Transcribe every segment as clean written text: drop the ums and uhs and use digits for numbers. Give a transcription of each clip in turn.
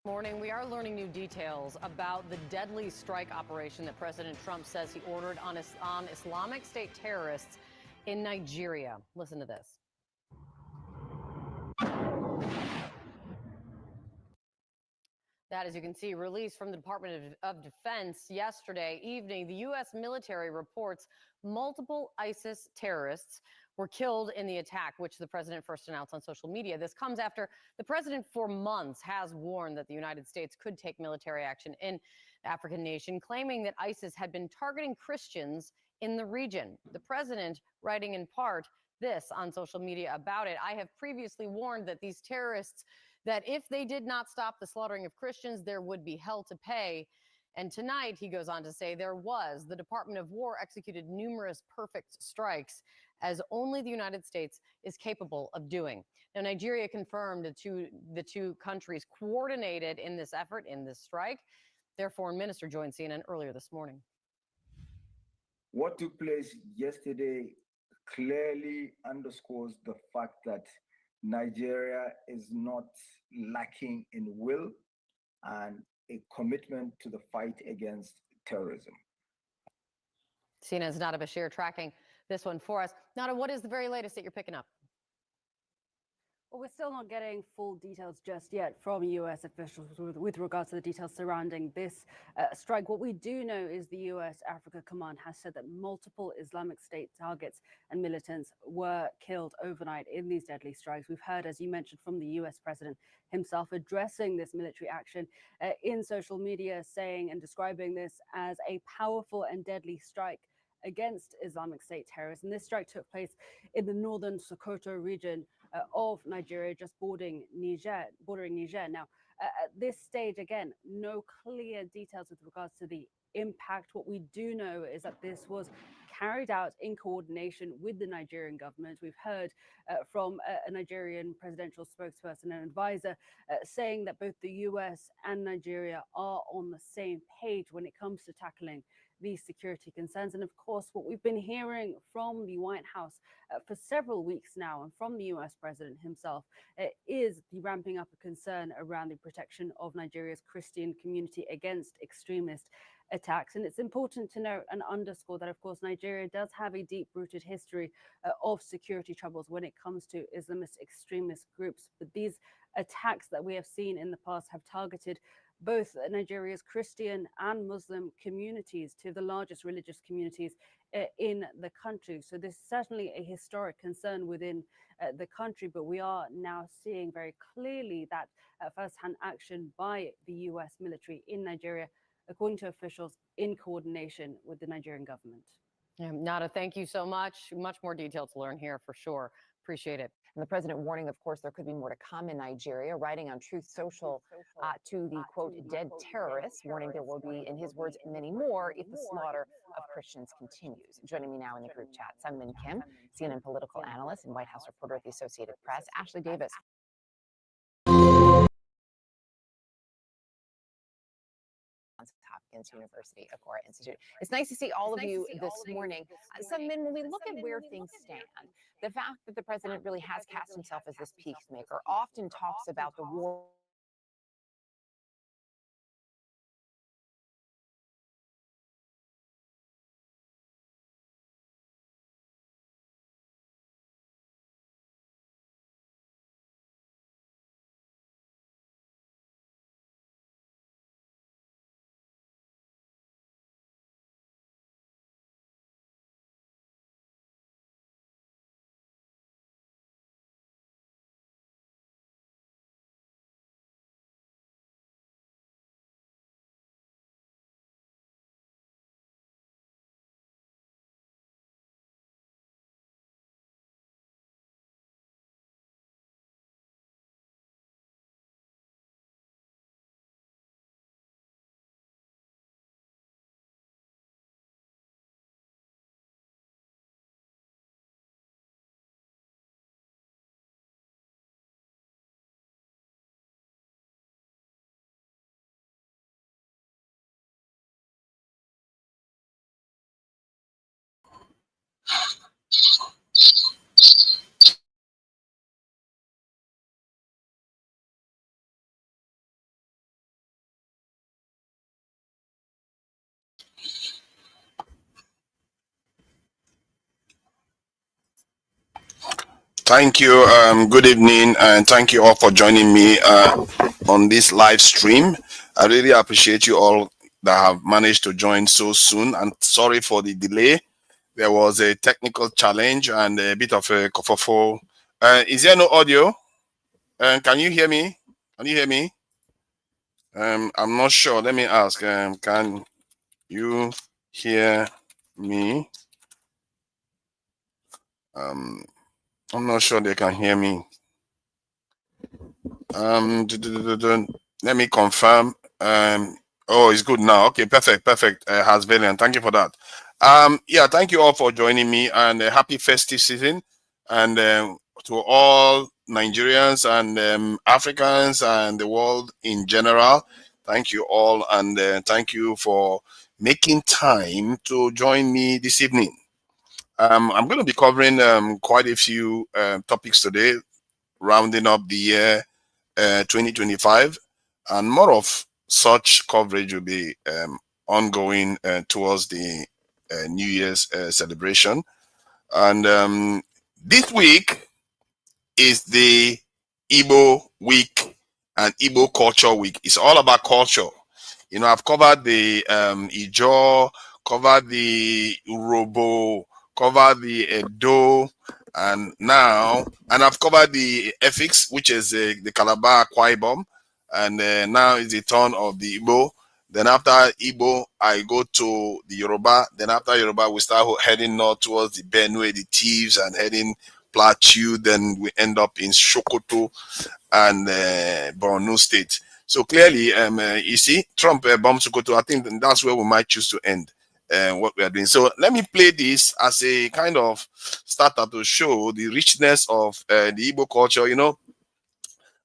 Morning, we are learning new details about the deadly strike operation that President Trump says he ordered on Islamic State terrorists in Nigeria. Listen to this. That, as you can see, released from the Department of Defense yesterday evening. The U.S. military reports multiple ISIS terrorists were killed in the attack, which the president first announced on social media. This comes after the president for months has warned that the United States could take military action in the African nation, claiming that ISIS had been targeting Christians in the region. The president, writing in part this on social media about it: I have previously warned that these terrorists, that if they did not stop the slaughtering of Christians, there would be hell to pay. And tonight, he goes on to say, the Department of War executed numerous perfect strikes, as only the United States is capable of doing. Now, Nigeria confirmed the two countries coordinated in this effort, in this strike. Their foreign minister joined CNN earlier this morning. What took place yesterday clearly underscores the fact that Nigeria is not lacking in will and a commitment to the fight against terrorism. CNN's Nada Bashir tracking this one for us. Nada, what is the very latest that you're picking up? Well, we're still not getting full details just yet from U.S. officials with regards to the details surrounding this strike. What we do know is the U.S. Africa Command has said that multiple Islamic State targets and militants were killed overnight in these deadly strikes. We've heard, as you mentioned, from the U.S. president himself addressing this military action in social media, saying and describing this as a powerful and deadly strike against Islamic State terrorists. And this strike took place in the northern Sokoto region of Nigeria, just bordering Niger. Now, at this stage, again, no clear details with regards to the impact. What we do know is that this was carried out in coordination with the Nigerian government. We've heard from a Nigerian presidential spokesperson and advisor saying that both the US and Nigeria are on the same page when it comes to tackling these security concerns. And of course, what we've been hearing from the White House for several weeks now, and from the US president himself, is the ramping up of concern around the protection of Nigeria's Christian community against extremist attacks. And it's important to note and underscore that, of course, Nigeria does have a deep-rooted history of security troubles when it comes to Islamist extremist groups. But these attacks that we have seen in the past have targeted both Nigeria's Christian and Muslim communities, two of the largest religious communities in the country. So this is certainly a historic concern within the country, but we are now seeing very clearly that first-hand action by the US military in Nigeria, according to officials, in coordination with the Nigerian government. Nada, thank you so much. Much more detail to learn here for sure. Appreciate it. And the president warning, of course, there could be more to come in Nigeria, writing on Truth Social to the, quote, dead terrorists, warning there will be, in his words, many more if the slaughter of Christians continues. Joining me now in the group chat, Sungmin Kim, CNN political analyst and White House reporter at the Associated Press, Ashley Davis, Hopkins University Agora Institute. It's nice to see all of you this morning. Sungmin, when we look at where things stand, the fact that the president really has cast himself as this peacemaker, often talks about the war Thank you. Good evening, and thank you all for joining me on this live stream. I really appreciate you all that have managed to join so soon. And sorry for the delay. There was a technical challenge and a bit of a kerfuffle. Is there no audio? Can you hear me? Can you hear me? I'm not sure. Let me ask. Can you hear me? I'm not sure they can hear me. Let me confirm. Oh, it's good now. Okay, perfect. Has Valiant. Thank you for that. Yeah, thank you all for joining me, and happy festive season. And to all Nigerians and Africans and the world in general, thank you all, and thank you for making time to join me this evening. I'm going to be covering quite a few topics today, rounding up the year 2025, and more of such coverage will be ongoing towards the New Year's celebration. And this week is the Igbo Week and Igbo Culture Week. It's all about culture. You know, I've covered the Ijaw, covered the Urobo, covered the Edo, and I've covered the Efik, which is the Calabar Akwa Ibom, and now is the turn of the Igbo. Then after Igbo, I go to the Yoruba. Then after Yoruba, we start heading north towards the Benue, the Thieves, and heading Plateau. Then we end up in Sokoto and Borno State. So clearly, you see, Trump bombs Sokoto. I think that's where we might choose to end what we are doing. So let me play this as a kind of starter to show the richness of the Igbo culture. You know,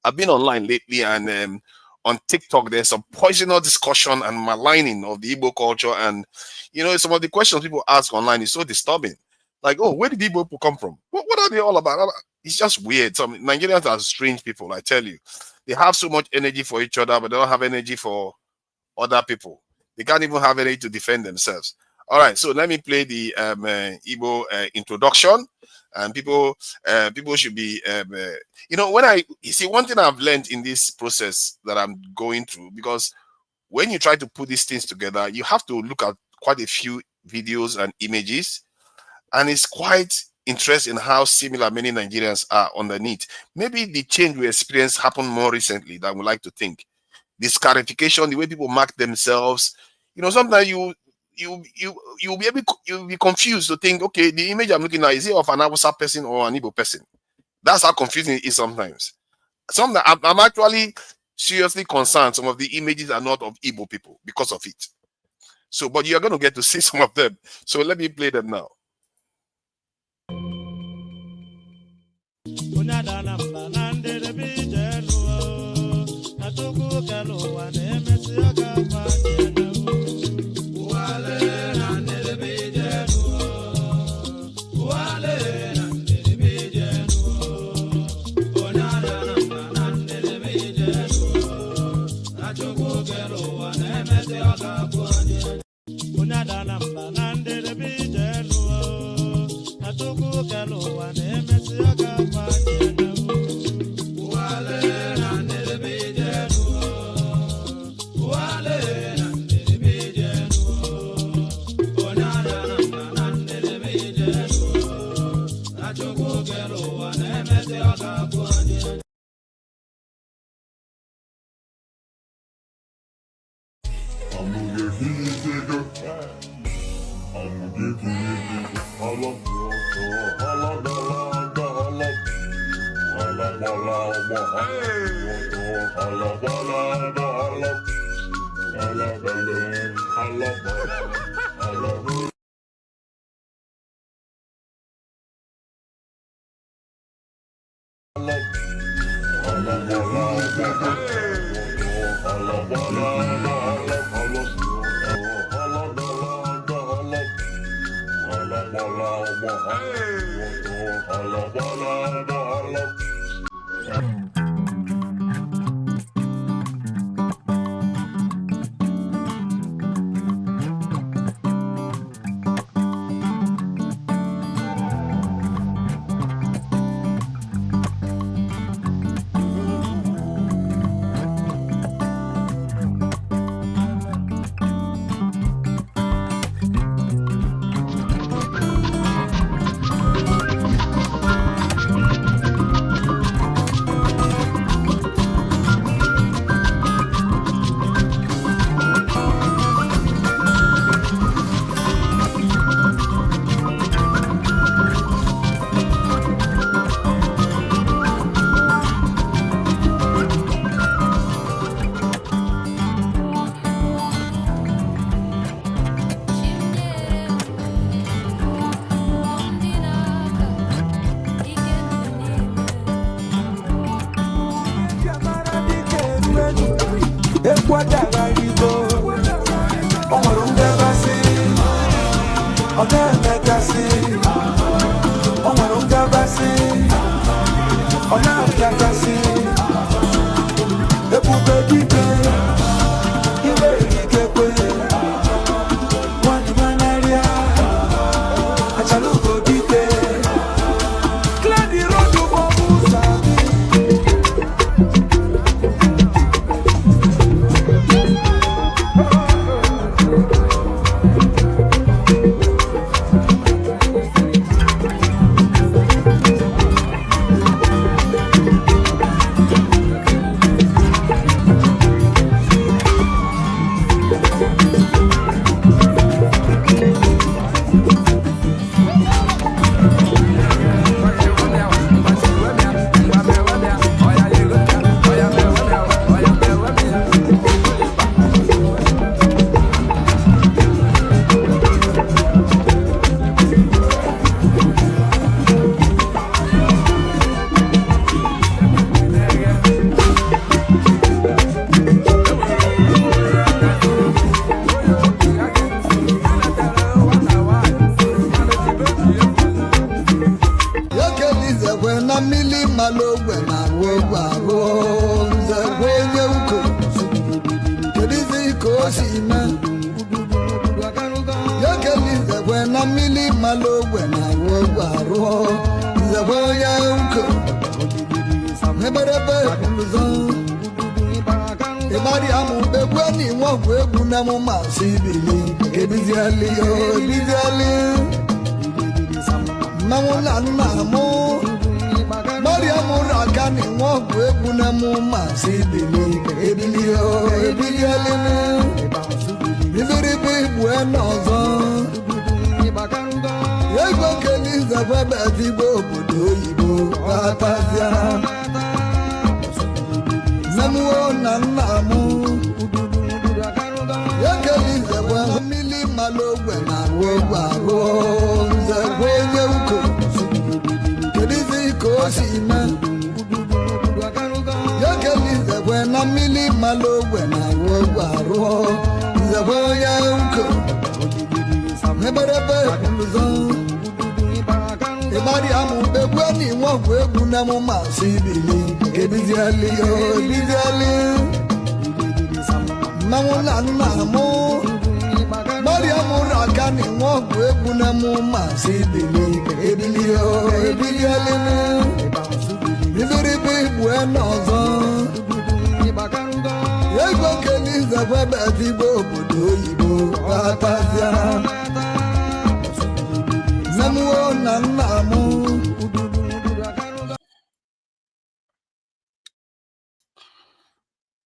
I've been online lately, and on TikTok, there's some poisonous discussion and maligning of the Igbo culture. And, you know, some of the questions people ask online is so disturbing. Like, oh, where did Igbo people come from? What are they all about? It's just weird. Some Nigerians are strange people, I tell you. They have so much energy for each other, but they don't have energy for other people. They can't even have energy to defend themselves. All right, so let me play the Igbo introduction, and people should be, you know, you see, one thing I've learned in this process that I'm going through, because when you try to put these things together, you have to look at quite a few videos and images, and it's quite interesting how similar many Nigerians are underneath. Maybe the change we experience happened more recently than we like to think. This scarification, the way people mark themselves, you know, sometimes you'll be confused to think, okay, the image I'm looking at, is it of an Hausa person or an Igbo person? That's how confusing it is sometimes. I'm actually seriously concerned some of the images are not of Igbo people because of it. So, but you're going to get to see some of them. So let me play them now.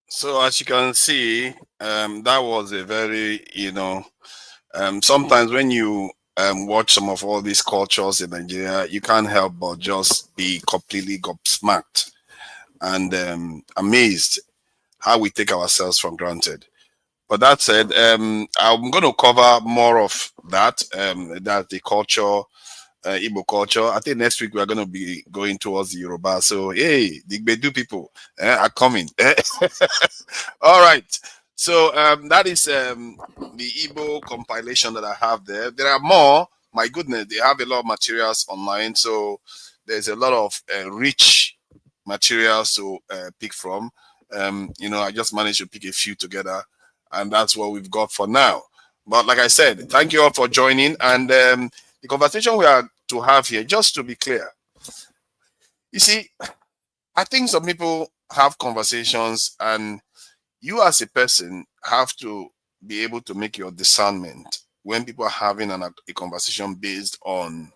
So as you can see, that was a very, sometimes when you watch some of all these cultures in Nigeria, you can't help but just be completely gobsmacked and amazed how we take ourselves for granted. But that said, I'm going to cover more of that, that the culture, Igbo culture. I think next week we are going to be going towards the Yoruba. So, hey, the Igbedu people are coming. All right. So that is the Igbo compilation that I have there. There are more. My goodness, they have a lot of materials online. So there's a lot of rich materials to pick from. I just managed to pick a few together, and that's what we've got for now. But like I said, thank you all for joining. And the conversation we are to have here, just to be clear, you see, I think some people have conversations, and you as a person have to be able to make your discernment when people are having a conversation based on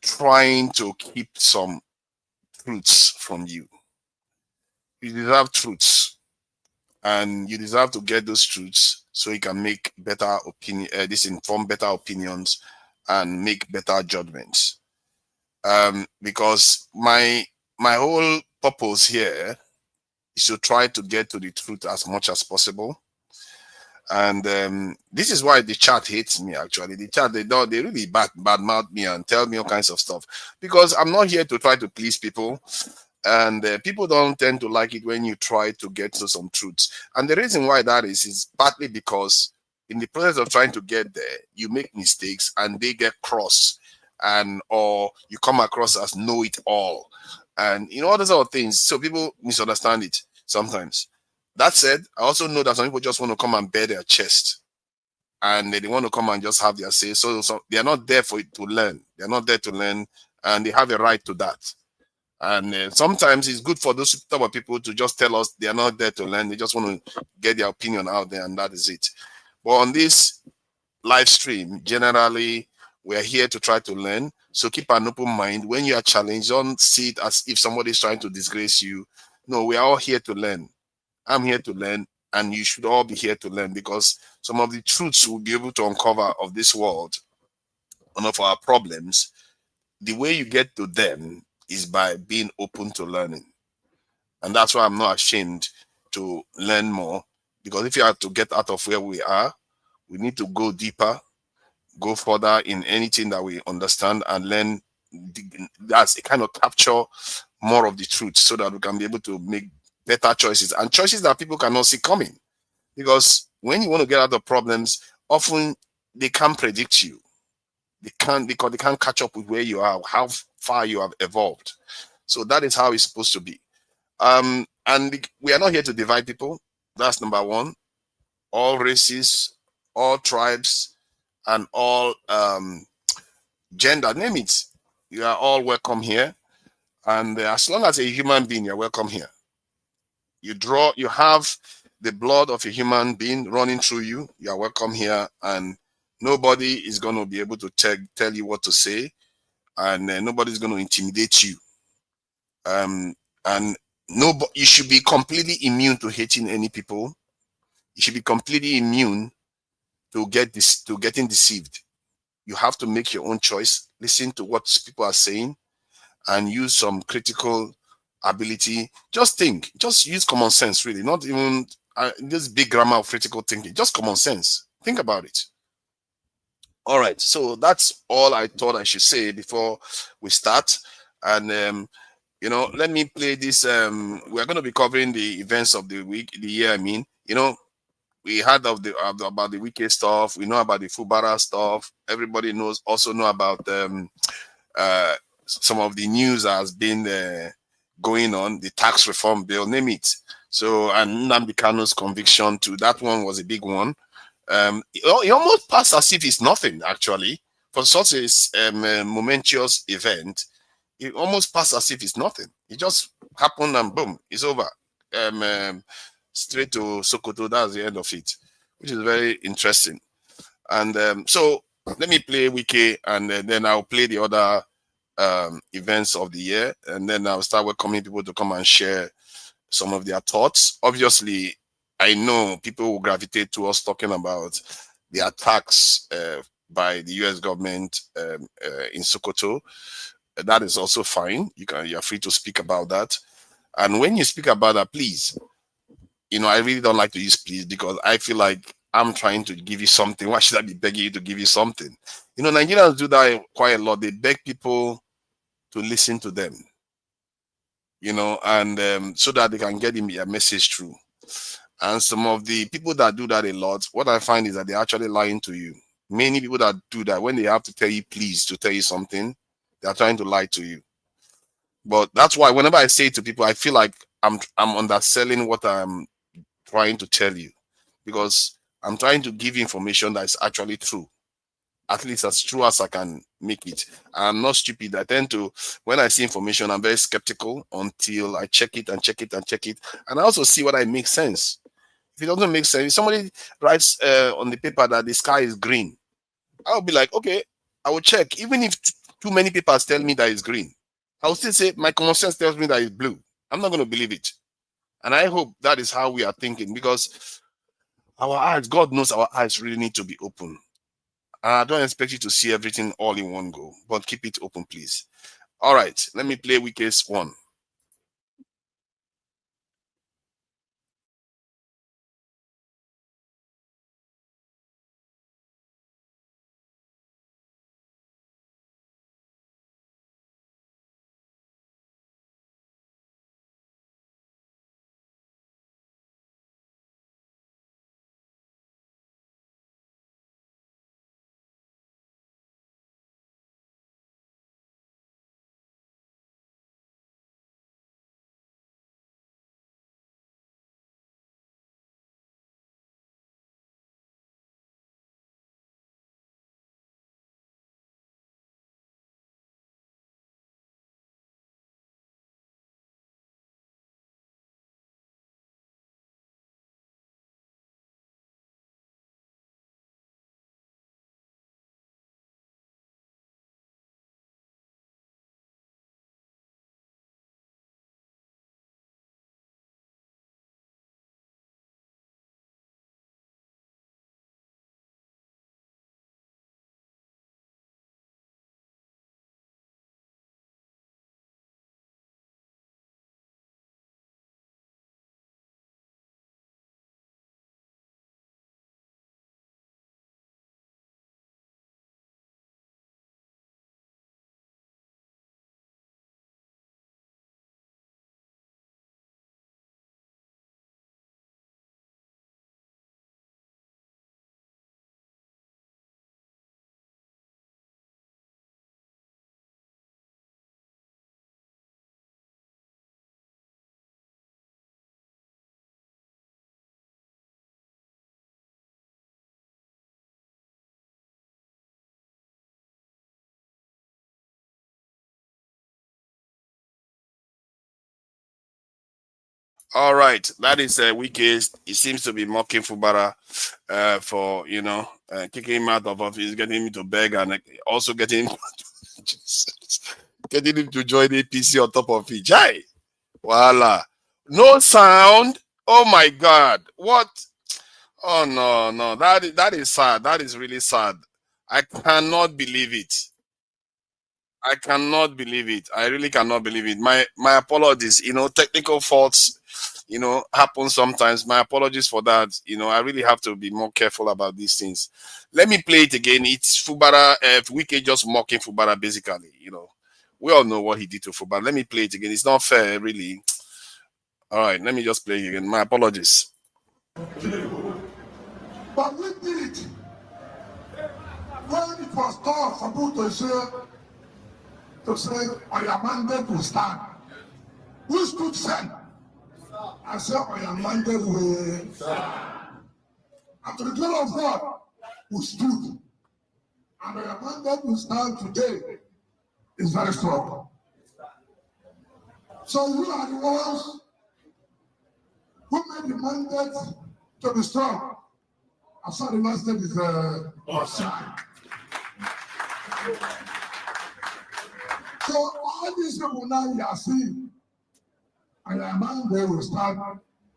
trying to keep some truths from you. You deserve truths, and you deserve to get those truths so you can make better opinion, inform better opinions and make better judgments. Because my whole purpose here is to try to get to the truth as much as possible. And this is why the chat hates me. Actually, the chat, they really badmouth me and tell me all kinds of stuff, because I'm not here to try to please people. And people don't tend to like it when you try to get to some truths. And the reason why that is partly because in the process of trying to get there, you make mistakes and they get cross, and or you come across as know it all, and all those other things. So people misunderstand it sometimes. That said, I also know that some people just want to come and bare their chest, and they want to come and just have their say. So they are not there for it to learn. They are not there to learn, and they have a right to that. And sometimes it's good for those type of people to just tell us they are not there to learn. They just want to get their opinion out there, and that is it. But on this live stream, generally, we are here to try to learn. So keep an open mind. When you are challenged, don't see it as if somebody is trying to disgrace you. No, we are all here to learn. I'm here to learn, and you should all be here to learn, because some of the truths we'll be able to uncover of this world and of our problems, the way you get to them is by being open to learning. And that's why I'm not ashamed to learn more, because if you are to get out of where we are, we need to go deeper, go further in anything that we understand, and learn. That's a kind of capture more of the truth, so that we can be able to make better choices, and choices that people cannot see coming. Because when you want to get out of problems, often they can't predict you. They can't, because they can't catch up with where you are, how far you have evolved. So that is how it's supposed to be. And we are not here to divide people. That's number one. All races, all tribes, and all gender, name it. You are all welcome here. And as long as a human being, you're welcome here. You have the blood of a human being running through you. You are welcome here, and nobody is going to be able to tell you what to say, and nobody's going to intimidate you. And you should be completely immune to hating any people. You should be completely immune to getting deceived. You have to make your own choice, listen to what people are saying, and use some critical ability. Just think, just use common sense, really, not even this big grammar of critical thinking, just common sense. Think about it. All right, so that's all I thought I should say before we start. And let me play this. We're going to be covering the events of the week, the year. I mean, we heard about the Wiki stuff. We know about the Fubara stuff. Everybody also know about some of the news that has been going on, the tax reform bill, name it. So, and Nnamdi Kanu's conviction too, that one was a big one. It almost passed as if it's nothing, actually. For such a momentous event, it almost passed as if it's nothing. It just happened and boom, it's over. Straight to Sokoto, that's the end of it, which is very interesting. And so let me play Wiki, and then I'll play the other events of the year, and then I'll start welcoming people to come and share some of their thoughts. Obviously, I know people will gravitate to us talking about the attacks by the US government in Sokoto. That is also fine. You're free to speak about that. And when you speak about that, please, I really don't like to use please, because I feel like I'm trying to give you something. Why should I be begging you to give you something? Nigerians do that quite a lot. They beg people to listen to them, and so that they can get a message through. And some of the people that do that a lot, what I find is that they're actually lying to you. Many people that do that, when they have to tell you please to tell you something, they're trying to lie to you. But that's why whenever I say to people, I feel like I'm underselling what I'm trying to tell you, because I'm trying to give information that is actually true, at least as true as I can make it. I'm not stupid. I tend to, when I see information, I'm very skeptical until I check it and check it and check it, and I also see whether it makes sense. If it doesn't make sense, if somebody writes on the paper that the sky is green, I'll be like, okay, I will check. Even if too many papers tell me that it's green, I will still say my common sense tells me that it's blue. I'm not going to believe it. And I hope that is how we are thinking, because our eyes, God knows our eyes really need to be open. And I don't expect you to see everything all in one go, but keep it open, please. All right, let me play Wiki's one. All right, that is Wike's. He seems to be mocking Fubara for kicking him out of office, getting him to beg, and also getting him getting him to join APC on top of it. Jai, voila, no sound. Oh my God, what? Oh no, that is sad. That is really sad. I cannot believe it. I cannot believe it. I really cannot believe it. My apologies. Technical faults, happen sometimes. My apologies for that. I really have to be more careful about these things. Let me play it again. It's Fubara, Wike just mocking Fubara, basically. We all know what he did to Fubara. Let me play it again. It's not fair, really. All right, let me just play it again. My apologies. But we did it when it was tough for people to say, I am mandate to stand. Who stood stand? I said, I am mandate to stand. And to the glory of God, who stood. And I am mandate to stand today is very strong. So you are the ones who made the mandate to be strong. I saw the last name is Godson. So all these people now you are seeing, and a man they will start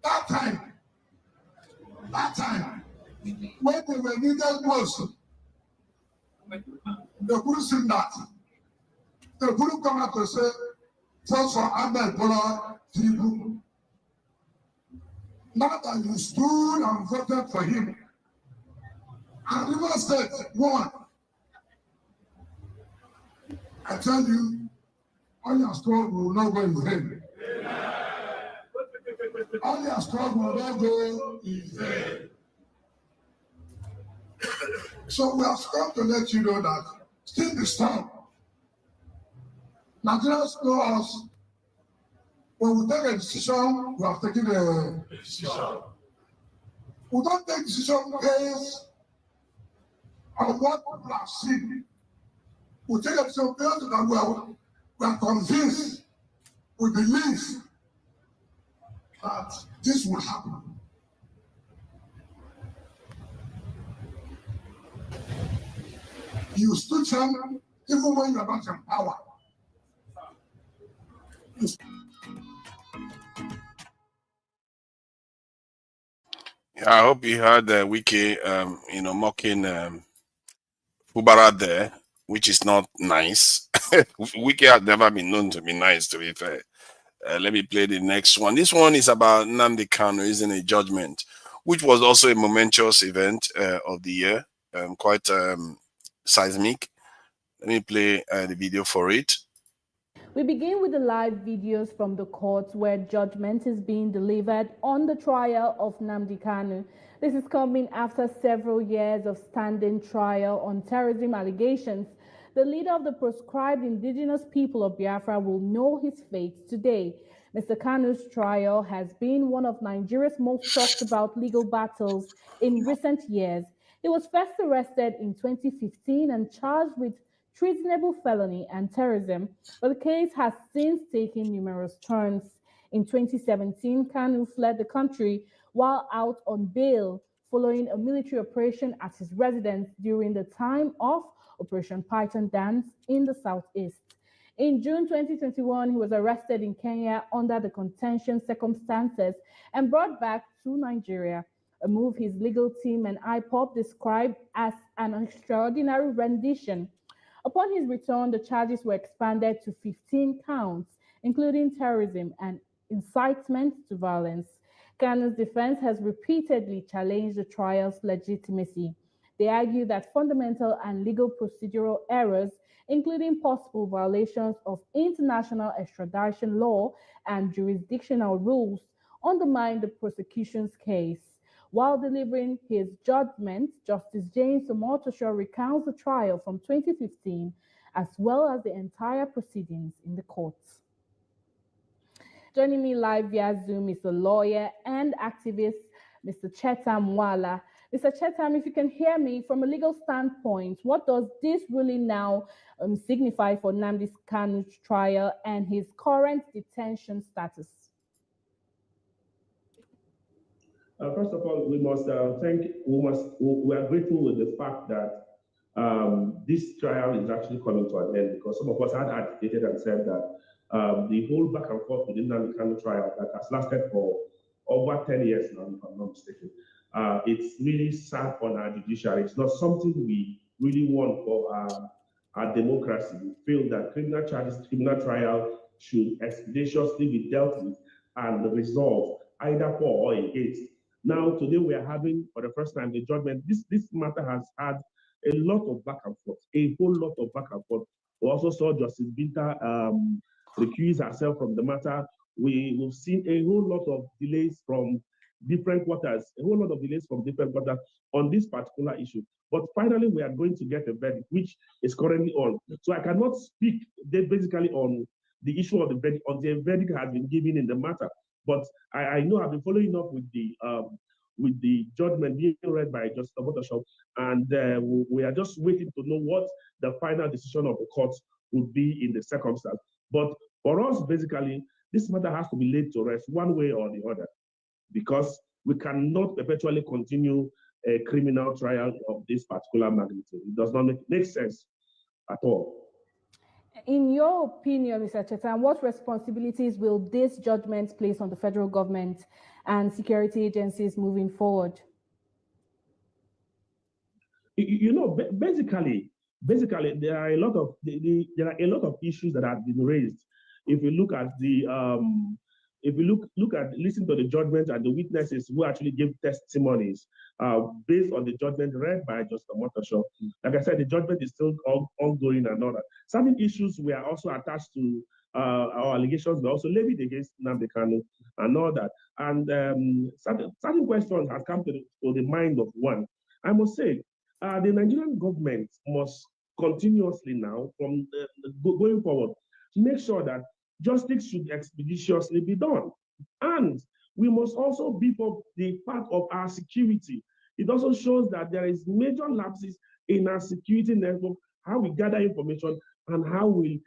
that time, when they were needed most, they couldn't see that. They couldn't come out to say, just for Ahmed Bola Tinubu. Now that you stood and voted for him, and River State won. I tell you, all your struggle will not go in vain. All your struggle will not go in vain. So we have come to let you know that still be strong. Nigerians know us. When we take a decision, we have taken a decision. We don't take decision based on what people have seen. We take a decision based on that we are convinced, we believe that this will happen. You stood firm even when you are not in power. Yeah, I hope you heard Wike, mocking Fubara there, which is not nice. Wike has never been known to be nice, to be fair. Let me play the next one. This one is about Nnamdi Kanu, isn't a judgment, which was also a momentous event of the year, quite seismic. Let me play the video for it. We begin with the live videos from the court where judgment is being delivered on the trial of Nnamdi Kanu. This is coming after several years of standing trial on terrorism allegations. The leader of the proscribed indigenous people of Biafra will know his fate today. Mr. Kanu's trial has been one of Nigeria's most talked about legal battles in recent years. He was first arrested in 2015 and charged with treasonable felony and terrorism, but the case has since taken numerous turns. In 2017, Kanu fled the country while out on bail following a military operation at his residence during the time of Operation Python Dance in the southeast. In June 2021, he was arrested in Kenya under the contentious circumstances and brought back to Nigeria, a move his legal team and IPOB described as an extraordinary rendition. Upon his return, the charges were expanded to 15 counts, including terrorism and incitement to violence. Kanu's defense has repeatedly challenged the trial's legitimacy. They argue that fundamental and legal procedural errors, including possible violations of international extradition law and jurisdictional rules, undermine the prosecution's case. While delivering his judgment, Justice James Omotosho recounts the trial from 2015, as well as the entire proceedings in the courts. Joining me live via Zoom is the lawyer and activist, Mr. Chetam Wala. Mr. Chetam, if you can hear me, from a legal standpoint, what does this really now signify for Nnamdi Kanu's trial and his current detention status? First of all, we are grateful with the fact that this trial is actually coming to an end, because some of us had agitated and said that the whole back and forth within the Kanu trial that has lasted for over 10 years now, if I'm not mistaken, it's really sad on our judiciary. It's not something we really want for our democracy. We feel that criminal trial should expeditiously be dealt with and resolved either for or against. Now, today we are having, for the first time, the judgment. This matter has had a lot of back and forth, a whole lot of back and forth. We also saw Justice Binta recuse herself from the matter. We've seen a whole lot of delays from different quarters, on this particular issue. But finally, we are going to get a verdict, which is currently on. So I cannot speak basically on the issue of the verdict until a verdict has been given in the matter. But I know I've been following up with the judgment being read by Justice Omotoso, and we are just waiting to know what the final decision of the court would be in the circumstance. But for us, basically, this matter has to be laid to rest one way or the other, because we cannot perpetually continue a criminal trial of this particular magnitude. It does not make sense at all. In your opinion, Mr. Chetan, what responsibilities will this judgment place on the federal government and security agencies moving forward? You know, basically, there are a lot of issues that have been raised. If you look at listen to the judgment and the witnesses who actually give testimonies based on the judgment read by Justice Omotoso. Like I said, the judgment is still ongoing and all that. Certain issues were also attached to our allegations, were also levied against Nnamdi Kanu and all that. And certain questions have come to the mind of one. I must say, the Nigerian government must continuously now, from going forward, make sure that justice should expeditiously be done. And we must also beef up the part of our security. It also shows that there is major lapses in our security network, how we gather information and how we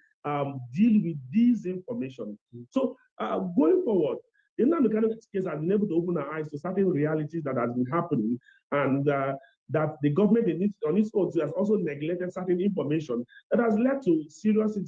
deal with this information. So going forward, the Nnamdi Kanu case has been able to open our eyes to certain realities that have been happening, and that the government on its own has also neglected certain information that has led to serious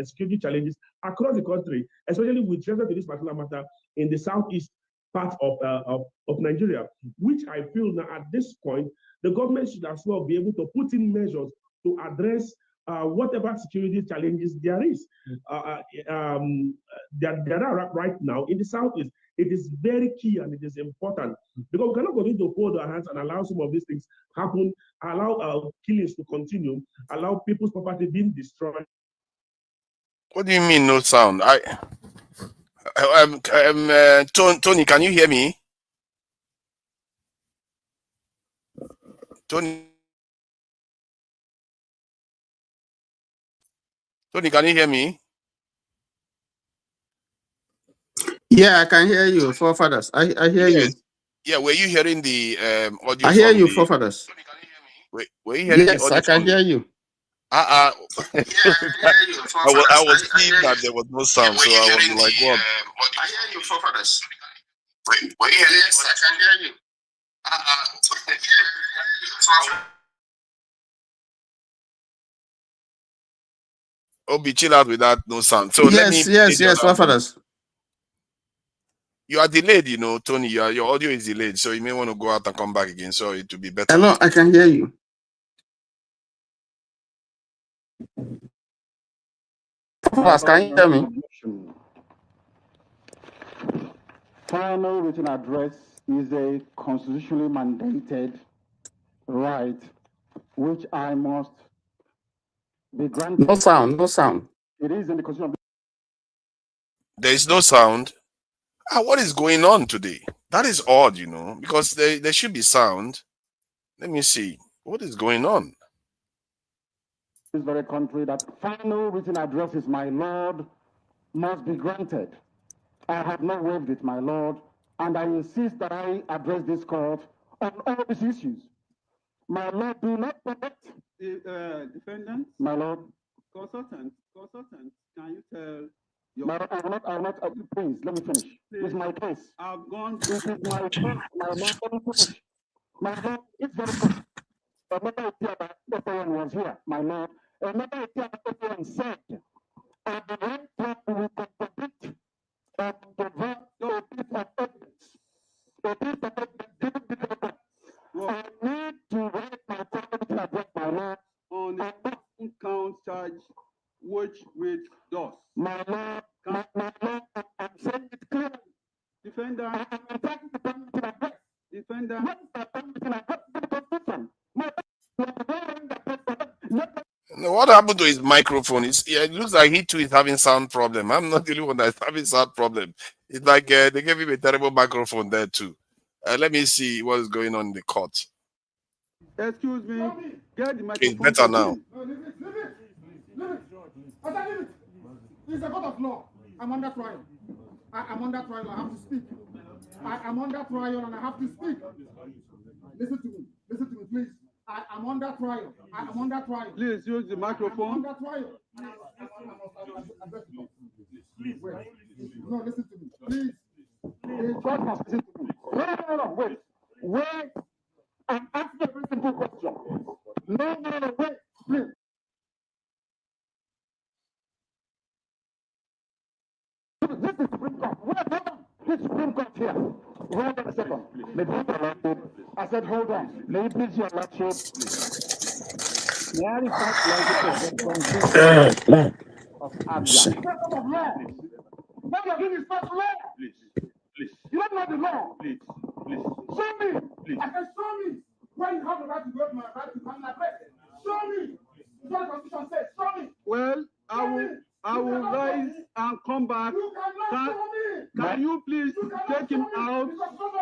security challenges across the country, especially with respect to this particular matter in the southeast part of Nigeria, which I feel now at this point, the government should as well be able to put in measures to address whatever security challenges there is. There are right now in the southeast. It is very key and it is important, because we cannot continue to fold our hands and allow some of these things happen, allow killings to continue, allow people's property being destroyed. What do you mean no sound? Tony, can you hear me? Tony, can you hear me? Yeah, I can hear you, forefathers. I hear you. Yeah, were you hearing the audio? I hear you, forefathers. Were you hearing the audio? Yes, I can hear you. I was seeing that there was no sound, so I was like, what? I hear you, forefathers. Were you hearing? Yes, I can hear you. Obi, chill out with that no sound. So yes, forefathers. You are delayed, you know, Tony. Your audio is delayed, so you may want to go out and come back again, so it will be better. Hello, I can hear you. Can you hear me? Final written address is a constitutionally mandated right, which I must be granted. No sound, no sound. It is in the constitution. There is no sound. What is going on today? That is odd, you know, because there should be sound. Let me see. What is going on? This very country, that final written addresses, my Lord, must be granted. I have not waived it, my Lord, and I insist that I address this court on all these issues. My Lord, do not permit the defendant. My Lord. Consultant, can you tell Please, let me finish. It's my case. I've gone. It is my case, my lord. Let me finish. My lord, it's very good. Another Ethiopian was here, my lord. Another Ethiopian said, at the right time we contradict and develop a piece of evidence. A piece of evidence. I need to write my parliamentary address, my lord, On the count charge, which with DOS. my lord, my lord, I'm saying it clearly. Defender, I'm attacking the parliamentary address. defender, What is the parliamentary address? The Constitution. What happened to his microphone? It looks like he too is having sound problem. I'm not the only one that's having sound problem. It's like they gave him a terrible microphone there too. Let me see what is going on in the court. excuse me, get the Okay, microphone. it's better now. No, leave it. It's a court of law. I'm under trial. I'm under trial. I have to speak. I'm under trial and I have to speak. Listen to me. Listen to me, please. I'm under trial. I'm under trial. Please use the microphone. I'm under trial. No, listen to me. Please. Listen to me. No, wait. Wait. I'm asking a very simple question. No, wait. Please. This is Supreme Court. Hold on. This Supreme Court here. Hold on a second. May please your lordship. I said, hold on. May it please your lordship. May I request lordship of Abia? What you're doing is not law. Please. You don't know the law. Please. Show me. I said, show me. Where you have the right to go to my right to come and address. Show me. It's what the Constitution says. Show me. Well, I will rise and come back. You cannot show me. Can you please take him out?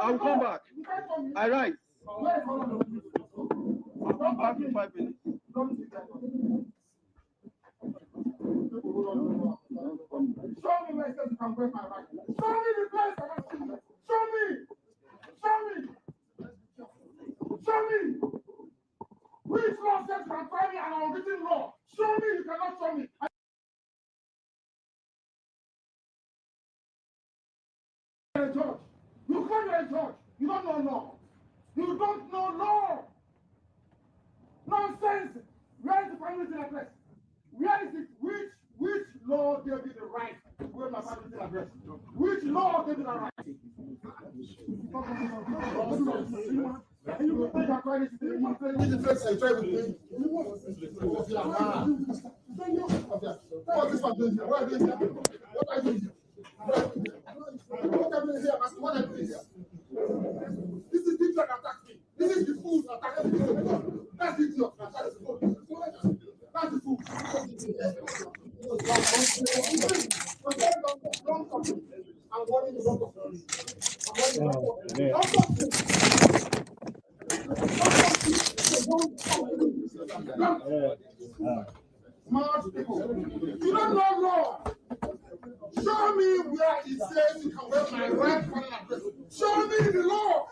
I will come back. I rise. I'll come back in 5 minutes. Show me where it says you can break my right. Show me the place I want to see. Show me. Which law says you can try me an unwritten law? Show me. You cannot show me. You're a judge. You claim you're a judge. You don't know law. You don't know law. Nonsense. Where is the parliamentary address? Where is it? Which law gave you the right to go to my parliamentary address? Which law gave you the right? This is the attack me. This is the fool attacking me. That's the idiot. That's the fool. I'm warning you. Don't Smart people. You don't know law. Show me where it says you can wear my right hand address. Show me the law.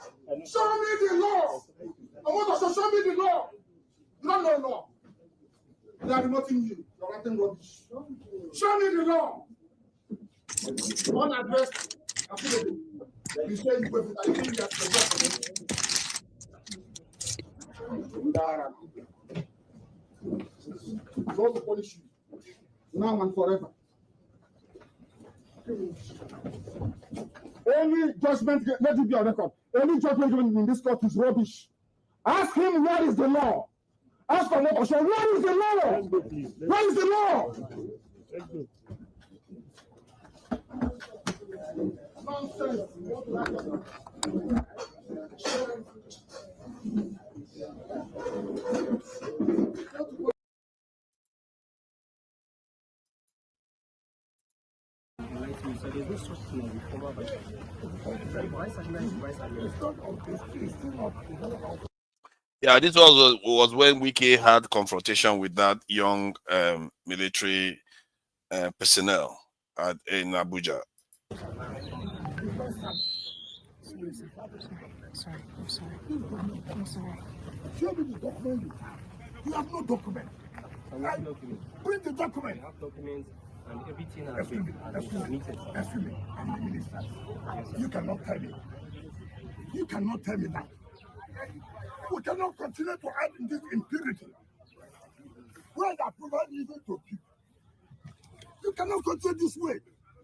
Show me the law. I want to show me the law. You don't know law. They are demoting you. You're writing rubbish. Show me the law. One address. You say you go to the God will punish you. Now and forever. Any judgment, let it be on record. Any judgment given in this court is rubbish. Ask him what is the law. Ask for what is the law? What is the law? Nonsense. Yeah, this was when Wike had confrontation with that young military personnel in Abuja. I'm sorry. Show me the document. You have no document. Bring the document. I have documents. and everything has been submitted. Excuse me, I'm the minister. You cannot tell me. You cannot tell me that. We cannot continue to add in this impurity. Where the approval even to people. You cannot continue this way.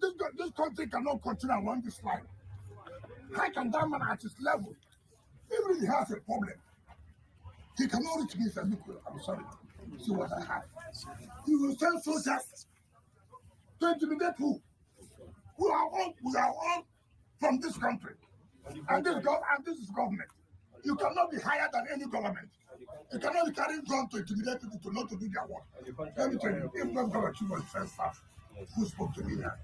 This country cannot continue along this line. How can that man at his level, even if he has a problem, he cannot reach me and say, look, I'm sorry, see what I have. He will send soldiers to intimidate who? We are all from this country. And this is government. You cannot be higher than any government. You cannot be carrying guns to intimidate people to not to do their work. Let me tell you, if not God achieve was the first staff who spoke to me here,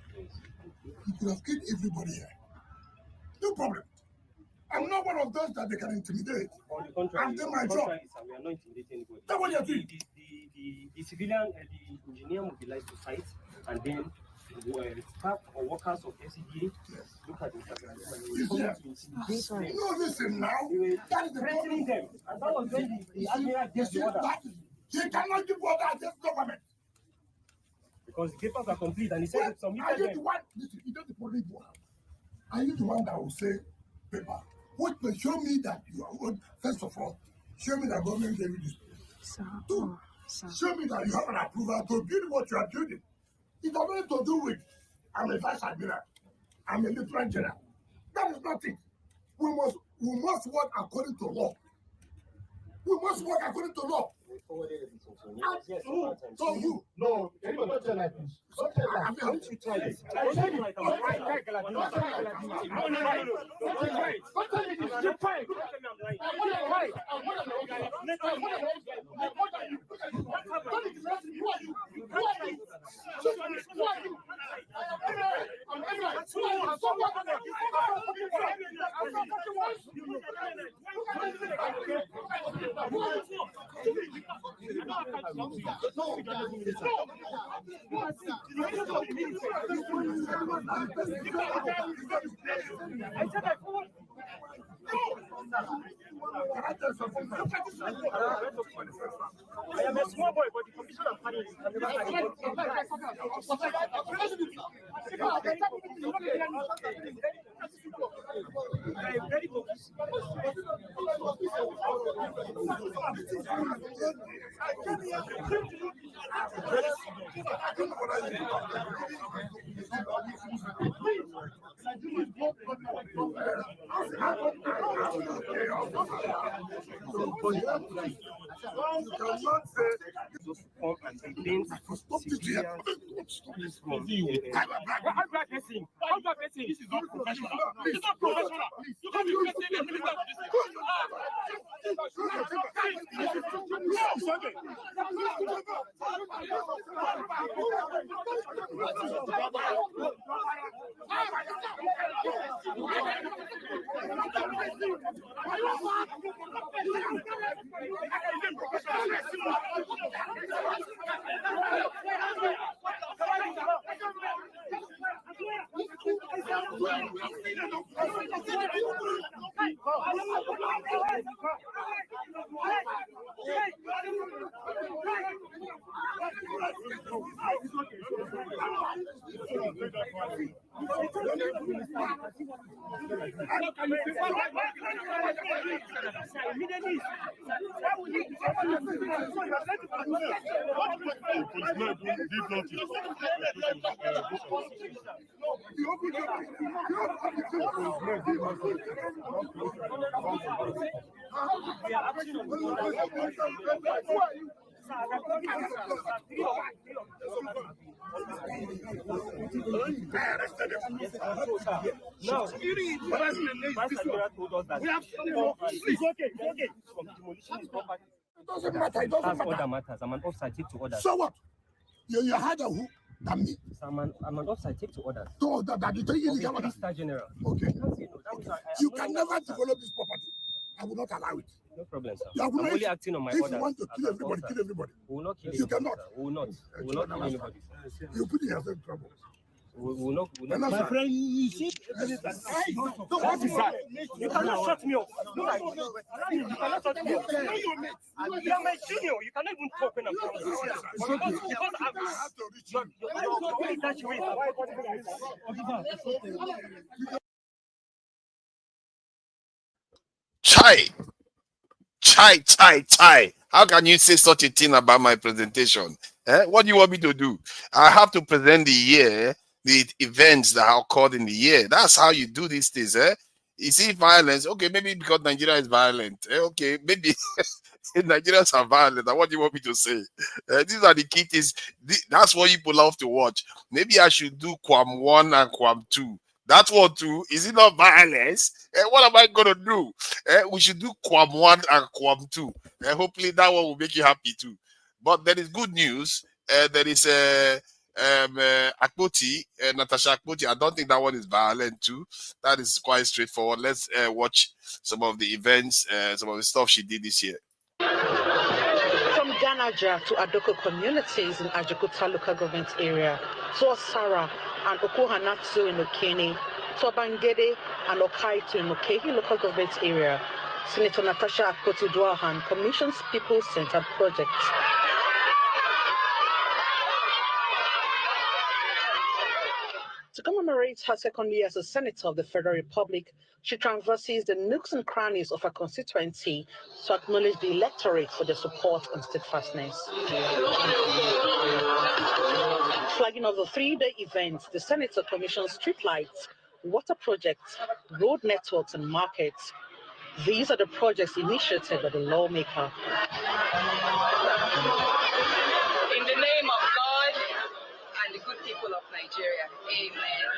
he could have killed everybody here. No problem. I'm not one of those that they can intimidate. On the contrary, I'm doing my job. We are not intimidating anybody. That's what you're doing. The civilian, the engineer mobilized to site, and then the staff or workers of FCT look at this. No, listen now. That is the threatening them. And that was when the admiral gave the order. He cannot give order against government. Because the papers are complete and he said it's submitted. Are you the one? Listen, you don't the police one. Are you the one that will say paper? What will show me that you are first of all, show me that government gave you this. Two, show me that you have an approval to build what you are building. It has nothing to do with I'm a vice admiral, I'm a lieutenant general. That is not it. We must work according to law. We must work according to law. So you? No, you don't tell like this. Don't tell like this. Don't you try it. Don't tell me. I am a small boy, but the condition of money is very good. This is not professional. This is not professional. You can't be pressing the minister of Now, we have it's okay. From demolition is property. It doesn't matter. It doesn't That's matter. all that matters. I'm an officer, take to orders. So what? You had a who? Than me. So I'm an officer, take to orders. So that you take illegal order. Mr. General. Okay. You can never develop this property. I will not allow it. No problem, sir. I'm only acting on my orders. If you want to kill everybody, kill everybody. We will not kill You anybody, cannot. sir. We will not kill anybody, sir. You put yourself in trouble. My friend, you see, that is that. You cannot shut me up. You cannot shut me up. You are my senior. You cannot even talk when I'm talking. Because Chai. How can you say such a thing about my presentation? What do you want me to do? I have to present the year, the events that are occurred in the year. That's how you do these things. You see violence. Okay, maybe because Nigeria is violent. Okay, maybe Nigerians are violent. What do you want me to say? These are the key things. That's what people love to watch. Maybe I should do Quam 1 and Quam 2. That one too, is it not violence? What am I going to do? We should do Quam 1 and Quam 2. Hopefully that one will make you happy too. But there is good news. There is Akpoti, Natasha Akpoti. I don't think that one is violent too. That is quite straightforward. Let's watch some of the events, some of the stuff she did this year. From Ganaja to Adoko communities in Ajakuta local government area, to Osara and Okohanatsu in Okene, to Obangede and Okaitu in Okehi local government area, Senator Natasha Akpoti-Duahan commissions people-centered projects. To commemorate her second year as a senator of the Federal Republic, she traverses the nooks and crannies of her constituency to acknowledge the electorate for their support and steadfastness. Flagging off the three-day event, the senator commissioned streetlights, water projects, road networks, and markets. These are the projects initiated by the lawmaker. In the name of God and the good people of Nigeria, amen.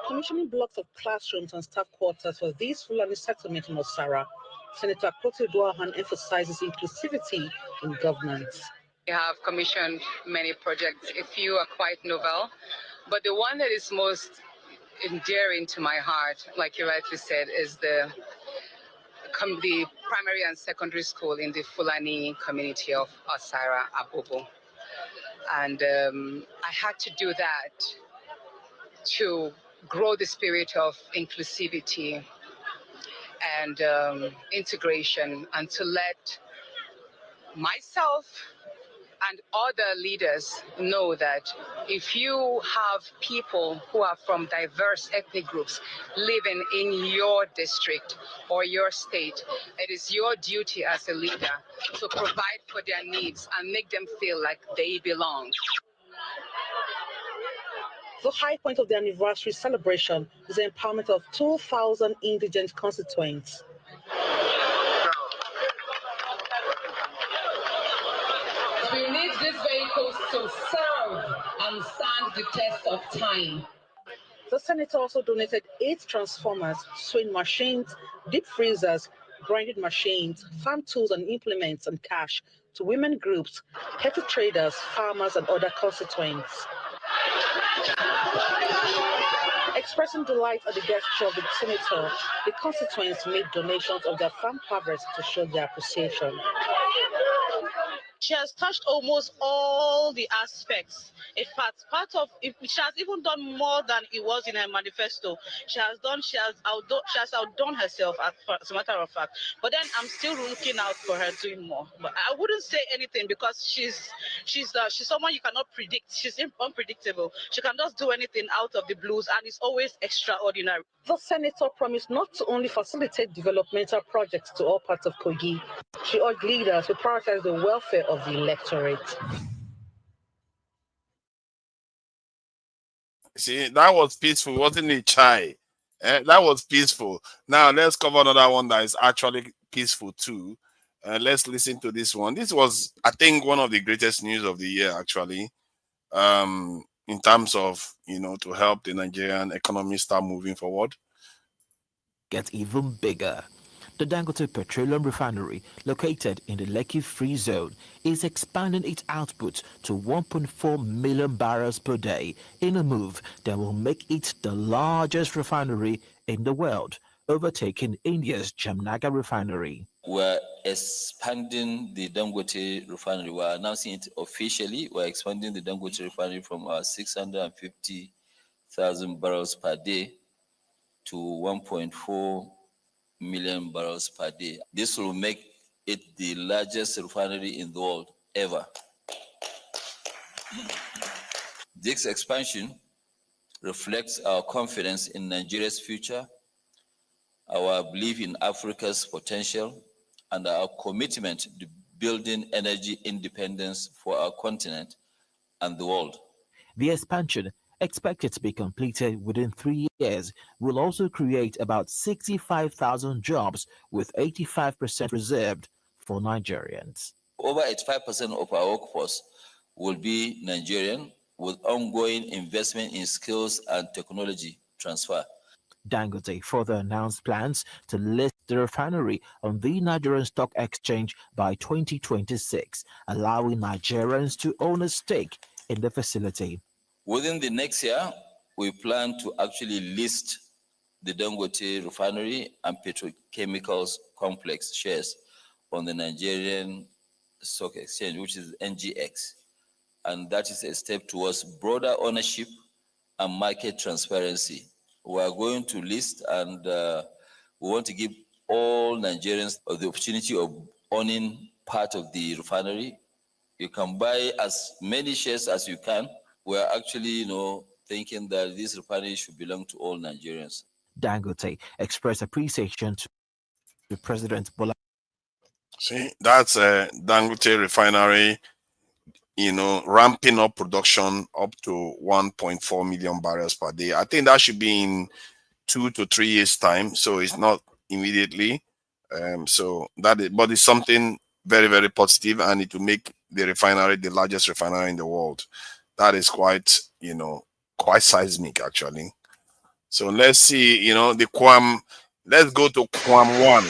Commissioning blocks of classrooms and staff quarters for this Fulani settlement in Osara, Senator Akpoti-Duahan emphasizes inclusivity in governance. We have commissioned many projects. A few are quite novel, but the one that is most endearing to my heart, like you rightly said, is the primary and secondary school in the Fulani community of Osara, Abobo. And I had to do that to grow the spirit of inclusivity and integration, and to let myself and other leaders know that if you have people who are from diverse ethnic groups living in your district or your state, it is your duty as a leader to provide for their needs and make them feel like they belong. The high point of the anniversary celebration is the empowerment of 2,000 indigent constituents. We need these vehicles to serve and stand the test of time. The senator also donated 8 transformers, sewing machines, deep freezers, grinding machines, farm tools and implements, and cash to women groups, cattle traders, farmers, and other constituents. Expressing delight at the gesture of the senator, the constituents made donations of their farm harvest to show their appreciation. She has touched almost all the aspects. In fact, she has even done more than it was in her manifesto. She has outdone herself, as a matter of fact. But then I'm still looking out for her doing more. But I wouldn't say anything because she's someone you cannot predict. She's unpredictable. She can just do anything out of the blues, and it's always extraordinary. The senator promised not to only facilitate developmental projects to all parts of Kogi. She urged leaders to prioritize the welfare of the electorate. See, that was peaceful, wasn't it, Chai? That was peaceful. Now let's cover another one that is actually peaceful too. Let's listen to this one. This was, I think, one of the greatest news of the year, actually, in terms of, to help the Nigerian economy start moving forward. Get even bigger. The Dangote Petroleum Refinery, located in the Lekki Free Zone, is expanding its output to 1.4 million barrels per day in a move that will make it the largest refinery in the world, overtaking India's Jamnagar refinery. we're expanding the Dangote refinery. We're announcing it officially. We're expanding the Dangote refinery from our 650,000 barrels per day to 1.4 million barrels per day. This will make it the largest refinery in the world ever. This expansion reflects our confidence in Nigeria's future, our belief in Africa's potential, and our commitment to building energy independence for our continent and the world. The expansion, expected to be completed within 3 years, will also create about 65,000 jobs, with 85% reserved for Nigerians. Over 85% of our workforce will be Nigerian, with ongoing investment in skills and technology transfer. Dangote further announced plans to list the refinery on the Nigerian Stock Exchange by 2026, allowing Nigerians to own a stake in the facility. Within the next year, we plan to actually list the Dangote refinery and petrochemicals complex shares on the Nigerian Stock Exchange, which is NGX. And that is a step towards broader ownership and market transparency. We are going to list, and we want to give all Nigerians the opportunity of owning part of the refinery. You can buy as many shares as you can. We are actually, thinking that this refinery should belong to all Nigerians. Dangote expressed appreciation to President Bola. See, that's a Dangote refinery, ramping up production up to 1.4 million barrels per day. I think that should be in 2 to 3 years' time. So it's not immediately. But it's something very, very positive, and it will make the refinery the largest refinery in the world. That is quite seismic, actually. So let's see, the Quam. Let's go to Quam 1.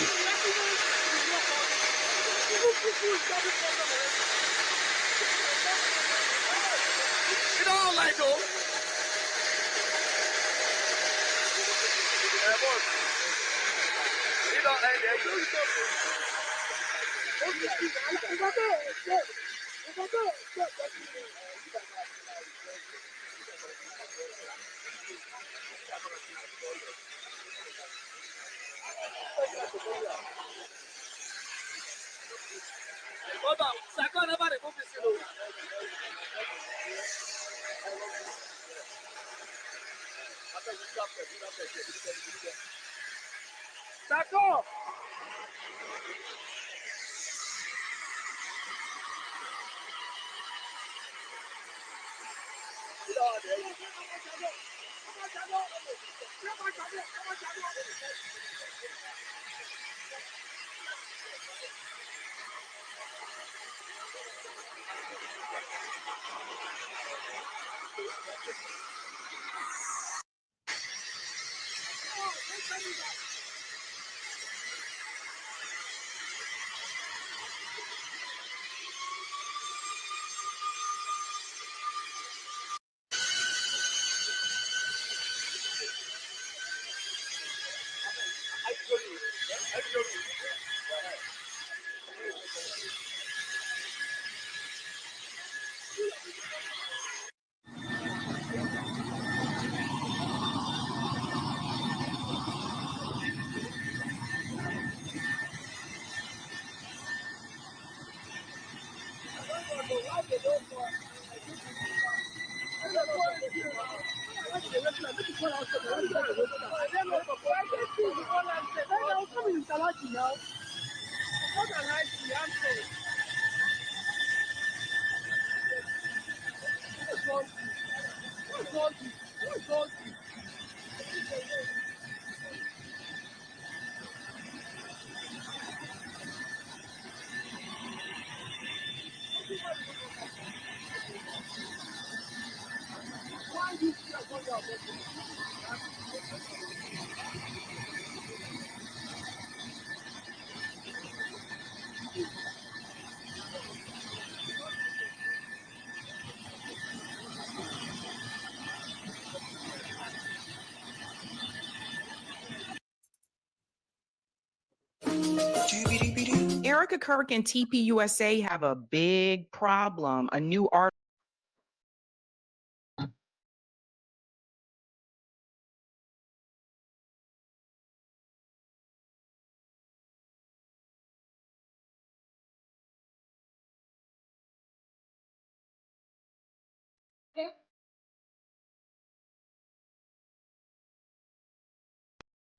America Kirk and TPUSA have a big problem. A new article.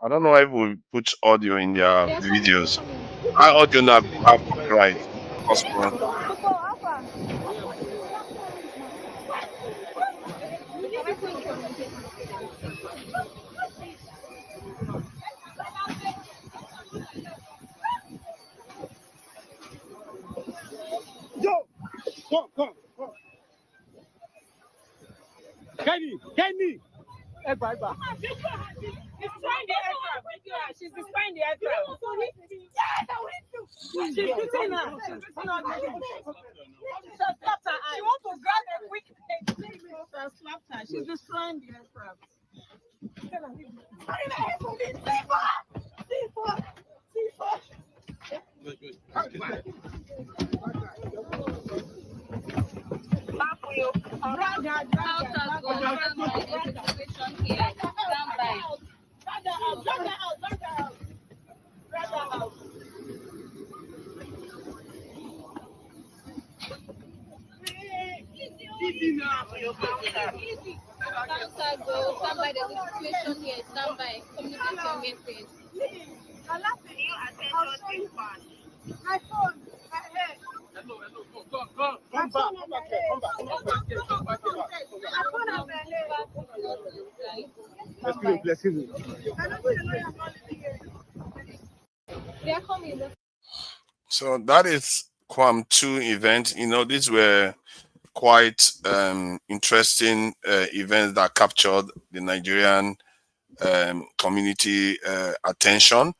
I don't know if we put audio in their videos. Our audio now have copyright. Customer. Yo, come. Get me. Egba. She's destroying the aircraft. She's destroying the aircraft. She's shooting her. She wants to grab a quick slapped her. She's destroying the aircraft. Stand by, there's a situation here. Stand by. Communicate your message. I'll show you. My phone, my head. Come back. Bless you. They are coming. So that is Quam 2 event. You know, these were quite interesting events that captured the Nigerian community attention.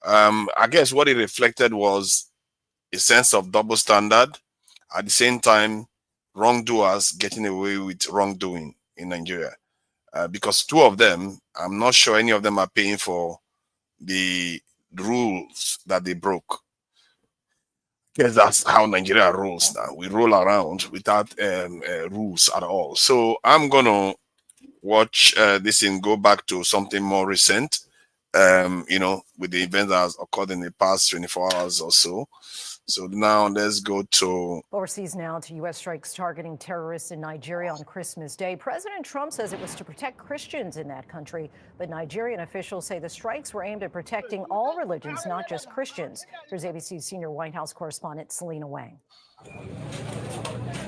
I guess what it reflected was a sense of double standard. At the same time, wrongdoers getting away with wrongdoing in Nigeria. Because two of them, I'm not sure any of them are paying for the rules that they broke. Because that's how Nigeria rolls now. We roll around without rules at all. So I'm going to watch this and go back to something more recent, you know, with the events that has occurred in the past 24 hours or so. So now let's go to overseas now to U.S. strikes targeting terrorists in Nigeria on Christmas Day. President Trump says it was to protect Christians in that country, but Nigerian officials say the strikes were aimed at protecting all religions, not just Christians. Here's ABC's senior White House correspondent Selena Wang.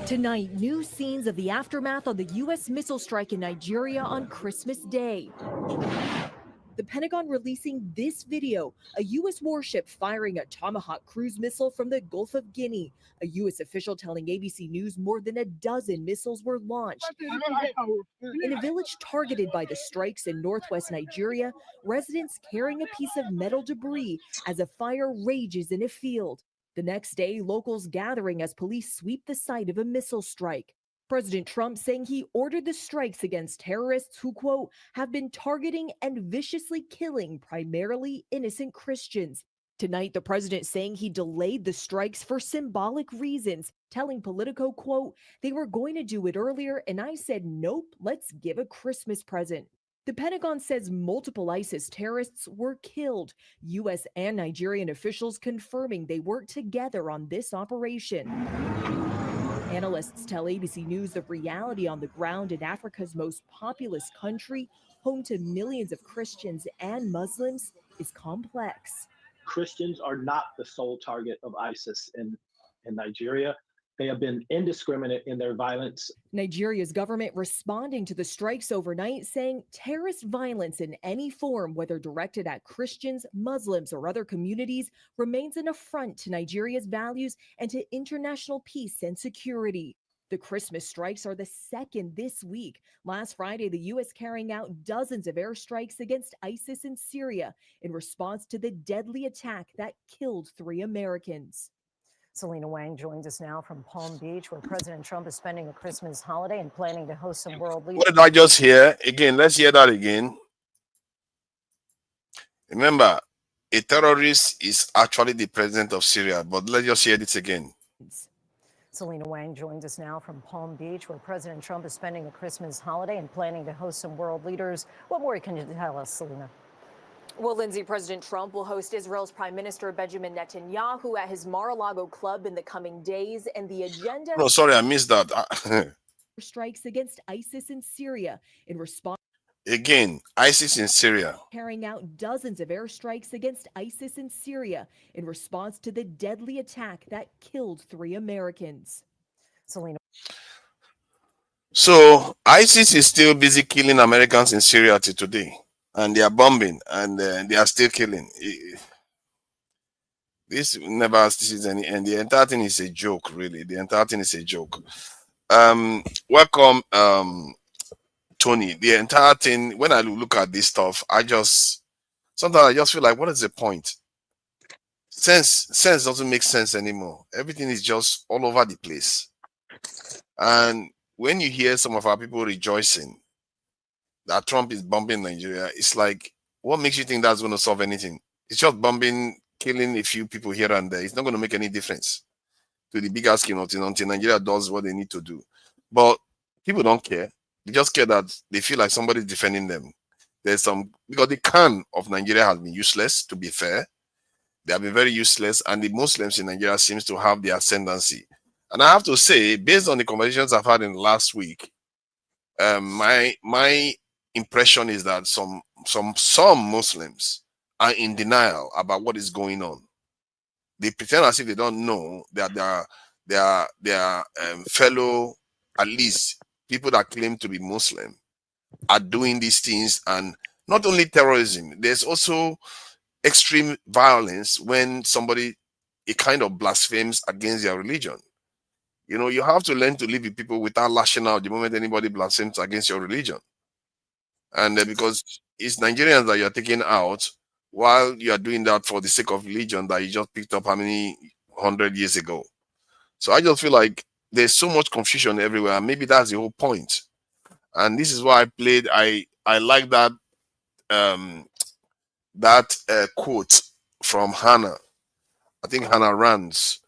Tonight, new scenes of the aftermath of the U.S. missile strike in Nigeria on Christmas Day. The Pentagon releasing this video, a U.S. warship firing a Tomahawk cruise missile from the Gulf of Guinea. A U.S. official telling ABC News more than a dozen missiles were launched. In a village targeted by the strikes in northwest Nigeria, residents carrying a piece of metal debris as a fire rages in a field. The next day, locals gathering as police sweep the site of a missile strike. President Trump saying he ordered the strikes against terrorists who, quote, have been targeting and viciously killing primarily innocent Christians. Tonight, the president saying he delayed the strikes for symbolic reasons, telling Politico, quote, they were going to do it earlier and I said, nope, let's give a Christmas present. The Pentagon says multiple ISIS terrorists were killed. U.S. and Nigerian officials confirming they worked together on this operation. Analysts tell ABC News the reality on the ground in Africa's most populous country, home to millions of Christians and Muslims, is complex. Christians are not the sole target of ISIS in Nigeria. They have been indiscriminate in their violence. Nigeria's government responding to the strikes overnight, saying terrorist violence in any form, whether directed at Christians, Muslims, or other communities, remains an affront to Nigeria's values and to international peace and security. The Christmas strikes are the second this week. Last Friday, the U.S. carrying out dozens of airstrikes against ISIS in Syria in response to the deadly attack that killed 3 Americans. Selena Wang joins us now from Palm Beach, where President Trump is spending a Christmas holiday and planning to host some world leaders. what did I just hear? Again, let's hear that again. Remember, a terrorist is actually the president of Syria. But let's just hear this again. Selena Wang joins us now from Palm Beach, where President Trump is spending the Christmas holiday and planning to host some world leaders. What more can you tell us, Selena? Well, Lindsay, President Trump will host Israel's Prime Minister Benjamin Netanyahu at his Mar-a-Lago club in the coming days, and the agenda... No, sorry, I missed that. Strikes against ISIS in Syria in response... Again, ISIS in Syria. Carrying out dozens of airstrikes against ISIS in Syria in response to the deadly attack that killed 3 Americans. Selena. So ISIS is still busy killing Americans in Syria till today. And they are bombing and they are still killing. This never sees any end. The entire thing is a joke, really. The entire thing is a joke. Welcome, Tony. The entire thing, when I look at this stuff, sometimes I just feel like, what is the point? Sense doesn't make sense anymore. Everything is just all over the place. And when you hear some of our people rejoicing that Trump is bombing Nigeria, it's like, what makes you think that's going to solve anything? It's just bombing, killing a few people here and there. It's not going to make any difference to the bigger scheme until Nigeria does what they need to do. But people don't care. They just care that they feel like somebody's defending them. Because the Khan of Nigeria has been useless, to be fair. They have been very useless, and the Muslims in Nigeria seems to have the ascendancy. And I have to say, based on the conversations I've had in the last week, my impression is that some Muslims are in denial about what is going on. They pretend as if they don't know that their fellow, at least people that claim to be Muslim, are doing these things. And not only terrorism, there's also extreme violence when it kind of blasphemes against their religion. You know, you have to learn to live with people without lashing out the moment anybody blasphemes against your religion. And because it's Nigerians that you're taking out while you are doing that for the sake of religion that you just picked up how many 100 years ago. So I just feel like there's so much confusion everywhere. And maybe that's the whole point. And this is why I played. I like that quote from Hannah. I think Hannah Rand's.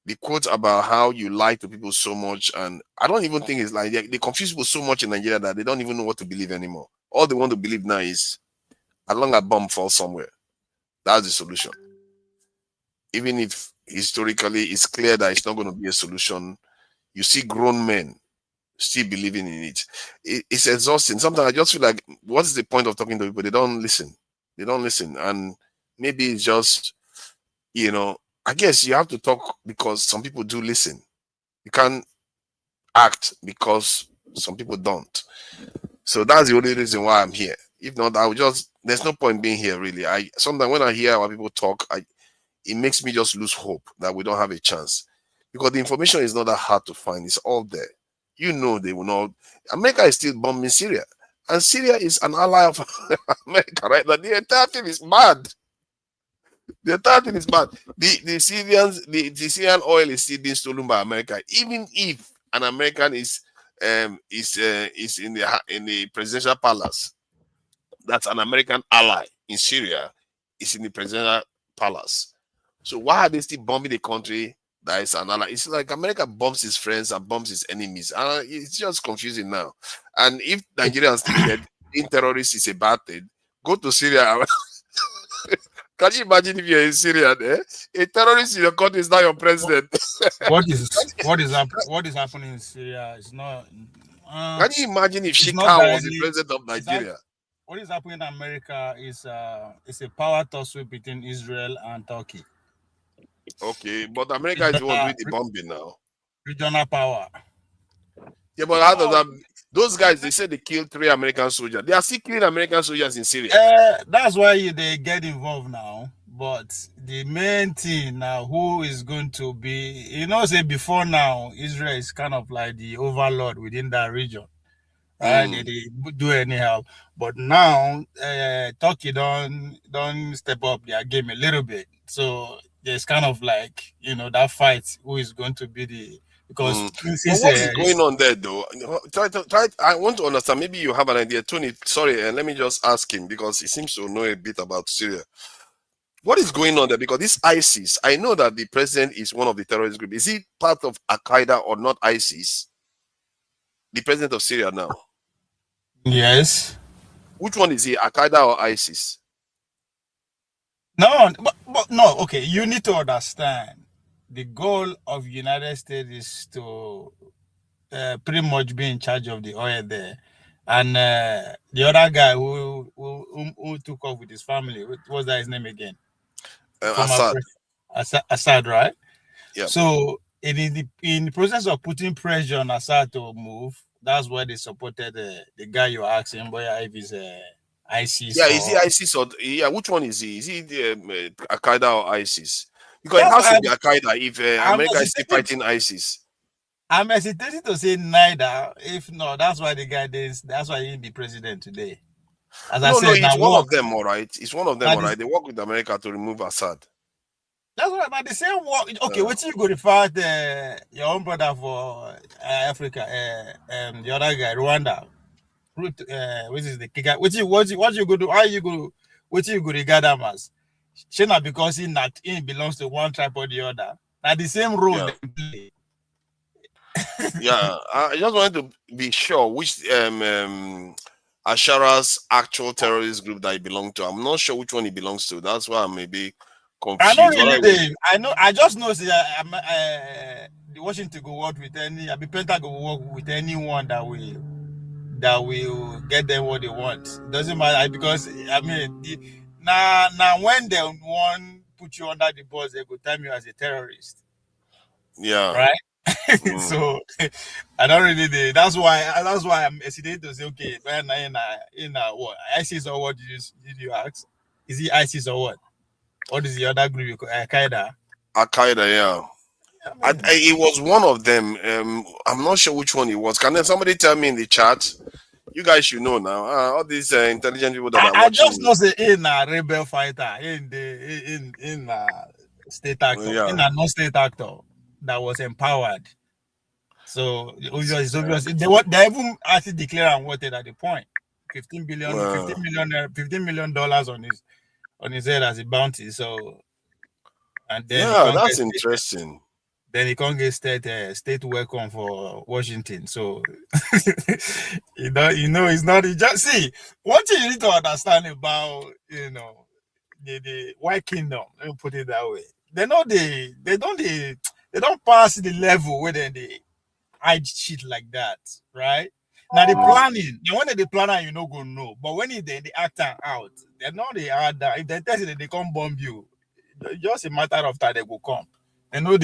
The quote about how you lie to people so much, and I don't even think it's like they confuse people so much in Nigeria that they don't even know what to believe anymore. All they want to believe now is, as long as a bomb falls somewhere, that's the solution. Even if historically it's clear that it's not going to be a solution, you see grown men still believing in it. It's exhausting. Sometimes I just feel like, what is the point of talking to people? They don't listen. They don't listen. And maybe it's just, you know, I guess you have to talk because some people do listen. You can't act because some people don't. So that's the only reason why I'm here. If not, I would just, there's no point being here really. Sometimes when I hear our people talk, it makes me just lose hope that we don't have a chance. Because the information is not that hard to find. It's all there. You know they will not. America is still bombing Syria. And Syria is an ally of America, right? But the entire thing is mad. The entire thing is bad. The Syrian oil is still being stolen by America. Even if an American is in the presidential palace, that's an American ally in Syria, is in the presidential palace. So why are they still bombing the country that is an ally? It's like America bombs his friends and bombs his enemies. And it's just confusing now. And if Nigerians think that being terrorists is a bad thing, go to Syria. Can you imagine if you're in Syria, a terrorist in your country is now your president? What is happening in Syria is not. Can you imagine if Shika was the president of Nigeria? What is happening in America is a power tussle between Israel and Turkey. Okay, but America is the one doing the bombing now. Regional power. Yeah, but how does that? Those guys, they said they killed 3 American soldiers. They are still killing American soldiers in Syria. That's why they get involved now. But the main thing now, who is going to be, say before now, Israel is kind of like the overlord within that region. Right? They do anyhow. But now, Turkey don't step up their game a little bit. So there's kind of like, that fight, who is going to be the... Because what is going on there, though? I want to understand. Maybe you have an idea, Tony. Sorry, and let me just ask him because he seems to know a bit about Syria. What is going on there? Because this ISIS, I know that the president is one of the terrorist group. Is he part of Al-Qaeda or not ISIS? The president of Syria now. Yes. Which one is he, Al-Qaeda or ISIS? No, but no, okay, you need to understand the goal of United States is to pretty much be in charge of the oil there. And the other guy who took off with his family, what was that his name again? Assad. Assad, right? Yeah. So in the process of putting pressure on Assad to move, that's why they supported the guy you're asking, boy, if he's ISIS. Yeah, or, is he ISIS or which one is he? Is he the Al-Qaeda or ISIS? Because it has to be Al-Qaeda if America is still fighting ISIS. I'm hesitating to say neither. If not, that's why the guy is. That's why he's the president today. As I said, it's one of them, all right. It's one of them, all right. They work with America to remove Assad. That's what about the same work. Okay, what you go to fight your own brother for Africa, the other guy, Rwanda. Which is the kicker? What you go to? How you go? What you go regard him as? Shana because he belongs to one tribe or the other. Now the same role they play. Yeah, I just wanted to be sure which Ashara's actual terrorist group that he belonged to. I'm not sure which one he belongs to. That's why I may be confused. I just know the Washington go work with the Pentagon go work with anyone that will get them what they want. It doesn't matter because I mean now when they want put you under the bus, they go time you as a terrorist. Yeah. Right. So I don't really. That's why I'm hesitating to say, okay, in what ISIS or what did you ask? Is he ISIS or what? What is the other group? Al-Qaeda. Al-Qaeda, yeah. It was one of them. I'm not sure which one it was. Can somebody tell me in the chat? You guys should know now. All these intelligent people that are watching. I just know say in a rebel fighter, in state actor, in a non-state actor that was empowered. So it's obvious. They even actually declare and wanted at the point $15 million on his head as a bounty. So and then that's interesting. Then he can't get state welcome for Washington. So it's not just see one thing you need to understand about the White Kingdom. Let me put it that way. They don't pass the level where they hide shit like that, right? Now the planning, when they plan, you go know. But when they act out, they're not they are that. If they tell you that they come bomb you, just a matter of time they will come. They know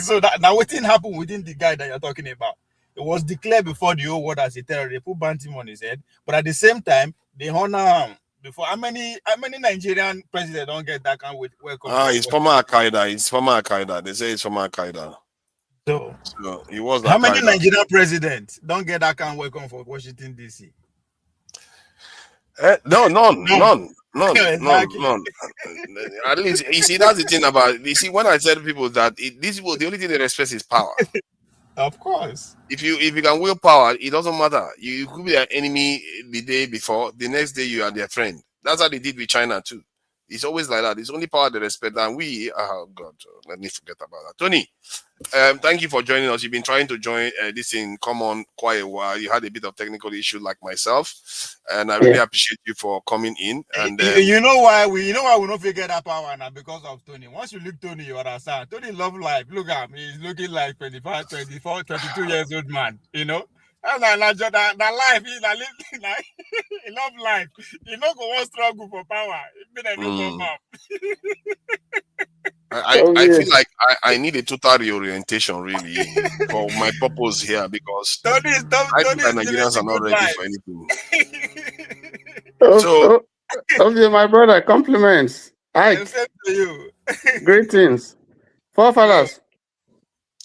so that now what thing happened within the guy that you're talking about? It was declared before the whole world as a terrorist. They put Bantim on his head, but at the same time they honor him. Before how many Nigerian presidents don't get that kind of welcome? It's from Al-Qaeda. It's from Al-Qaeda. They say it's from Al-Qaeda. So it was how many Nigerian presidents don't get that kind of welcome for Washington DC? No, none. At least you see that's the thing about when I tell people that these people the only thing they respect is power. Of course. If you can wield power, it doesn't matter. You could be their enemy the day before, the next day you are their friend. That's how they did with China too. It's always like that. It's only power they respect, and we God, let me forget about that. Tony, thank you for joining us. You've been trying to join this thing come on quite a while. You had a bit of technical issue like myself, and I really appreciate you for coming in. And you know why we don't forget that power now because of Tony. Once you look Tony, you understand. Tony love life. Look at him. He's looking like 25, 24, 22 years old man. You know. And that life, he love life. He not go one struggle for power. I feel like I need a total reorientation really for my purpose here because I think that Nigerians are not ready for anything. So, okay, my brother, compliments. Hi. To you. Greetings. Forefathers.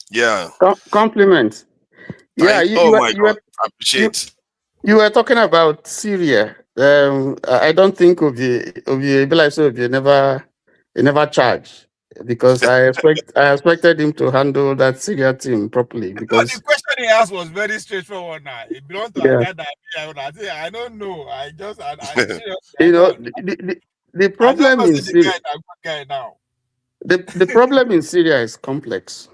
Yeah. Compliments. Yeah, I appreciate. You were talking about Syria. I don't think of you never charge because I expected him to handle that Syria team properly. Because the question he asked was very straightforward. Now it belongs to a guy that I don't know. the I don't problem know in the Syria, guy, that good guy now. the problem in Syria is complex.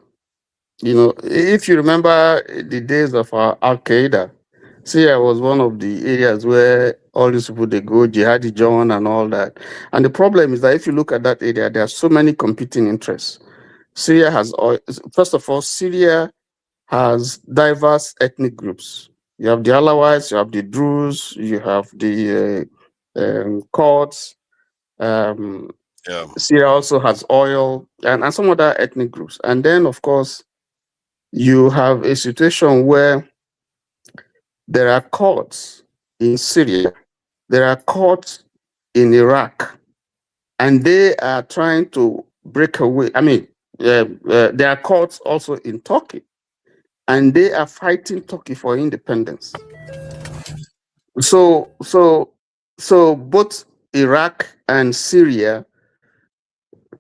You know, if you remember the days of Al Qaeda, Syria was one of the areas where all these people they go, Jihadi John and all that. And the problem is that if you look at that area, there are so many competing interests. Syria has, first of all, Syria has diverse ethnic groups. You have the Alawites, you have the Druze, you have the Kurds. Syria also has oil and some other ethnic groups. And then, of course, you have a situation where there are Kurds in Syria, there are Kurds in Iraq, and they are trying to break away. I mean, there are Kurds also in Turkey, and they are fighting Turkey for independence. So both Iraq and Syria,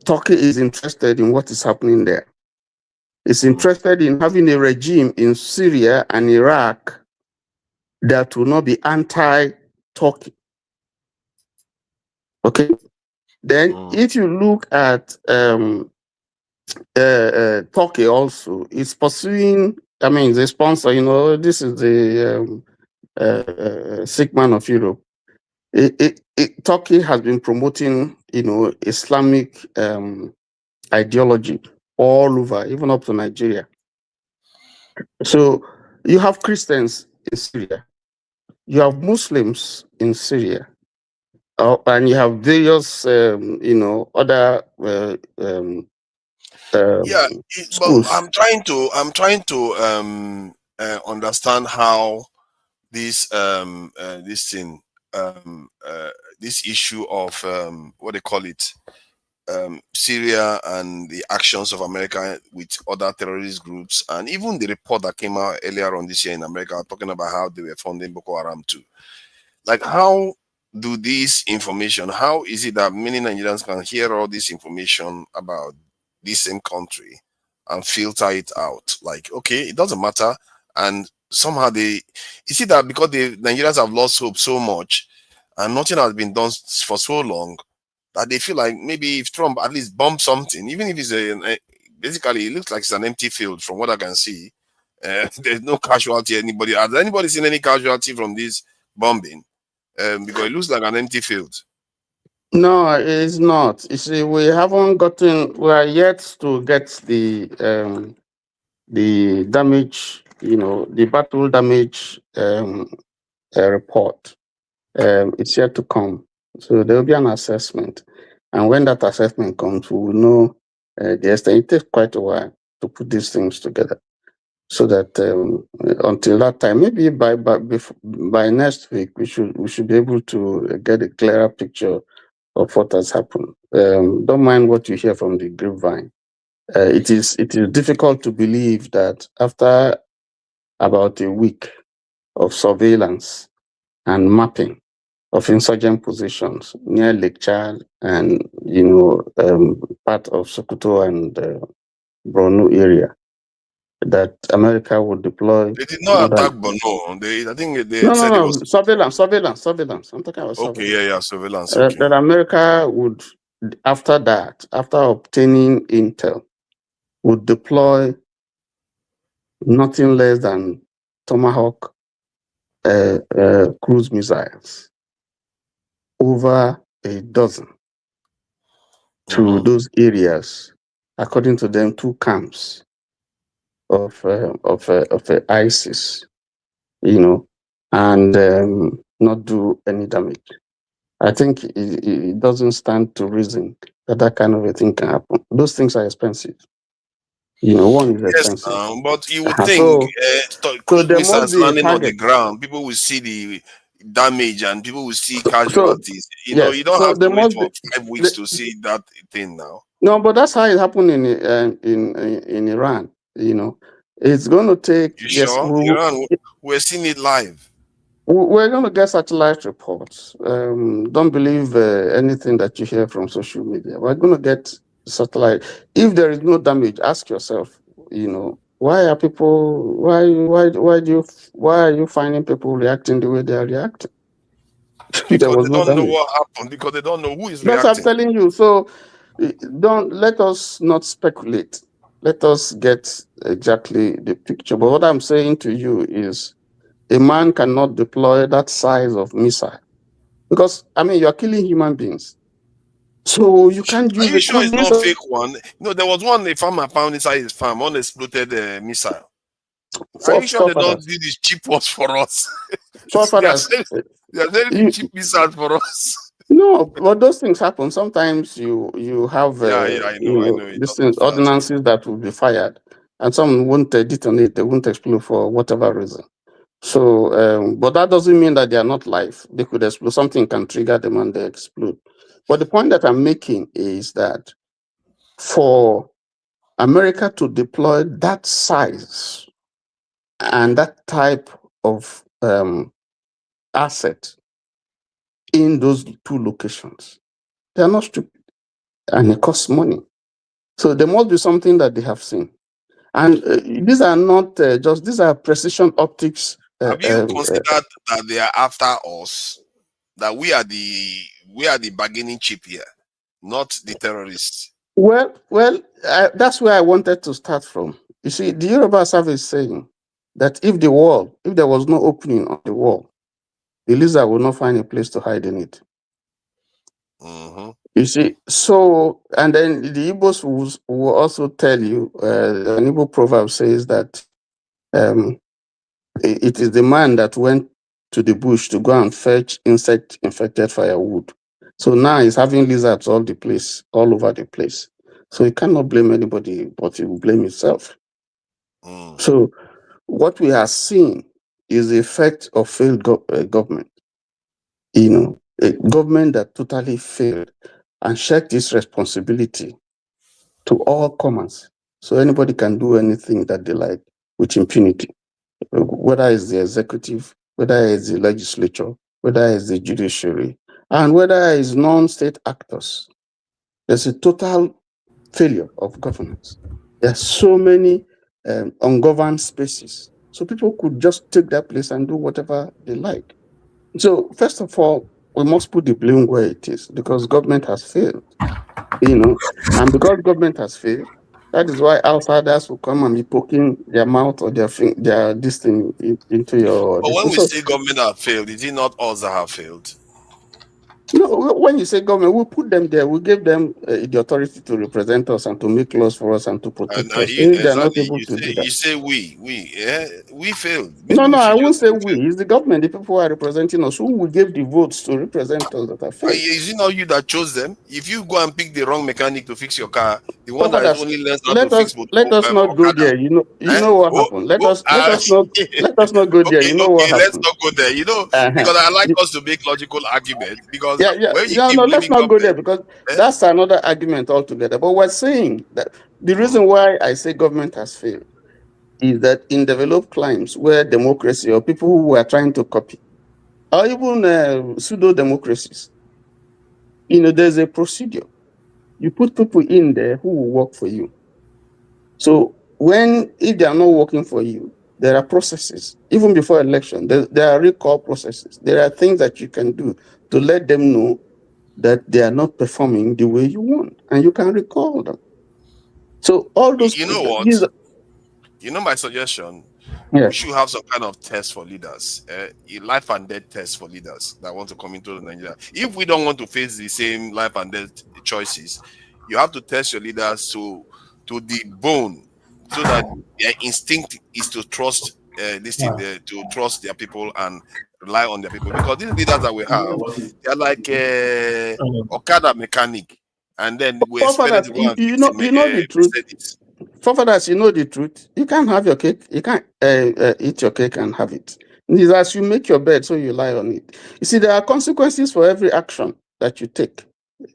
Turkey is interested in what is happening there. It's interested in having a regime in Syria and Iraq that will not be anti-Turkey. Okay. Then, if you look at Turkey, also, it's pursuing. I mean, the sponsor. You know, this is the sick man of Europe. Turkey has been promoting, you know, Islamic ideology all over, even up to Nigeria. So you have Christians in Syria, you have Muslims in Syria, and you have various, you know, other Yeah, but schools. I'm trying to understand how this thing this issue of what they call it, Syria and the actions of America with other terrorist groups, and even the report that came out earlier on this year in America talking about how they were funding Boko Haram too. Like, how do this information, how is it that many Nigerians can hear all this information about this same country and filter it out? Like, okay, it doesn't matter. And somehow is it that because the Nigerians have lost hope so much and nothing has been done for so long, that they feel like maybe if Trump at least bombs something, even if it's basically it looks like it's an empty field from what I can see. There's no casualty. Has anybody seen any casualty from this bombing? Because it looks like an empty field. No, it's not. You see, we are yet to get the damage, you know, the battle damage report. It's yet to come. So there will be an assessment. And when that assessment comes, we will know the extent. It takes quite a while to put these things together. So that until that time, maybe by next week, we should be able to get a clearer picture of what has happened. Don't mind what you hear from the grapevine. It is difficult to believe that after about a week of surveillance and mapping of insurgent positions near Lake Chad and, you know, part of Sokoto and Borno area, that America would deploy. They did not attack Borno. I think they said it was surveillance. I'm talking about surveillance. Okay, yeah, surveillance. Okay. That America would, after obtaining intel, would deploy nothing less than Tomahawk cruise missiles, over a dozen, to those areas, according to them, 2 camps of ISIS, you know, and not do any damage. I think it doesn't stand to reason that kind of a thing can happen. Those things are expensive. You know, one is expensive. Yes, but you would think cruise missiles landing on the ground, people will see the damage and people will see casualties. You know, you don't have to wait for 5 weeks to see that thing now. No, but that's how it happened in Iran. You know, it's going to take. You sure? Iran, we're seeing it live. We're going to get satellite reports. Don't believe anything that you hear from social media. We're going to get satellite. If there is no damage, ask yourself, you know, why are you finding people reacting the way they are reacting? Because was they no don't know damage. what happened, because they don't know who is That's what I'm reacting. telling you. So don't let us not speculate. Let us get exactly the picture. But what I'm saying to you is a man cannot deploy that size of missile because, I mean, you're killing human beings. So you can't Are use you a sure crude it's not a missile. fake one? No, there was one a farmer found inside his farm, unexploded missile. Are you sure they don't do these cheap ones for us? They are selling the cheap missiles for us. No, but those things happen. Sometimes you have I know. It these doesn't fast. ordinances that will be fired, and some won't detonate. They won't explode for whatever reason. So, but that doesn't mean that they are not live. They could explode. Something can trigger them and they explode. But the point that I'm making is that for America to deploy that size and that type of asset in those two locations, they are not stupid, and it costs money. So there must be something that they have seen. And these are not just, these are precision optics. Have you considered that they are after us? That we are the bargaining chip here, not the terrorists. Well, that's where I wanted to start from. You see, the Yoruba service is saying that if there was no opening on the wall, the lizard will not find a place to hide in it. You see, so, and then the Igbos will also tell you, an Igbo proverb says that it is the man that went to the bush to go and fetch insect-infected firewood. So now he's having lizards all over the place. So he cannot blame anybody, but he will blame himself. So what we are seeing is the effect of failed government. You know, a government that totally failed and shirked its responsibility to all comers. So anybody can do anything that they like with impunity, whether it's the executive, whether it's the legislature, whether it's the judiciary, and whether it's non-state actors. There's a total failure of governance. There are so many ungoverned spaces. So people could just take that place and do whatever they like. So first of all, we must put the blame where it is, because government has failed, you know, and because government has failed, that is why outsiders will come and be poking their mouth or their this thing into your. But when we So, say government have failed, is it not us that have failed? no, when you say government, we put them there. We give them the authority to represent us and to make laws for us and to protect us. If they are not able to do that, you say we failed. no, Maybe we I should won't just say we. It's the government, the people who are representing us, who will give the votes to represent us that are failed. Is it not you that chose them? If you go and pick the wrong mechanic to fix your car, the one that only learns how to fix let us not go there. You know what happened. Let us not go there. You know what happened. Let's not go there. You know, because I like us to make logical arguments. Because when you keep let's not go there, because that's another argument altogether. But we're saying that the reason why I say government has failed is that in developed climes where democracy or people who are trying to copy, or even pseudo-democracies, you know, there's a procedure. You put people in there who will work for you. So if they are not working for you, there are processes. Even before election, there are recall processes. There are things that you can do to let them know that they are not performing the way you want, and you can recall them. So all those. You know what? You know my suggestion. Yeah. We should have some kind of test for leaders, a life and death test for leaders that want to come into Nigeria. If we don't want to face the same life and death choices, you have to test your leaders to the bone, so that their instinct is to trust to trust their people and rely on their people. Because these leaders that we have, they're like Okada mechanic, and then we expect them to go and fix the truth. Forefathers, you know the truth. You can't have your cake. You can't eat your cake and have it. It's as you make your bed, so you lie on it. You see, there are consequences for every action that you take.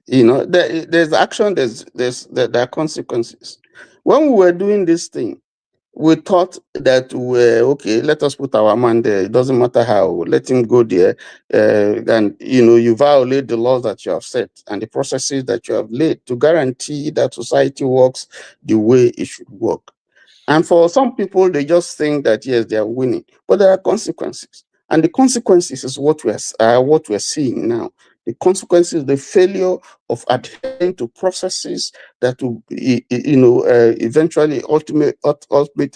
You know, there's action. There are consequences. When we were doing this thing, we thought that okay, let us put our man there. It doesn't matter how. Let him go there. And, you know, you violate the laws that you have set and the processes that you have laid to guarantee that society works the way it should work. And for some people, they just think that, yes, they are winning. But there are consequences. And the consequences is what we're seeing now. The consequences, the failure of adhering to processes that will, eventually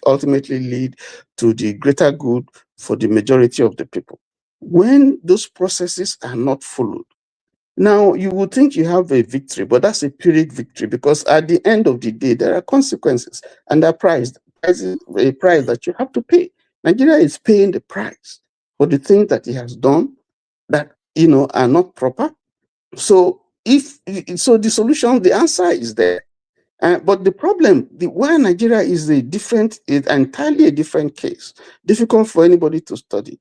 ultimately lead to the greater good for the majority of the people. When those processes are not followed, now you would think you have a victory, but that's a Pyrrhic victory, because at the end of the day, there are consequences and a price that you have to pay. Nigeria is paying the price for the things that he has done that are not proper. So the solution, the answer is there. But the problem, why Nigeria is entirely a different case, difficult for anybody to study,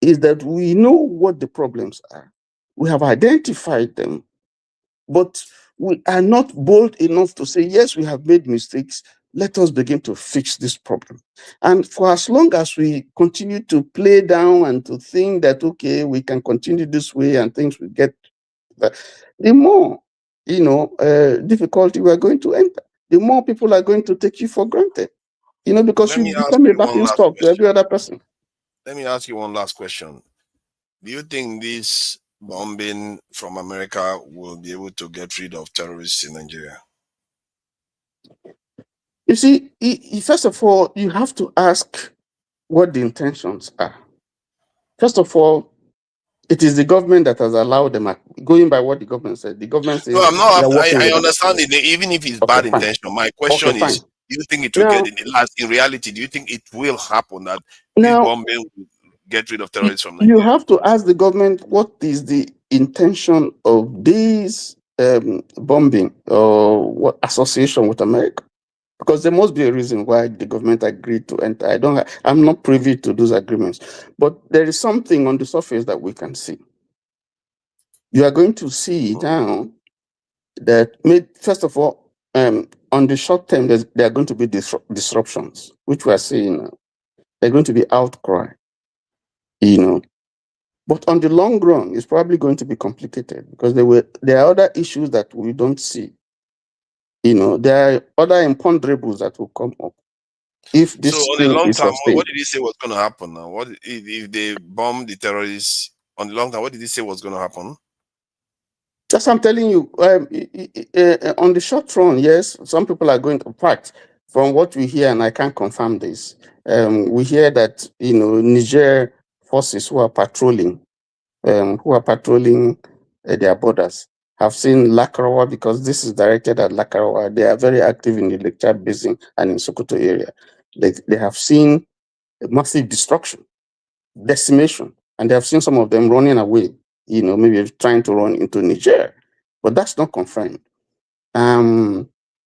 is that we know what the problems are. We have identified them, but we are not bold enough to say, yes, we have made mistakes. Let us begin to fix this problem. And for as long as we continue to play down and to think that, okay, we can continue this way and things will get better, the more, difficulty we are going to enter, the more people are going to take you for granted, because you become a backing stock to every other person. Let me ask you one last question. Do you think this bombing from America will be able to get rid of terrorists in Nigeria? You see, first of all, you have to ask what the intentions are. First of all, it is the government that has allowed them, going by what the government said. The government says, no, I'm not. I them. understand it, even if it's bad intention. My question is, do you think it will get in reality? Do you think it will happen that this bombing will get rid of terrorists from Nigeria? You have to ask the government what is the intention of this bombing or what association with America, because there must be a reason why the government agreed to enter. I'm not privy to those agreements, but there is something on the surface that we can see. You are going to see now that, first of all, on the short term, there are going to be disruptions, which we are seeing now. There are going to be outcry, But on the long run, it's probably going to be complicated, because there are other issues that we don't see. There are other imponderables that will come up. If this on the long term, what did he say was going to happen now? What if they bomb the terrorists on the long term? What did he say was going to happen? That's what I'm telling you. On the short run, yes, some people are going to. In fact, from what we hear, and I can't confirm this, we hear that Niger forces who are patrolling their borders have seen Lakarawa, because this is directed at Lakarawa. They are very active in the Lake Chad Basin and in Sokoto area. They have seen massive destruction, decimation, and they have seen some of them running away, maybe trying to run into Niger, but that's not confirmed.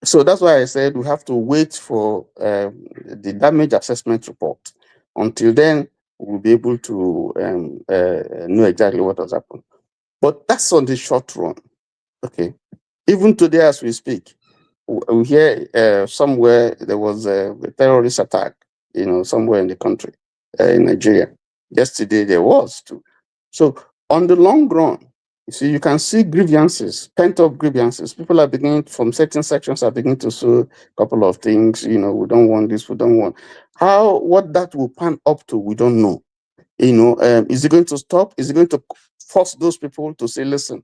So that's why I said we have to wait for the damage assessment report. Until then, we'll be able to know exactly what has happened. But that's on the short run. Okay. Even today, as we speak, we hear somewhere there was a terrorist attack, somewhere in the country, in Nigeria. Yesterday there was too. So on the long run, you can see grievances, pent-up grievances. People are beginning, from certain sections, are beginning to say a couple of things. We don't want this, we don't want. What that will pan up to, we don't know. Is it going to stop? Is it going to force those people to say, listen,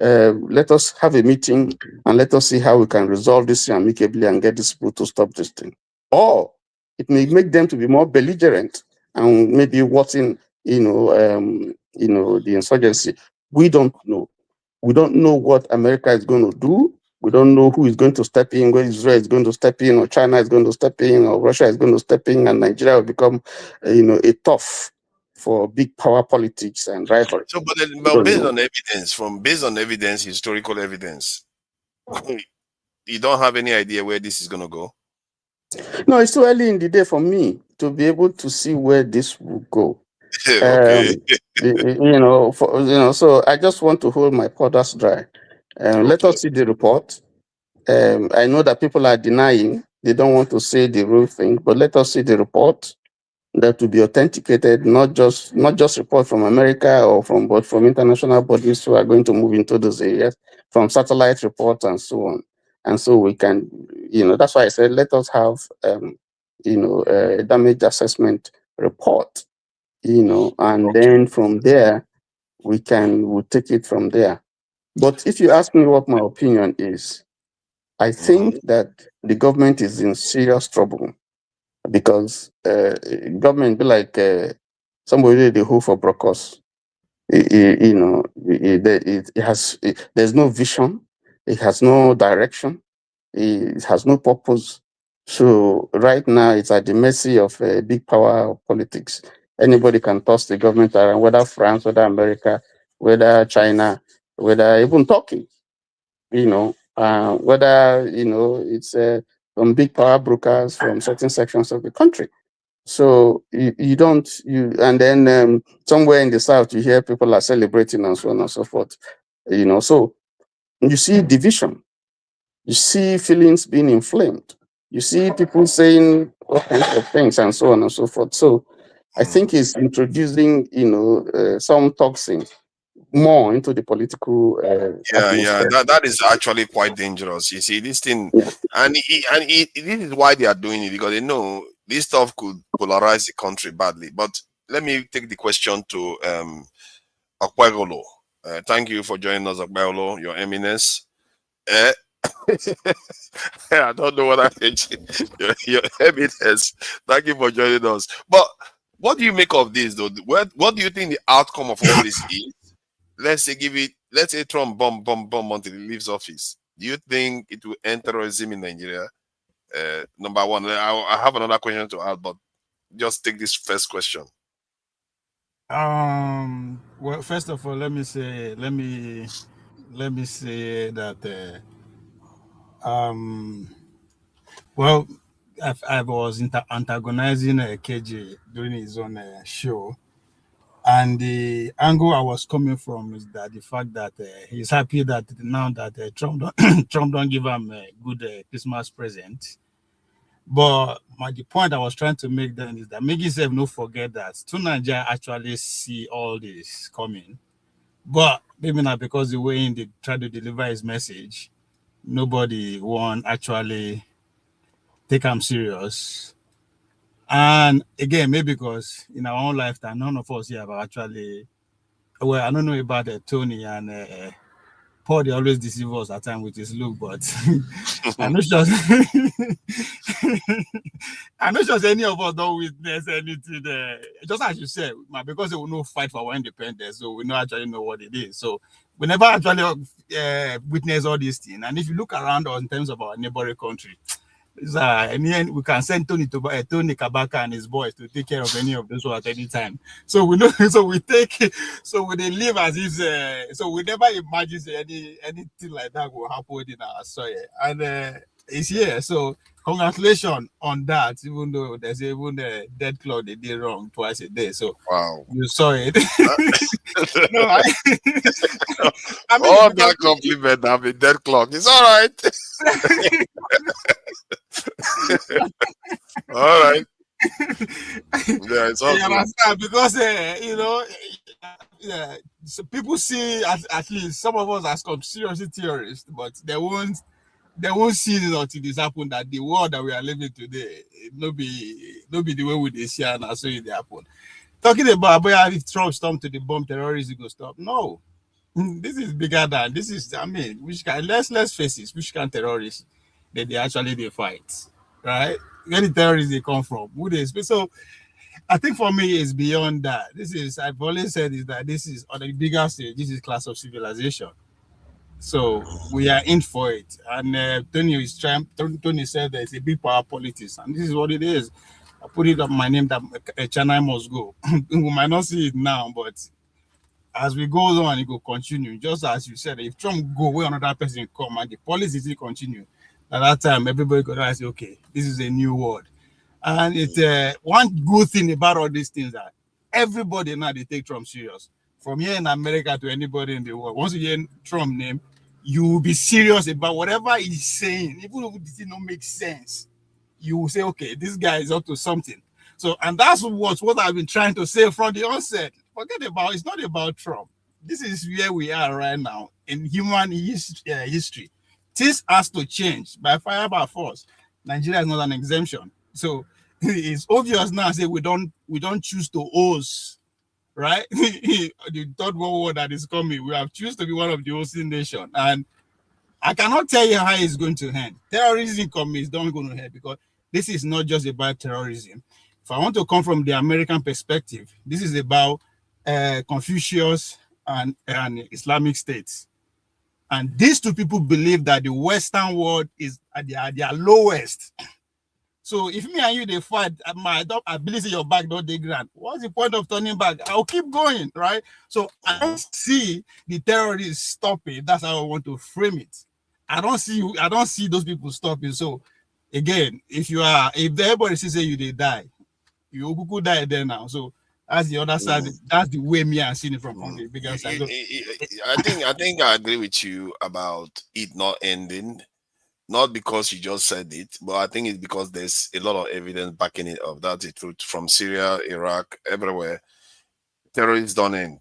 let us have a meeting and let us see how we can resolve this amicably and get these people to stop this thing? Or it may make them to be more belligerent and maybe worsen, the insurgency. We don't know. We don't know what America is going to do. We don't know who is going to step in, whether Israel is going to step in, or China is going to step in, or Russia is going to step in, and Nigeria will become, a tough for big power politics and rivalry. So, but based on evidence, historical evidence, you don't have any idea where this is going to go? No, it's too early in the day for me to be able to see where this will go. Okay. So I just want to hold my powders dry. Let us see the report. I know that people are denying; they don't want to say the real thing. But let us see the report that will be authenticated, not just report from America but from international bodies who are going to move into those areas, from satellite reports and so on. And so we can, that's why I said let us have, a damage assessment report and then from there, we'll take it from there. But if you ask me what my opinion is, I think that the government is in serious trouble because government be like somebody they hold for brokers. There's no vision, it has no direction, it has no purpose. So right now it's at the mercy of big power politics. Anybody can toss the government around, whether France, whether America, whether China, whether even Turkey, whether it's from big power brokers from certain sections of the country. So and then somewhere in the south you hear people are celebrating and so on and so forth. So you see division, you see feelings being inflamed, you see people saying all kinds of things and so on and so forth. So I think it's introducing some toxins more into the political atmosphere. That is actually quite dangerous. You see, this thing, and this is why they are doing it, because they know this stuff could polarize the country badly. But let me take the question to Okpegolo. Thank you for joining us, Okpegolo, Your Eminence. I don't know what I said. Your Eminence. Thank you for joining us. But what do you make of this, though? What do you think the outcome of all this is? Let's say Trump bomb until he leaves office. Do you think it will end terrorism in Nigeria? Number one. I have another question to add, but just take this first question. Well, first of all, let me say that well, I was antagonizing KJ during his own show. And the angle I was coming from is that the fact that he's happy that now that Trump don't give him a good Christmas present. But the point I was trying to make then is that make yourself no forget that to Nigeria actually see all this coming. But maybe not because the way they try to deliver his message, nobody won't actually take him serious. And again, maybe because in our own lifetime, none of us here have actually. Well, I don't know about Tony and Paul. They always deceive us at times with his look, but I'm not sure. I'm not sure any of us don't witness anything. Just as you said, because they will not fight for our independence, so we don't actually know what it is. So we never actually witness all these things. And if you look around us in terms of our neighboring country, in the end, we can send Tony Kabaka and his boys to take care of any of those at any time. So we know, so we live as if, so we never imagine anything like that will happen in our soil. And it's here. So congratulations on that, even though there's even a dead clock they did wrong twice a day. So wow, you saw it. No, I mean, all that compliment, I mean, dead clock. It's all right. All right. Yeah, it's all good. Because so people see at least some of us as conspiracy theorists, but they won't see it until this happen, that the world that we are living today, it no be the way we see and so it happen. Talking about if Trump storm to the bomb terrorism go stop. No. This is bigger than this is. I mean, let's face it, which kind of terrorists that they actually fight, right? Where the terrorists they come from, who they speak. So I think for me it's beyond that. I've always said is that this is on the bigger stage, this is class of civilization. So we are in for it. And Tony said that it's a big power politics, and this is what it is. I put it on my name that China must go. We might not see it now, but as we go on, it will continue. Just as you said, if Trump go away, another person come, and the policy will continue. At that time, everybody could say, okay, this is a new world. And it's one good thing about all these things that everybody now they take Trump serious. From here in America to anybody in the world, once you hear Trump name, you will be serious about whatever he's saying, even if it don't make sense. You will say, okay, this guy is up to something. So, and that's what I've been trying to say from the onset. Forget about it's not about Trump. This is where we are right now in human history. This has to change by fire by force. Nigeria is not an exemption. So it's obvious now. Say we don't choose to host, right? The third world war that is coming, we have choose to be one of the hosting nation, and I cannot tell you how it's going to end. Terrorism coming is not going to end because this is not just about terrorism. If I want to come from the American perspective, this is about Confucius and Islamic states. And these two people believe that the Western world is at their lowest. So if me and you they fight, I believe your back don't dig ground. What's the point of turning back? I'll keep going, right? So I don't see the terrorists stopping. That's how I want to frame it. I don't see those people stopping. So again, if everybody says you they die, you could die there now. So that's the other side. That's the way me I'm seeing it from the bigger side. So, I think I agree with you about it not ending. Not because you just said it, but I think it's because there's a lot of evidence backing it up. That's the truth. From Syria, Iraq, everywhere, terrorists don't end.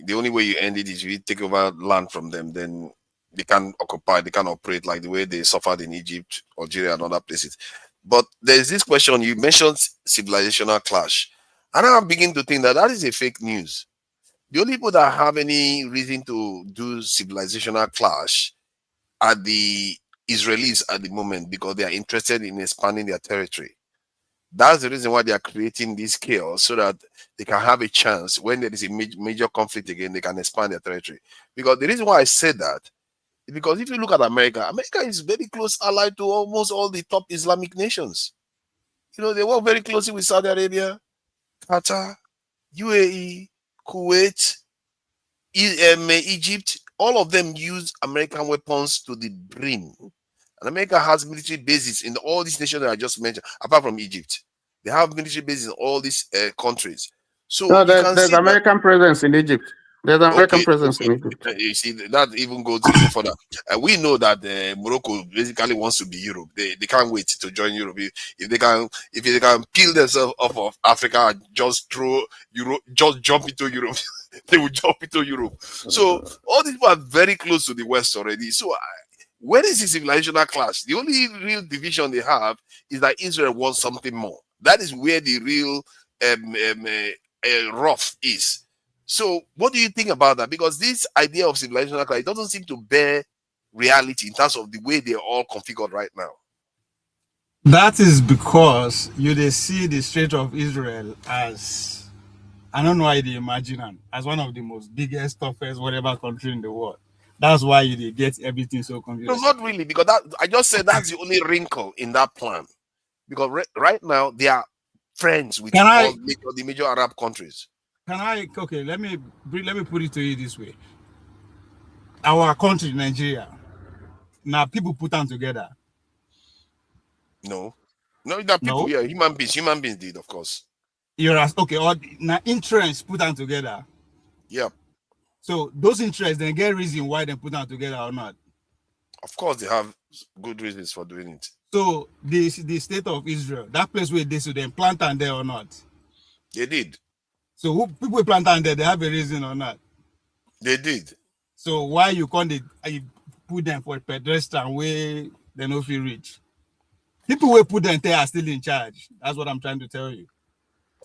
The only way you end it is you take over land from them, then they can occupy, they can operate like the way they suffered in Egypt, Algeria, and other places. But there's this question, you mentioned civilizational clash. And I'm beginning to think that is a fake news. The only people that have any reason to do civilizational clash are the Israelis at the moment because they are interested in expanding their territory. That's the reason why they are creating this chaos so that they can have a chance when there is a major conflict again, they can expand their territory. Because the reason why I said that is because if you look at America, America is very close allied to almost all the top Islamic nations. You know, they work very closely with Saudi Arabia, Qatar, UAE, Kuwait, Egypt. All of them use American weapons to the brim. And America has military bases in all these nations that I just mentioned, apart from Egypt. They have military bases in all these countries. So no, you can there's see American presence in Egypt. There's American presence in Egypt. You see, that even goes even further. We know that Morocco basically wants to be Europe. They can't wait to join Europe. If they can peel themselves off of Africa and just throw Europe, just jump into Europe, they will jump into Europe. So all these people are very close to the West already. So where is the civilizational clash? The only real division they have is that Israel wants something more. That is where the real rough is. So what do you think about that? Because this idea of civilizational clash doesn't seem to bear reality in terms of the way they're all configured right now. That is because they see the Strait of Israel as, I don't know why they imagine it, as one of the most biggest, toughest, whatever country in the world. That's why they get everything so confused. No, not really, because I just said that's the only wrinkle in that plan. Because right now they are friends with the major Arab countries. Okay, let me put it to you this way. Our country, Nigeria, now people put them together. No, that people, yeah, human beings did, of course. You're okay, or now interests put them together. Yeah. So those interests, they get reason why they put them together or not. Of course, they have good reasons for doing it. So the state of Israel, that place where they plant them there or not? They did. So who people plant them there, they have a reason or not? They did. So why you can't put them for a pedestrian where they no feel rich? People will put them there are still in charge. That's what I'm trying to tell you.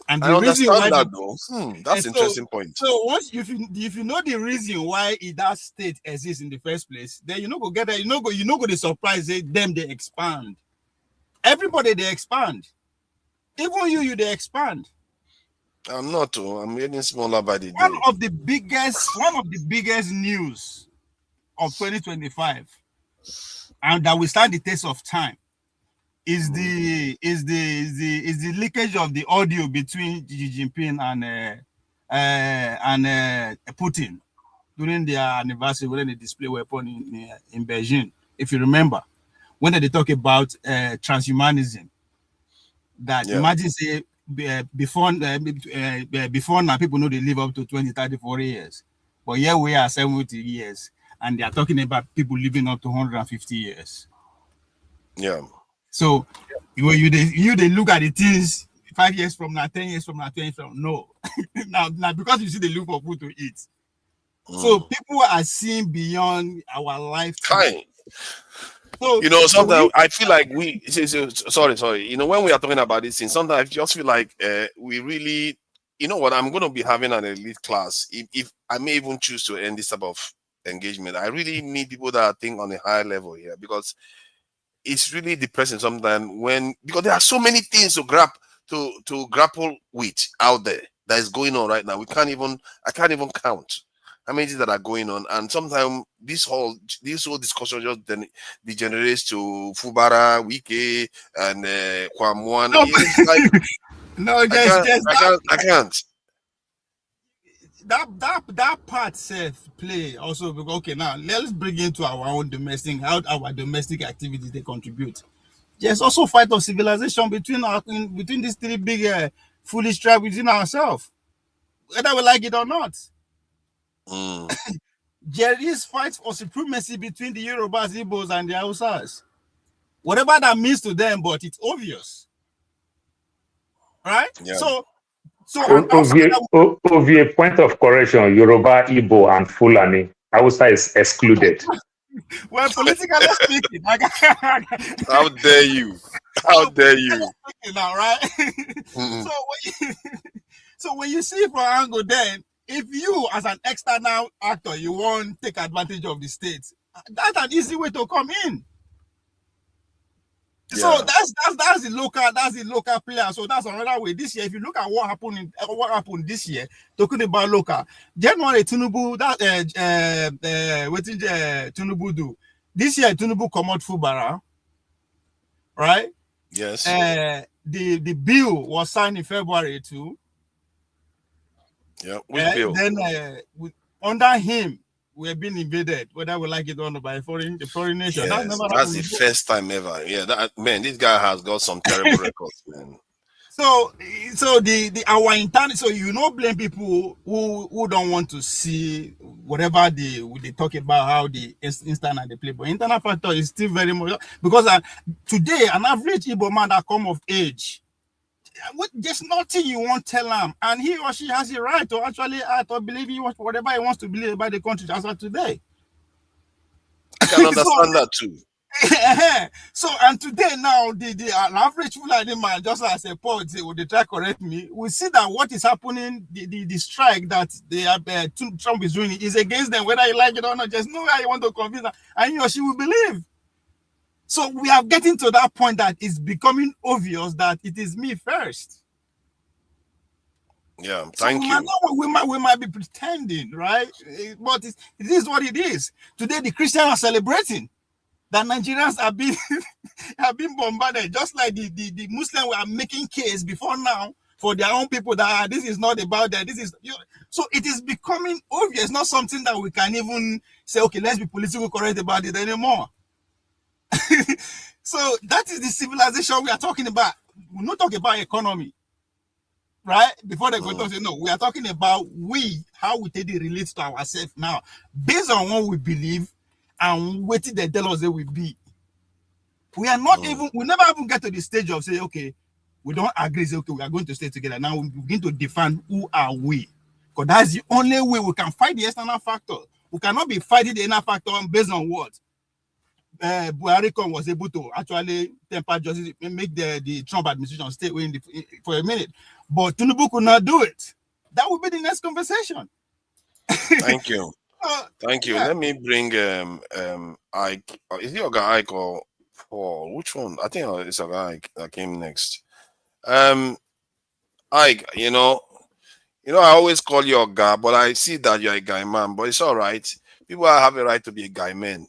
And the reason why that though. That's an interesting point. So once if you know the reason why that state exists in the first place, then you know go get that. You know go the surprise them they expand. Everybody they expand. Even you they expand. I'm not. I'm getting smaller by the day. One of the biggest news of 2025, and that will stand the test of time, is the leakage of the audio between Xi Jinping and Putin during their anniversary when they display weapon in Beijing. If you remember, when they talk about transhumanism, that imagine say before now people know they live up to 20, 30, 40 years, but here we are 70 years, and they are talking about people living up to 150 years. Yeah. So you they look at the things 5 years from now, 10 years from now, 20 years from now. now because you see they look for food to eat. So people are seeing beyond our lifetime. You know, sometimes I feel like sorry. You know, when we are talking about this thing, sometimes I just feel like we really, you know what, I'm going to be having an elite class. If I may even choose to end this type of engagement, I really need people that think on a higher level here, because it's really depressing sometimes because there are so many things to grapple with out there that is going on right now. I can't even count how many things that are going on, and sometimes this whole discussion just then degenerates to Fubara, Wike, and Kwamwan. It's like, no, I can't. That part play also, because okay, now let's bring into our own domestic, how our domestic activities they contribute. There's also fight of civilization between these three big foolish tribes within ourselves, whether we like it or not. There is fight for supremacy between the Yorubas, Igbos, and the Hausas. Whatever that means to them, but it's obvious, right? Yeah. Ovie, point of correction: Yoruba, Igbo, and Fulani. Hausa is excluded. Well, politically speaking, how dare you? How dare you? Now, right? So when you see from angle, then if you as an external actor you want to take advantage of the states, that's an easy way to come in. Yeah. So that's the local player. So that's another way. This year, if you look at what happened this year, talking about local, January Tinubu, Tinubu do this year. Tinubu come out Fubara, right? Yes. The bill was signed in February too. Yeah. Which bill? Then under him, we're being invaded, whether we like it or not, by a foreign nation. Yes, that's the first time ever. Yeah, this guy has got some terrible records, man. So our internet. So blame people who don't want to see whatever they talk about, how the instant and the play. But internal factor is still very much, because today an average Igbo man that come of age, there's nothing you won't tell him, and he or she has the right to actually act or believe whatever he wants to believe about the country as of today. I can understand that too. So, and today now, the average Fulani man, just as a poet, would they try to correct me, we see that what is happening, the strike that Trump is doing is against them, whether you like it or not. There's no way you want to convince them, and he or she will believe. So we are getting to that point that it's becoming obvious that it is me first. Yeah, thank you. We might be pretending, right? But it is what it is. Today, the Christians are celebrating that Nigerians have been bombarded, just like the Muslims were making case before now for their own people that this is not about that. So it is becoming obvious, not something that we can even say, okay, let's be politically correct about it anymore. So that is the civilization we are talking about. We're not talking about economy, right? Before they go to say, no, we are talking about how we take it relates to ourselves now, based on what we believe and what they tell us they will be. We are not we never even get to the stage of say, okay, we don't agree, say, okay, we are going to stay together. Now we begin to define who are we. Because that's the only way we can fight the external factor. We cannot be fighting the inner factor based on what? Buhari was able to actually temper justice, make the Trump administration stay away for a minute. But Tinubu could not do it. That will be the next conversation. Thank you. Thank you. Yeah. Let me bring Ike. Is it Oga Ike or Paul? Which one? I think it's Oga Ike that came next. Ike, I always call you Oga, but I see that you're a guy man. But it's all right. People have a right to be a guy man.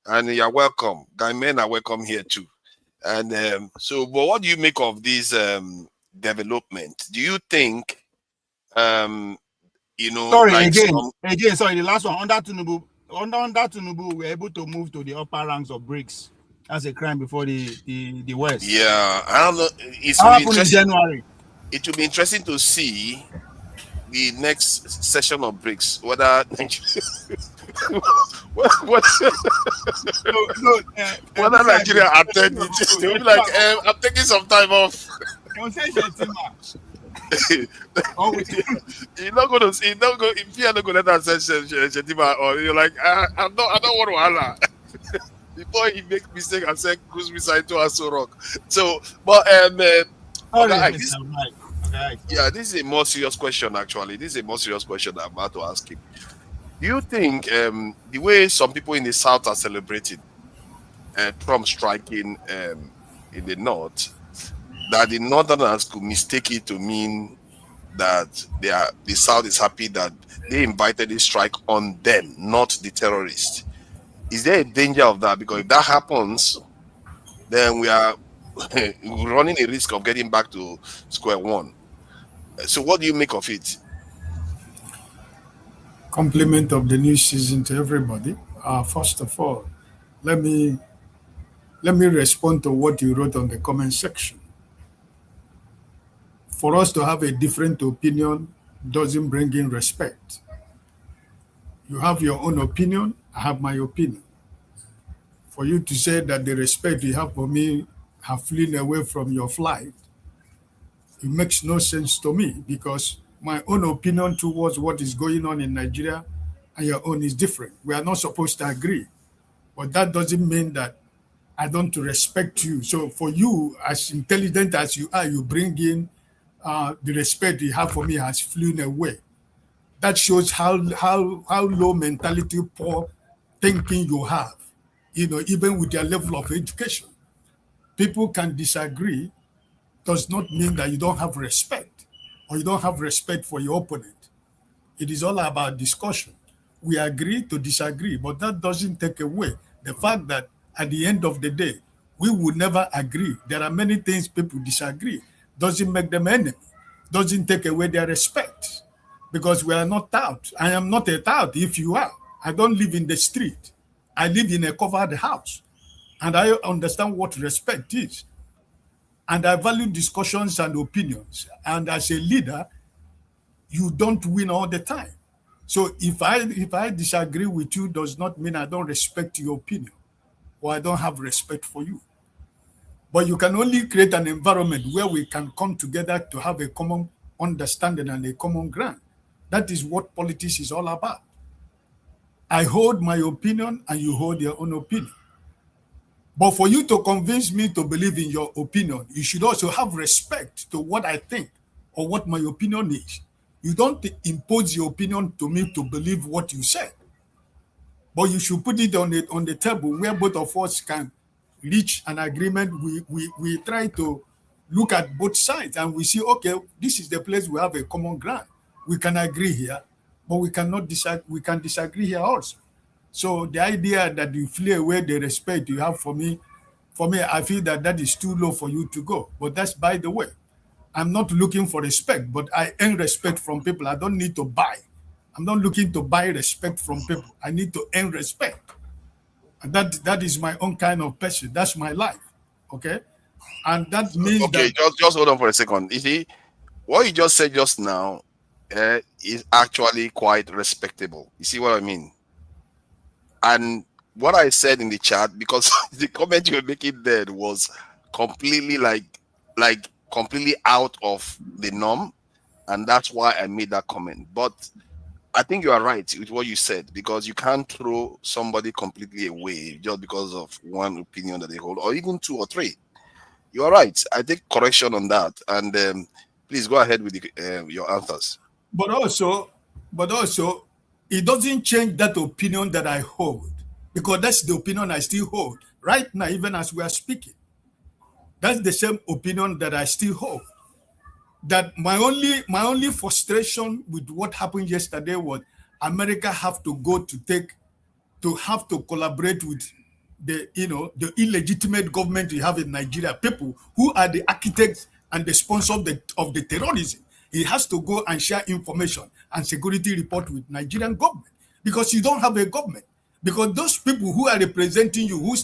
And you're welcome. Guy men are welcome here too. And but what do you make of this development? Do you think sorry, like again, the last one under Tinubu, we're able to move to the upper ranks of BRICS as a crime before the West. Yeah, I don't know. It's really interesting. In January. It will be interesting to see the next session of BRICS, whether whether Nigeria attend it. They'll be like, I'm taking some time off. You're not going to. If you are not going to let us say Shetima, or you're like, I don't want to holla. before he makes mistake and say goose beside to Aso Rock. So, but Sorry, okay, Mr. Mike. Okay. yeah, this is a more serious question. Actually, this is a more serious question I'm about to ask him. Do you think the way some people in the South are celebrating Trump striking in the North, that the Northerners could mistake it to mean that the South is happy that they invited a strike on them, not the terrorists? Is there a danger of that? Because if that happens, then we are running a risk of getting back to square one. So what do you make of it? Compliment of the new season to everybody. First of all, let me respond to what you wrote on the comment section. For us to have a different opinion doesn't bring in respect. You have your own opinion, I have my opinion. For you to say that the respect you have for me have flown away from your flight, it makes no sense to me, because my own opinion towards what is going on in Nigeria and your own is different. We are not supposed to agree, but that doesn't mean that I don't respect you. So for you, as intelligent as you are, you bring in the respect you have for me has flown away. That shows how low mentality, poor thinking you have, even with your level of education. People can disagree, does not mean that you don't have respect or you don't have respect for your opponent. It is all about discussion. We agree to disagree, but that doesn't take away the fact that at the end of the day, we would never agree. There are many things people disagree. Doesn't make them enemy. Doesn't take away their respect, because we are not tout. I am not a tout if you are. I don't live in the street. I live in a covered house. And I understand what respect is. And I value discussions and opinions. And as a leader, you don't win all the time. So if I disagree with you, does not mean I don't respect your opinion or I don't have respect for you. But you can only create an environment where we can come together to have a common understanding and a common ground. That is what politics is all about. I hold my opinion and you hold your own opinion. But for you to convince me to believe in your opinion, you should also have respect to what I think or what my opinion is. You don't impose your opinion to me to believe what you said. But you should put it on the table where both of us can reach an agreement. We try to look at both sides and we see, okay, this is the place we have a common ground. We can agree here, but we cannot disagree. We can disagree here also. So the idea that you flee away the respect you have for me, I feel that is too low for you to go. But that's by the way. I'm not looking for respect, but I earn respect from people. I don't need to buy. I'm not looking to buy respect from people. I need to earn respect. And that is my own kind of person. That's my life. Okay? And that means okay, just hold on for a second. You see, what you just said just now is actually quite respectable. You see what I mean? And what I said in the chat, because the comment you were making there was completely like completely out of the norm, and that's why I made that comment. But I think you are right with what you said, because you can't throw somebody completely away just because of one opinion that they hold, or even two or three. You are right. I take correction on that, and please go ahead with your answers. But also, it doesn't change that opinion that I hold, because that's the opinion I still hold right now, even as we are speaking. That's the same opinion that I still hold. That my only frustration with what happened yesterday was America have to collaborate with the illegitimate government we have in Nigeria, people who are the architects and the sponsors of the terrorism. He has to go and share information and security report with Nigerian government, because you don't have a government. Because those people who are representing you, who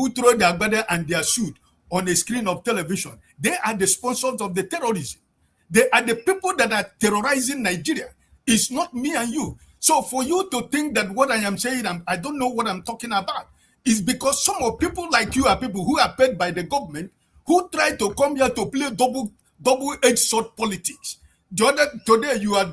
throw their banner and their suit on a screen of television, they are the sponsors of the terrorism. They are the people that are terrorizing Nigeria. It's not me and you. So for you to think that what I am saying, I don't know what I'm talking about, is because some of people like you are people who are paid by the government, who try to come here to play double-edged sword politics. Today you are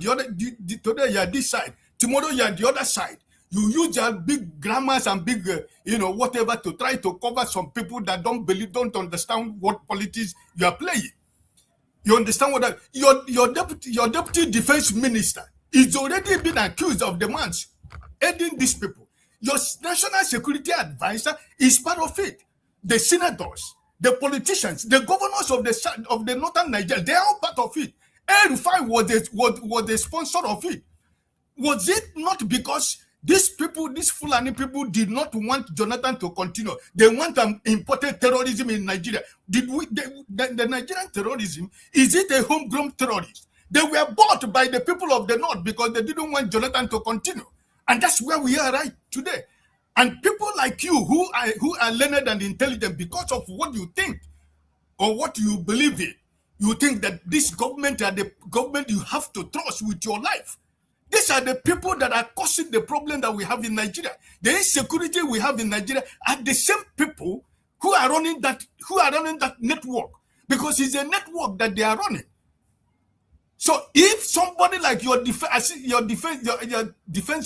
this side. Tomorrow you are the other side. You use your big grammars and big, whatever to try to cover some people that don't understand what politics you are playing. You understand what that? Your deputy defense minister is already been accused of demands aiding these people. Your national security advisor is part of it. The senators, the politicians, the governors of the northern Nigeria, they are all part of it. El-Rufai was the sponsor of it. Was it not because these Fulani people did not want Jonathan to continue? They want imported terrorism in Nigeria. The Nigerian terrorism, is it a homegrown terrorist? They were bought by the people of the north because they didn't want Jonathan to continue. And that's where we are right today. And people like you who are learned and intelligent because of what you think or what you believe in, you think that this government are the government you have to trust with your life. These are the people that are causing the problem that we have in Nigeria. The insecurity we have in Nigeria are the same people who are running that network, because it's a network that they are running. So if somebody like your defense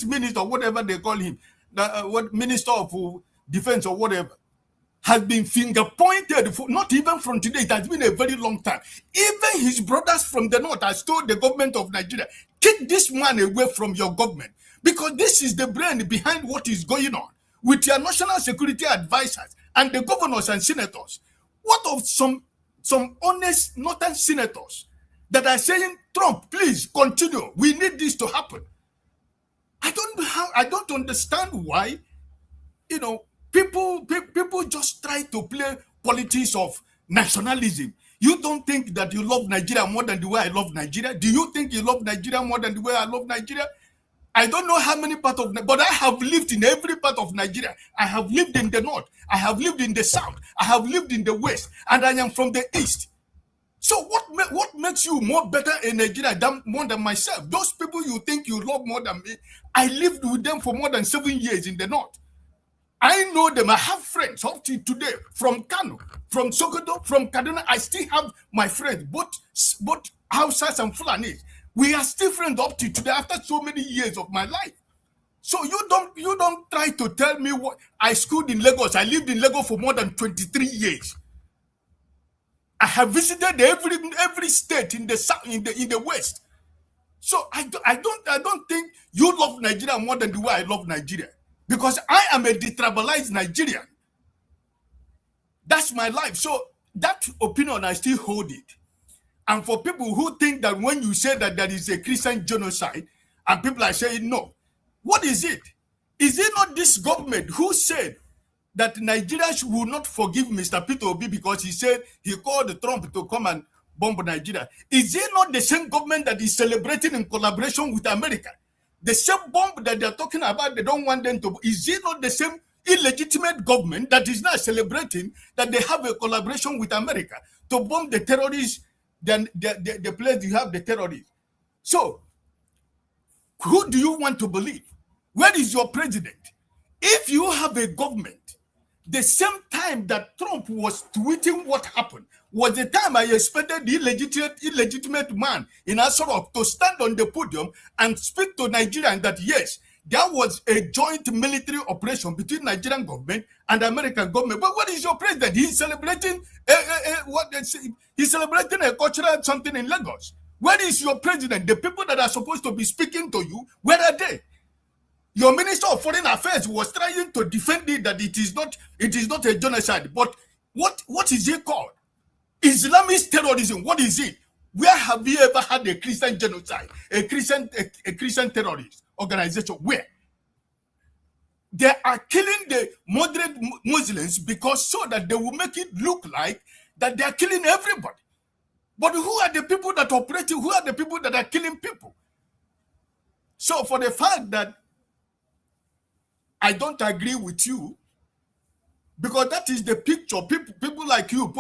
minister, or whatever they call him, what minister of defense or whatever, has been finger pointed for not even from today, it has been a very long time. Even his brothers from the north has told the government of Nigeria, take this man away from your government, because this is the brain behind what is going on with your national security advisors and the governors and senators. What of some honest northern senators that are saying, Trump, please continue, we need this to happen? I don't understand why, people just try to play politics of nationalism. You don't think that you love Nigeria more than the way I love Nigeria? Do you think you love Nigeria more than the way I love Nigeria? I don't know how many parts of, but I have lived in every part of Nigeria. I have lived in the north. I have lived in the south. I have lived in the west, and I am from the east. So what makes you more better in Nigeria more than myself? Those people you think you love more than me, I lived with them for more than 7 years in the north. I know them. I have friends up to today from Kano, from Sokoto, from Kaduna. I still have my friends, both Hausas and Fulanis. We are still friends up to today after so many years of my life. So you don't try to tell me what I schooled in Lagos. I lived in Lagos for more than 23 years. I have visited every state in the south, in the west. So I don't think you love Nigeria more than the way I love Nigeria, because I am a detribalized Nigerian. That's my life. So that opinion, I still hold it. And for people who think that when you say that there is a Christian genocide, and people are saying no, what is it? Is it not this government who said that Nigerians will not forgive Mr. Peter Obi because he said he called Trump to come and bomb Nigeria? Is it not the same government that is celebrating in collaboration with America? The same bomb that they're talking about, they don't want them to. Is it not the same illegitimate government that is now celebrating that they have a collaboration with America to bomb the terrorists, the place you have the terrorists? So, who do you want to believe? Where is your president? If you have a government, the same time that Trump was tweeting what happened was the time I expected the illegitimate man in Asarok to stand on the podium and speak to Nigerians that yes, there was a joint military operation between Nigerian government and American government. But what is your president? He's celebrating he's celebrating a cultural something in Lagos. Where is your president? The people that are supposed to be speaking to you, where are they? Your Minister of Foreign Affairs was trying to defend it that it is not a genocide. But what is it called? Islamist terrorism. What is it? Where have we ever had a Christian genocide? A Christian terrorist organization? Where? They are killing the moderate Muslims because so that they will make it look like that they are killing everybody. But who are the people that operate? Who are the people that are killing people? So for the fact that I don't agree with you, because that is the picture. People like you,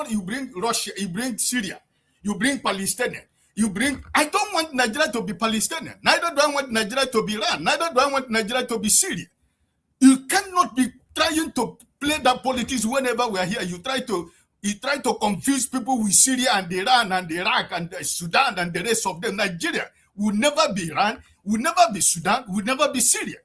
you bring Russia, you bring Syria, you bring Palestinian, I don't want Nigeria to be Palestinian. Neither do I want Nigeria to be Iran. Neither do I want Nigeria to be Syria. You cannot be trying to play that politics whenever we are here. You try to confuse people with Syria and Iran and Iraq and Sudan and the rest of them. Nigeria will never be Iran, will never be Sudan, will never be Syria.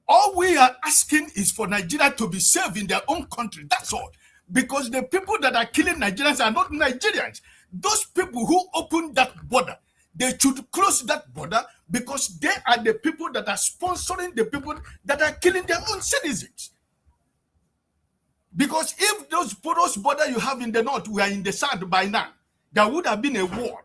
All we are asking is for Nigeria to be safe in their own country. That's all. Because the people that are killing Nigerians are not Nigerians. Those people who opened that border, they should close that border because they are the people that are sponsoring the people that are killing their own citizens. Because if those porous border you have in the north were in the south by now, there would have been a war.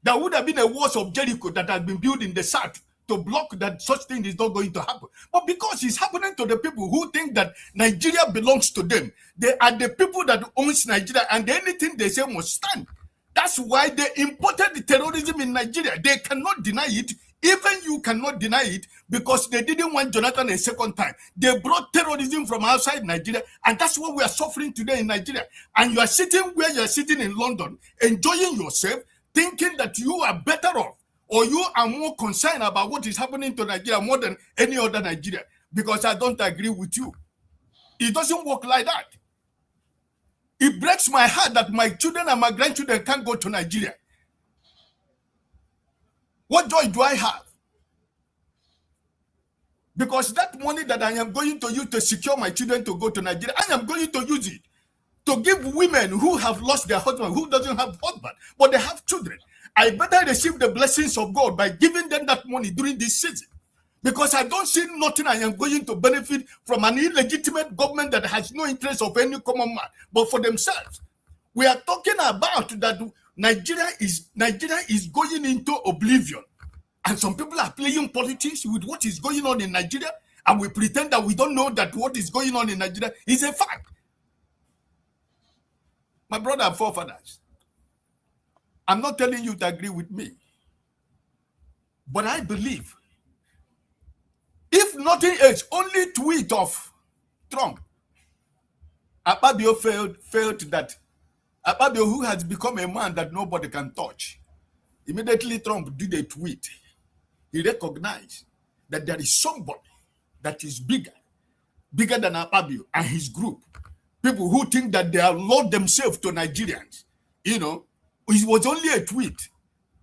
There would have been a walls of Jericho that had been built in the south to block that such thing is not going to happen. But because it's happening to the people who think that Nigeria belongs to them, they are the people that owns Nigeria, and anything they say must stand. That's why they imported the terrorism in Nigeria. They cannot deny it. Even you cannot deny it because they didn't want Jonathan a second time. They brought terrorism from outside Nigeria, and that's what we are suffering today in Nigeria. And you are sitting where you are sitting in London, enjoying yourself, thinking that you are better off, or you are more concerned about what is happening to Nigeria more than any other Nigeria, because I don't agree with you. It doesn't work like that. It breaks my heart that my children and my grandchildren can't go to Nigeria. What joy do I have? Because that money that I am going to use to secure my children to go to Nigeria, I am going to use it to give women who have lost their husband, who doesn't have husband, but they have children. I better receive the blessings of God by giving them that money during this season. Because I don't see nothing I am going to benefit from an illegitimate government that has no interest of any common man, but for themselves. We are talking about that Nigeria is going into oblivion. And some people are playing politics with what is going on in Nigeria, and we pretend that we don't know that what is going on in Nigeria is a fact. My brother and forefathers, I'm not telling you to agree with me, but I believe, if nothing else, only tweet of Trump, Akpabio felt that Akpabio, who has become a man that nobody can touch, immediately Trump did a tweet. He recognized that there is somebody that is bigger than Akpabio and his group. People who think that they have lost themselves to Nigerians. You know, it was only a tweet.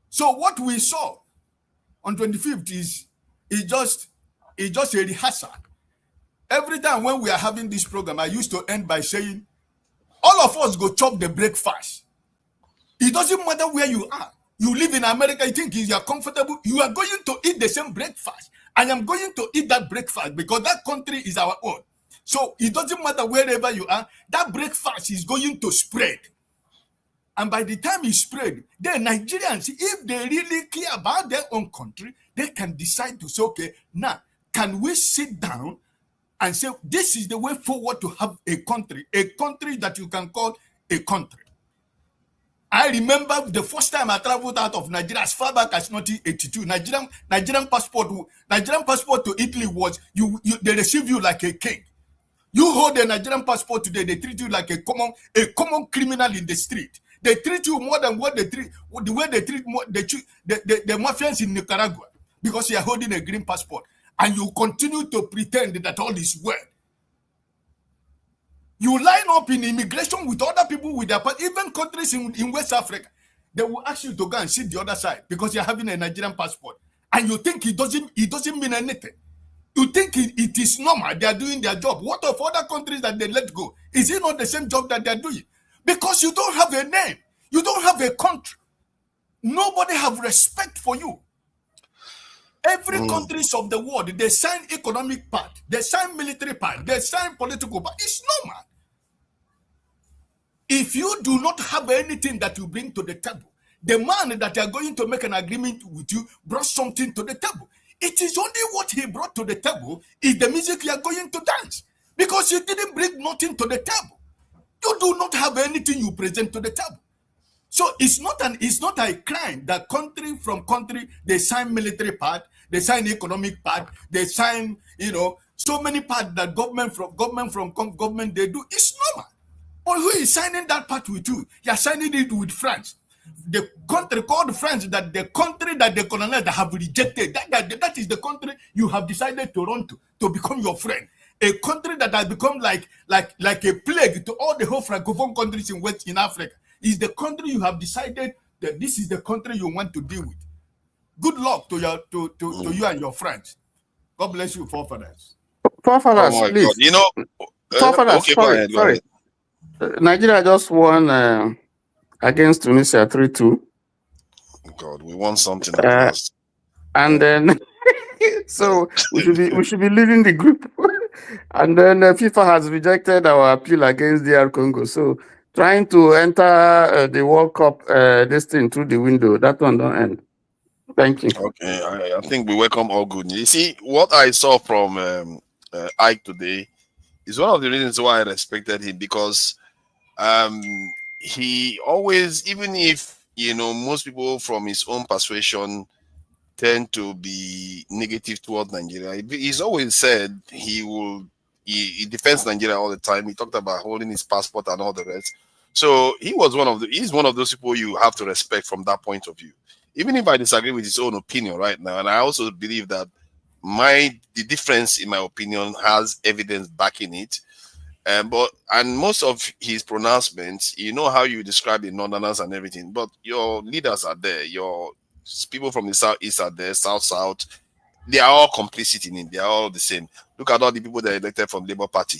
So what we saw on 25th is just a rehearsal. Every time when we are having this program, I used to end by saying, all of us go chop the breakfast. It doesn't matter where you are. You live in America, you think you are comfortable. You are going to eat the same breakfast. I am going to eat that breakfast because that country is our own. So it doesn't matter wherever you are, that breakfast is going to spread. And by the time it spread, the Nigerians, if they really care about their own country, they can decide to say, okay, now, can we sit down and say, this is the way forward to have a country that you can call a country. I remember the first time I traveled out of Nigeria as far back as 1982. Nigerian passport to Italy was they receive you like a king. You hold a Nigerian passport today, they treat you like a common criminal in the street. They treat you more than what they treat the mafians in Nicaragua, because you are holding a green passport and you continue to pretend that all is well. You line up in immigration with other people with their passport, even countries in West Africa. They will ask you to go and sit the other side because you're having a Nigerian passport. And you think it doesn't mean anything. You think it is normal, they are doing their job. What of other countries that they let go? Is it not the same job that they are doing? Because you don't have a name. You don't have a country. Nobody have respect for you. Every countries of the world, they sign economic part, they sign military part, they sign political part. It's normal. If you do not have anything that you bring to the table, the man that you are going to make an agreement with you brought something to the table. It is only what he brought to the table is the music you are going to dance, because you didn't bring nothing to the table. You do not have anything you present to the table. So it's not a crime that country from country, they sign military part, they sign economic part, they sign, so many parts that government they do. It's normal. But who is signing that part with you? You are signing it with France. The country called France, that the country that the colonized have rejected, that is the country you have decided to run to become your friend. A country that has become like a plague to all the whole Francophone countries in Africa is the country you have decided that this is the country you want to deal with. Good luck to you and your friends. God bless you, forefathers. Forefathers, Oh my God. please. You know, Forefathers, okay, go sorry, ahead, go sorry. ahead. Nigeria just won against Tunisia 3-2. God, we won something at last. And then so we should be leading the group. And then FIFA has rejected our appeal against DR Congo. So trying to enter the World Cup this thing through the window, that one don't end. Thank you. Okay, I think we welcome all good news. You see, what I saw from Ike today is one of the reasons why I respected him, because he always, even if most people from his own persuasion tend to be negative towards Nigeria, he's always said he defends Nigeria all the time. He talked about holding his passport and all the rest. So he's one of those people you have to respect from that point of view. Even if I disagree with his own opinion right now, and I also believe that the difference in my opinion has evidence backing it. And most of his pronouncements, you know how you describe the Northerners and everything, but your leaders are there, your people from the Southeast are there, South, they are all complicit in it. They are all the same. Look at all the people that are elected from Labour Party.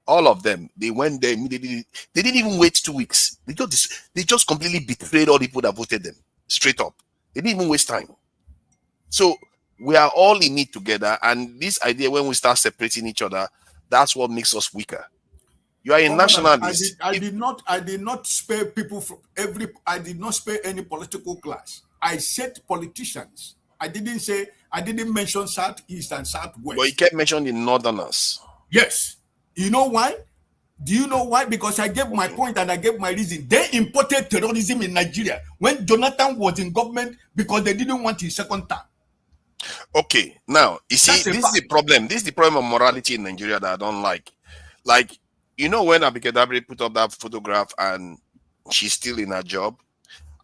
All of them, they went there immediately. They didn't even wait 2 weeks. They just completely betrayed all the people that voted them, straight up. They didn't even waste time. So we are all in it together, and this idea, when we start separating each other, that's what makes us weaker. You are a nationalist. I did not spare people from I did not spare any political class. I said politicians. I didn't mention Southeast and Southwest. But you kept mentioning the Northerners. Yes. You know why? Do you know why? Because I gave my point and I gave my reason. They imported terrorism in Nigeria when Jonathan was in government because they didn't want his second term. Okay, now you see, this is the problem. This is the problem of morality in Nigeria that I don't like. Like, when Abike Dabiri put up that photograph and she's still in her job,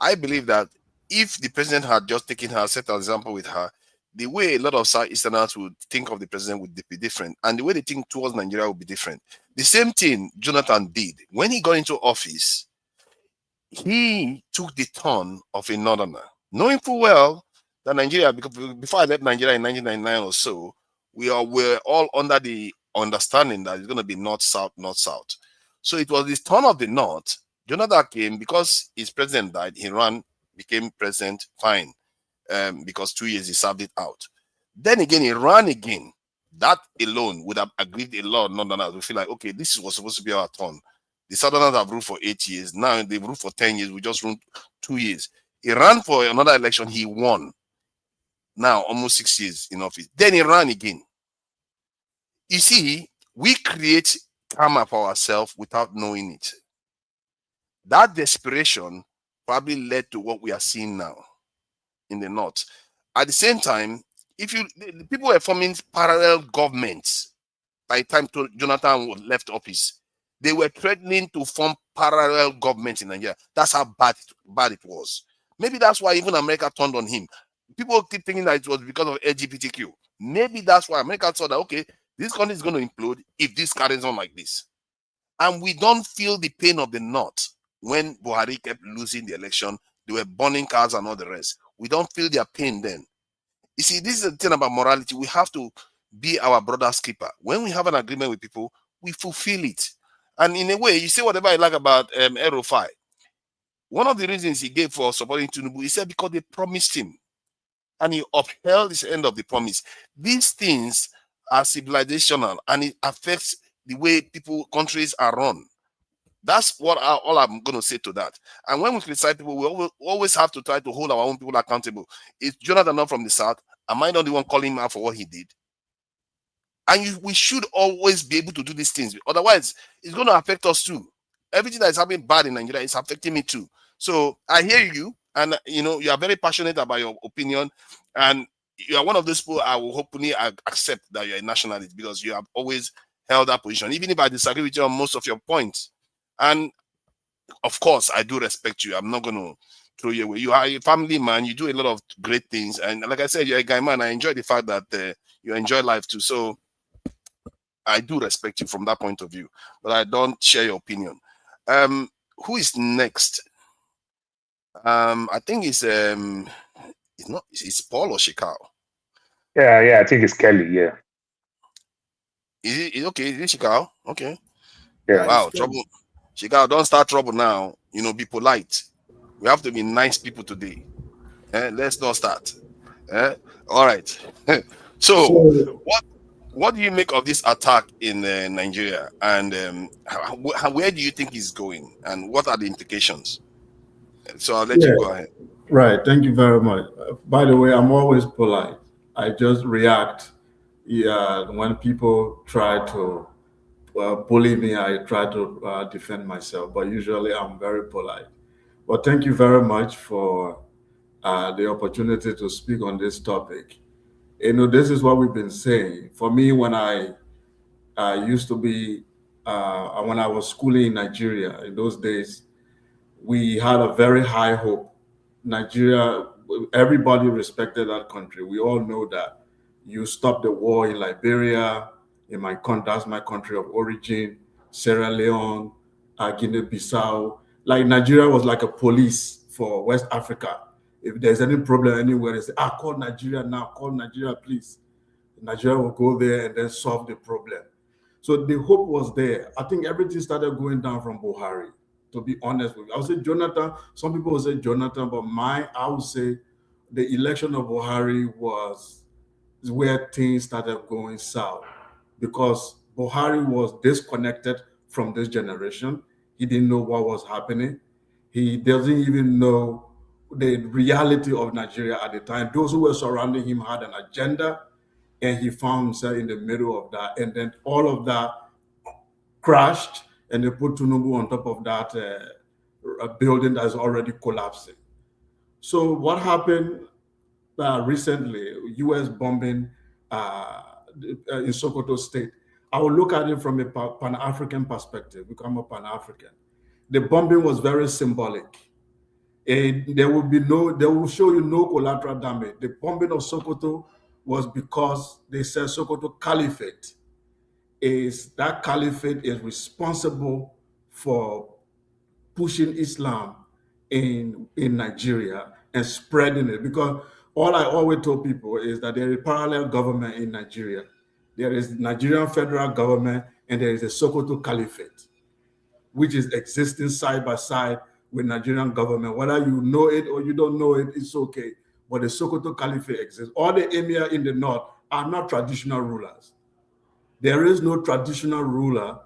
I believe that if the president had just taken her, set an example with her, the way a lot of Southeasterners would think of the president would be different, and the way they think towards Nigeria would be different. The same thing Jonathan did when he got into office. He took the tone of a Northerner, knowing full well that Nigeria, because before I left Nigeria in 1999 or so, were all under the understanding that it's going to be north-south, north-south. So it was this turn of the north. Jonathan came because his president died. He ran, became president, fine, because 2 years he served it out. Then again, he ran again. That alone would have agreed a lot of Northerners. We feel like, okay, this was supposed to be our turn. The Southerners have ruled for 8 years. Now they've ruled for 10 years. We just ruled 2 years. He ran for another election. He won. Now, almost 6 years in office. Then he ran again. You see, we create karma for ourselves without knowing it. That desperation probably led to what we are seeing now in the north. At the same time, people were forming parallel governments by the time Jonathan left office. They were threatening to form parallel governments in Nigeria. That's how bad it was. Maybe that's why even America turned on him. People keep thinking that it was because of LGBTQ. Maybe that's why America saw that, okay, this country is going to implode if this carries on like this. And we don't feel the pain of the North when Buhari kept losing the election. They were burning cars and all the rest. We don't feel their pain then. You see, this is the thing about morality. We have to be our brother's keeper. When we have an agreement with people, we fulfill it. And in a way, you say whatever I like about Erufai. One of the reasons he gave for supporting Tinubu, he said because they promised him. And he upheld his end of the promise. These things are civilizational and it affects the way countries are run. That's what all I'm going to say to that. And when we criticize people, we always have to try to hold our own people accountable. Is Jonathan not from the South? Am I not the one calling him out for what he did? And we should always be able to do these things. Otherwise, it's going to affect us too. Everything that is happening bad in Nigeria is affecting me too. So I hear you. And, you are very passionate about your opinion. And you are one of those people I will hopefully accept that you're a nationalist because you have always held that position, even if I disagree with you on most of your points. And, of course, I do respect you. I'm not going to throw you away. You are a family man. You do a lot of great things. And like I said, you're a guy man. I enjoy the fact that you enjoy life too. So I do respect you from that point of view. But I don't share your opinion. Who is next? I think it's Paul or Shikao. Yeah, I think it's Kelly. Yeah. Is it okay? Is it Chicago? Okay. Yeah. Wow, trouble. Chicago, don't start trouble now. Be polite. We have to be nice people today. Let's not start. All right. So, what do you make of this attack in Nigeria, and where do you think it's going, and what are the implications? So I'll let you go ahead. Right. Thank you very much. By the way, I'm always polite. I just react. When people try to bully me, I try to defend myself. But usually, I'm very polite. But thank you very much for the opportunity to speak on this topic. This is what we've been saying. For me, when I used to be, when I was schooling in Nigeria, in those days, we had a very high hope. Nigeria, everybody respected that country. We all know that. You stopped the war in Liberia, that's my country of origin, Sierra Leone, Guinea-Bissau. Like Nigeria was like a police for West Africa. If there's any problem anywhere, they say, call Nigeria now, call Nigeria, please. Nigeria will go there and then solve the problem. So the hope was there. I think everything started going down from Buhari, to be honest with you. I would say Jonathan, some people would say Jonathan, but I would say the election of Buhari was where things started going south, because Buhari was disconnected from this generation. He didn't know what was happening. He doesn't even know the reality of Nigeria at the time. Those who were surrounding him had an agenda, and he found himself in the middle of that. And then all of that crashed, and they put Tinubu on top of that building that is already collapsing. So what happened recently, U.S. bombing in Sokoto State, I will look at it from a Pan-African perspective, because I'm a Pan-African. The bombing was very symbolic. They will show you no collateral damage. The bombing of Sokoto was because they said Sokoto Caliphate is responsible for pushing Islam in Nigeria and spreading it. Because all I always tell people is that there is a parallel government in Nigeria. There is the Nigerian federal government, and there is the Sokoto Caliphate, which is existing side by side with Nigerian government. Whether you know it or you don't know it, it's okay. But the Sokoto Caliphate exists. All the emir in the north are not traditional rulers. There is no traditional ruler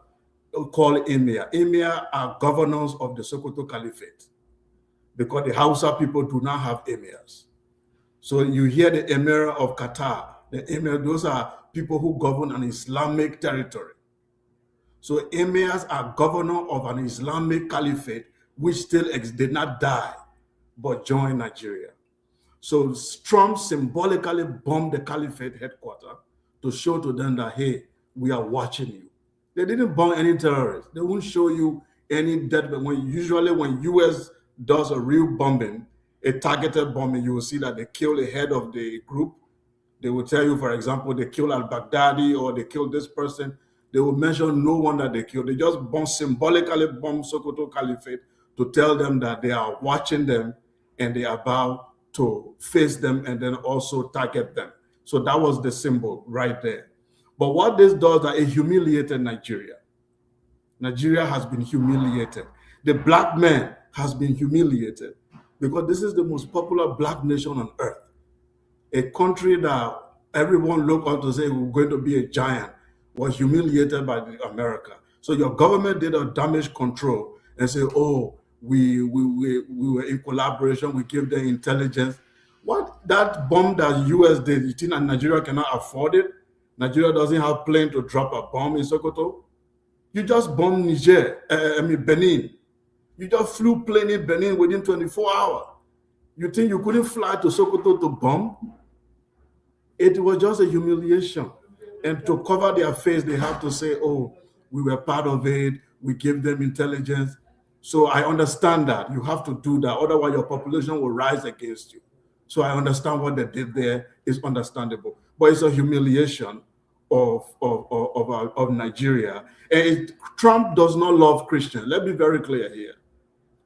called emir. Emir are governors of the Sokoto Caliphate, because the Hausa people do not have emirs. So you hear the emir of Qatar, the emir, those are people who govern an Islamic territory. So emirs are governor of an Islamic caliphate, which still did not die, but joined Nigeria. So Trump symbolically bombed the caliphate headquarters to show to them that, hey, we are watching you. They didn't bomb any terrorists. They won't show you any dead. But usually when U.S. does a real bombing, a targeted bombing, you will see that they kill the head of the group. They will tell you, for example, they killed al-Baghdadi or they killed this person. They will mention no one that they killed. They just symbolically bomb Sokoto Caliphate to tell them that they are watching them and they are about to face them and then also target them. So that was the symbol right there. But what this does, that it humiliated Nigeria. Nigeria has been humiliated. The black man has been humiliated, because this is the most popular black nation on earth. A country that everyone looked up to say we're going to be a giant was humiliated by America. So your government did a damage control and say, oh, we were in collaboration, we give them intelligence. What that bomb that US did, you think that Nigeria cannot afford it? Nigeria doesn't have plane to drop a bomb in Sokoto. You just bombed Benin. You just flew plane in Benin within 24 hours. You think you couldn't fly to Sokoto to bomb? It was just a humiliation. And to cover their face, they have to say, oh, we were part of it, we gave them intelligence. So I understand that. You have to do that. Otherwise, your population will rise against you. So I understand what they did there is understandable. But it's a humiliation of Nigeria. And Trump does not love Christians. Let's be very clear here.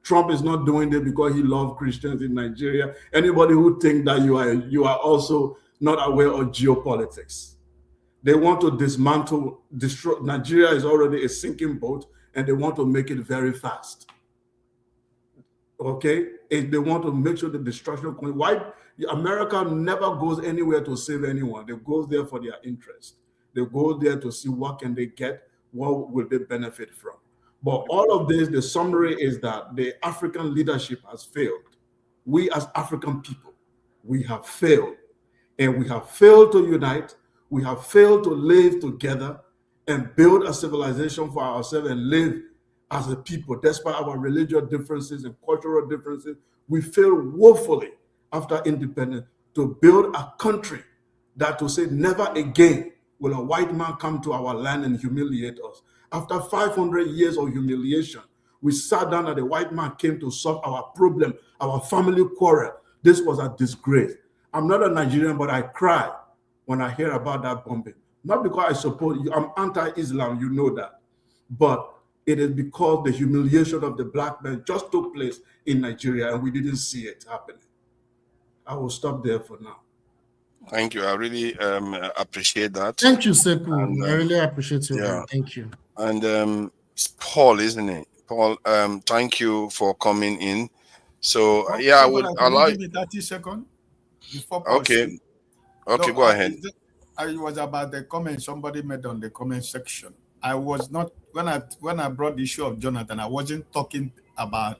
Trump is not doing it because he loves Christians in Nigeria. Anybody who thinks that you are also not aware of geopolitics. They want to dismantle, destroy. Nigeria is already a sinking boat, and they want to make it very fast. Okay? And they want to make sure the destruction. Why? America never goes anywhere to save anyone. They go there for their interest. They go there to see what can they get, what will they benefit from. But all of this, the summary is that the African leadership has failed. We as African people, we have failed. And we have failed to unite. We have failed to live together and build a civilization for ourselves and live as a people, despite our religious differences and cultural differences. We failed woefully after independence to build a country that will say never again will a white man come to our land and humiliate us. After 500 years of humiliation, we sat down and the white man came to solve our problem, our family quarrel. This was a disgrace. I'm not a Nigerian, but I cry when I hear about that bombing. Not because I support you, I'm anti-Islam, you know that. But it is because the humiliation of the black man just took place in Nigeria and we didn't see it happening. I will stop there for now. Thank you. I really appreciate that. Thank you, Sepu. I really appreciate you. Yeah. Thank you. And it's Paul, isn't it? Paul, thank you for coming in. So yeah, I would allow. Give me 30 seconds before Paul Okay. speak. Okay, No, go ahead. I was about the comment somebody made on the comment section. I was not when I brought the issue of Jonathan, I wasn't talking about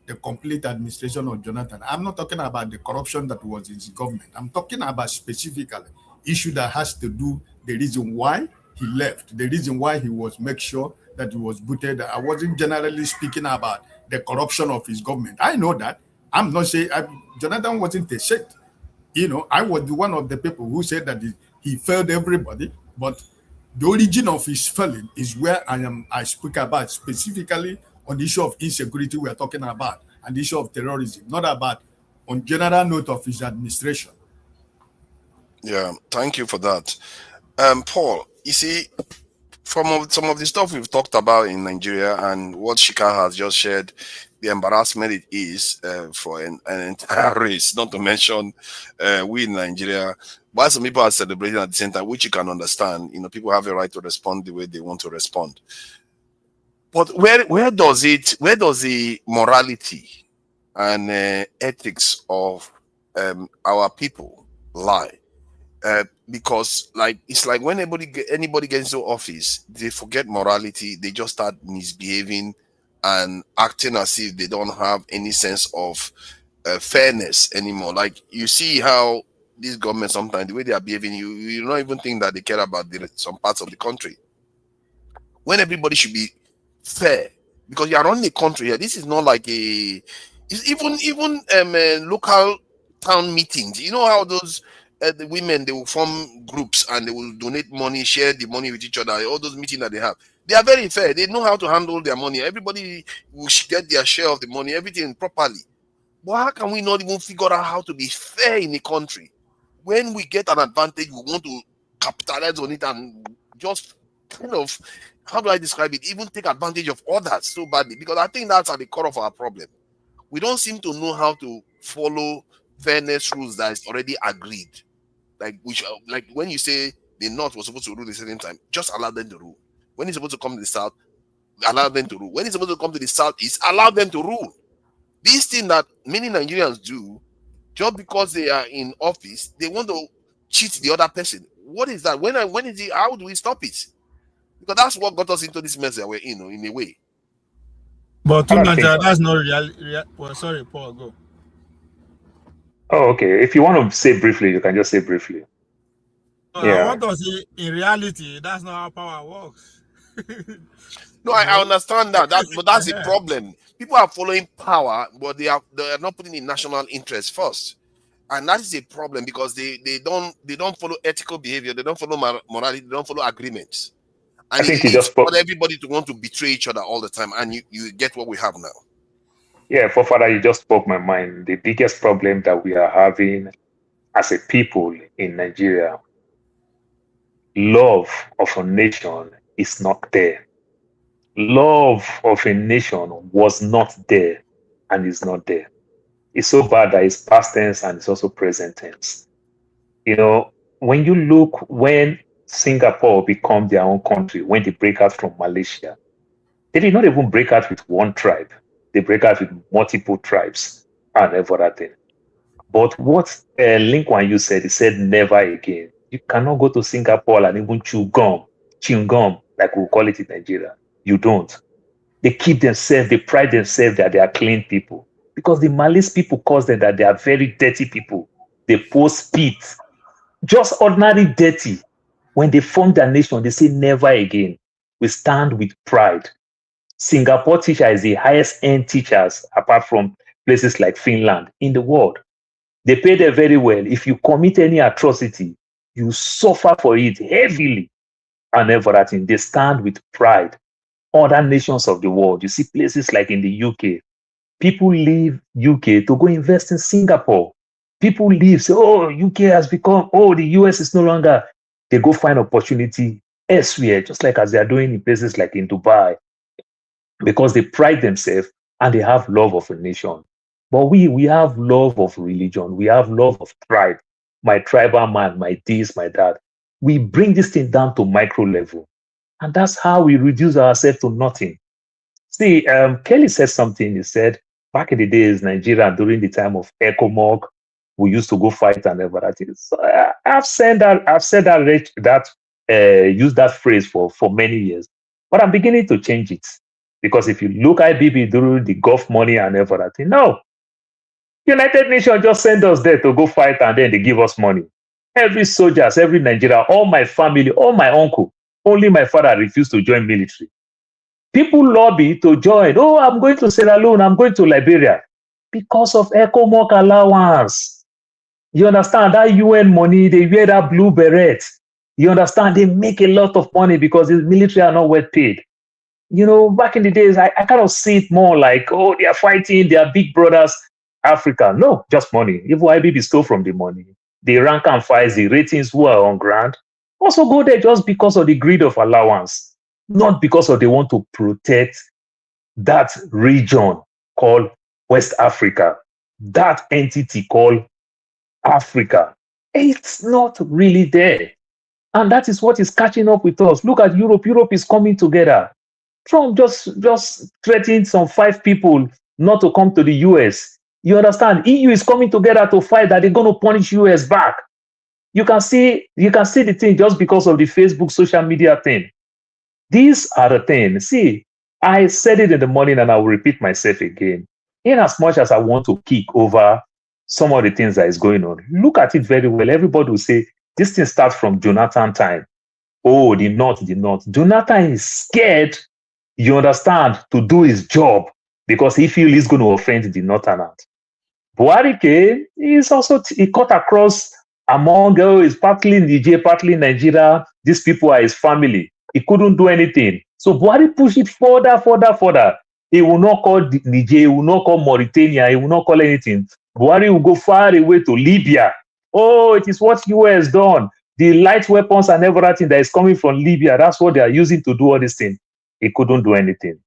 the complete administration of Jonathan. I'm not talking about the corruption that was in his government. I'm talking about specifically issue that has to do the reason why he left, the reason why he was make sure that he was booted. I wasn't generally speaking about the corruption of his government. I know that. I'm not saying Jonathan wasn't a shit. You know, I was one of the people who said that he failed everybody, but the origin of his failing is where I speak about, specifically on the issue of insecurity we are talking about, and the issue of terrorism, not about on general note of his administration. Yeah, thank you for that. Paul, you see, from some of the stuff we've talked about in Nigeria and what Shika has just shared, the embarrassment it is for an entire race, not to mention we in Nigeria. While some people are celebrating at the same time, which you can understand, you know, people have a right to respond the way they want to respond. But where does the morality and ethics of our people lie? Because it's like when anybody gets into office, they forget morality. They just start misbehaving and acting as if they don't have any sense of fairness anymore. Like you see how this government sometimes the way they are behaving, you don't even think that they care about some parts of the country. When everybody should be fair, because you are running a country here. This is not like it's even local town meetings. You know how those the women, they will form groups and they will donate money, share the money with each other. All those meetings that they are very fair. They know how to handle their money. Everybody will get their share of the money, everything properly. But how can we not even figure out how to be fair in a country? When we get an advantage, we want to capitalize on it and just kind of, how do I describe it? Even take advantage of others so badly, because I think that's at the core of our problem. We don't seem to know how to follow fairness rules that is already agreed. Like when you say the North was supposed to rule at the same time, just allow them to rule. When it's supposed to come to the South, allow them to rule. When it's supposed to come to the Southeast, allow them to rule. This thing that many Nigerians do, just because they are in office, they want to cheat the other person. What is that? When is it? How do we stop it? Because that's what got us into this mess that we're in a way. But to Nigeria, that's not real. Well, sorry, Paul, go. Oh, okay. If you want to say briefly, you can just say briefly. Yeah. What does it in reality? That's not how power works. No, I understand that. But that's the problem. People are following power, but they are not putting in national interest first, and that is a problem because they don't follow ethical behavior. They don't follow morality. They don't follow agreements. And I think it's for everybody to want to betray each other all the time, and you get what we have now. Yeah, Father, you just spoke my mind. The biggest problem that we are having as a people in Nigeria, love of a nation is not there. Love of a nation was not there and is not there. It's so bad that it's past tense and it's also present tense. You know, when you look when Singapore become their own country, when they break out from Malaysia, they did not even break out with one tribe. They break out with multiple tribes and everything. But what Link Wan Yu said, he said never again. You cannot go to Singapore and even chewing gum, like we call it in Nigeria. You don't. They keep themselves, they pride themselves that they are clean people. Because the Malays people cause them that they are very dirty people. They post spit, just ordinary dirty. When they form their nation, they say never again. We stand with pride. Singapore teacher is the highest end teachers apart from places like Finland in the world. They pay them very well. If you commit any atrocity, you suffer for it heavily and everything. They stand with pride. Other nations of the world, you see places like in the UK, people leave UK to go invest in Singapore. People leave, say, oh, UK has become, oh, the US is no longer. They go find opportunity elsewhere, just like as they are doing in places like in Dubai, because they pride themselves and they have love of a nation. But we have love of religion. We have love of tribe. My tribal man, my this, my that. We bring this thing down to micro level. And that's how we reduce ourselves to nothing. See, Kelly said something. He said, back in the days, Nigeria, during the time of ECOMOG, we used to go fight and everything. So I've said that, use that phrase for many years. But I'm beginning to change it. Because if you look at IBB during the Gulf money and everything, no. United Nations just send us there to go fight and then they give us money. Every soldiers, every Nigeria, all my family, all my uncle, only my father refused to join military. People lobby to join. Oh, I'm going to Sierra Leone, I'm going to Liberia. Because of ECOMOG allowance. You understand? That UN money, they wear that blue beret. You understand? They make a lot of money because the military are not well paid. You know, back in the days, I kind of see it more like, oh, they are fighting, they are big brothers, Africa. No, just money. Even IBB stole from the money. The rank and files, the ratings who are on ground, also go there just because of the greed of allowance, not because of they want to protect that region called West Africa, that entity called Africa. It's not really there. And that is what is catching up with us. Look at Europe. Europe is coming together. Trump just threatened some 5 people not to come to the US. You understand? EU is coming together to fight that they're going to punish US back. You can see the thing just because of the Facebook social media thing. These are the things. See, I said it in the morning and I will repeat myself again. In as much as I want to kick over some of the things that is going on, look at it very well. Everybody will say, this thing starts from Jonathan time. Oh, the North. Jonathan is scared, you understand, to do his job because he feels he's going to offend the Northerners. Buhari came, he cut across among, is partly Niger, partly Nigeria. These people are his family. He couldn't do anything. So Buhari pushed it further. He will not call Niger, he will not call Mauritania, he will not call anything. Buhari will go far away to Libya. Oh, it is what US done. The light weapons and everything that is coming from Libya, that's what they are using to do all these things. He couldn't do anything.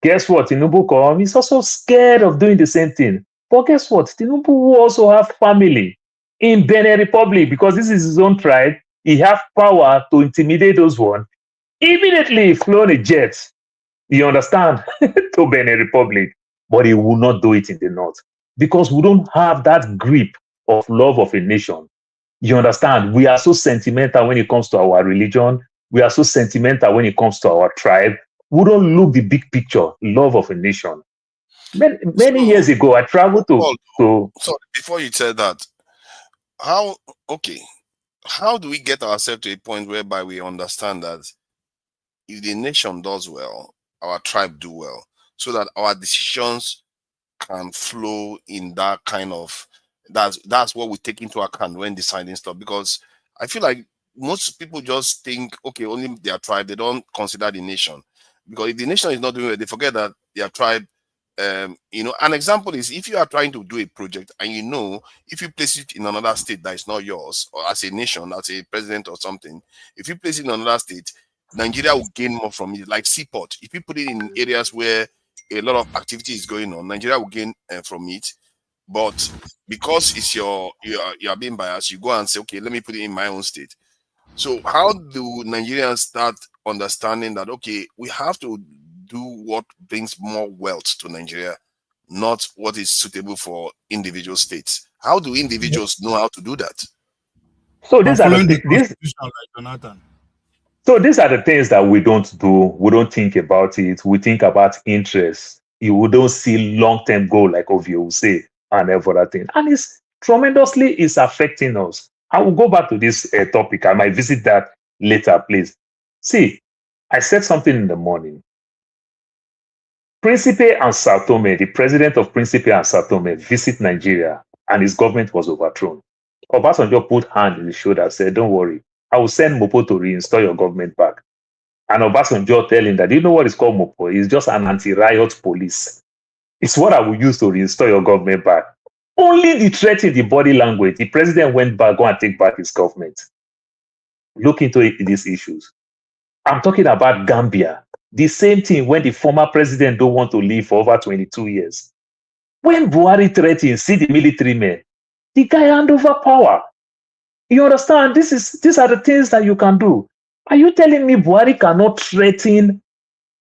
Guess what? Tinubu come, he's also scared of doing the same thing. But guess what? Tinubu will also have family in Benin Republic because this is his own tribe. He has power to intimidate those ones. Immediately flown a jet, you understand, to Benin Republic. But he will not do it in the north because we don't have that grip of love of a nation. You understand? We are so sentimental when it comes to our religion. We are so sentimental when it comes to our tribe. We don't look the big picture, love of a nation. Many years ago, I traveled to. So before you said that, how do we get ourselves to a point whereby we understand that if the nation does well, our tribe do well, so that our decisions can flow in that kind of, that's what we take into account when deciding stuff? Because I feel like most people just think, okay, only their tribe, they don't consider the nation. Because if the nation is not doing well, they forget that their tribe, an example is if you are trying to do a project and if you place it in another state that is not yours, or as a nation, as a president or something, if you place it in another state, Nigeria will gain more from it, like seaport. If you put it in areas where a lot of activity is going on, Nigeria will gain from it. But because it's you are being biased, you go and say, okay, let me put it in my own state. So how do Nigerians start understanding that, okay, we have to do what brings more wealth to Nigeria, not what is suitable for individual states? How do individuals know how to do that? So these are Following the these constitution, like Jonathan. so these are the things that we don't do. We don't think about it. We think about interest. We don't see long-term goal like you say and every other thing. And it's tremendously is affecting us. I will go back to this topic. I might visit that later, please. See, I said something in the morning. Principe and Sao Tome, the president of Principe and Sao Tome, visit Nigeria and his government was overthrown. Obasanjo put hand in the shoulder and said, don't worry, I will send Mopo to reinstall your government back. And Obasanjo tell him that, you know what is called Mopo? It's just an anti-riot police. It's what I will use to reinstall your government back. Only the threat in the body language, the president went back, go and take back his government. Look into these issues. I'm talking about Gambia. The same thing when the former president don't want to leave for over 22 years. When Buhari threatened, see the military men, the guy hand over power. You understand? These are the things that you can do. Are you telling me Buhari cannot threaten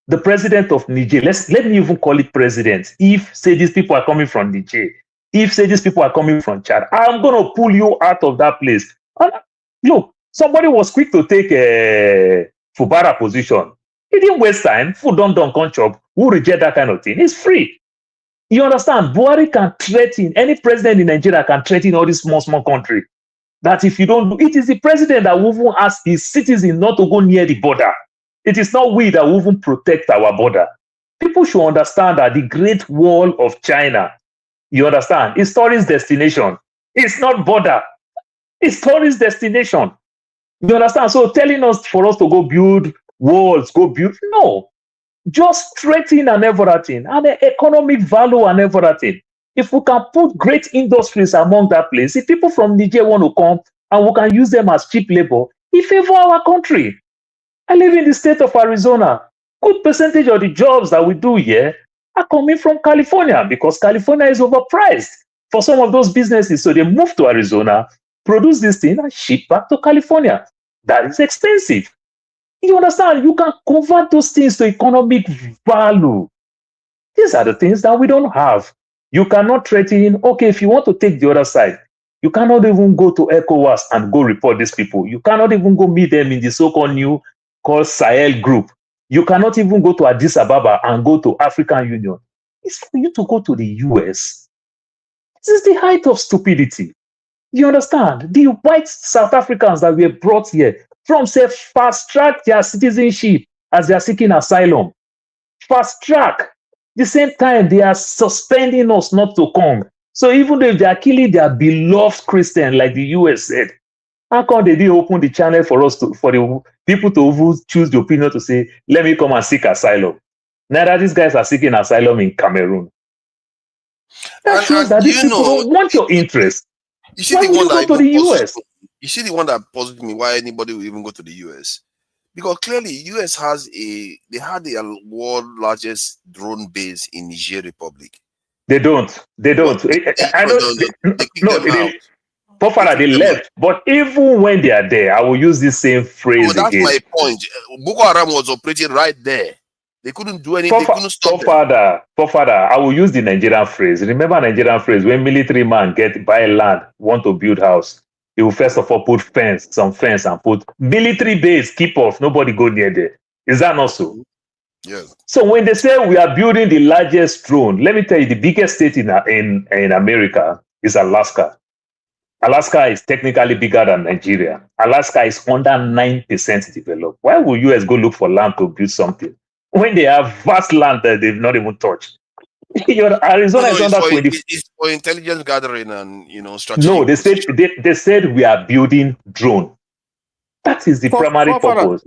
the president of Niger? Let me even call it president. If, say, these people are coming from Niger, if, say, these people are coming from Chad, I'm going to pull you out of that place. And look, somebody was quick to take a Fubara position. He didn't waste time. Food don't come chop. Who reject that kind of thing? It's free. You understand? Buhari can threaten, any president in Nigeria can threaten all these small country. That if you don't do, it is the president that will even ask his citizens not to go near the border. It is not we that will even protect our border. People should understand that the Great Wall of China, you understand, is tourist destination. It's not border. It's tourist destination. You understand? So telling us for us to go build walls, no. Just threaten and everything, and the economic value and everything. If we can put great industries among that place, if people from Niger want to come and we can use them as cheap labor, it favor our country. I live in the state of Arizona. Good percentage of the jobs that we do here are coming from California because California is overpriced for some of those businesses. So they move to Arizona, produce this thing and ship back to California. That is expensive. You understand? You can convert those things to economic value. These are the things that we don't have. You cannot threaten, okay, if you want to take the other side, you cannot even go to ECOWAS and go report these people. You cannot even go meet them in the so-called new called Sahel group. You cannot even go to Addis Ababa and go to African Union. It's for you to go to the US. This is the height of stupidity. You understand? The white South Africans that were brought here from say fast track their citizenship as they are seeking asylum. Fast track. The same time they are suspending us not to come. So even though they are killing their beloved Christian, like the US said, how come they didn't open the channel for us for the people to choose the opinion to say, let me come and seek asylum? Now that these guys are seeking asylum in Cameroon. That shows that these people don't want your interest. You see Why would you go to the US? You see the one that puzzled me why anybody would even go to the US. Because clearly US had the world largest drone base in Niger Republic. They don't. I don't. Pofara, they left. But even when they are there, I will use this same phrase that's again. my point. Boko Haram was operating right there. They couldn't do anything. They couldn't stop them. Pofara, I will use the Nigerian phrase. Remember Nigerian phrase, when military man buy land, want to build house, he will first of all put some fence and put military base, keep off, nobody go near there. Is that not so? Yes. So when they say we are building the largest drone, let me tell you, the biggest state in America is Alaska. Alaska is technically bigger than Nigeria. Alaska is under 9% developed. Why would US go look for land to build something when they have vast land that they've not even touched? Arizona is under 20. It's for intelligence gathering and strategy. No, they said we are building drone. That is the primary purpose.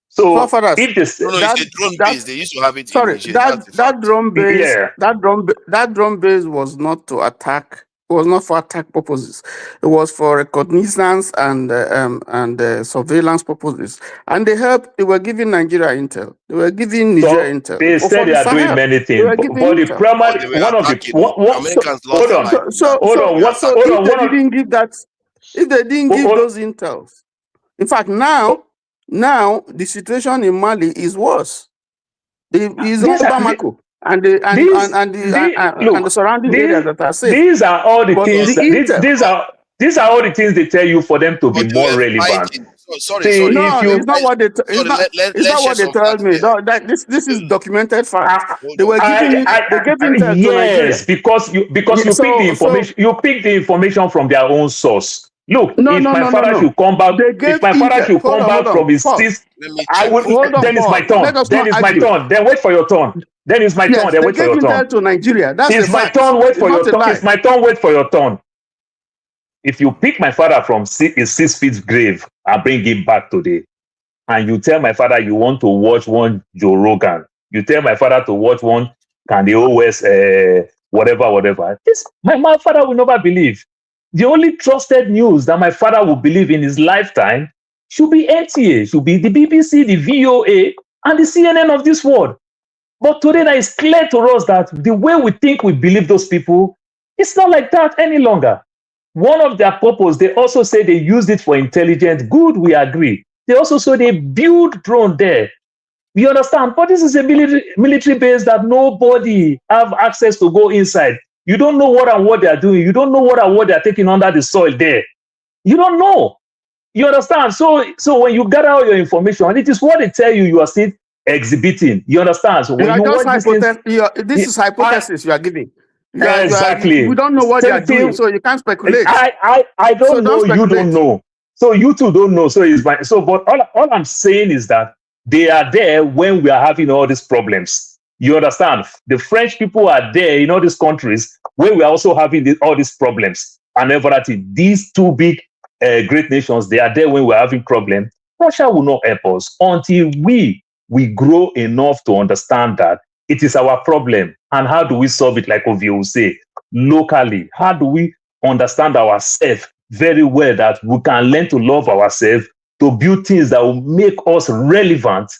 So if it's a drone base. They used to have it. Sorry, that drone base. Yeah. That drone base was not to attack It was not for attack purposes. It was for reconnaissance and surveillance purposes. And they were giving Nigeria intel. They were giving Nigeria intel. They said they are doing many things, but the primary one of the Americans lost their life. If they didn't give that, if they didn't give those intels, in fact, now the situation in Mali is worse. It's all Bamako and the surrounding areas that are safe. These are all the things. These are all the things they tell you for them to be more relevant. Sorry. No, it's not what they. It's not what they told me. No, this is documented fact. They were giving. They gave intel to Nigeria. Yes, because you pick the information. You pick the information from their own source. Look, if my father should come back, if my father should come back from his six, I will. Then it's my turn. Then it's my turn. Then wait for your turn. Then it's my turn. Then wait for your turn. To Nigeria. That's it's my turn. Wait for your turn. It's my turn. Wait for your turn. If you pick my father from his 6 feet grave and bring him back today, and you tell my father you want to watch one Joe Rogan, you tell my father to watch one Kanye West, whatever. My father will never believe. The only trusted news that my father will believe in his lifetime should be NTA, should be the BBC, the VOA, and the CNN of this world. But today, that is clear to us that the way we think we believe those people, it's not like that any longer. One of their purpose, they also say they used it for intelligence. Good, we agree. They also say they build drone there. You understand? But this is a military base that nobody have access to go inside. You don't know what they are doing. You don't know what they are taking under the soil there. You don't know. You understand? So when you gather all your information, it is what they tell you, you are still exhibiting. You understand? So when this is hypothesis you are giving. Exactly. We don't know what they are doing, so you can't speculate. I don't know. You don't know. So you two don't know. But all I'm saying is that they are there when we are having all these problems. You understand? The French people are there in all these countries when we are also having all these problems. And everything. These two big great nations, they are there when we're having problems. Russia will not help us until we grow enough to understand that it is our problem. And how do we solve it, like Ovio will say, locally? How do we understand ourselves very well that we can learn to love ourselves, to build things that will make us relevant?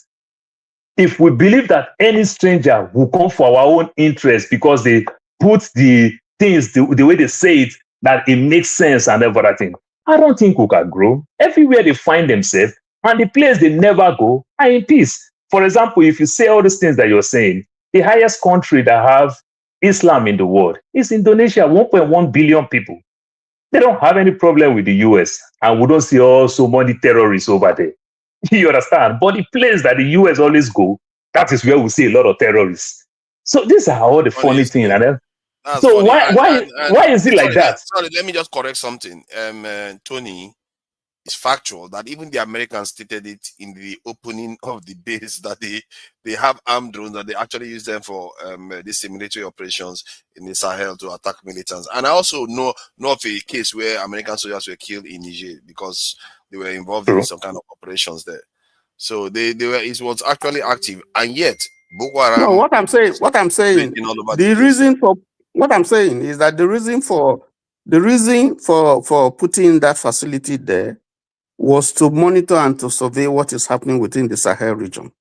If we believe that any stranger will come for our own interest because they put the things the way they say it, that it makes sense and everything, I don't think we can grow. Everywhere they find themselves and the place they never go are in peace. For example, if you say all these things that you're saying, the highest country that have Islam in the world is Indonesia, 1.1 billion people. They don't have any problem with the US, and we don't see so many terrorists over there. You understand? But the place that the US always go, that is where we see a lot of terrorists. So these are all the funny things. So why is it like that? Sorry, let me just correct something. Tony, it's factual that even the Americans stated it in the opening of the base that they have armed drones, that they actually use them for these military operations in the Sahel to attack militants. And I also know of a case where American soldiers were killed in Niger because they were involved in some kind of operations there. So it was actually active, and yet Boko Haram. No, what I'm saying, the reason for putting that facility there was to monitor and to survey what is happening within the Sahel region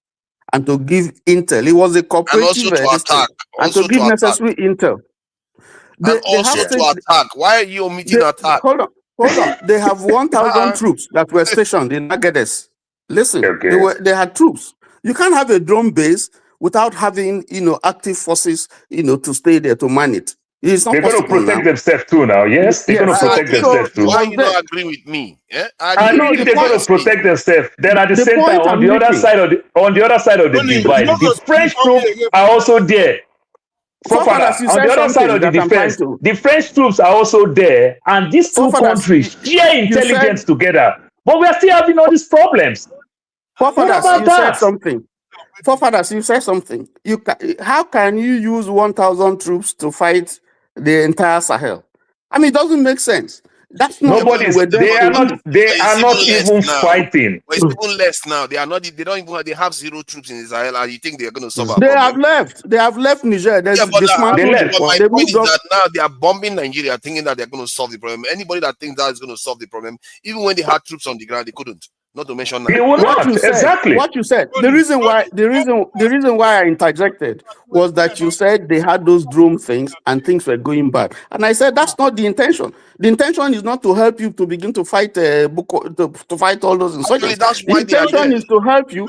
and to give intel. It was a cooperative and to give necessary intel. And also to attack. Why are you omitting attack? Hold on. They have 1,000 troops that were stationed in Agadez. Listen, they had troops. You can't have a drone base without having active forces to stay there to man it. It's not They're going to protect themselves too now. Yes, they're going to protect themselves too. Why you don't agree with me? Yeah? I know they're going to protect themselves. Then at the same time, on the other side of the divide, the French troops are also there. On the other side of the defense, the French troops are also there, and these two countries share intelligence together. But we are still having all these problems. Forefathers, you said something. How can you use 1,000 troops to fight the entire Sahel? I mean, it doesn't make sense. That's not what they were there They are to not. do. They are not even fighting. But it's even less now. They are not. They don't even. They have 0 troops in Israel, and you think they are going to solve our They problem? have left. They have left Niger. They Yeah, but dismantled it. my They point is moved up. that now they are bombing Nigeria, thinking that they're going to solve the problem. Anybody that thinks that is going to solve the problem, even when they had troops on the ground, they couldn't. Not to mention They now. will What not. you said, Exactly. what you said. The reason why I interjected was that you said they had those drone things and things were going bad, and I said that's not the intention. The intention is not to help you to begin to fight to fight all those Actually, insurgents. that's The why they are intention there. is to help you,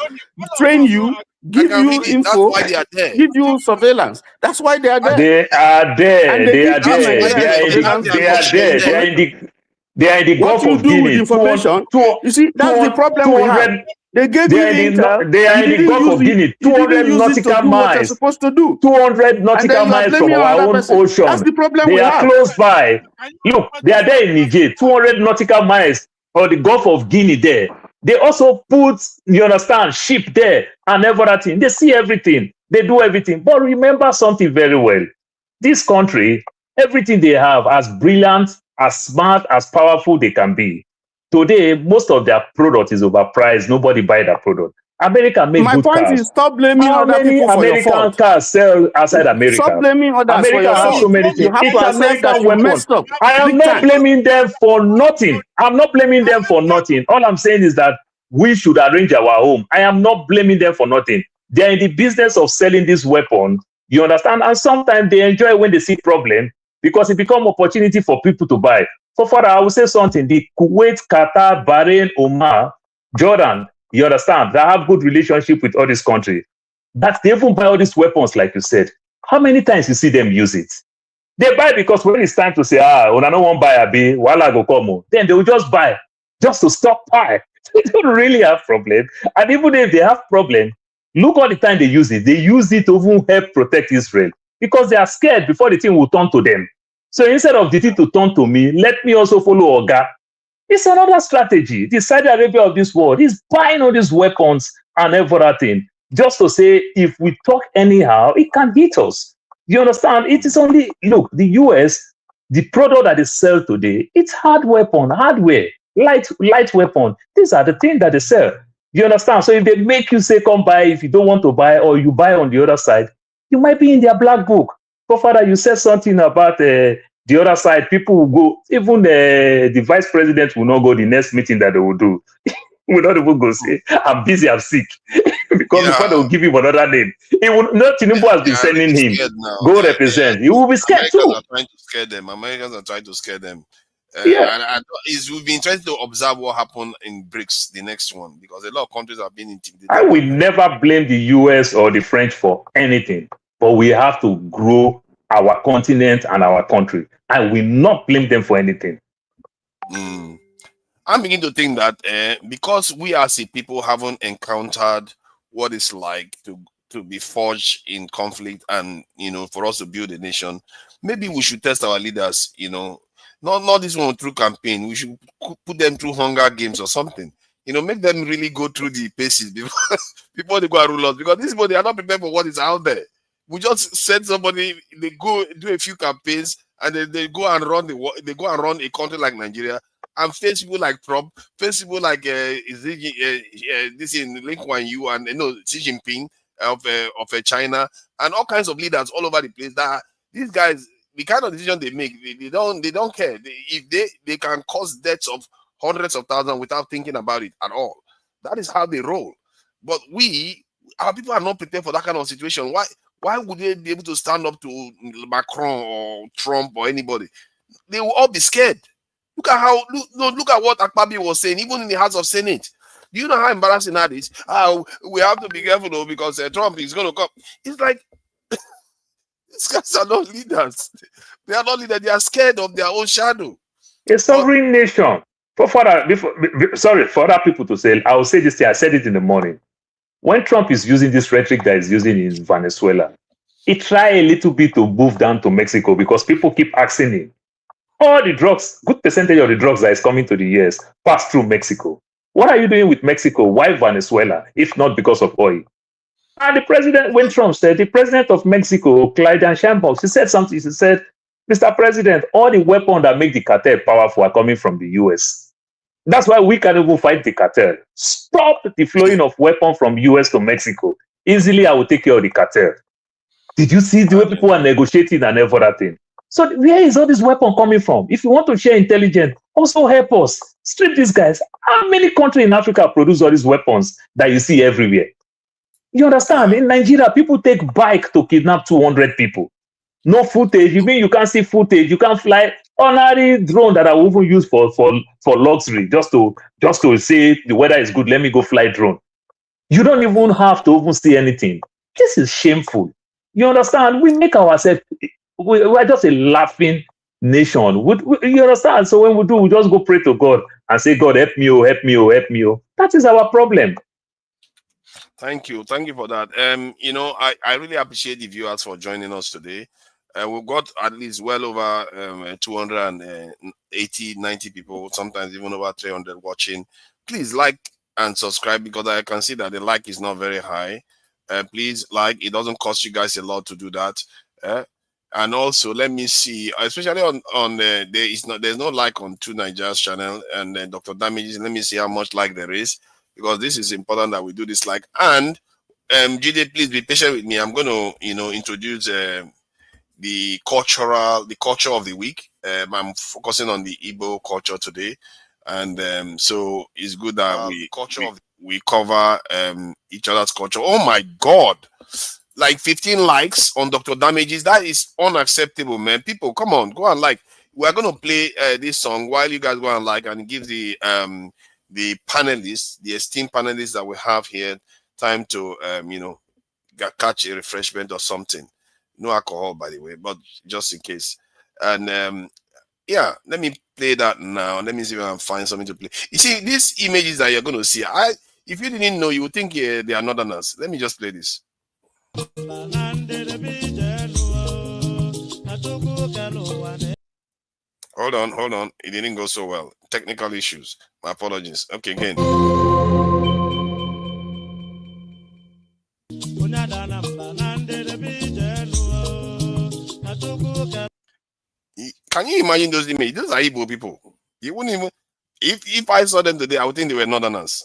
train you, give you That's info, why they are there. give you surveillance. That's why they are there. They are there. And they They are did give there. Nigeria They are in surveillance the. They are there. They are in the. They are in the what Gulf you of do with Guinea. information, you see, that's the problem we have. They gave you intel, They are you in the didn't Gulf use of it, Guinea. you 200 didn't use it to nautical do what you're miles. supposed to do. 200 And then nautical you are miles from blaming our another own person. ocean. That's the problem They we are have. close by. Look, they are there in Niger. 200 nautical miles or the Gulf of Guinea there. They also put, you understand, ship there and everything. They see everything. They do everything. But remember something very well. This country, everything they have, as brilliant, as smart, as powerful they can be. Today, most of their product is overpriced. Nobody buy that product. America make My good point cars. is, stop blaming How other many people for your American fault. cars sell outside Stop America? blaming others for America your has fault. so many You things. have It's to accept that American you weapons. messed up. I am Big not time. blaming them for nothing. I'm not blaming them for nothing. All I'm saying is that we should arrange our home. I am not blaming them for nothing. They're in the business of selling this weapon. You understand? And sometimes they enjoy when they see problem because it becomes opportunity for people to buy. So far, I will say something. The Kuwait, Qatar, Bahrain, Oman, Jordan, you understand, that have good relationship with all these countries. That they even buy all these weapons, like you said. How many times you see them use it? They buy because when it's time to say, when I don't want to buy a B, while I go come, then they will just buy, just to stockpile. They don't really have problem. And even if they have problem, look all the time they use it. They use it to even help protect Israel because they are scared before the thing will turn to them. So instead of the thing to turn to me, let me also follow Oga. It's another strategy. The Saudi Arabia of this world is buying all these weapons and everything just to say if we talk anyhow, it can hit us. You understand? It is only, look, the US, the product that they sell today, it's hardware, light weapon. These are the things that they sell. You understand? So if they make you say, come buy, if you don't want to buy, or you buy on the other side, you might be in their black book. So father, you said something about the other side. People will go, even the vice president will not go the next meeting that they will do. Will not even go say, I'm busy, I'm sick. Because before they will give him another name. It will not. Tinubu has been sending him. Go represent. He will be scared too. Americans are trying to scare them. Americans are trying to scare them. Yeah. And we've been trying to observe what happened in BRICS, the next one, because a lot of countries have been intimidated. I will never blame the US or the French for anything, but we have to grow our continent and our country. I will not blame them for anything. I'm beginning to think that because we as a people haven't encountered what it's like to be forged in conflict and, for us to build a nation, maybe we should test our leaders, not this one through campaign. We should put them through Hunger Games or something, make them really go through the paces before they go and rule us, because these people, they are not prepared for what is out there. We just send somebody, they go do a few campaigns, and then they go and run a country like Nigeria, and face people like Trump, face people like this in Lee Kuan Yew and Xi Jinping of China, and all kinds of leaders all over the place. That these guys, the kind of decision they make, they don't care. If they can cause deaths of hundreds of thousands without thinking about it at all. That is how they roll. But our people are not prepared for that kind of situation. Why would they be able to stand up to Macron or Trump or anybody? They will all be scared. Look at what Akpabio was saying, even in the House of Senate. Do you know how embarrassing that is? We have to be careful though, because Trump is going to come. It's like these guys are not leaders. They are not leaders. They are scared of their own shadow. A sovereign nation. For other people to say, I will say this thing. I said it in the morning. When Trump is using this rhetoric that he's using in Venezuela, he tried a little bit to move down to Mexico because people keep asking him. All the drugs, good percentage of the drugs that is coming to the US pass through Mexico. What are you doing with Mexico? Why Venezuela, if not because of oil? And the president, when Trump said, the president of Mexico, Claudia Sheinbaum, she said something. She said, Mr. President, all the weapons that make the cartel powerful are coming from the US. That's why we can't even fight the cartel. Stop the flowing of weapons from US to Mexico. Easily, I will take care of the cartel. Did you see the way people are negotiating and everything? So where is all this weapon coming from? If you want to share intelligence, also help us. Strip these guys. How many countries in Africa produce all these weapons that you see everywhere? You understand? In Nigeria, people take bike to kidnap 200 people. No footage. You mean you can't see footage? You can't fly ordinary drone that I will even use for luxury, just to say the weather is good. Let me go fly drone. You don't even have to even see anything. This is shameful. You understand? We make ourselves, we're just a laughing nation. You understand? So when we do, we just go pray to God and say, God, help me, oh, help me, oh, help me. Oh. That is our problem. Thank you for that. You know, I really appreciate the viewers for joining us today. We've got at least well over 280, 90 people, sometimes even over 300 watching. Please like and subscribe, because I can see that the like is not very high. Please like. It doesn't cost you guys a lot to do that. And also, let me see, especially on there's no like on Two Nigeria's channel and Dr. Damages. Let me see how much like there is, because this is important that we do this like. And GD, please be patient with me. I'm going to introduce the culture of the week. I'm focusing on the Igbo culture today, and so it's good that we cover each other's culture. Oh my God, like 15 likes on Dr. Damages. That is unacceptable, man. People, come on, go and like. We're going to play this song while you guys go and like, and give the panelists, the esteemed panelists that we have here, time to catch a refreshment or something. No alcohol, by the way, but just in case. And yeah, let me play that now. Let me see if I can find something to play. You see, these images that you're going to see, if you didn't know, you would think they are northerners. Let me just play this. Hold on. It didn't go so well. Technical issues. My apologies. Okay, again. Can you imagine those images? Those are Igbo people. You wouldn't even, if I saw them today, I would think they were northerners.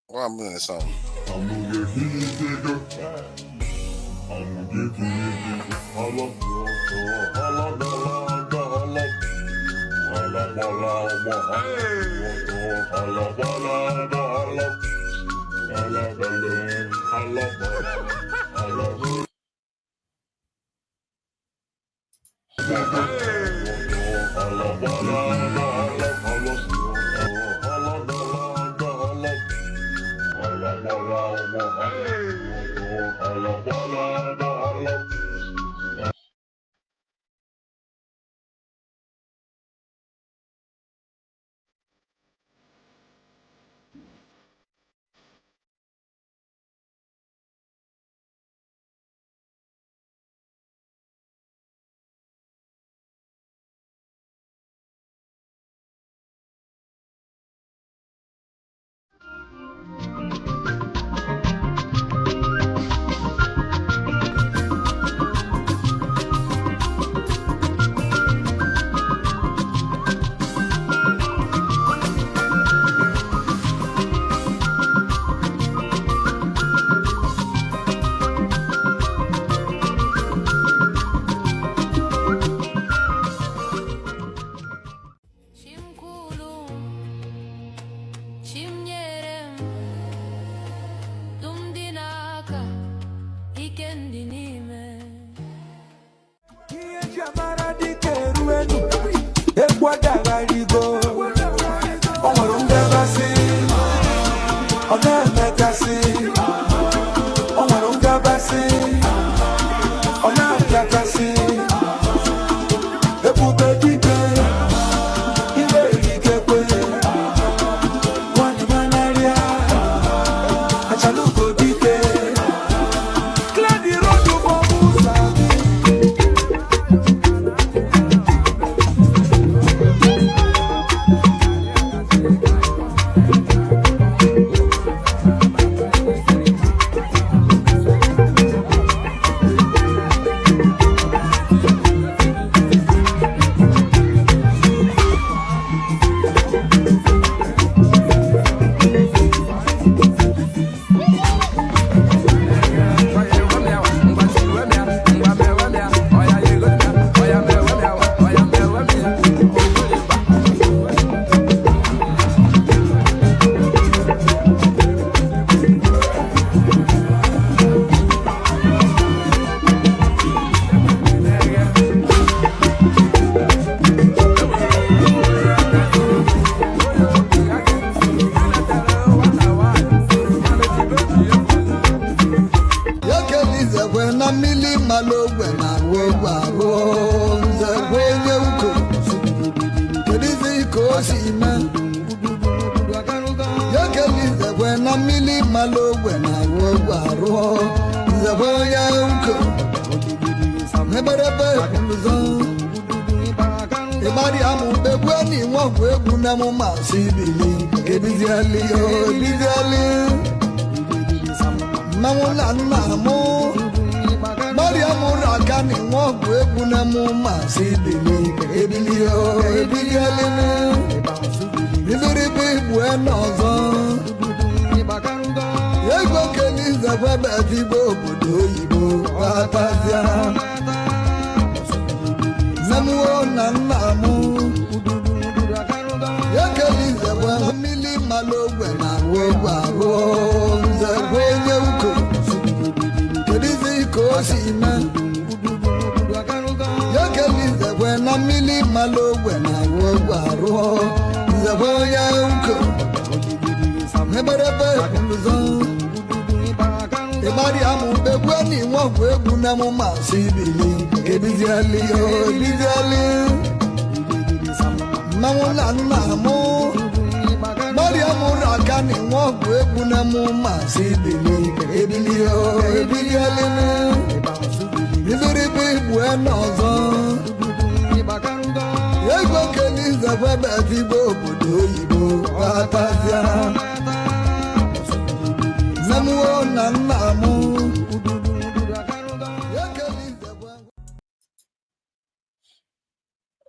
What happened in the song?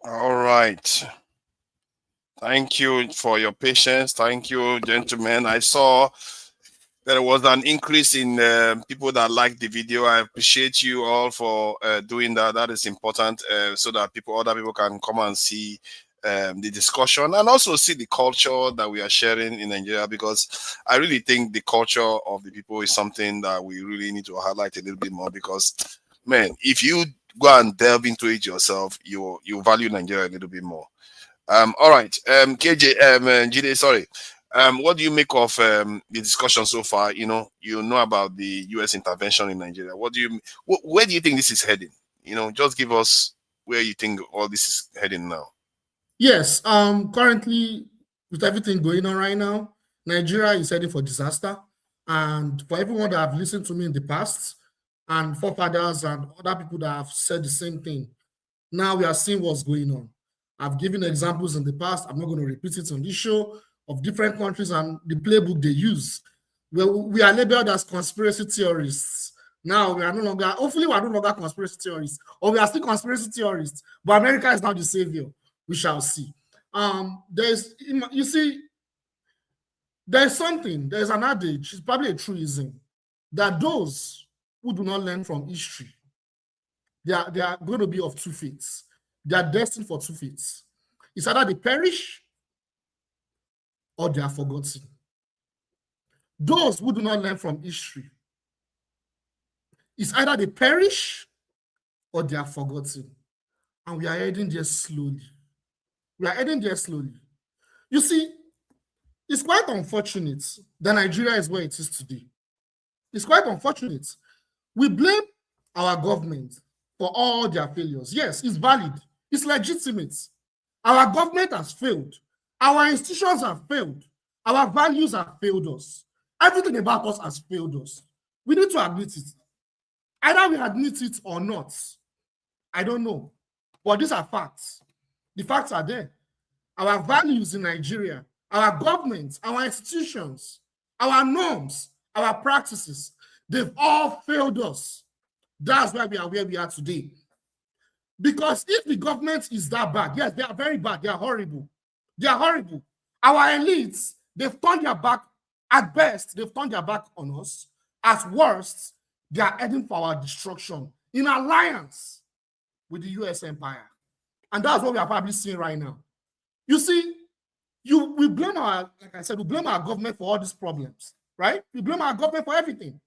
All right. Thank you for your patience. Thank you, gentlemen. I saw there was an increase in people that liked the video. I appreciate you all for doing that. That is important so that other people can come and see the discussion and also see the culture that we are sharing in Nigeria, because I really think the culture of the people is something that we really need to highlight a little bit more, because, man, if you go and delve into it yourself, you value Nigeria a little bit more. All right, KJ, Jide, sorry. What do you make of the discussion so far? You know about the U.S. intervention in Nigeria. Where do you think this is heading? Just give us where you think all this is heading now. Yes. Currently, with everything going on right now, Nigeria is heading for disaster. And for everyone that have listened to me in the past, and forefathers and other people that have said the same thing, now we are seeing what's going on. I've given examples in the past. I'm not going to repeat it on this show, of different countries and the playbook they use. We are labeled as conspiracy theorists. Now we are no longer, hopefully we are no longer conspiracy theorists, or we are still conspiracy theorists, but America is now the savior. We shall see. There's an adage, it's probably a truism, that those who do not learn from history, they are going to be of two fates. They are destined for two fates. It's either they perish or they are forgotten. Those who do not learn from history, it's either they perish or they are forgotten. And we are heading there slowly. We are heading there slowly. You see, it's quite unfortunate that Nigeria is where it is today. It's quite unfortunate. We blame our government for all their failures. Yes, it's valid. It's legitimate. Our government has failed. Our institutions have failed. Our values have failed us. Everything about us has failed us. We need to admit it. Either we admit it or not. I don't know. But these are facts. The facts are there. Our values in Nigeria, our government, our institutions, our norms, our practices, they've all failed us. That's why we are where we are today. Because if the government is that bad, yes, they are very bad, they are horrible. They are horrible. Our elites, they've turned their back, at best, they've turned their back on us. At worst, they are heading for our destruction in alliance with the US empire. And that's what we are probably seeing right now. You see, we blame our, like I said, we blame our government for all these problems, right? We blame our government for everything.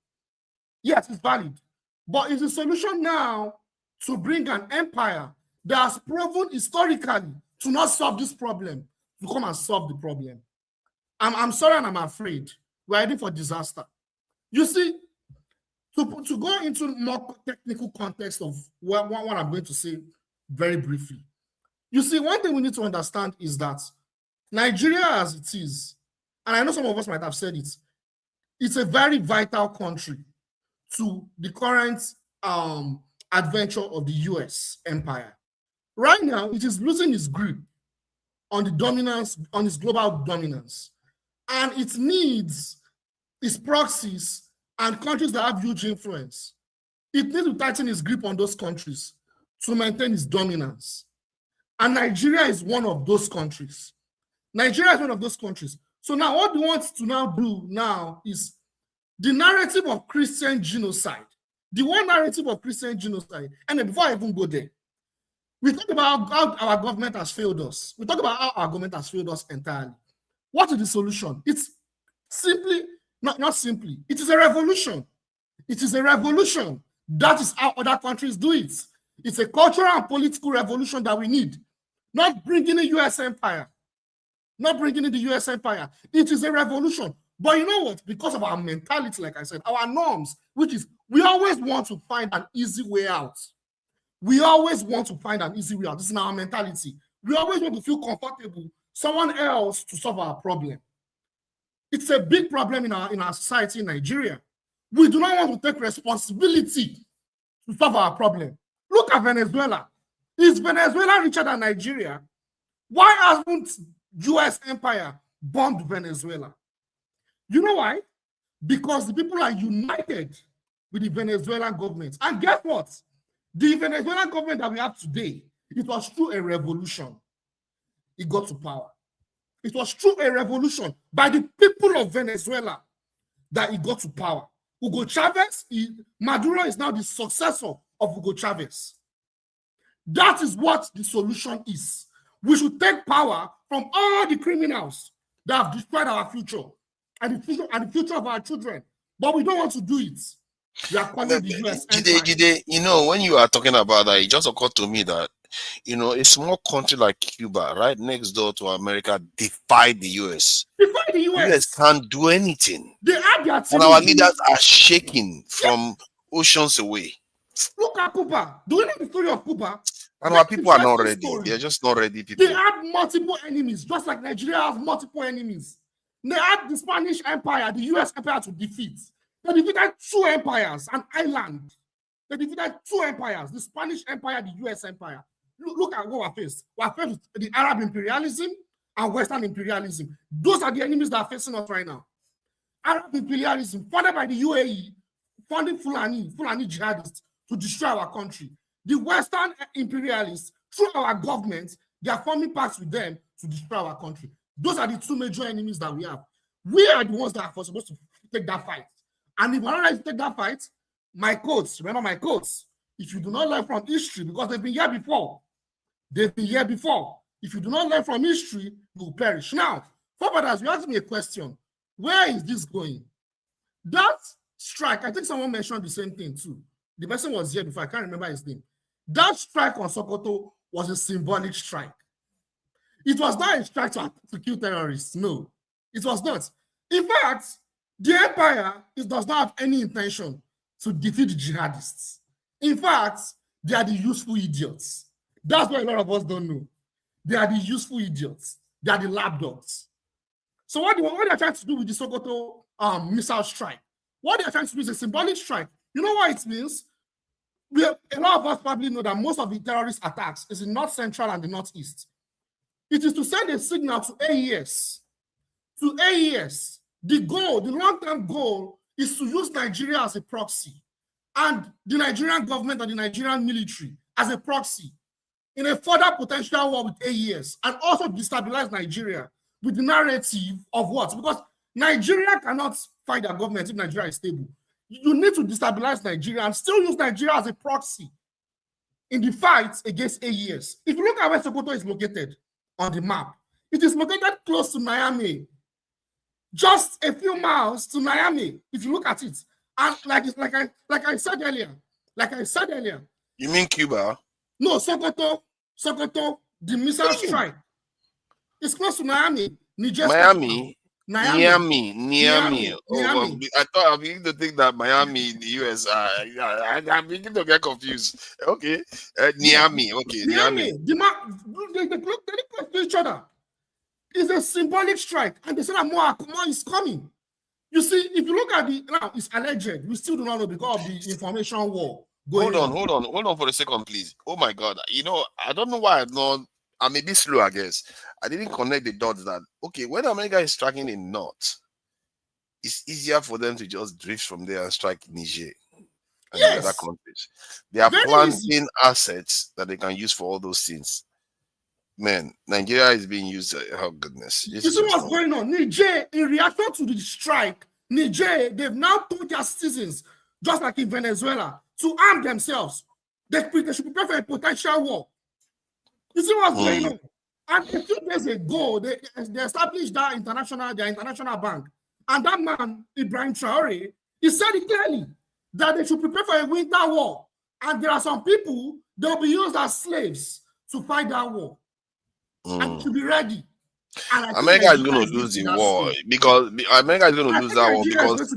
Yes, it's valid. But is the solution now to bring an empire that has proven historically to not solve this problem, to come and solve the problem? I'm sorry and I'm afraid we're heading for disaster. You see, to go into more technical context of what I'm going to say very briefly. You see, one thing we need to understand is that Nigeria as it is, and I know some of us might have said it, it's a very vital country to the current adventure of the US empire. Right now, it is losing its grip on the dominance, on its global dominance. And it needs its proxies and countries that have huge influence. It needs to tighten its grip on those countries to maintain its dominance. And Nigeria is one of those countries. Nigeria is one of those countries. So now what we want to now do now is the narrative of Christian genocide. The one narrative of Christian genocide. And then before I even go there, we talk about how our government has failed us. We talk about how our government has failed us entirely. What is the solution? It's simply, not simply, it is a revolution. It is a revolution. That is how other countries do it. It's a cultural and political revolution that we need. Not bringing the US empire. Not bringing in the US empire. It is a revolution. But you know what? Because of our mentality, like I said, our norms, which is we always want to find an easy way out. We always want to find an easy way out. This is our mentality. We always want to feel comfortable, someone else to solve our problem. It's a big problem in our society in Nigeria. We do not want to take responsibility to solve our problem. Look at Venezuela. Is Venezuela richer than Nigeria? Why hasn't US empire bombed Venezuela? You know why? Because the people are united with the Venezuelan government. And guess what? The Venezuelan government that we have today, it was through a revolution. It got to power. It was through a revolution by the people of Venezuela that it got to power. Hugo Chavez, Maduro is now the successor of Hugo Chavez. That is what the solution is. We should take power from all the criminals that have destroyed our future and the future of our children. But we don't want to do it. We are calling the US Jide, you know, when you are talking about that, it just occurred to me that, you know, a small country like Cuba, right next door to America, defied the US. Defied the US. US can't do anything. They had their and our leaders are shaking from oceans away. Look at Cuba. Do you know the story of Cuba? And our people are not ready. They're just not ready, people. They had multiple enemies, just like Nigeria has multiple enemies. They had the Spanish Empire, the US Empire to defeat. They defeated two empires, an island. They defeated two empires, the Spanish Empire, the US Empire. Look at what we're faced. We're faced with the Arab imperialism and Western imperialism. Those are the enemies that are facing us right now. Arab imperialism, funded by the UAE, funding Fulani jihadists to destroy our country. The Western imperialists, through our government, they are forming pacts with them to destroy our country. Those are the two major enemies that we have. We are the ones that are supposed to take that fight. And if we're not ready to take that fight, my quotes, remember my quotes, if you do not learn from history, because they've been here before, if you do not learn from history, you will perish. Now, forefathers, you asked me a question. Where is this going? That strike, I think someone mentioned the same thing too. The person was here before, I can't remember his name. That strike on Sokoto was a symbolic strike. It was not a strike to kill terrorists. No, it was not. In fact, the empire does not have any intention to defeat the jihadists. In fact, they are the useful idiots. That's what a lot of us don't know. They are the useful idiots. They are the lapdogs. So what they're trying to do with the Sokoto missile strike, what they're trying to do is a symbolic strike. You know what it means? A lot of us probably know that most of the terrorist attacks is in North Central and the Northeast. It is to send a signal to AES. To AES, the goal, the long-term goal is to use Nigeria as a proxy and the Nigerian government and the Nigerian military as a proxy in a further potential war with AES, and also destabilize Nigeria with the narrative of what? Because Nigeria cannot fight their government if Nigeria is stable. You need to destabilize Nigeria and still use Nigeria as a proxy in the fight against AES. If you look at where Sokoto is located on the map, it is located close to Miami, just a few miles to Miami. If you look at it, and like I said earlier. You mean Cuba? No, Sokoto, the missile strike. It's close to Miami, Niger. Miami. Oh, I thought I beginning to think that Miami in the US. I begin to get confused. Okay, Miami. Okay, Miami. They look close to each other. It's a symbolic strike, and they say that more is coming. You see, if you look at now, it's alleged. We still do not know because of the information war. Hold on for a second, please. Oh my God, I don't know why I'm a bit slow, I guess. I didn't connect the dots that, okay, when America is striking in North, it's easier for them to just drift from there and strike Niger and the other countries. They are planting assets that they can use for all those things. Man, Nigeria is being used. Oh, goodness. You see what's going on? Niger, in reaction to the strike, Niger, they've now told their citizens, just like in Venezuela, to arm themselves. They should prepare for a potential war. You see what's going on? And a few days ago, they established their international bank. And that man, Ibrahim Traore, he said it clearly that they should prepare for a winter war. And there are some people, they'll be used as slaves to fight that war. And to be ready. America is going to lose the war because America is going to lose that war because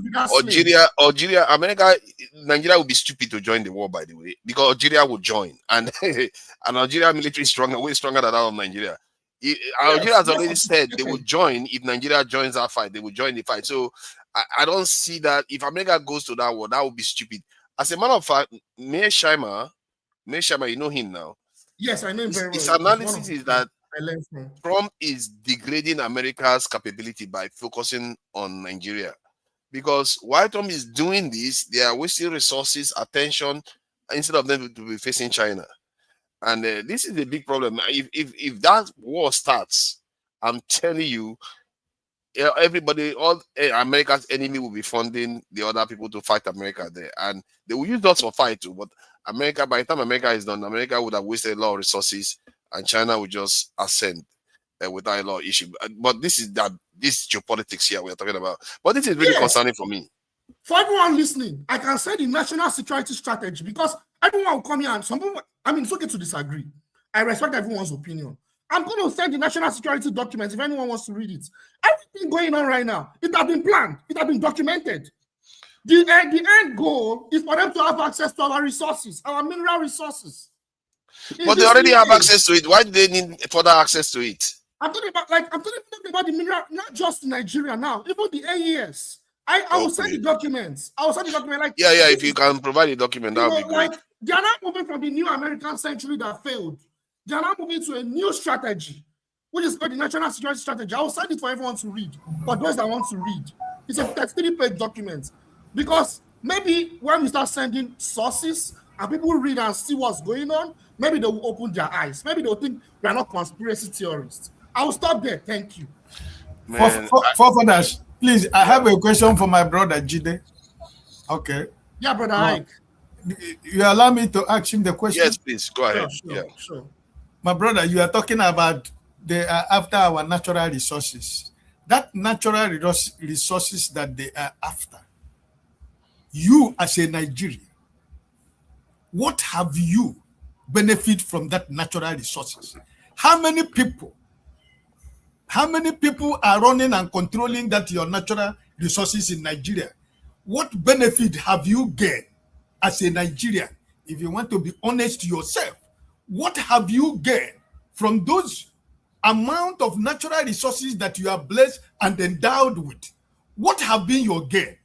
Nigeria will be stupid to join the war, by the way, because Algeria will join, and Algeria military is stronger, way stronger than that of Nigeria. Algeria has already said they will join if Nigeria joins our fight. They will join the fight. So I don't see that if America goes to that war, that would be stupid. As a matter of fact, Meir Shima, you know him now. Yes, I know him very well. His analysis is that Trump is degrading America's capability by focusing on Nigeria. Because while Trump is doing this, they are wasting resources, attention, instead of them to be facing China. And this is a big problem. If that war starts, I'm telling you, everybody, all America's enemy will be funding the other people to fight America there. And they will use us for fight too. But America, by the time America is done, America would have wasted a lot of resources and China would just ascend without a lot of issue. But this is geopolitics here we are talking about. But this is really concerning for me. For everyone listening, I can say the national security strategy, because everyone will come here and some people, it's okay to disagree. I respect everyone's opinion. I'm going to send the national security documents if anyone wants to read it. Everything going on right now, it has been planned. It has been documented. The end goal is for them to have access to our resources, our mineral resources. But they already have access to it. Why do they need further access to it? I'm talking about the mineral, not just Nigeria now, even the AES. I will send the documents. I will send the document. If you can provide the document, that would be great. They are not moving from the new American century that failed. They are now moving to a new strategy, which is called the national security strategy. I will send it for everyone to read. For those that want to read, it's a 33-page document. Because maybe when we start sending sources and people read and see what's going on, maybe they will open their eyes. Maybe they'll think we are not conspiracy theorists. I will stop there. Thank you. For please, I have a question for my brother Jide. Okay. Yeah, brother Ike. You allow me to ask him the question? Yes, please. Go ahead. Sure. My brother, you are talking about after our natural resources. That natural resources that they are after. You as a Nigerian, what have you benefit from that natural resources? How many people How many people are running and controlling that your natural resources in Nigeria? What benefit have you gained as a Nigerian? If you want to be honest to yourself, what have you gained from those amount of natural resources that you are blessed and endowed with? What have been your gain?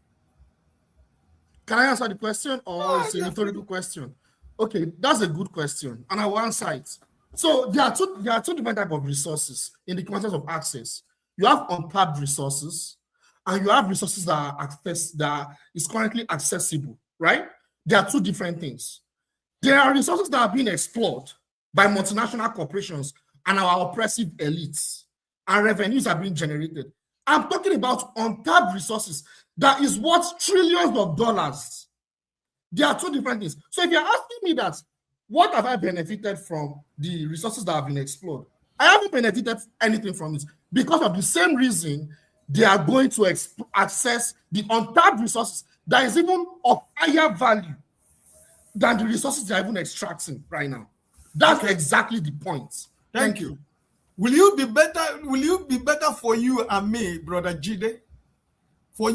Can I answer the question, or it's a rhetorical question? Okay, that's a good question, and I will answer it. So there are two different types of resources in the context of access. You have untapped resources, and you have resources that is currently accessible, right? There are two different things. There are resources that are being explored by multinational corporations and our oppressive elites, and revenues are being generated. I'm talking about untapped resources that is worth trillions of dollars. There are two different things. So if you're asking me that, what have I benefited from the resources that have been explored? I haven't benefited anything from it, because of the same reason they are going to access the untapped resources that is even of higher value than the resources they are even extracting right now. That's exactly the point. Thank you. Will you be better for you and me, Brother Jide? For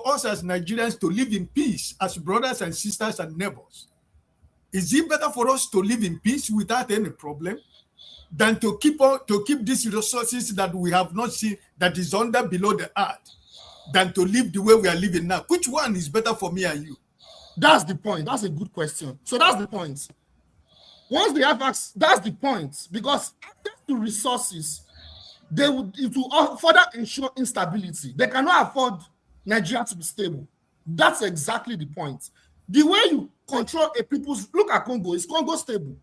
us as Nigerians to live in peace as brothers and sisters and neighbors? Is it better for us to live in peace without any problem than to keep these resources that we have not seen, that is below the earth, than to live the way we are living now? Which one is better for me and you? That's the point. That's a good question. So that's the point. Once they have access, that's the point, because access to resources, it will further ensure instability. They cannot afford Nigeria to be stable. That's exactly the point. The way you control a people's, look at Congo, is Congo stable?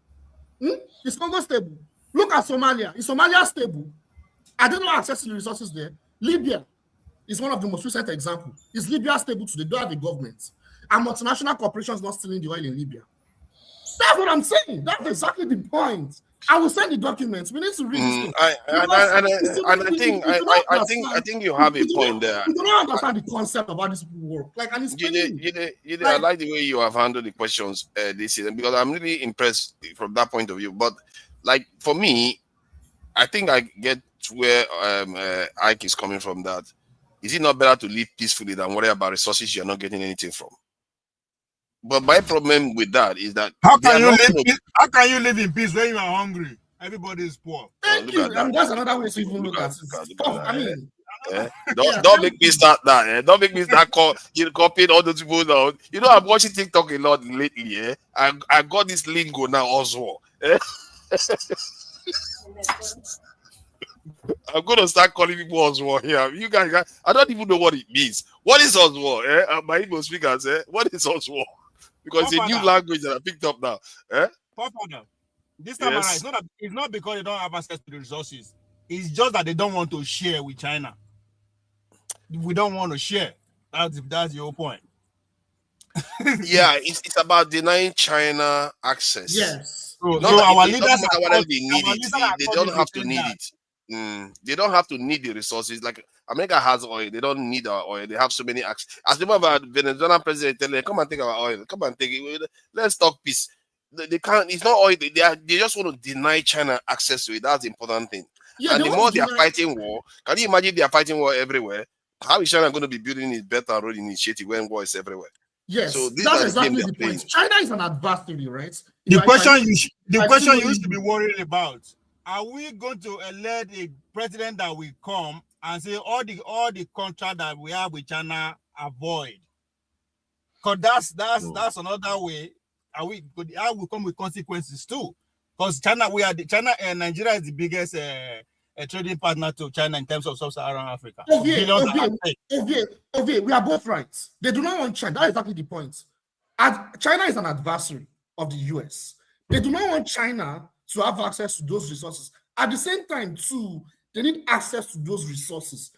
Is Congo stable? Look at Somalia, is Somalia stable? I don't know access to the resources there. Libya is one of the most recent examples. Is Libya stable today? They don't have a government. And multinational corporations not stealing the oil in Libya. That's what I'm saying. That's exactly the point. I will send the documents. We need to read this thing. I think you have a point there. You don't understand the concept of how these people work. Like, and it's I like the way you have handled the questions this season, because I'm really impressed from that point of view. But like for me, I think I get where Ike is coming from. That is it not better to live peacefully than worry about resources you're not getting anything from? But my problem with that is that how can you live in peace when you are hungry? Everybody is poor. Thank you. I mean, that's another way to even look at it. Don't make me start that. Don't make me start copying all those people now. You know, I'm watching TikTok a lot lately. I got this lingo now also. I'm going to start calling people Oswald here. You guys, I don't even know what it means. What is Oswald? My Igbo speakers, what is Oswald? Because it's a new language that I picked up now. This time around, it's not because they don't have access to the resources. It's just that they don't want to share with China. We don't want to share. That's your point. Yeah, it's about denying China access. Yes. So our leaders they don't have to need it. They don't have to need the resources. Like America has oil, they don't need our oil. They have so many access. As the Venezuelan president tell them, come and take our oil, come and take it. Let's talk peace. They can't. It's not oil. They just want to deny China access to it. That's the important thing. Yeah, and the more they are fighting war, can you imagine they are fighting war everywhere? How is China going to be building its Belt and Road initiative when war is everywhere? Yes, so that's exactly the point. China is an adversary, right? The question you should be worried about: are we going to elect a president that will come and say all the contract that we have with China avoid? Because that's another way. I will come with consequences too. Because China and Nigeria is the biggest trading partner to China in terms of sub-Saharan Africa. Okay, we are both right. They do not want China. That's exactly the point. China is an adversary of the US. They do not want China to have access to those resources. At the same time, too, they need access to those resources.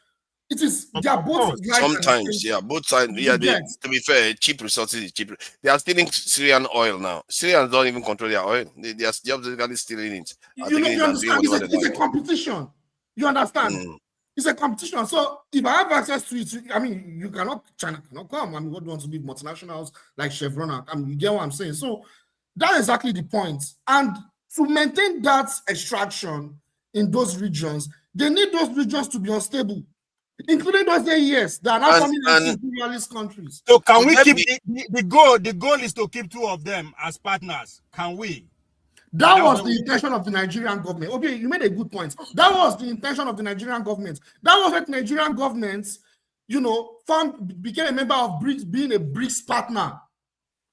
It is they are both right. Sometimes, yeah, both sides. Yeah, to be fair, cheap resources is cheaper. They are stealing Syrian oil now. Syrians don't even control their oil. They are just stealing it. You understand? It's a competition. You understand? It's a competition. So if I have access to it, I mean, China cannot come. I mean, what do you want to be multinationals like Chevron? I mean, you get what I'm saying? So that's exactly the point. And to maintain that extraction in those regions, They need those regions to be unstable, including those AES that are now coming into imperialist countries. So can we keep the goal? The goal is to keep 2 of them as partners. Can we? That was the intention of the Nigerian government. Okay, you made a good point. That was the intention of the Nigerian government. That was what Nigerian governments, you know, became a member of BRICS, being a BRICS partner.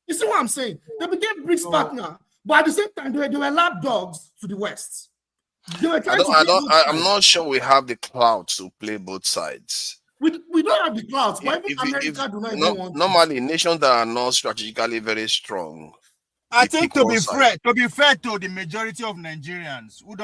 You see what I'm saying? They became BRICS partner, but at the same time, they were lapdogs to the West. They were trying I'm not sure we have the clout to play both sides. We don't have the clout, but even America do not even want. Normally, nations that are not strategically very strong. I think to be fair to the majority of Nigerians who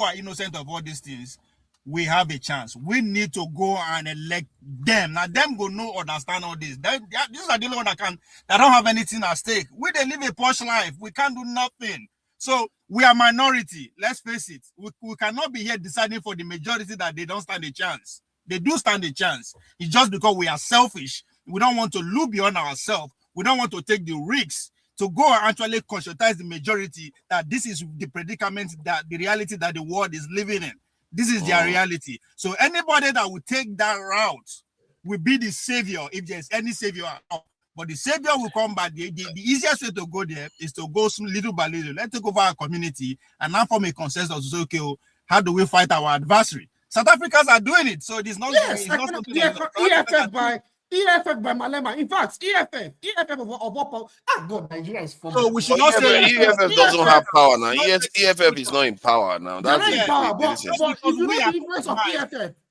are innocent of all these things, we have a chance. We need to go and elect them. Now, them go no understand all this. These are the only ones that don't have anything at stake. We they live a posh life. We can't do nothing. So we are minority. Let's face it. We cannot be here deciding for the majority that they don't stand a chance. They do stand a chance. It's just because we are selfish. We don't want to look beyond ourselves. We don't want to take the risks to go and actually conscientize the majority that this is the predicament, that the reality that the world is living in. This is their reality. So anybody that will take that route will be the savior, if there's any savior at all. But the savior will come back. The easiest way to go there is to go little by little. Let's take over our community and now form a consensus to say, okay, how do we fight our adversary? South Africans are doing it, so it is not. Yes, EFF by Malema. In fact, EFF of all God, Nigeria is for. So we should not say EFF doesn't have power now. EFF is not in power now. That's in power. But if you know the influence of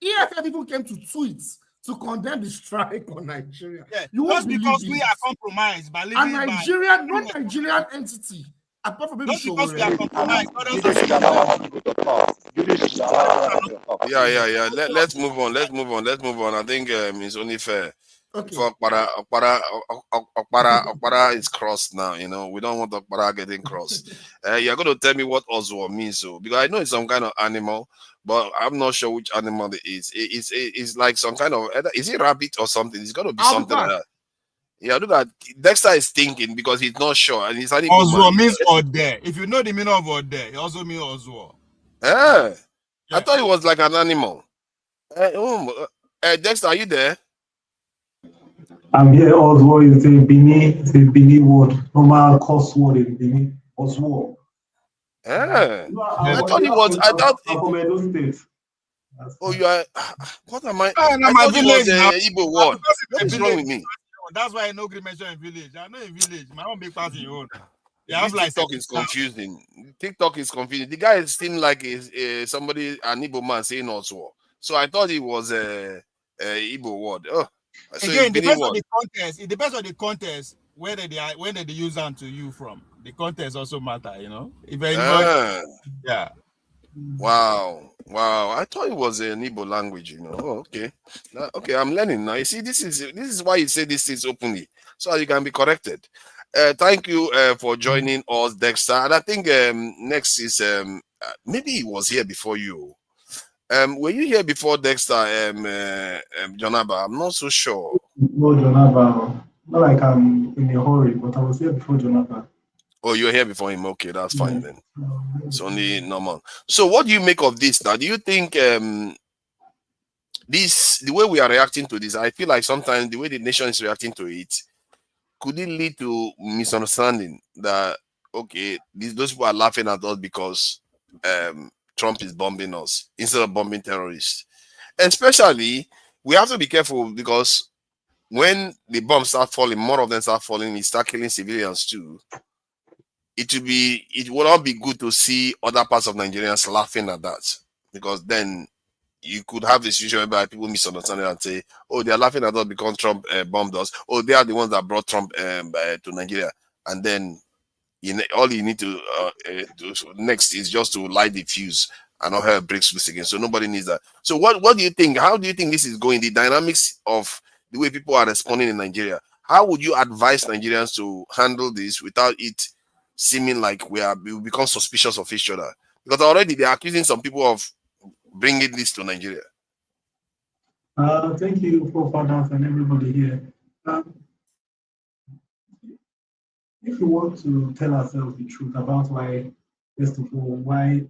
EFF even came to tweet to condemn the strike on Nigeria. Yeah, just because we are compromised by living a non-Nigerian entity. Apart from just because we are compromised. Yeah. Let's move on. I think it's only fair. Okay. For Okpara is crossed now. You know, we don't want Okpara getting crossed. You're going to tell me what Oswald means, so because I know it's some kind of animal, but I'm not sure which animal it is. It's like some kind of, is it rabbit or something? It's got to be something like that. Yeah, look at Dexter is thinking because he's not sure, and he's Oswald means Ode. If you know the meaning of Ode, it also means Oswald. Yeah. I thought it was like an animal. Dexter, are you there? I'm here. Oswald is a Bini word, normal curse word in Bini. Oswald. Yeah. I thought it was. I thought. Oh, you are. What am I? I thought it was an Igbo word. What is wrong with me? That's why I know mention in village. I know in village. My own big part in your own. Yeah, TikTok is confusing. TikTok is confusing. The guy seemed like somebody, an Igbo man saying Oswald. So I thought it was a Igbo word. Oh, so again, it depends on the contest. It depends on the contest where they use them to you from. The contest also matter, you know. If yeah. Wow. I thought it was an Igbo language, you know. Oh, okay. Okay, I'm learning now. You see, this is why you say these things openly, so you can be corrected. Thank you for joining us, Dexter. And I think next is maybe he was here before you. Were you here before Dexter, Jonaba? I'm not so sure. No, Jonaba. Not like I'm in a hurry, but I was here before Jonaba. Oh, you're here before him. Okay, that's fine then. It's only normal. So what do you make of this now? Do you think the way we are reacting to this, I feel like sometimes the way the nation is reacting to it, could it lead to misunderstanding that, okay, those people are laughing at us because Trump is bombing us instead of bombing terrorists? And especially, we have to be careful because when the bombs start falling, more of them start falling, it start killing civilians too. It will not be good to see other parts of Nigerians laughing at that, because then you could have a situation whereby people misunderstand it and say, oh, they are laughing at us because Trump bombed us. Oh, they are the ones that brought Trump to Nigeria. And then all you need to do next is just to light the fuse and all hell breaks loose again. So nobody needs that. So what do you think? How do you think this is going? The dynamics of the way people are responding in Nigeria. How would you advise Nigerians to handle this without it seeming like we become suspicious of each other? Because already they are accusing some people of bringing this to Nigeria. Thank you for fathers and everybody here. If we want to tell ourselves the truth about why, first of all, why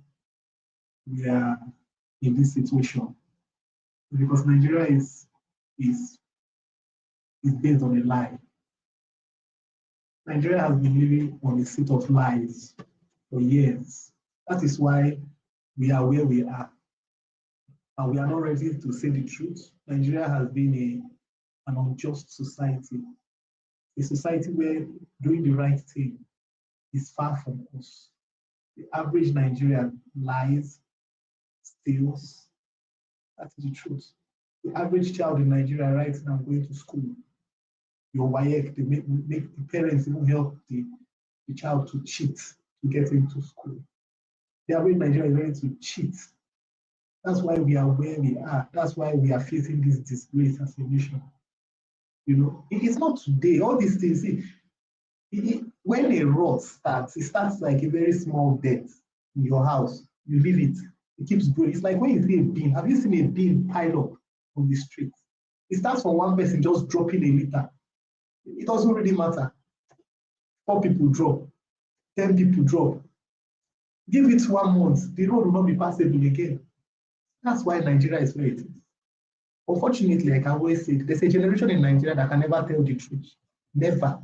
we are in this situation, because Nigeria is based on a lie. Nigeria has been living on a set of lies for years. That is why we are where we are. And we are not ready to say the truth. Nigeria has been an unjust society, a society where doing the right thing is far from us. The average Nigerian lies, steals. That is the truth. The average child in Nigeria right now going to school, your WAEC, they make the parents even help the child to cheat to get into school. The average Nigerian is ready to cheat. That's why we are where we are. That's why we are facing this disgrace as a nation. You know, it's not today. All these things, when a rot starts, it starts like a very small debt in your house. You leave it, it keeps growing. It's like when you see a bin. Have you seen a bin pile up on the street? It starts from one person just dropping a litter. It doesn't really matter. 4 people drop, 10 people drop. Give it 1 month, the road will not be passable again. That's why Nigeria is where it is. Unfortunately, like I always say, there's a generation in Nigeria that can never tell the truth. Never.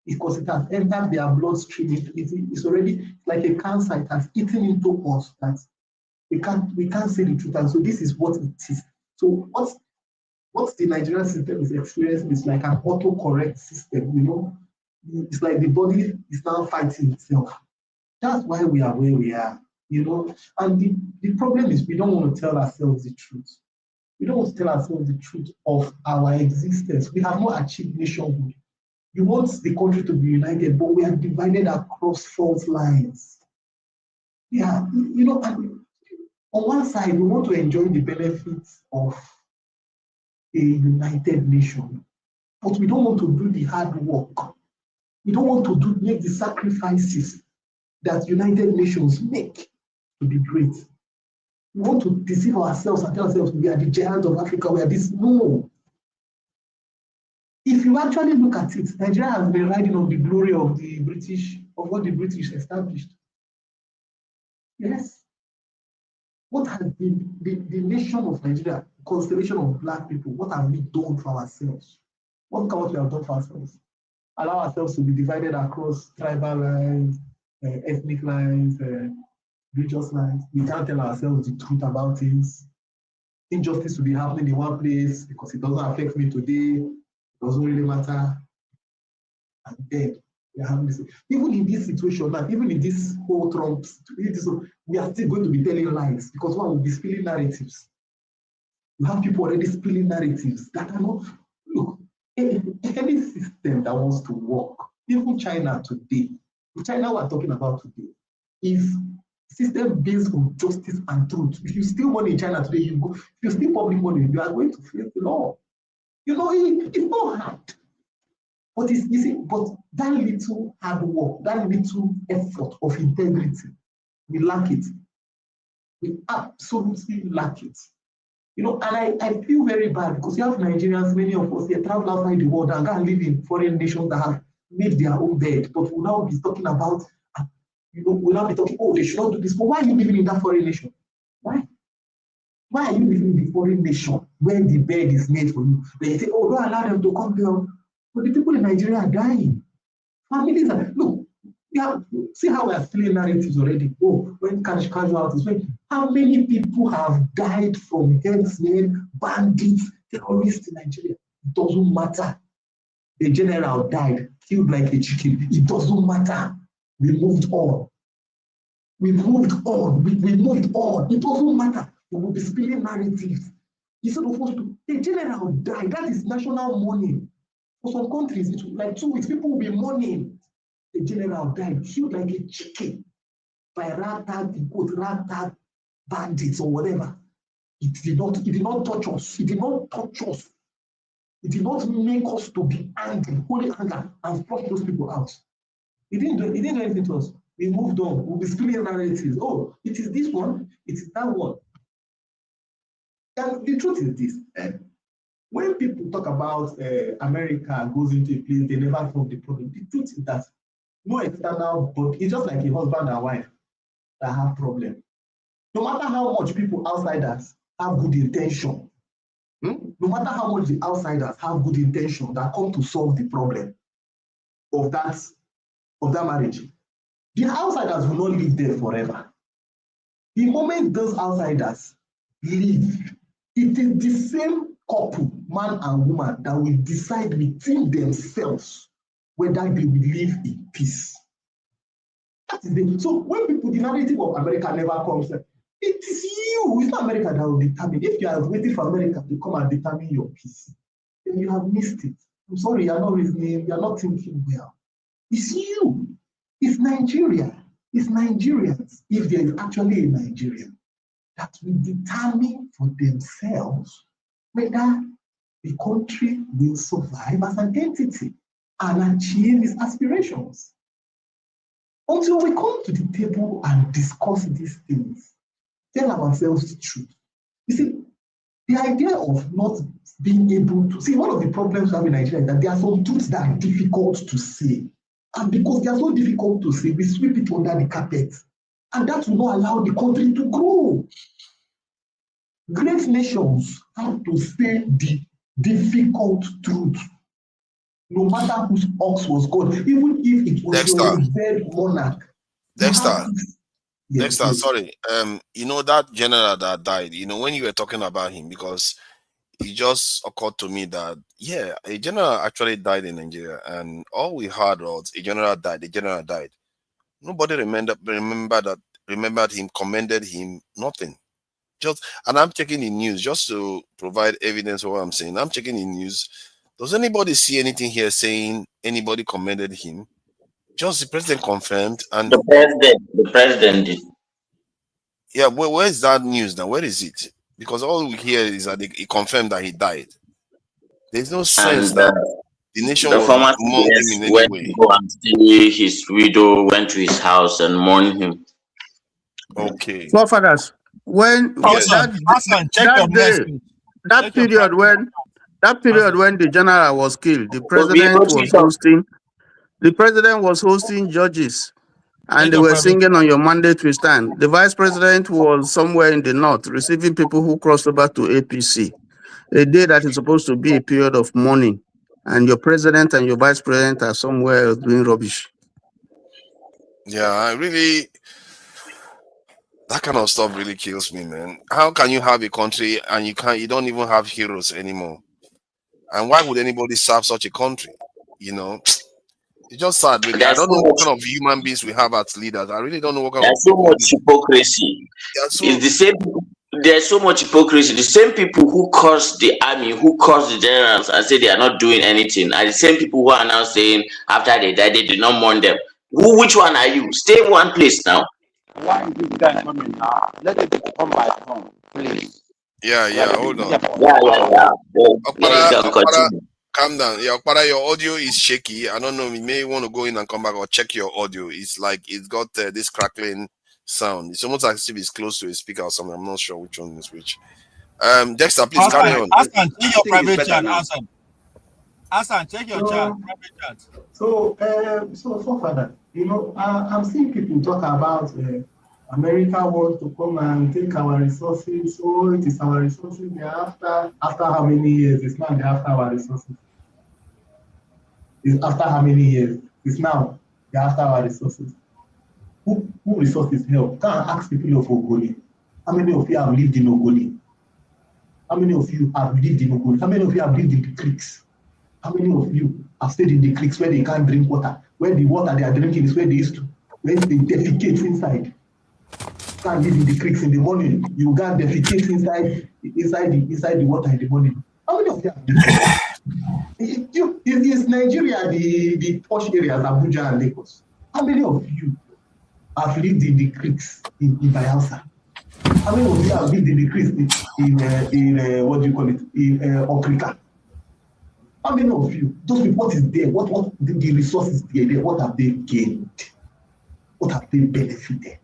Because it has entered their bloodstream. It's already like a cancer. It has eaten into us that we can't say the truth. And so this is what it is. So what the Nigerian system is experiencing is like an autocorrect system, you know. It's like the body is now fighting itself. That's why we are where we are, you know. And the problem is we don't want to tell ourselves the truth. We don't want to tell ourselves the truth of our existence. We have not achieved nationhood. You want the country to be united, but we are divided across fault lines. Yeah, you know, on one side, we want to enjoy the benefits of a united nation, but we don't want to do the hard work. We don't want to make the sacrifices that United Nations make to be great. We want to deceive ourselves and tell ourselves we are the giants of Africa, we are this. No. If you actually look at it, Nigeria has been riding on the glory of the British, of what the British established. Yes. What has been the nation of Nigeria, constellation of Black people, what have we done for ourselves? What we have done for ourselves? Allow ourselves to be divided across tribal lines, ethnic lines, religious lines. We can't tell ourselves the truth about things. Injustice will be happening in one place because it doesn't affect me today. It doesn't really matter. And then we are having this. Even in this situation now, even in this whole Trump, we are still going to be telling lies because one will be spilling narratives. You have people already spilling narratives that are not. Look, any system that wants to work, even China today, the China we're talking about today, is a system based on justice and truth. If you steal money in China today, if you steal public money, you are going to face the law. You know, it's not hard. But it's easy, but that little hard work, that little effort of integrity, we lack it. We absolutely lack it. You know, and I feel very bad because you have Nigerians, many of us here travel outside the world and go and live in foreign nations that have made their own bed. But we'll now be talking about, you know, we'll now be talking, oh, they should not do this. But why are you living in that foreign nation? Why? Why are you living in the foreign nation when the bed is made for you? They say, oh, don't allow them to come here. But the people in Nigeria are dying. Families are, look, see how we are stealing narratives already. Oh, when casualties, how many people have died from herdsmen, bandits, terrorists in Nigeria? It doesn't matter. The general died, killed like a chicken. It doesn't matter. We moved on. We moved on. We moved on. It doesn't matter. We will be spilling narratives. Instead of us to, the general died. That is national mourning. For some countries, it will, like 2 weeks, people will be mourning. The general died, killed like a chicken by ragtag bandits or whatever. It did not touch us. It did not touch us. It did not make us to be angry, holy anger, and flush those people out. It didn't do anything to us. We moved on. We'll be spilling narratives. Oh, it is this one, it is that one. And the truth is this. When people talk about America goes into a place, they never solve the problem. The truth is that no external, but it's just like a husband and wife that have problems. No matter how much people outsiders have good intention, no matter how much the outsiders have good intention that come to solve the problem of that marriage, the outsiders will not live there forever. The moment those outsiders leave, it is the same couple, man and woman, that will decide within themselves whether they will live in peace. That is the, so when people, the narrative of America never comes, it is you, it's not America that will determine. If you are waiting for America to come and determine your peace, then you have missed it. I'm sorry, you are not reasoning, you are not thinking well. It's you, it's Nigeria, it's Nigerians, if there is actually a Nigerian, that will determine for themselves whether the country will survive as an entity and achieve its aspirations. Until we come to the table and discuss these things, tell ourselves the truth. You see, the idea of not being able to see, one of the problems we have in Nigeria is that there are some truths that are difficult to say. And because they are so difficult to say, we sweep it under the carpet. And that will not allow the country to grow. Great nations have to say the difficult truth, no matter whose ox was gone, even if it was your rebel monarch. Dexter, sorry. You know that general that died, you know, when you were talking about him, because it just occurred to me that, yeah, a general actually died in Nigeria, and all we heard was a general died. Nobody remembered him, commended him, nothing. Just, and I'm checking the news just to provide evidence of what I'm saying. I'm checking the news. Does anybody see anything here saying anybody commended him? Just the president confirmed, and the president did. Yeah, where is that news now? Where is it? Because all we hear is that he confirmed that he died. There's no sense that the nation was former mourning him in any went way. to go and see his widow, went to his house and mourned him. Okay. Forefathers, when Hassan, check your message. That period when the general was killed, the president was hosting judges, and they were singing on your mandate we stand. The vice president was somewhere in the north receiving people who crossed over to APC, a day that is supposed to be a period of mourning, and your president and your vice president are somewhere doing rubbish. Yeah, that kind of stuff really kills me, man. How can you have a country and you don't even have heroes anymore? And why would anybody serve such a country? You know, it's just sad, really. I don't know what kind of human beings we have as leaders. I really don't know what kind of. There's so much hypocrisy. It's the same. There's so much hypocrisy. The same people who curse the army, who curse the generals and say they are not doing anything, are the same people who are now saying after they died they did not mourn them. Which one are you? Stay in one place now. Why is this guy coming now? Let it come by phone, please. Yeah, hold on. Calm down. Yeah, Okpara, your audio is shaky. I don't know, you may want to go in and come back or check your audio. It's like it's got this crackling sound. It's almost as if it's close to a speaker or something. I'm not sure which one is which. Dexter, please carry on. Hassan, check your private chat, Hassan, check your private chat. So forefather, you know, I'm seeing people talk about America wants to come and take our resources. Oh, it is our resources. They're after how many years? It's now they're after our resources. It's after how many years? It's now they're after our resources. Who resources help? Can I ask people of Ogoni? How many of you have lived in Ogoni? How many of you have lived in Ogoni? How many of you have lived in the creeks? How many of you have stayed in the creeks where they can't drink water? Where the water they are drinking is where they defecate inside. You can't live in the creeks in the morning. You can't defecate inside the water in the morning. How many of you have lived? Is Nigeria the posh areas, Abuja and Lagos? How many of you have lived in the creeks in Bayelsa? How many of you have lived in the creeks in what do you call it, in Okrika? How many of you, those people, what is there? What the resources there? What have they gained? What have they benefited?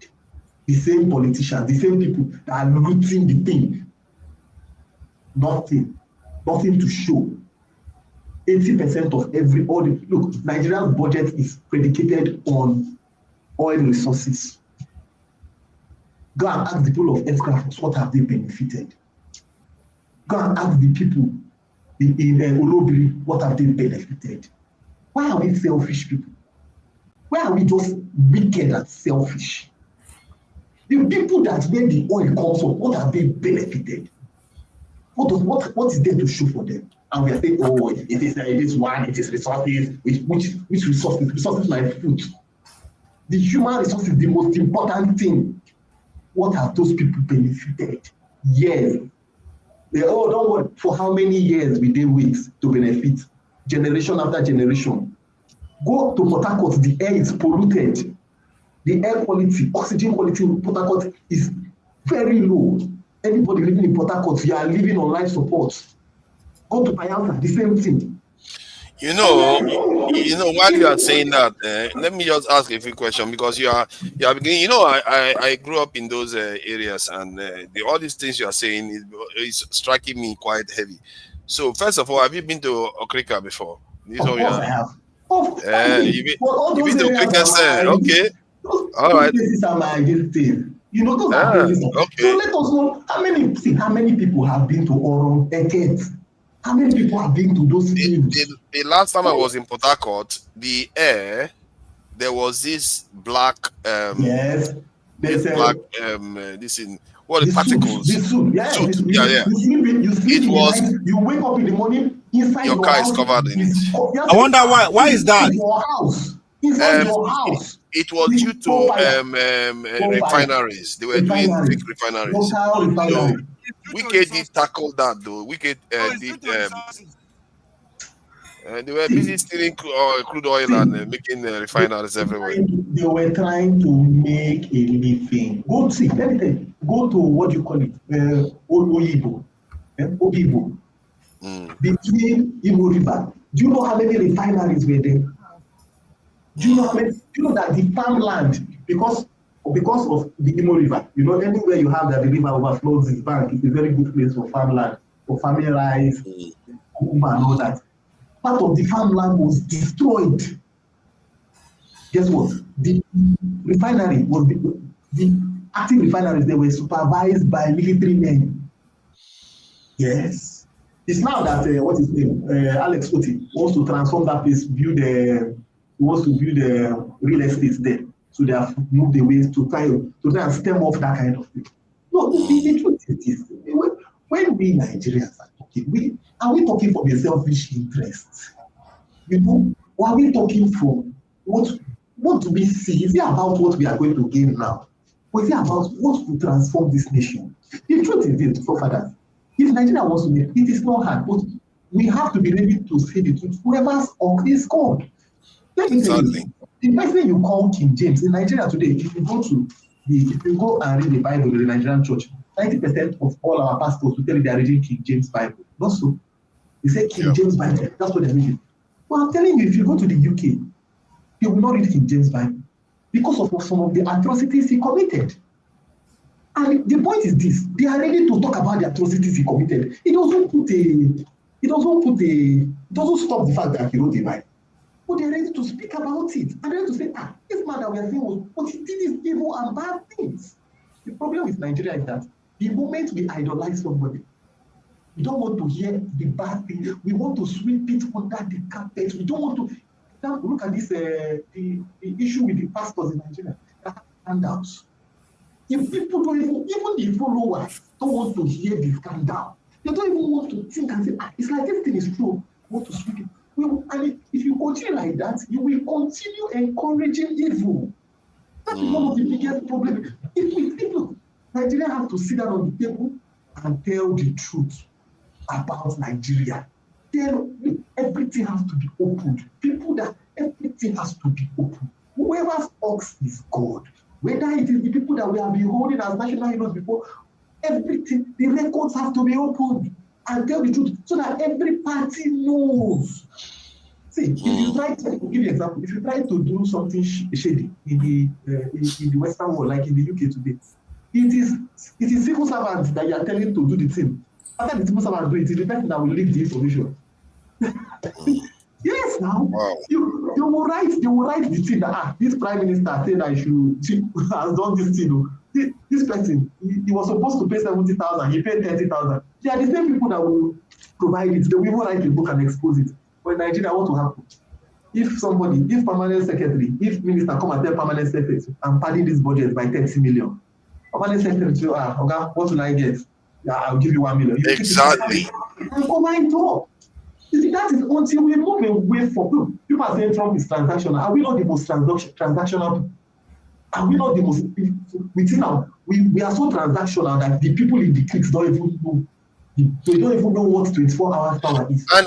The same politicians, the same people that are looting the thing. Nothing to show. 80% of look, Nigeria's budget is predicated on oil resources. Go and ask the people of aircraft what have they benefited. Go and ask the people in Olobiri what have they benefited. Why are we selfish people? Why are we just wicked and selfish? The people that when the oil comes up, what have they benefited? What is there to show for them? And we are saying, oh, it is one, it is resources, which resources? Resources like food. The human resource is the most important thing. What have those people benefited? Yes. Don't worry. For how many years will they wait to benefit? Generation after generation. Go to Port Harcourt, the air is polluted. The air quality, oxygen quality in Port Harcourt is very low. Anybody living in Port Harcourt, you are living on life support. Go to Bayelsa, the same thing. You know, while you are saying that, let me just ask a few questions because you are beginning. You know, I grew up in those areas, and all these things you are saying is striking me quite heavy. So, first of all, have you been to Okrika before? Of course I have. You've been to Okrika, okay. All right. Places are my thing. You know, those are places. Okay. So let us know how many people have been to Oron, Eket. How many people have been to those fields? The last time I was in Port Harcourt, the air, there was this black yes. This black the particles. The soup. Yes. Yeah. You sleep in the night, you wake up in the morning, inside your car is covered in it. I wonder why is that? Your house. Inside your house. It was due to refineries. They were doing big refineries. So Wike did tackle that though. Wike did. They were busy stealing crude oil and making refineries everywhere. They were trying to make a living. Go see, let me tell you. Go to what you call it, Oyibo, Obibo. Between Imo River. Do you know how many refineries were there? Do you know how many? Do you know that the farmland, because of the Imo River, you know, anywhere you have that the river overflows its bank, it's a very good place for farmland, for farming rice, cucumber and all that. Part of the farmland was destroyed. Guess what? The refinery was the active refineries. They were supervised by military men. Yes. It's now that what is his name? Alex Oti wants to transform that place, he wants to build real estate there. So they have moved away to try and stem off that kind of thing. No, the truth is this. When we Nigerians are talking, are we talking from a selfish interest? You know, or are we talking from what do we see? Is it about what we are going to gain now? Or is it about what will transform this nation? The truth is this, forefathers. If Nigeria wants to make it is not hard, but we have to be ready to say the truth. Whoever's on is God. Let me tell you, the person you call King James in Nigeria today, if you go and read the Bible in the Nigerian church, 90% of all our pastors will tell you they are reading King James Bible. Not so. They say King James Bible. That's what they're reading. But I'm telling you, if you go to the UK, they will not read King James Bible because of some of the atrocities he committed. And the point is this: they are ready to talk about the atrocities he committed. It doesn't stop the fact that he wrote a Bible. But they're ready to speak about it. And they're ready to say, this man that we are saying but he did these evil and bad things. The problem with Nigeria is that the moment we idolize somebody, we don't want to hear the bad thing. We want to sweep it under the carpet. We don't want to. Look at this, the issue with the pastors in Nigeria. Handouts. If people don't even the followers don't want to hear the scandal, they don't even want to think and say, it's like this thing is true. We want to sweep it. And if you continue like that, you will continue encouraging evil. That is one of the biggest problems. If Nigeria have to sit down on the table and tell the truth about Nigeria, then everything has to be opened. Everything has to be open. Whoever's ox is God. Whether it is the people that we have been holding as national heroes before, everything, the records have to be opened and tell the truth so that every party knows. See, if you try to give you an example, if you try to do something shady in the Western world, like in the UK today, it is civil servants that you are telling to do the thing. After the civil servants do it, is the person that will leak the information. Yes, now. Wow. they will write the thing that this prime minister said I has done this thing. This person, he was supposed to pay 70,000, he paid 30,000. They are the same people that will provide it. They will even write a book and expose it. But in Nigeria, what will happen? If permanent secretary, if minister come and tell permanent secretary, I'm padding this budget by 30 million. Permanent secretary say, okay, what will I get? Yeah, I'll give you 1 million. You exactly. And come and talk. You see, that is until we move away from people are saying Trump is transactional. Are we not the most transactional? Are we not the most we are so transactional that the people in the cliques don't even know. They don't even know what 24 hours power is. And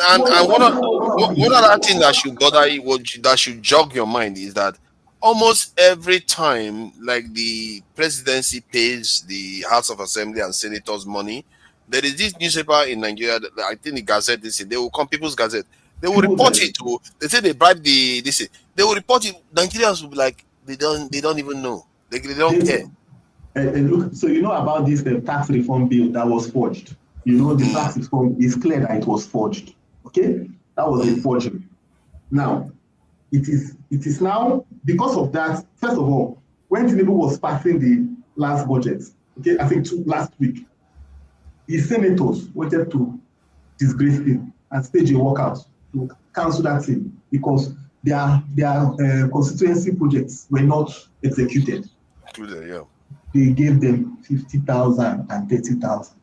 one other thing that should bother you, that should jog your mind is that almost every time, like the presidency pays the House of Assembly and senators money, there is this newspaper in Nigeria, I think the Gazette, they will come, People's Gazette, they will report it to, they say they bribe they will report it, Nigerians will be like, they don't even know. They don't care. Look, so you know about this tax reform bill that was forged. You know the tax reform is clear that it was forged. Okay? That was a forgery. Now, it is now, because of that, first of all, when Tinubu was passing the last budget, okay, I think last week, the senators wanted to disgrace him and stage a walkout to cancel that thing because their constituency projects were not executed. Yeah. They gave them 50,000 and 30,000.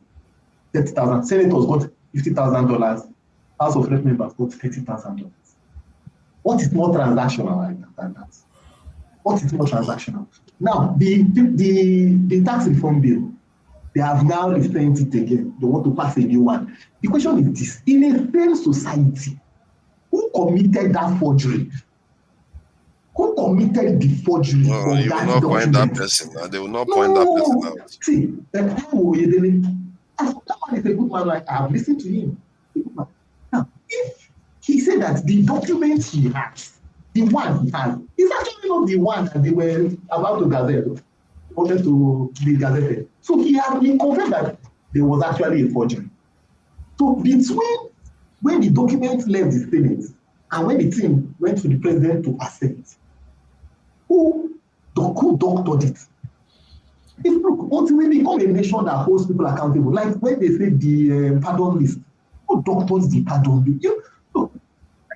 30,000. Senators got $50,000. House of Rep members got $30,000. What is more transactional than that? What is more transactional? Now, the tax reform bill, they have now resent it again. They want to pass a new one. The question is this: in a same society, who committed that forgery? Who committed the forgery No, of you that will not document? point that person. They will not point that person out. See, that one is a good man. Like, I have listened to him. Now, if he said that the document he has, the one he has, is actually not the one that they were about to gazette, wanted to be gazetted. So he confessed that there was actually a forgery. So between when the document left the Senate and when the team went to the president to accept, who doctored it? Look, until we become a nation that holds people accountable, like when they say the pardon list, who doctors the pardon list? Look,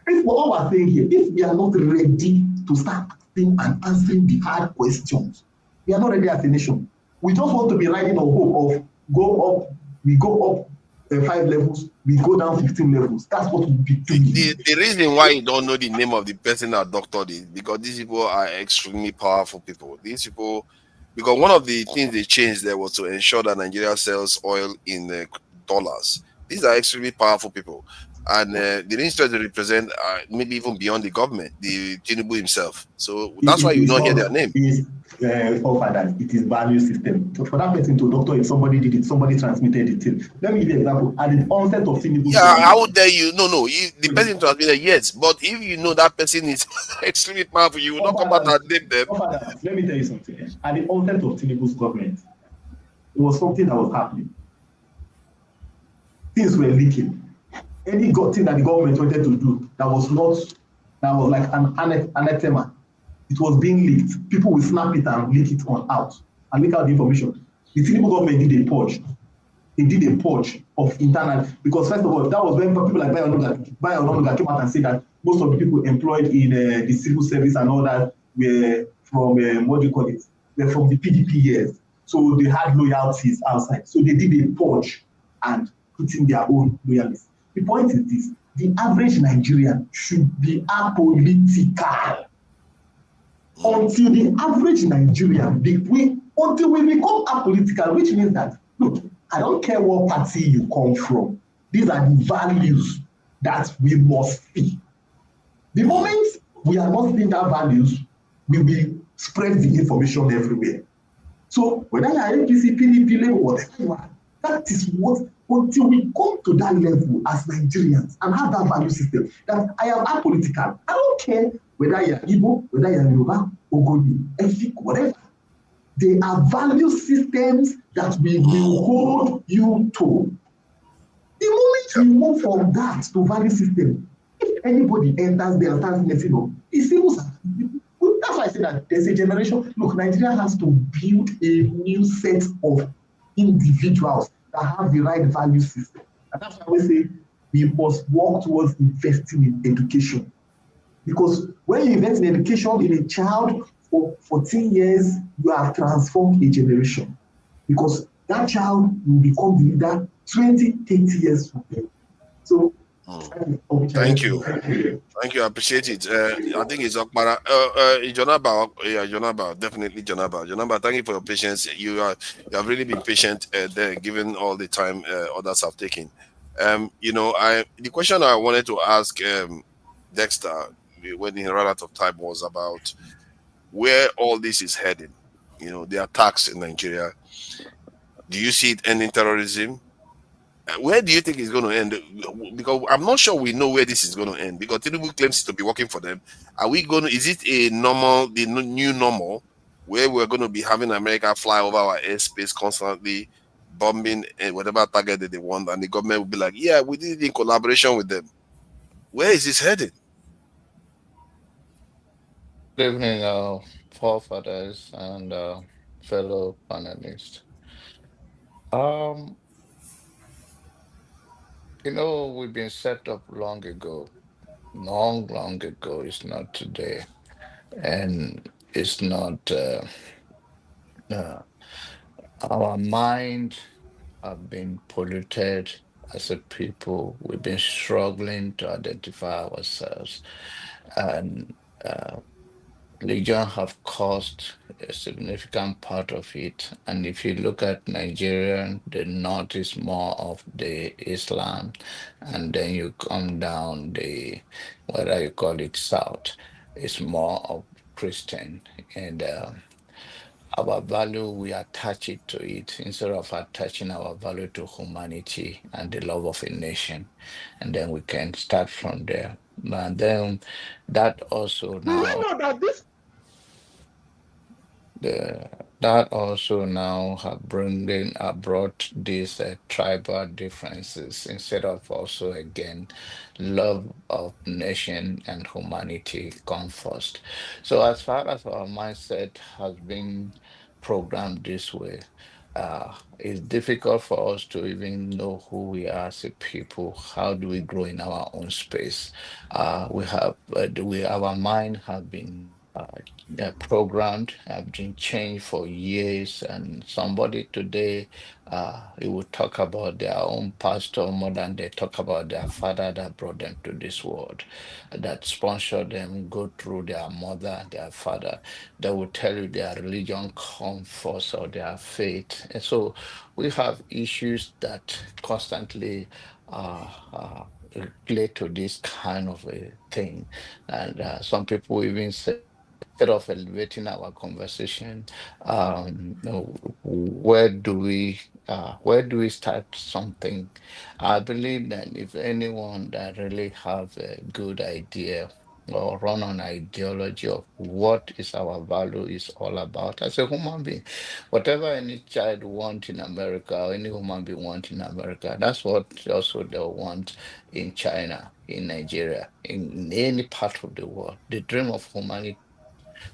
if what we're saying here, if we are not ready to start asking and answering the hard questions, we are not ready as a nation. We just want to be riding on hope of we go up 5 levels, we go down 15 levels. That's what we'll be doing. The reason why you don't know the name of the person that doctored it, because these people are extremely powerful people. These people, because one of the things they changed there was to ensure that Nigeria sells oil in dollars. These are extremely powerful people. And the minister they represent maybe even beyond the government, the Tinubu himself. So that's why you don't hear their name. It is value system. So for that person to doctor, if somebody did it, somebody transmitted it. Let me give you an example. At the onset of Tinubu. Yeah, how dare you? No. The person transmitted, yes. But if you know that person is extremely powerful, you will not come out and name them. Let me tell you something. At the onset of Tinubu's government, it was something that was happening. Things were leaking. Any thing that the government wanted to do that was like an anathema, it was being leaked. People will snap it and leak it out and leak out the information. The Tinubu government did a purge. They did a purge of internal, because first of all, that was when people like Bayo came out and said that most of the people employed in the civil service and all that were from They're from the PDP years. So they had loyalties outside. So they did a purge and put in their own loyalties. The point is this: the average Nigerian should be apolitical. Until the average Nigerian, until we become apolitical, which means that, look, I don't care what party you come from. These are the values that we must see. The moment we are not seeing that values, we will spread the information everywhere. So whether you are APC, PDP, Labour, whatever you are, that is what, until we come to that level as Nigerians and have that value system, that I am apolitical. I don't care whether you are Igbo, whether you are Yoruba, Ogoni, Efik, whatever. They are value systems that we will hold you to. The moment we move from that to value system, If anybody enters there and starts messing up, it's still. That's why I say that there's a generation. Look, Nigeria has to build a new set of individuals that have the right value system. And that's why I always say we must work towards investing in education. Because when you invest in education in a child for 14 years, you have transformed a generation. Because that child will become the leader 20, 30 years from now. So, Thank you. Thank you. I appreciate it. I think it's Okmara. Jonaba, yeah, Jonaba, definitely Jonaba. Jonaba, thank you for your patience. You have really been patient there, given all the time others have taken. The question I wanted to ask Dexter when he ran out of time was about where all this is heading. The attacks in Nigeria. Do you see it ending terrorism? Where do you think it's going to end? Because I'm not sure we know where this is going to end. Because Tinubu claims to be working for them. Are we going to? Is it the new normal, where we're going to be having America fly over our airspace constantly, bombing whatever target that they want, and the government will be like, "Yeah, we did it in collaboration with them." Where is this headed? Good evening, forefathers and fellow panelists. Um, we've been set up long ago, long ago. It's not today, and it's not. Uh, our mind have been polluted as a people. We've been struggling to identify ourselves, and religion have caused a significant part of it. And if you look at Nigeria, the north is more of the Islam, and then you come down whether you call it south, it's more of Christian. And our value, we attach it to it instead of attaching our value to humanity and the love of a nation. And then we can start from there. And then that also now that also now have brought these tribal differences instead of also again love of nation and humanity come first. So as far as our mindset has been programmed this way, it's difficult for us to even know who we are as a people. How do we grow in our own space? Our mind have been programmed, have been changed for years, and somebody today, he will talk about their own pastor more than they talk about their father that brought them to this world, that sponsored them, go through their mother, their father. They will tell you their religion comes first or their faith. And so we have issues that constantly relate to this kind of a thing. And some people even say, instead of elevating our conversation, where do we start something? I believe that if anyone that really have a good idea or run on ideology of what is our value is all about as a human being, whatever any child want in America or any human being want in America, that's what also they want in China, in Nigeria, in any part of the world. The dream of humanity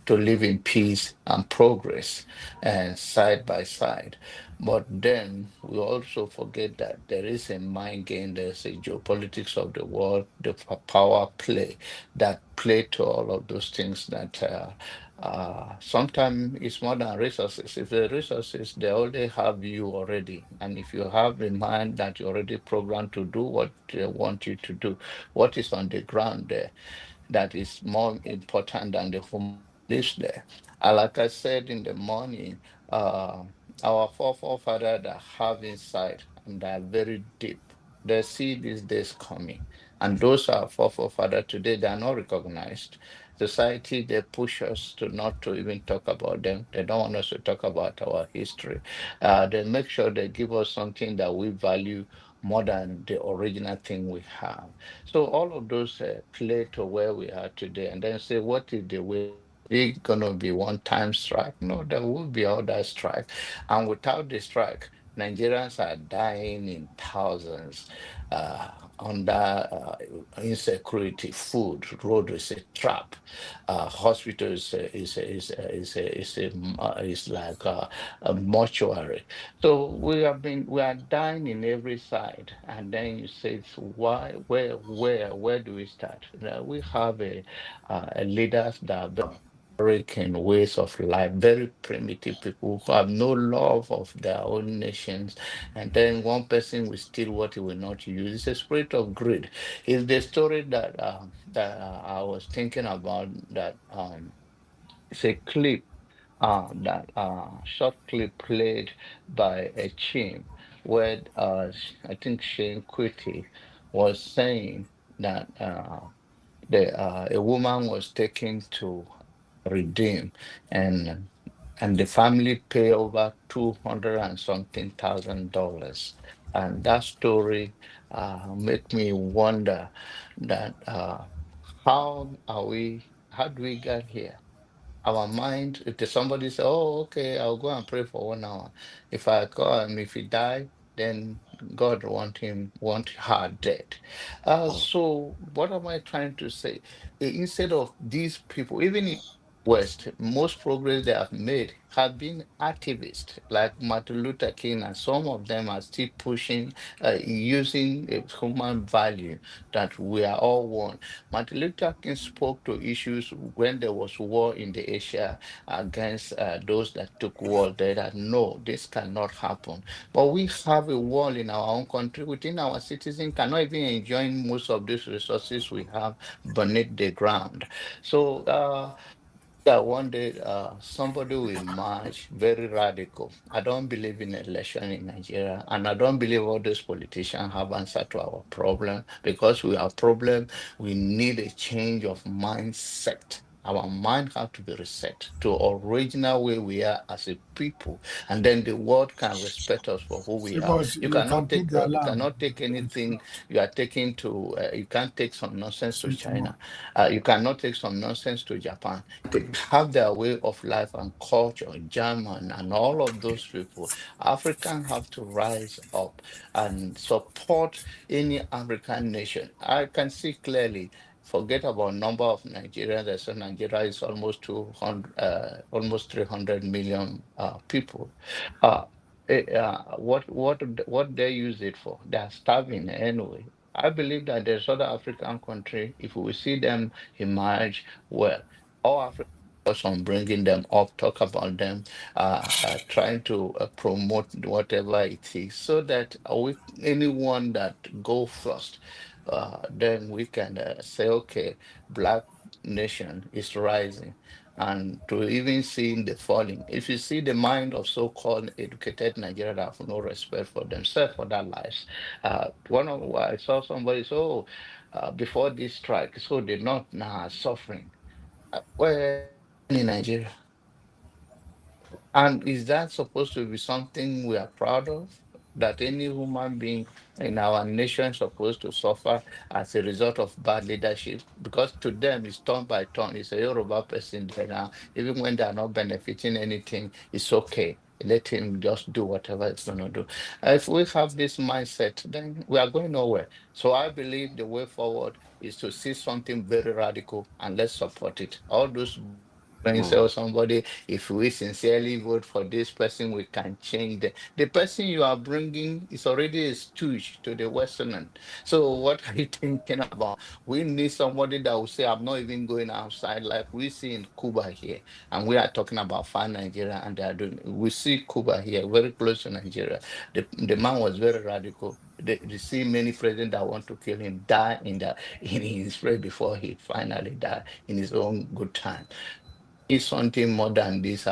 to live in peace and progress and side by side. But then we also forget that there is a mind game, there's a geopolitics of the world, the power play that play to all of those things that sometimes it's more than resources. If the resources, they already have you already. And if you have in mind that you're already programmed to do what they want you to do, what is on the ground there, that is more important than the human lives there. And like I said in the morning, our forefathers that have insight and they are very deep, they see these days coming. And those are forefathers today, they are not recognized. Society, they push us to not to even talk about them. They don't want us to talk about our history. They make sure they give us something that we value more than the original thing we have. So all of those play to where we are today. And then say, what is the way? It gonna be one time strike? No, there will be other strike. And without the strike, Nigerians are dying in thousands. insecurity, food, road is a trap, hospitals is like a mortuary. So we are dying in every side, and then you say, so why, where do we start? We have a leaders that are very in ways of life, very primitive people who have no love of their own nations, and then one person will steal what he will not use. It's a spirit of greed. It's the story that I was thinking about. That it's a clip, that short clip played by a chim, where I think Shane Quitty was saying that a woman was taken to redeem, and the family pay over 200 and something thousand dollars. And that story make me wonder that how do we get here? Our mind, if somebody say, oh, okay, I'll go and pray for 1 hour. If I call him, if he die, then God want her dead. So what am I trying to say? Instead of these people, even in West, most progress they have made have been activists like Martin Luther King, and some of them are still pushing, using a human value that we are all one. Martin Luther King spoke to issues when there was war in the Asia against those that took war. They that no, this cannot happen. But we have a war in our own country. Within our citizens cannot even enjoy most of these resources we have beneath the ground. So that one day somebody will emerge very radical. I don't believe in election in Nigeria, and I don't believe all those politicians have answer to our problem. Because we have problem, we need a change of mindset. Our mind have to be reset to original way we are as a people, and then the world can respect us for who we are. Because you can put the You alarm. cannot take anything you are taking to. You can't take some nonsense to China. You cannot take some nonsense to Japan. Have their way of life and culture, German and all of those people. Africans have to rise up and support any African nation. I can see clearly. Forget about number of Nigerians. I said Nigeria is almost 200, almost 300 million people. Uh, what they use it for? They are starving anyway. I believe that there's other African country. If we see them emerge, well, all Africa focus on bringing them up, talk about them, trying to promote whatever it is, so that anyone that go first, then we can say, okay, Black nation is rising. And to even seeing the falling, if you see the mind of so-called educated Nigeria that have no respect for themselves, for their lives. I saw somebody say, oh, before this strike, so they're not now suffering. Where in Nigeria? And is that supposed to be something we are proud of? That any human being in our nation is supposed to suffer as a result of bad leadership? Because to them, it's turn by turn. It's a Yoruba person there now. Even when they are not benefiting anything, it's okay. Let him just do whatever he's going to do. If we have this mindset, then we are going nowhere. So I believe the way forward is to see something very radical, and let's support it. All those when you tell somebody, if we sincerely vote for this person, we can change the person you are bringing is already a stooge to the Westerner. So what are you thinking about? We need somebody that will say, I'm not even going outside, like we see in Cuba here. And we are talking about far Nigeria, and they are doing, we see Cuba here, very close to Nigeria. The man was very radical. They see many presidents that want to kill him die in his prayer before he finally died in his own good time. It's something more than this.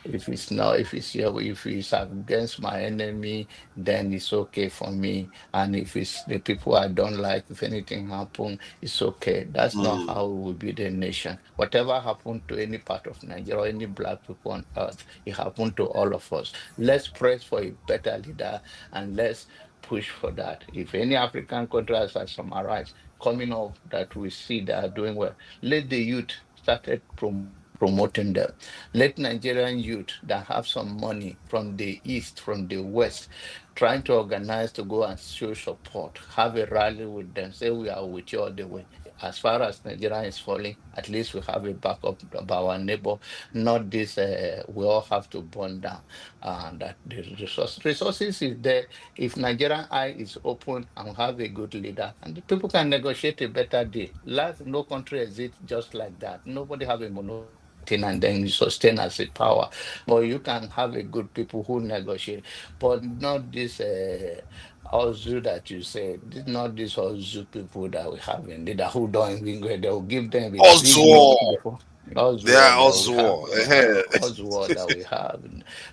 If it's not, if it's here, if it's against my enemy, then it's okay for me. And if it's the people I don't like, if anything happen, it's okay. That's not how we will build a nation. Whatever happened to any part of Nigeria or any black people on earth, it happened to all of us. Let's press for a better leader, and let's push for that. If any African country, as I summarize, coming up that we see that are doing well, let the youth started promoting promoting them. Let Nigerian youth that have some money from the east, from the west, trying to organize to go and show support, have a rally with them, say we are with you all the way. As far as Nigeria is falling, at least we have a backup of our neighbor, not this, we all have to burn down. That the resources is there. If Nigerian eye is open and have a good leader, and the people can negotiate a better deal. Life, no country exists just like that. Nobody have a monopoly and then you sustain as a power. But you can have a good people who negotiate, but not this Ozu that you say. This not this Ozu people that we have in there who don't even go. They'll give them a big Oswald. note before. They are Oswald that we have, Oswald. Oswald that we have.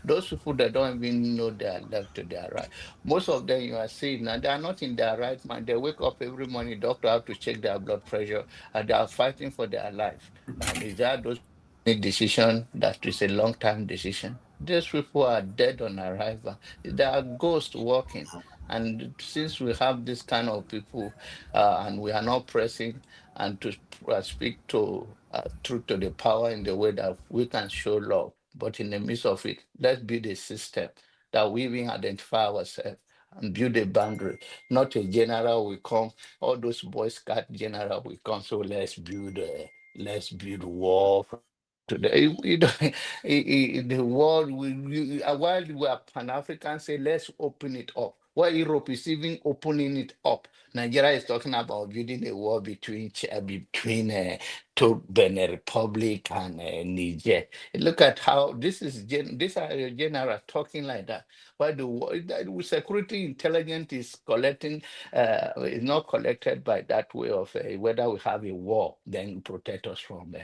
Those people that don't even know they are left to their right. Most of them you are seeing now, they are not in their right mind. They wake up every morning, doctor have to check their blood pressure, and they are fighting for their life. And is that those decision that is a long-term decision? These people are dead on arrival. They are ghosts walking. And since we have this kind of people, and we are not pressing and to speak to truth to the power in the way that we can show love, but in the midst of it, let's build a system that we even identify ourselves and build a boundary. Not a general will come, all those Boy Scout general will come. So let's build war today. The world while we are Pan-African, say let's open it up. While Europe is even opening it up, Nigeria is talking about building a war between Benin Republic and Niger. Look at how these are your general talking like that. Why the security intelligence is collecting is not collected by that way of whether we have a war, then protect us from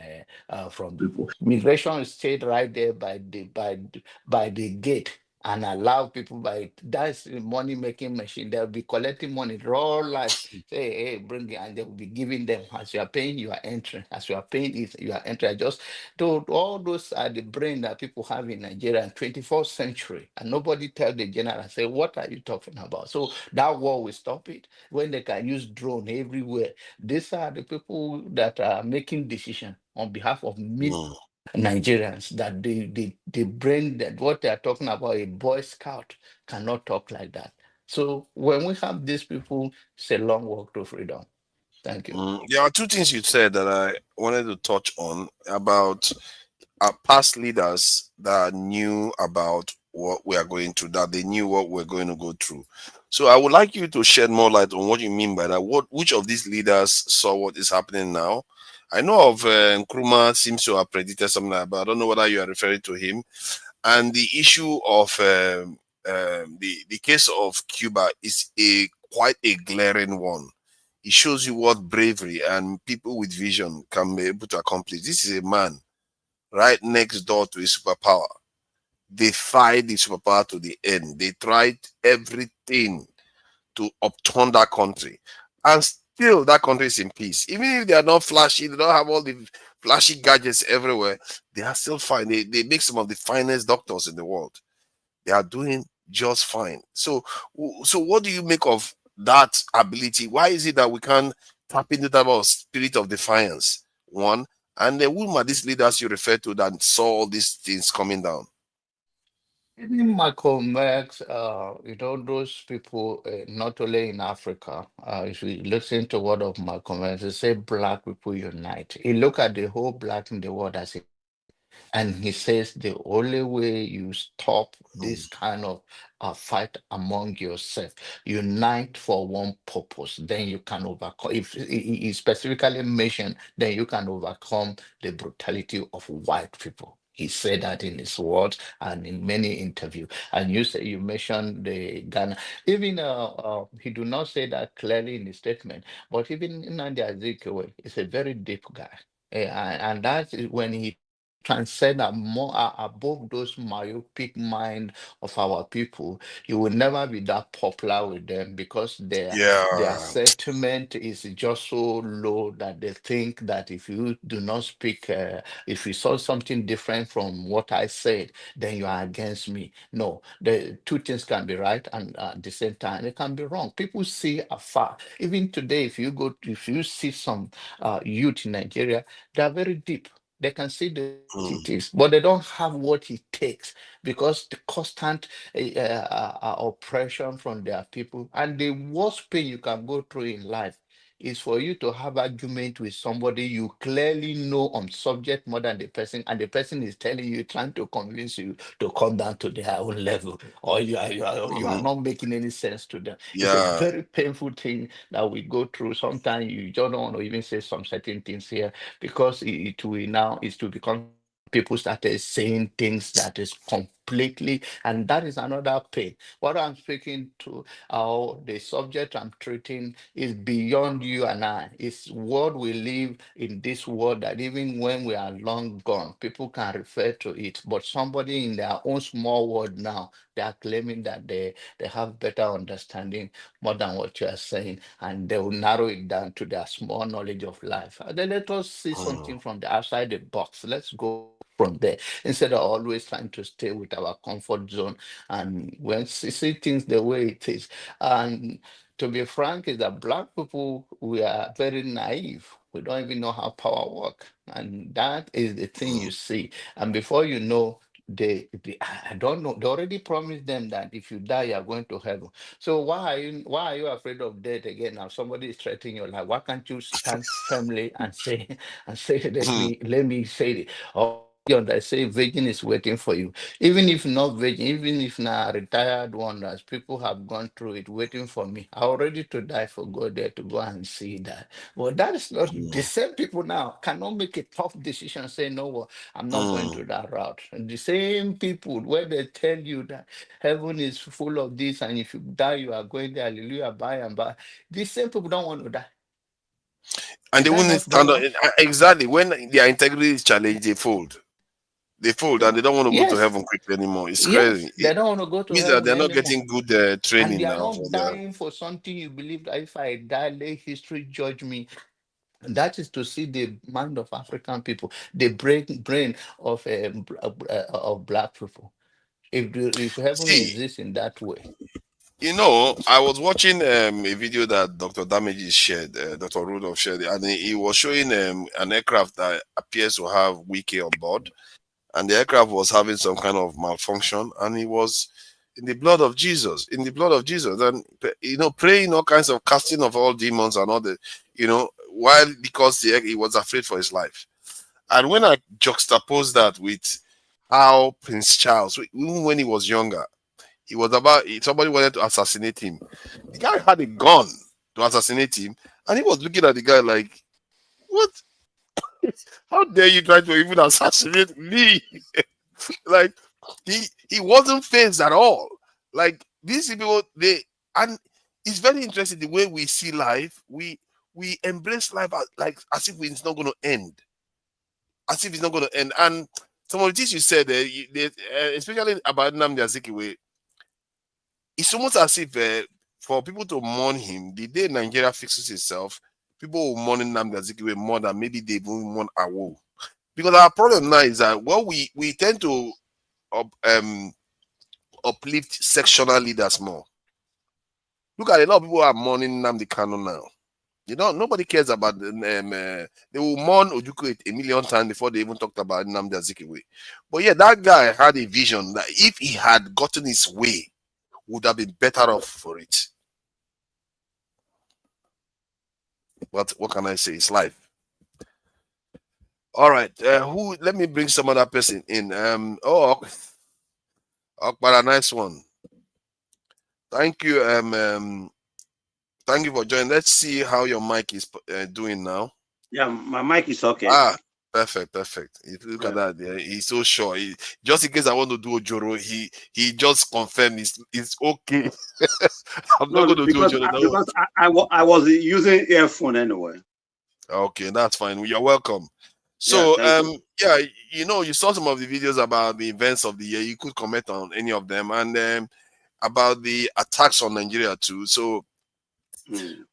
people. Migration stayed right there by the gate and allow people by that's a money making machine. They'll be collecting money, raw life. Say, hey, bring it, and they will be giving them as you are paying, you are entering. As you are paying it, you are entering. Just all those are the brain that people have in Nigeria in 24th century. And nobody tell the general, say, what are you talking about? So that war will stop it when they can use drone everywhere. These are the people that are making decisions on behalf of Nigerians, that the brain that what they are talking about, a Boy Scout cannot talk like that. So when we have these people, it's a long walk to freedom. Thank you. There are two things you said that I wanted to touch on about past leaders that knew about what we are going through, that they knew what we're going to go through. So I would like you to shed more light on what you mean by that. Which of these leaders saw what is happening now? I know of Nkrumah seems to have predicted something like that, but I don't know whether you are referring to him. And the issue of the case of Cuba is quite a glaring one. It shows you what bravery and people with vision can be able to accomplish. This is a man right next door to a superpower. They fight the superpower to the end. They tried everything to upturn that country. And still that country is in peace. Even if they are not flashy, they don't have all the flashy gadgets everywhere, they are still fine. They make some of the finest doctors in the world. They are doing just fine. So what do you make of that ability? Why is it that we can't tap into that about spirit of defiance? One, and then who are these leaders you refer to that saw all these things coming down? Even Malcolm X, those people, not only in Africa, if you listen to word of Malcolm X, they say black people unite. He look at the whole black in the world as a, and he says the only way you stop this kind of fight among yourself, unite for one purpose, then you can overcome. If he specifically mentioned, then you can overcome the brutality of white people. He said that in his words and in many interviews. And you mentioned the Ghana. Even he do not say that clearly in his statement, but even Nnamdi Azikiwe is a very deep guy. And that is when he transcend above those myopic mind of our people. You will never be that popular with them because their sentiment is just so low that they think that if you do not speak, if you saw something different from what I said, then you are against me. No, the two things can be right and at the same time it can be wrong. People see afar. Even today, if you see some youth in Nigeria, they are very deep. They can see the positives, but they don't have what it takes because the constant oppression from their people. And the worst pain you can go through in life is for you to have argument with somebody you clearly know on subject more than the person, and the person is telling you, trying to convince you to come down to their own level, or you are not making any sense to them. It's a Yeah. very painful thing that we go through. Sometimes you don't want to even say some certain things here because it will now is to become people started saying things that is completely, and that is another pain. What I'm speaking to, the subject I'm treating is beyond you and I. It's what we live in this world that even when we are long gone, people can refer to it. But somebody in their own small world now, they are claiming that they have better understanding more than what you are saying, and they will narrow it down to their small knowledge of life. Then let us see something from the outside the box. Let's go from there instead of always trying to stay with our comfort zone and when see things the way it is. And to be frank, is that Black people, we are very naive. We don't even know how power works, and that is the thing you see. And before you know, I don't know, they already promised them that if you die, you are going to heaven. So why are you afraid of death again? Now somebody is threatening your life. Why can't you stand firmly and say let me say it? Or that say virgin is waiting for you. Even if not virgin, even if not a retired one, as people have gone through it, waiting for me. I'm ready to die for God there to go and see that. But that is not the same people now cannot make a tough decision, say no, I'm not going to that route. And the same people where they tell you that heaven is full of this, and if you die, you are going there, hallelujah, by and by. These same people don't want to die. And they wouldn't stand on exactly when their integrity is challenged, they fold. They fold and they don't want to go to heaven quickly anymore. It's crazy. They don't want to go to Means that heaven they're not anymore. getting good And training they are now not for their. dying for something you believe that if I die, let history judge me. And that is to see the mind of African people, the brain of Black people. If heaven See, exists in that way. I was watching a video that Dr. Damages shared, Dr. Rudolph shared, and he was showing an aircraft that appears to have Wiki on board, and the aircraft was having some kind of malfunction, and he was in the blood of Jesus, and praying all kinds of casting of all demons and all the, while because he was afraid for his life. And when I juxtapose that with how Prince Charles, even when he was younger, he was somebody wanted to assassinate him. The guy had a gun to assassinate him, and he was looking at the guy like, "What? How dare you try to even assassinate me?" Like he wasn't phased at all. Like these people, and it's very interesting the way we see life. We embrace life as if it's not going to end, as if it's not going to end. And some of the things you said, especially about Nnamdi Azikiwe, it's almost as if for people to mourn him, the day Nigeria fixes itself, people will mourn Nnamdi Azikiwe more than maybe they will mourn Awo. Because our problem now is that we tend to uplift sectional leaders more. Look at a lot of people are mourning Nnamdi Kanu now. Nobody cares about them. They will mourn Ojukwu a million times before they even talked about Nnamdi Azikiwe. But yeah, that guy had a vision that if he had gotten his way, would have been better off for it. But what can I say? It's life. All right. Let me bring some other person in. But a nice one. Thank you. Thank you for joining. Let's see how your mic is doing now. Yeah, my mic is okay. Perfect. Look at that. Yeah, he's so sure. Just in case I want to do Ojoro, he just confirmed it's okay. I'm not going to do Ojoro. Because I was using earphone anyway. Okay, that's fine. You're welcome. So you saw some of the videos about the events of the year. You could comment on any of them, and about the attacks on Nigeria too. So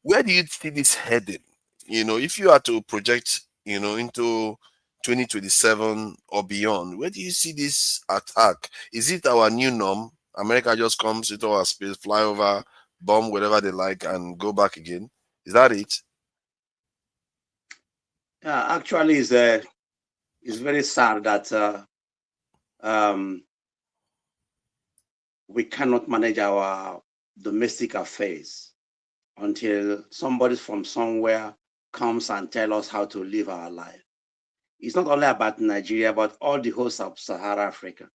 where do you see this heading? If you are to project, into 2027 or beyond, where do you see this attack? Is it our new norm? America just comes into our space, fly over, bomb whatever they like, and go back again. Is that it? Actually, it's very sad that we cannot manage our domestic affairs until somebody from somewhere comes and tell us how to live our life. It's not only about Nigeria, but all the whole sub-Saharan Africa,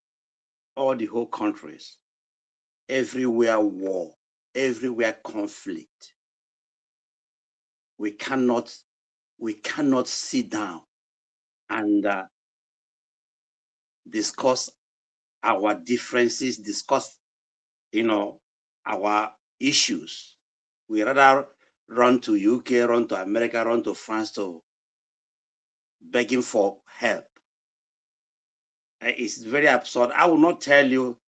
all the whole countries, everywhere war, everywhere conflict. We cannot sit down and discuss our differences, discuss, our issues. We rather run to UK, run to America, run to France to begging for help. It's very absurd. I will not tell you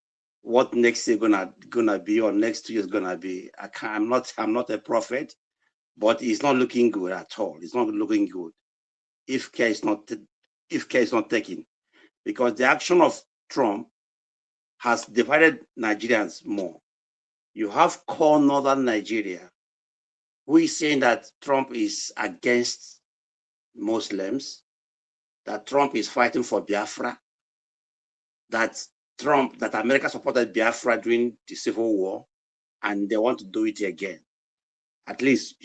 what next year gonna be or next 2 years gonna be. I'm not a prophet, but it's not looking good at all. It's not looking good if care is not taken, because the action of Trump has divided Nigerians more. You have core northern Nigeria who is saying that Trump is against Muslims, that Trump is fighting for Biafra, that America supported Biafra during the Civil War, and they want to do it again. At least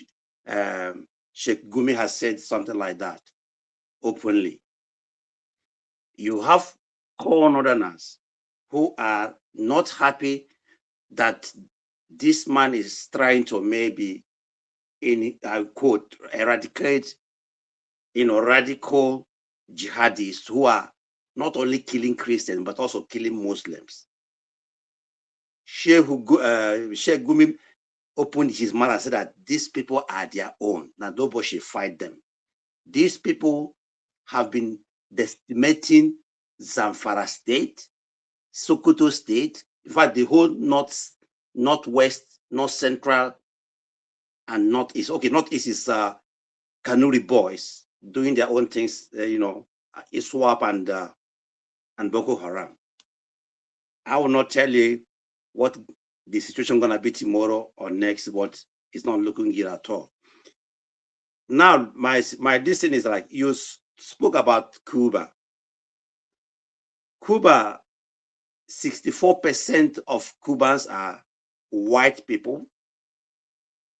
Sheikh Gumi has said something like that openly. You have core northerners who are not happy that this man is trying to maybe, I quote, eradicate, radical jihadists who are not only killing Christians, but also killing Muslims. Sheikh Gumi opened his mouth and said that these people are their own. Now nobody should fight them. These people have been decimating Zamfara State, Sokoto State, in fact, the whole northwest, north central, and northeast. Okay, northeast is Kanuri boys doing their own things, ISWAP and Boko Haram. I will not tell you what the situation gonna be tomorrow or next, but it's not looking good at all. Now, my decision is like you spoke about Cuba. Cuba, 64% of Cubans are white people,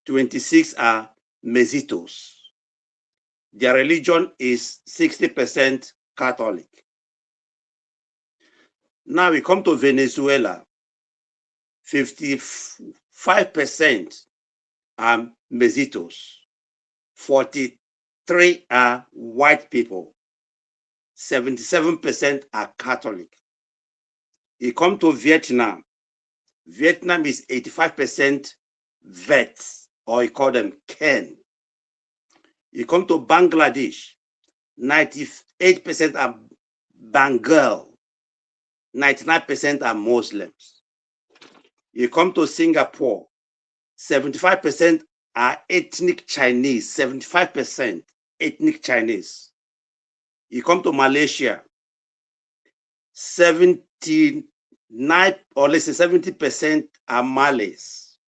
26 are mezzitos. Their religion is 60% Catholic. Now we come to Venezuela, 55% are mezzitos, 43 are white people, 77% are Catholic. You come to Vietnam, Vietnam is 85% vets, or you call them Ken. You come to Bangladesh, 98% are Bengal, 99% are Muslims. You come to Singapore, 75% are ethnic Chinese, 75% ethnic Chinese. You come to Malaysia, 79 or let's say 70% are Malays.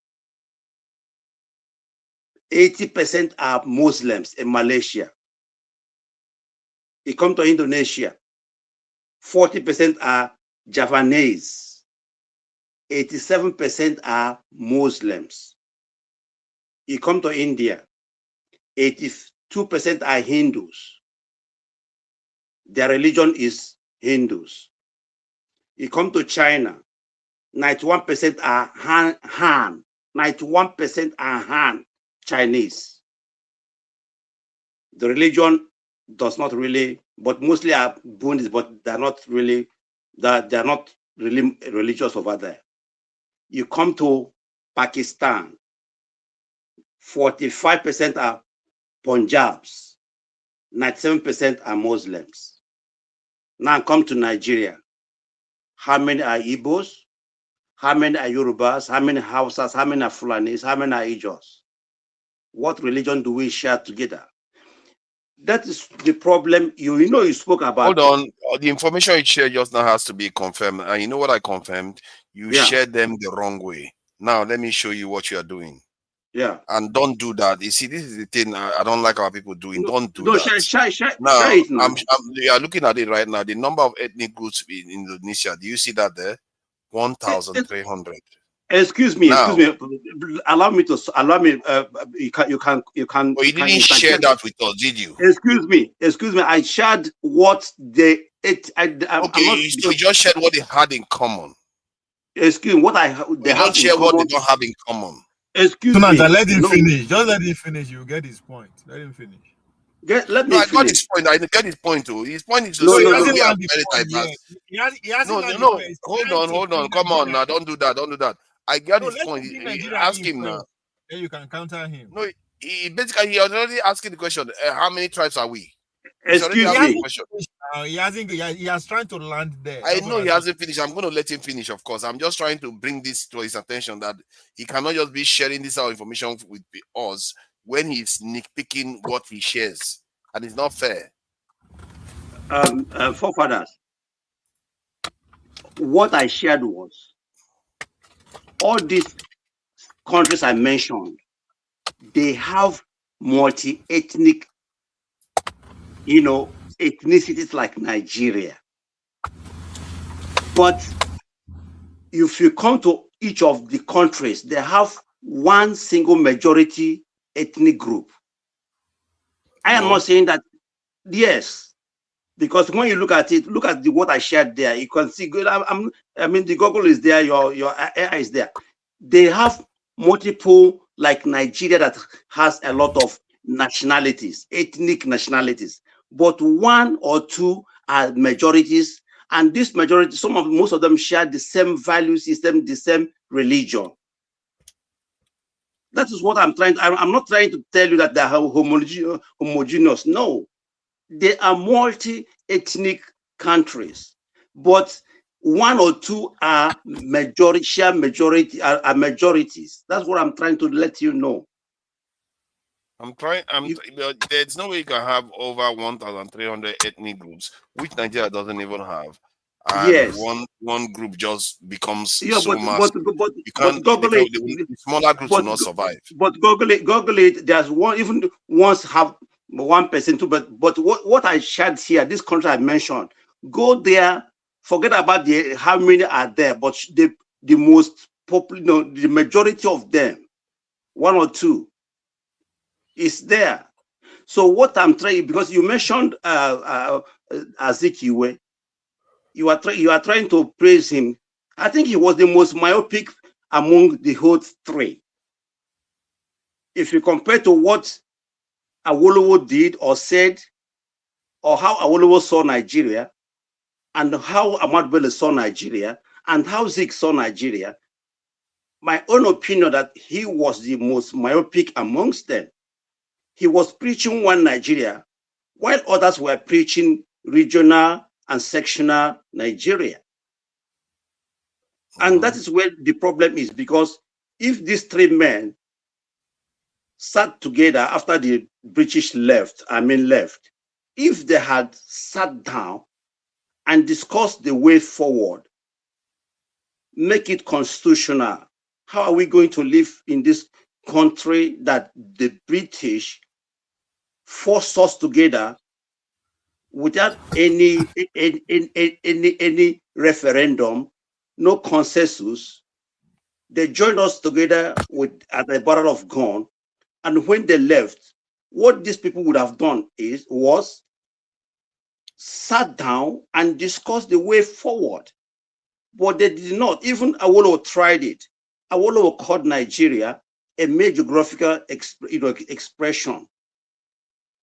80% are Muslims in Malaysia. You come to Indonesia, 40% are Javanese. 87% are Muslims. You come to India, 82% are Hindus. Their religion is Hindus. You come to China, 91% are Han. 91% are Han, Chinese. The religion does not really, but mostly are Buddhists, but they're not really religious over there. You come to Pakistan, 45% are Punjabs, 97% are Muslims. Now come to Nigeria. How many are Igbos? How many are Yorubas? How many Hausas? How many are Fulanis? How many are Ijos? What religion do we share together? That is the problem. You spoke about. Hold on. The information you shared just now has to be confirmed. And you know what I confirmed? You shared them the wrong way. Now, let me show you what you are doing. Yeah. And don't do that. You see, this is the thing I don't like our people doing. Don't do No, that. share Now, it now. we are looking at it right now. The number of ethnic groups in Indonesia, do you see that there? 1,300. Excuse me. Allow me. You can. Oh, you didn't share that with us, did you? Excuse me. I shared what they ate. So you just shared what they had in common. Excuse me. They don't share what they don't have in common. Excuse me. Let him finish. Just let him finish. You get his point. Let him finish. Let me I finish. got his point. I get his point too. His point is to No, say he that hasn't we are learned the very point diverse. yet. He hasn't learned No. the point. Hold on. Come on now. Don't do that. I get his point. Ask him now. Then you can counter him. No, he basically he already asking the question. How many tribes are we? Excuse me. He has trying to land there. I know he hasn't finished. I'm going to let him finish, of course. I'm just trying to bring this to his attention that he cannot just be sharing this information with us when he's nitpicking what he shares, and it's not fair. Forefathers, what I shared was all these countries I mentioned, they have multi-ethnic, ethnicities like Nigeria. But if you come to each of the countries, they have one single majority ethnic group. I am not saying that, yes, because when you look at it, look at what I shared there, you can see, the Google is there, your AI is there. They have multiple, like Nigeria, that has a lot of nationalities, ethnic nationalities, but one or two are majorities, and this majority, most of them share the same value system, the same religion. That is what I'm not trying to tell you that they are homogeneous. No, they are multi-ethnic countries, but one or two are majorities. That's what I'm trying to let you know. There's no way you can have over 1,300 ethnic groups, which Nigeria doesn't even have. And yes, one group just becomes so massive. The smaller groups will not survive. But Google it. There's even once have 1%, but what I shared here, this country I mentioned, go there, forget about how many are there, but the most popular, the majority of them, one or two, is there. So what I'm trying, because you mentioned Azikiwe, you are trying to praise him. I think he was the most myopic among the whole three. If you compare to what Awolowo did or said, or how Awolowo saw Nigeria, and how Ahmadu Bello saw Nigeria, and how Zik saw Nigeria, my own opinion that he was the most myopic amongst them. He was preaching one Nigeria, while others were preaching regional and sectional Nigeria. And that is where the problem is, because if these three men sat together after the British left, if they had sat down and discussed the way forward, make it constitutional, how are we going to live in this country that the British forced us together without any referendum, no consensus? They joined us together at a barrel of gun, and when they left, what these people would have done was sat down and discussed the way forward. But they did not. Even Awolowo tried it. Awolowo called Nigeria a mere geographical expression.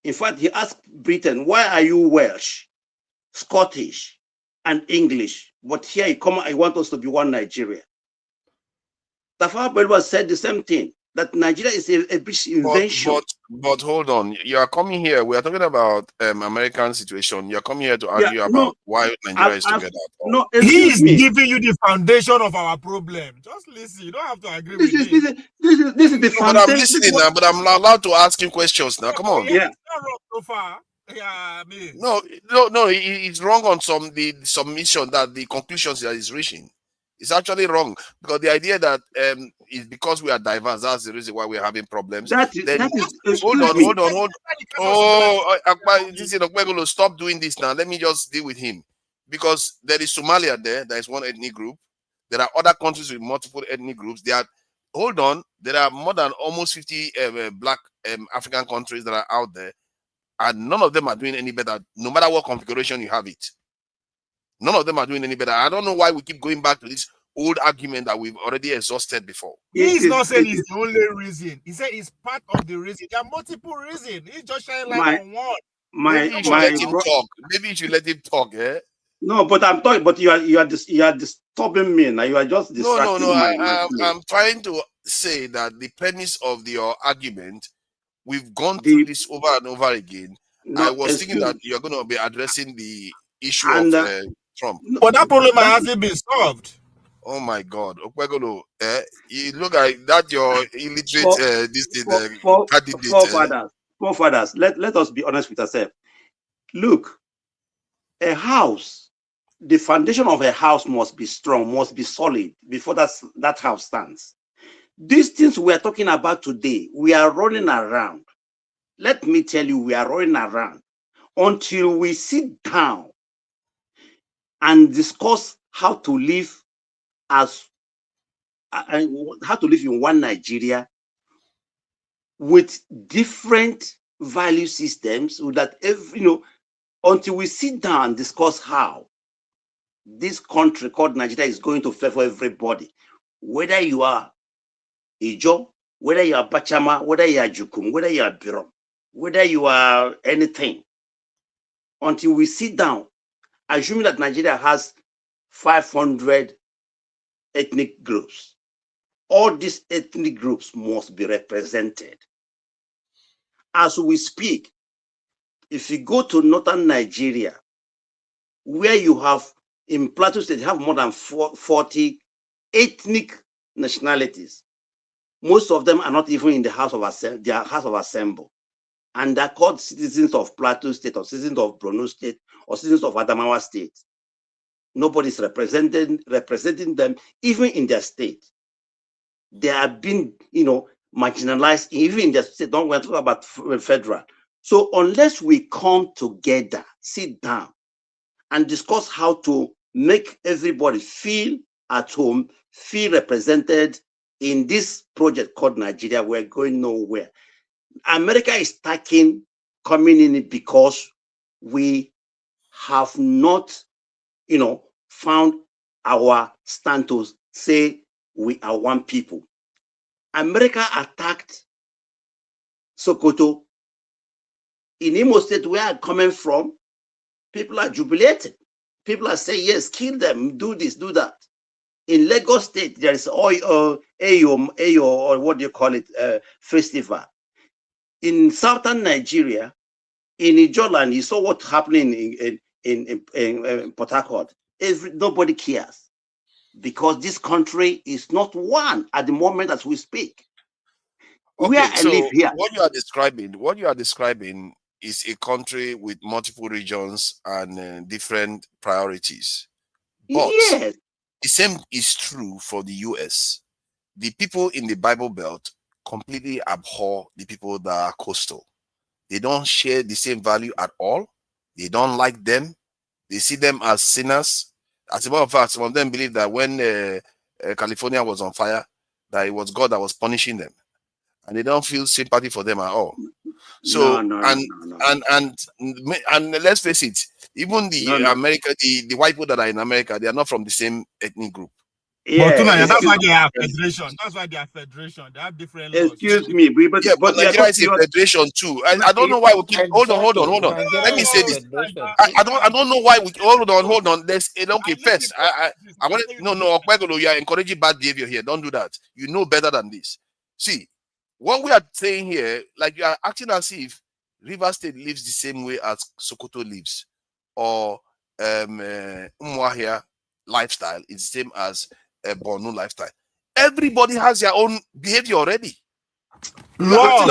In fact, he asked Britain, why are you Welsh, Scottish, and English? But here you come, I want us to be one Nigeria. Tafawa Balewa said the same thing, that Nigeria is a British invention. But hold on, you are coming here. We are talking about American situation. You are coming here to argue about why Nigeria is together. No, he is giving you the foundation of our problem. Just listen. You don't have to agree with me. This is the foundation. But I'm listening now. But I'm allowed to ask him questions now. Come on. Yeah. It's not wrong so far. Yeah, No. He's wrong on the submission that the conclusions that he's reaching. It's actually wrong, because the idea that is because we are diverse, that's the reason why we're having problems. That is, hold on. Oh, this is Okwegolo, stop doing this now. Let me just deal with him. Because there is Somalia there is one ethnic group. There are other countries with multiple ethnic groups. There are more than almost 50 black African countries that are out there, and none of them are doing any better, no matter what configuration you have it. None of them are doing any better. I don't know why we keep going back to this old argument that we've already exhausted before. He's not saying it's the only reason. He said it's part of the reason. There are multiple reasons. He's just shining light on one. Maybe you should let him talk. Maybe you should let him talk, eh? No, but I'm talking. But you are disturbing me now. You are just distracting No. I'm trying to say that the premise of your argument, we've gone through this over and over again. I was thinking that you're going to be addressing the issue of Trump. But that problem hasn't been solved. Oh my God, Okwegolo, you look like that your illiterate forefathers. Let us be honest with ourselves. Look, a house, the foundation of a house must be strong, must be solid before that house stands. These things we are talking about today, we are running around. Let me tell you, we are running around until we sit down and discuss how to live in one Nigeria with different value systems, so that until we sit down and discuss how this country called Nigeria is going to fair for everybody, whether you are Ijo, whether you are Bachama, whether you are Jukum, whether you are Birom, whether you are anything, until we sit down, assuming that Nigeria has 500 ethnic groups, all these ethnic groups must be represented. As we speak, if you go to northern Nigeria, where you have, in Plateau State, you have more than 40 ethnic nationalities. Most of them are not even in the House of Assembly. And they're called citizens of Plateau State, or citizens of Borno State, or citizens of Adamawa State. Nobody's representing them, even in their state. They have been, marginalized, even in their state. Don't want to talk about federal. So unless we come together, sit down, and discuss how to make everybody feel at home, feel represented in this project called Nigeria, we're going nowhere. America is coming in because we have not, found our stand to say we are one people. America attacked Sokoto. In Imo State, where I'm coming from, people are jubilating. People are saying, yes, kill them, do this, do that. In Lagos State, there is Ayo, or what do you call it, festival. In southern Nigeria, in Ijoland, you saw what's happening in Port Harcourt. Nobody cares, because this country is not one at the moment as we speak. Okay, I live here. What you are describing is a country with multiple regions and different priorities. But yes, the same is true for the US. The people in the Bible Belt completely abhor the people that are coastal. They don't share the same value at all. They don't like them. They see them as sinners. As a matter of fact, some of them believe that when California was on fire, that it was God that was punishing them, and they don't feel sympathy for them at all. So and let's face it, even the white people that are in America, they are not from the same ethnic group. Yeah, but that's why they have federation. That's why they are federation. They have different laws. Excuse me, but Nigeria is a federation too. And I don't know why we keep hold on. Let me say this. I don't know why we hold on. There's okay. First, I want to no. You are encouraging bad behavior here. Don't do that. You know better than this. See, what we are saying here, like you are acting as if Rivers State lives the same way as Sokoto lives, or Umuahia lifestyle is the same as a Borno lifestyle. Everybody has their own behavior already. Oh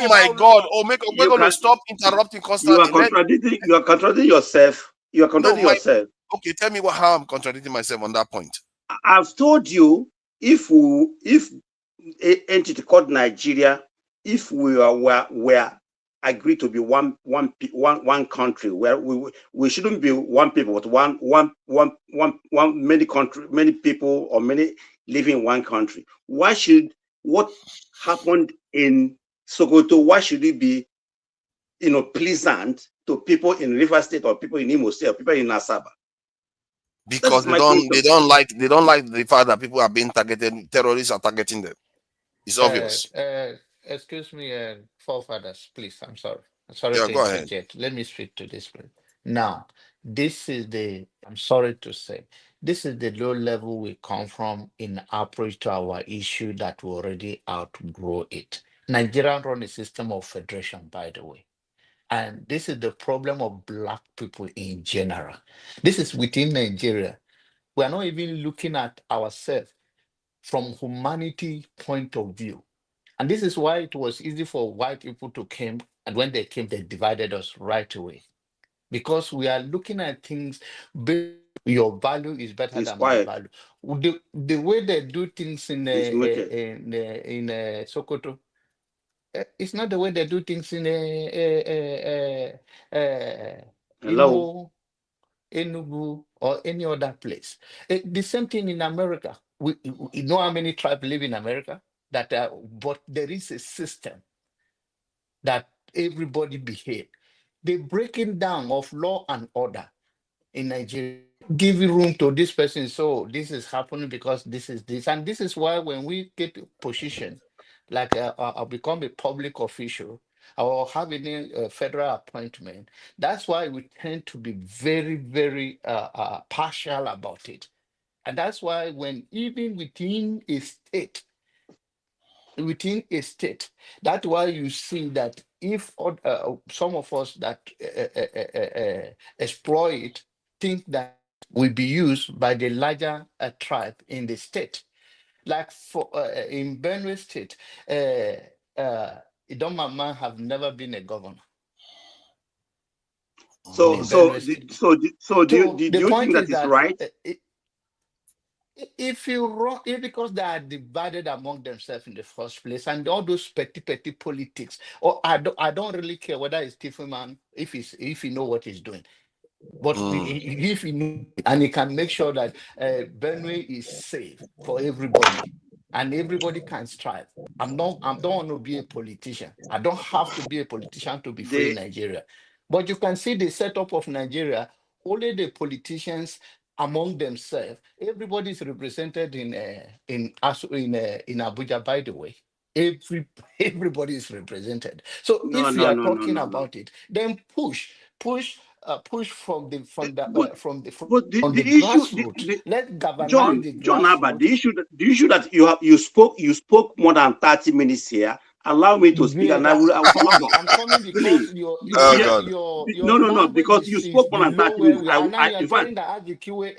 my God! Oh, we're going to stop interrupting constantly. You are contradicting yourself. You are contradicting yourself. Okay, tell me how I'm contradicting myself on that point. I've told you, if a entity called Nigeria, if we were agreed to be one country, where we shouldn't be one people, but one many people or many living in one country. Why should what happened in Sokoto? Why should it be, pleasant to people in River State or people in Imo State or people in Asaba? Because they don't like the fact that people are being targeted. Terrorists are targeting them. It's obvious. Excuse me, forefathers, please. I'm sorry Yeah, to go ahead. interject. Let me speak to this place. Now, I'm sorry to say, this is the low level we come from in approach to our issue that we already outgrow it. Nigeria run a system of federation, by the way. And this is the problem of Black people in general. This is within Nigeria. We are not even looking at ourselves from humanity point of view. And this is why it was easy for white people to come. And when they came, they divided us right away. Because we are looking at things, your value is better than my value. The way they do things in Sokoto, it's not the way they do things in Imo, Enugu, or any other place. The same thing in America. We know how many tribes live in America, but there is a system that everybody behave. The breaking down of law and order in Nigeria, giving room to this person. So this is happening because this is this. And this is why when we get a position, like I'll become a public official or have any federal appointment, that's why we tend to be very, very partial about it. And that's why when even within a state, that's why you see that if some of us that exploit think that will be used by the larger tribe in the state, like for in Benue State, Idomama have never been a governor. Do you think that is right? If because they are divided among themselves in the first place, and all those petty politics, or I don't really care whether it's Tiffman if he know what he's doing, but if he know and he can make sure that Benue is safe for everybody and everybody can strive. I don't want to be a politician. I don't have to be a politician to be free in Nigeria. But you can see the setup of Nigeria. Only the politicians among themselves. Everybody is represented in Abuja. By the way, everybody is represented. So if we are talking about it, then push from the grassroots. Let galvanize the John Abba, grassroots. the issue that you spoke more than 30 minutes here. Allow me to speak, and I will I'm coming because your language because you spoke more than 30 minutes. Now you're trying to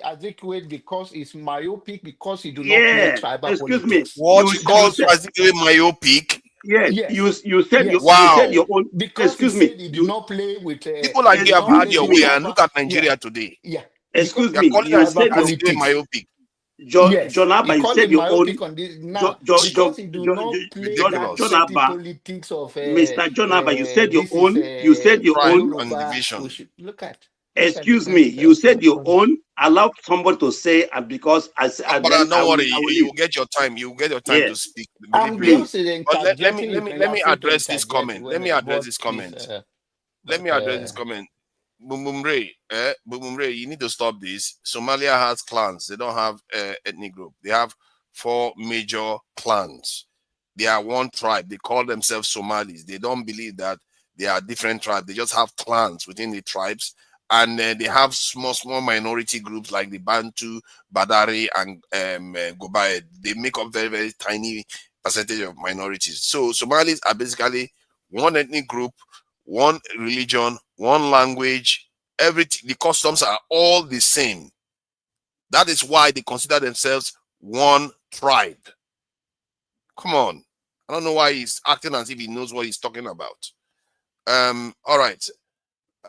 articulate because it's myopic, because you do not play tribal politics. What you call articulate myopic? Yes, you said you said your own. Because excuse me, you do not play with people like you have had your way, and look at Nigeria today. Yeah. Excuse me, you said articulate myopic. John Abba, you said your own. Because you do not play that politics of Mr. John Abba, you said your own. You said your own. And division. Look at. Excuse me, you said your own. Allow somebody to say, and because but don't worry, you will get your time. You will get your time to speak. I'm just but let me address this comment. Let me address this comment. Bumumre, you need to stop this. Somalia has clans. They don't have ethnic group. They have 4 major clans. They are one tribe. They call themselves Somalis. They don't believe that they are different tribes. They just have clans within the tribes. And they have small minority groups like the Bantu, Badari, and Gobaye. They make up very, very tiny percentage of minorities. So Somalis are basically one ethnic group, one religion, one language. Everything, the customs are all the same. That is why they consider themselves one tribe. Come on. I don't know why he's acting as if he knows what he's talking about. All right.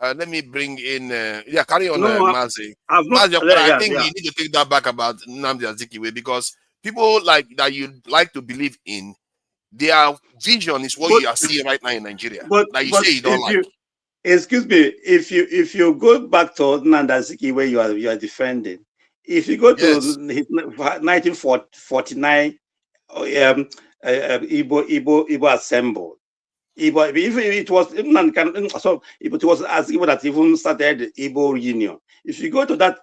Let me bring in. Yeah, carry on, No, Mazi. I've not. Mazi, but I Yeah, think yeah. you need to take that back about Nnamdi Azikiwe, because people like that you like to believe in, their vision is what you are seeing right now in Nigeria. Like you say, you don't if like. you excuse me, if you go back to Nandaziki where you are defending, if you go to his 1949 Igbo assembled. If it was so it was as Igbo that even started Igbo Union. If you go to that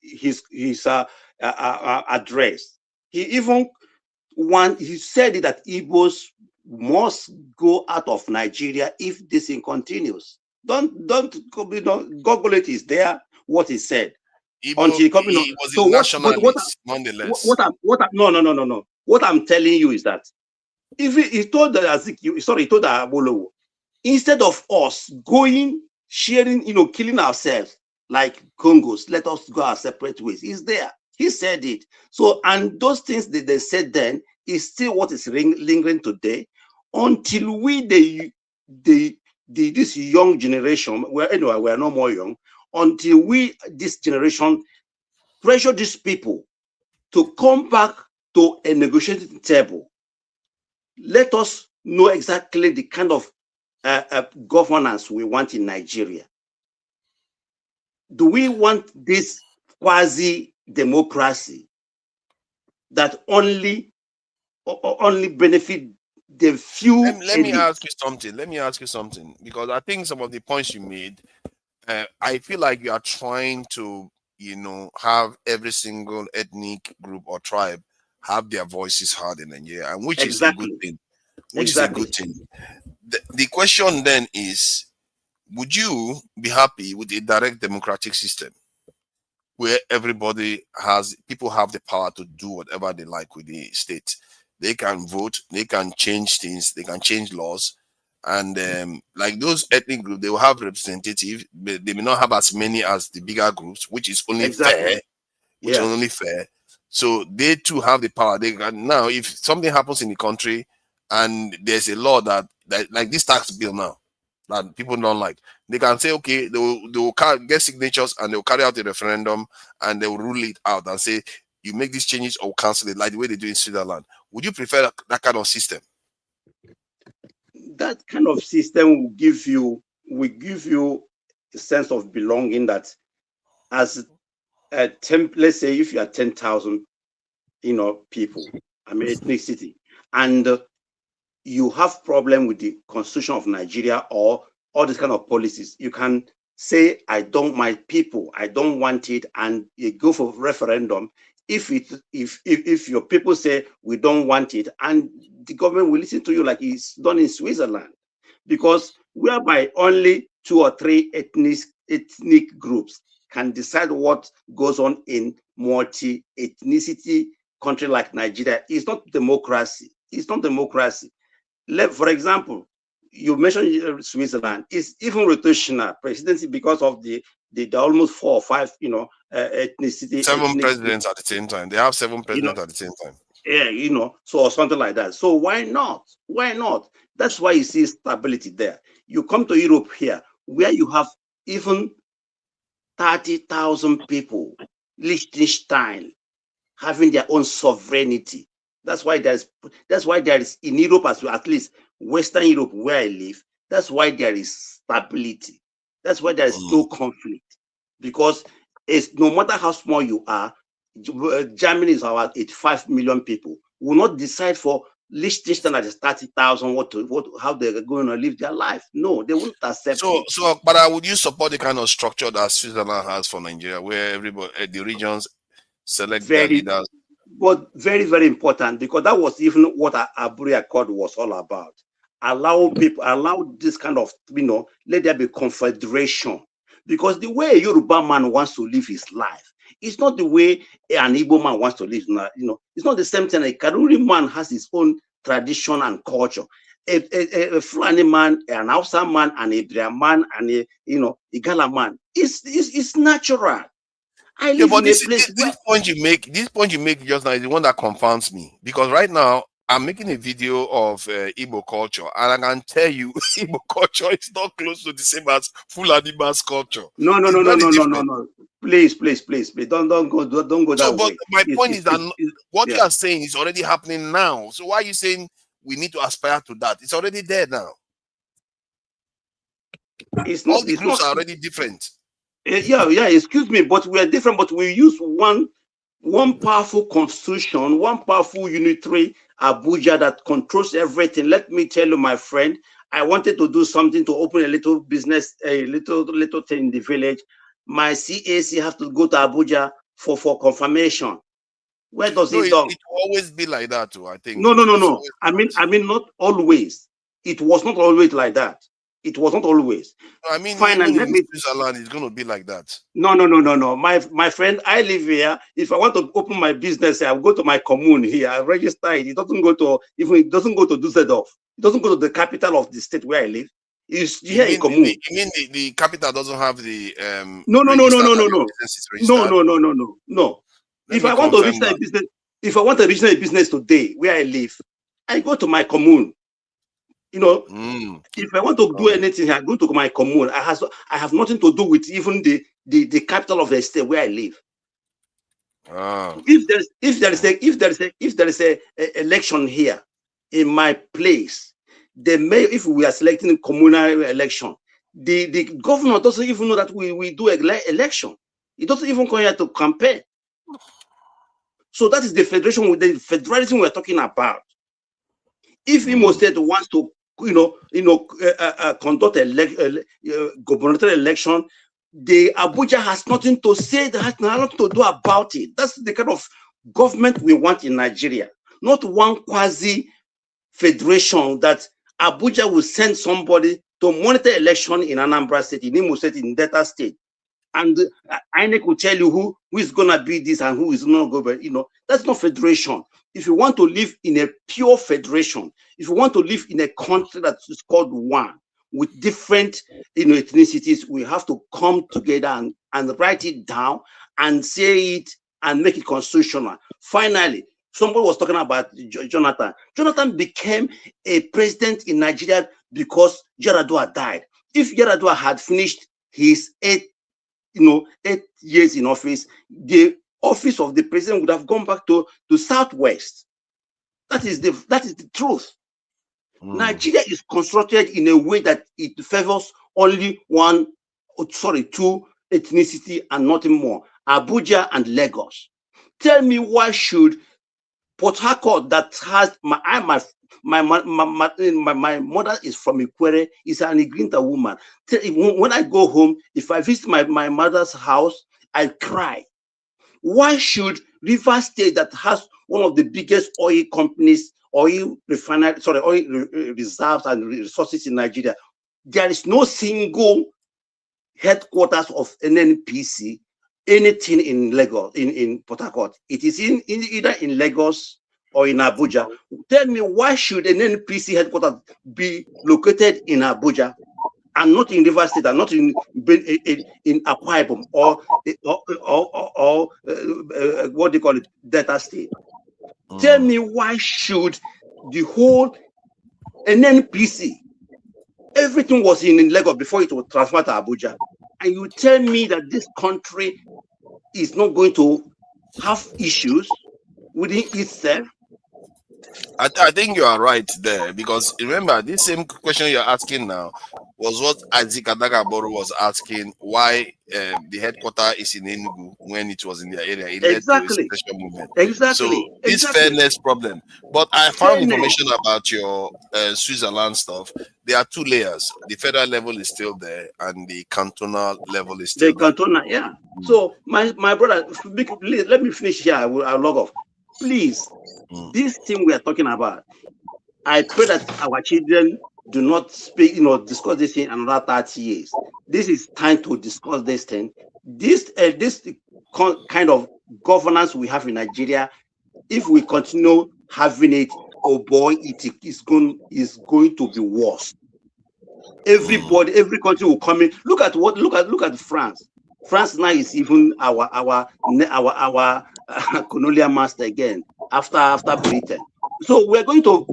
his address, he said that Igbos must go out of Nigeria if this thing continues. Don't Google it, is there what he said. Igbo, he was a nationalist, nonetheless. No. What I'm telling you is that if he told the Azikiwe, he told the Abolowo, instead of us going, sharing, killing ourselves like Congos, let us go our separate ways. He's there. He said it. So, and those things that they said then is still what is lingering today, until this young generation, we're no more young, until this generation, pressure these people to come back to a negotiating table. Let us know exactly the kind of governance we want in Nigeria. Do we want this quasi-democracy that only benefit the few? Let me ask you something, because I think some of the points you made, I feel like you are trying to, have every single ethnic group or tribe have their voices heard in Nigeria, and which is a good thing. Is a good thing. The question then is, would you be happy with a direct democratic system where people have the power to do whatever they like with the state? They can vote, they can change things, they can change laws, and like those ethnic groups, they will have representatives, but they may not have as many as the bigger groups, which is only fair. Which is only fair. So they too have the power. They can now, if something happens in the country and there's a law that like this tax bill now that people don't like, they can say, okay, they will get signatures and they will carry out a referendum and they will rule it out and say, you make these changes or cancel it, like the way they do in Switzerland. Would you prefer that kind of system? That kind of system will give you a sense of belonging, that as let's say if you are 10,000 people, ethnicity, and you have problem with the constitution of Nigeria or all these kind of policies, you can say, I don't want it, and you go for referendum. If your people say we don't want it, and the government will listen to you, like it's done in Switzerland, because whereby only 2 or 3 ethnic groups can decide what goes on in multi-ethnicity country like Nigeria. It's not democracy. It's not democracy. For example, you mentioned Switzerland. It's even rotational presidency because of the almost 4 or 5, ethnicity. 7 presidents at the same time. They have 7 presidents at the same time. Yeah, so something like that. So why not? Why not? That's why you see stability there. You come to Europe here, where you have even 30,000 people, Liechtenstein, having their own sovereignty. That's why there is in Europe, as well, at least Western Europe where I live, that's why there is stability. That's why there is no conflict. Because it's no matter how small you are, Germany is about 85 million people. Will not decide for Liechtenstein that is 30,000 how they're going to live their life. No, they won't accept it. So, but would you support the kind of structure that Switzerland has for Nigeria, where everybody, the regions select their leaders? But very, very important, because that was even what Aburi Accord was all about. Allow this kind of, let there be confederation. Because the way a Yoruba man wants to live his life, it's not the way an Igbo man wants to live. It's not the same thing. A Kanuri man has his own tradition and culture. A Fulani man, an Hausa man, an Ibria man, and a Igala man. It's natural. I live in a place this point you make just now is the one that confounds me, because right now I'm making a video of Igbo culture, and I can tell you, Igbo culture is not close to the same as Fulani mass culture. No. Please. Don't go that But way. my point is that what you are saying is already happening now. So why are you saying we need to aspire to that? It's already there now. It's not. All the groups are already different. Yeah. Excuse me, but we are different. But we use one powerful constitution, one powerful unitary Abuja that controls everything. Let me tell you, my friend, I wanted to do something to open a little business, a little thing in the village. My CAC have to go to Abuja for confirmation. Where does it go? It will always be like that too, I think. No. I mean, not always. It was not always like that. It was not always. I mean, finally, even in Switzerland, it's going to be like that. No. My friend, I live here. If I want to open my business, I go to my commune here. I register it. It doesn't go to Düsseldorf. It doesn't go to the capital of the state where I live. It's here in commune. You mean the capital doesn't have the No. If I want to register a business today where I live, I go to my commune. You know, if I want to do anything, I go to my commune. I have nothing to do with even the capital of the state where I live. If there is a election here in my place, if we are selecting a communal election, the governor doesn't even know that we do an election. He doesn't even come here to campaign. So that is the federation, with the federalism we're talking about. If Imo State wants to conduct a gubernatorial election, the Abuja has nothing to say, has nothing to do about it. That's the kind of government we want in Nigeria, not one quasi federation that Abuja will send somebody to monitor election in Anambra State, in Imo State, in Delta State, and INEC will tell you who is gonna be this and who is not going. That's not federation. If you want to live in a pure federation, if you want to live in a country that is called one with different ethnicities, we have to come together and write it down and say it and make it constitutional. Finally, somebody was talking about Jonathan. Jonathan became a president in Nigeria because Yar'Adua died. If Yar'Adua had finished his 8 years in office, the office of the president would have gone back to Southwest. That is the truth. Nigeria is constructed in a way that it favors only two ethnicity and nothing more: Abuja and Lagos. Tell me, why should Port Harcourt, that has my mother is from Ikwere, is an Igrinta woman. When I go home, if I visit my mother's house, I cry. Why should Rivers State, that has one of the biggest oil companies, oil reserves and resources in Nigeria, there is no single headquarters of NNPC, anything in Lagos, in Port Harcourt? It is either in Lagos or in Abuja. Tell me, why should an NNPC headquarters be located in Abuja and not in Rivers State, and not in Akwa Ibom or what do you call it, Delta State? Tell me, why should the whole NNPC, everything was in Lagos before it was transferred to Abuja, and you tell me that this country is not going to have issues within itself? I think you are right there, because remember, this same question you're asking now was what Isaac Adagaboro was asking, why the headquarters is in Enugu when it was in their area. It led to a special movement. So this fairness problem. But I found information about your Switzerland stuff. There are 2 layers. The federal level is still there, and the cantonal level is still there. Yeah. So my brother, let me finish here. I'll log off. Please, this thing we are talking about, I pray that our children do not discuss this in another 30 years. This is time to discuss this thing. This kind of governance we have in Nigeria, if we continue having it, oh boy, it is going to be worse. Every country will come in. Look at France. France now is even our colonial master again after Britain. So we're going to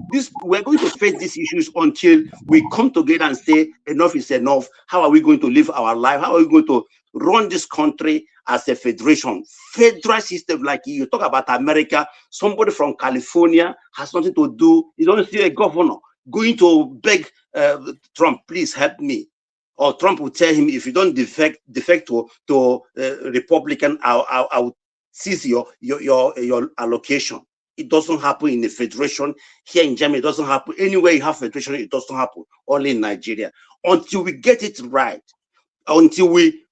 face these issues until we come together and say enough is enough. How are we going to live our life? How are we going to run this country as a federation? Federal system, like you talk about America, somebody from California has nothing to do. You don't see a governor going to beg Trump, please help me. Or Trump will tell him, if you don't defect to Republican, I'll seize your allocation. It doesn't happen in the federation. Here in Germany, it doesn't happen. Anywhere you have federation, it doesn't happen. Only in Nigeria. Until we get it right, until we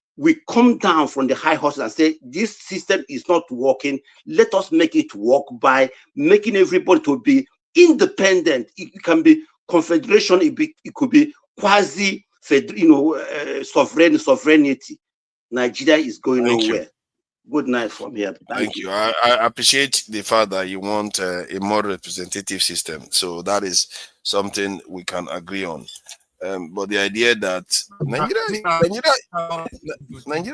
come down from the high horse and say, this system is not working, let us make it work by making everybody to be independent. It can be confederation, it could be quasi, sovereignty. Nigeria is going nowhere. Good night from here. Thank you. I appreciate the fact that you want a more representative system. So that is something we can agree on. But the idea that Nigeria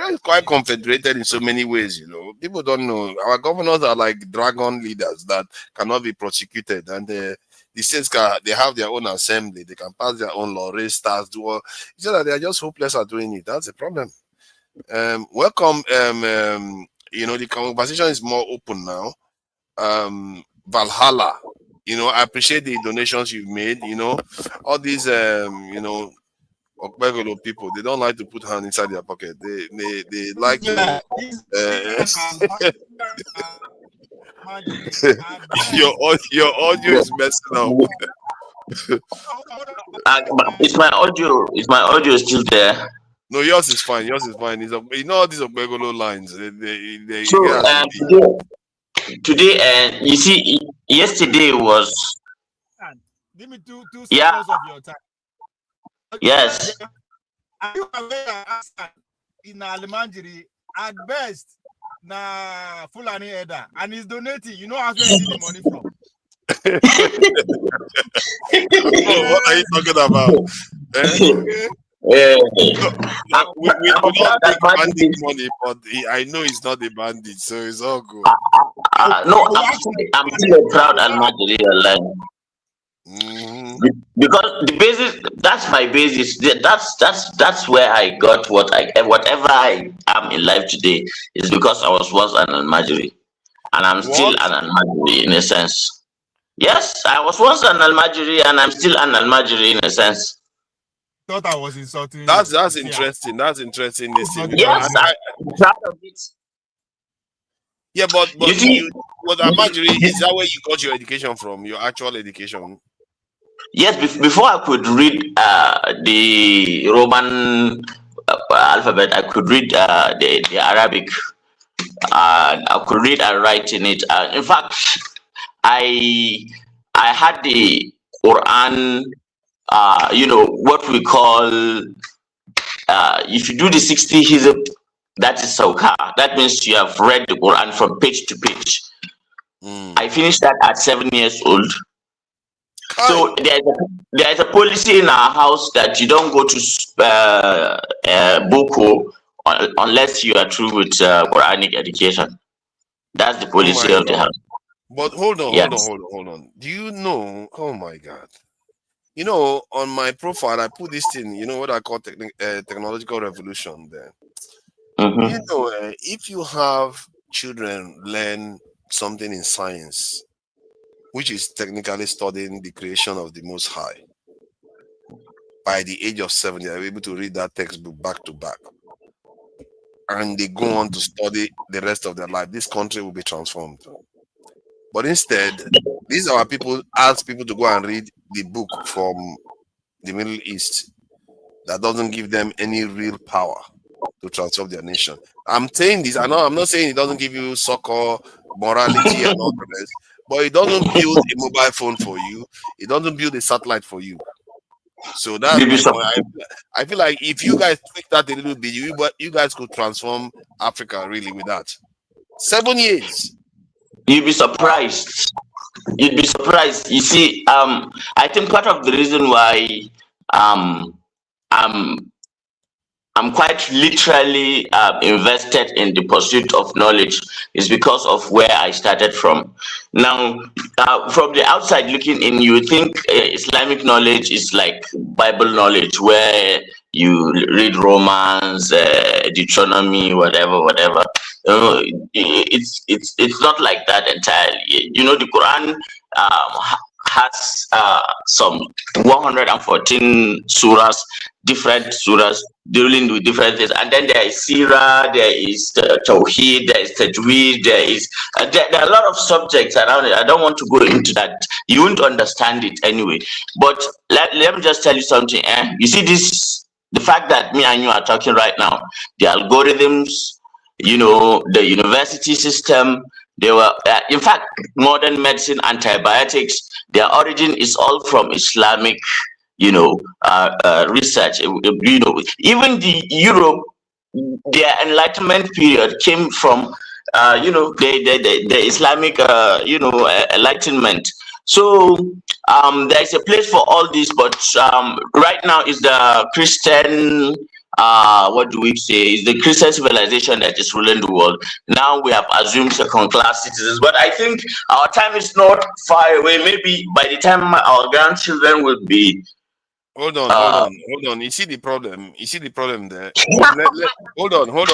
is quite confederated in so many ways, you know. People don't know. Our governors are like dragon leaders that cannot be prosecuted, and the states they have their own assembly. They can pass their own law, raise stars, do all. It's just that they are just hopeless at doing it. That's a problem. Welcome. You know, the conversation is more open now. Valhalla, you know, I appreciate the donations you've made. You know, all these you know, Okpegolo people, they don't like to put hand inside their pocket. They like to your audio is messing up. Is my audio still there? No, yours is fine. Yours is fine. You know all these Okpegolo lines. Today, you see, yesterday was. Give me two Yeah. seconds of your time. Yes. Are you aware in Alimanjiri, at best, na Fulani Eda, and he's donating? You know how where he the money from? What are you talking about? We don't take bandit money, but I know he's not a bandit, so it's all good. No, I'm still a proud Almajiri alive. Because the basis, that's my basis. That's where I got whatever I am in life today is because I was once an Almajiri, and I'm still an Almajiri in a sense. Yes, I was once an Almajiri, and I'm still an Almajiri in a sense. Thought I was insulting. That's interesting. That's interesting. Yes, I'm proud of it. Yeah, but Almajiri, is that where you got your education from? Your actual education? Yes, before I could read the Roman alphabet, I could read the Arabic. I could read and write in it. In fact, I had the Quran. You know what we call if you do the 60 hizb, that is Sauka. That means you have read the Quran from page to page. I finished that at 7 years old. So there is a policy in our house that you don't go to Boko unless you are through with Quranic education. That's the policy of the house. But hold on. Do you know? Oh my God. You know, on my profile, I put this thing, you know, what I call technological revolution there. You know, if you have children learn something in science, which is technically studying the creation of the Most High, by the age of 7, they are able to read that textbook back to back. And they go on to study the rest of their life. This country will be transformed. But instead, these are people ask people to go and read the book from the Middle East that doesn't give them any real power to transform their nation. I'm saying this, I'm not saying it doesn't give you soccer, morality, and all the rest, but it doesn't build a mobile phone for you. It doesn't build a satellite for you. So that's I feel like if you guys tweak that a little bit, you guys could transform Africa really with that. 7 years. You'd be surprised. You'd be surprised. You see, I think part of the reason why I'm quite literally invested in the pursuit of knowledge is because of where I started from. Now, from the outside looking in, you think Islamic knowledge is like Bible knowledge, where you read Romans, Deuteronomy, whatever. It's not like that entirely. You know, the Quran has some 114 surahs, different surahs dealing with different things, and then there is Sirah, there is Tawheed, there is Tajweed, there are a lot of subjects around it. I don't want to go into that. You won't understand it anyway. But let me just tell you something. You see this, the fact that me and you are talking right now, the algorithms, you know, the university system, they were, in fact, modern medicine, antibiotics, their origin is all from Islamic, you know, research. You know, even the Europe, their Enlightenment period came from, you know, the Islamic, you know, Enlightenment. So there is a place for all this, but right now is the Christian. What do we say? Is the Christian civilization that is ruling the world. Now we have assumed second-class citizens, but I think our time is not far away. Maybe by the time our grandchildren will be. Hold on. You see the problem. There. Hold on. Oh,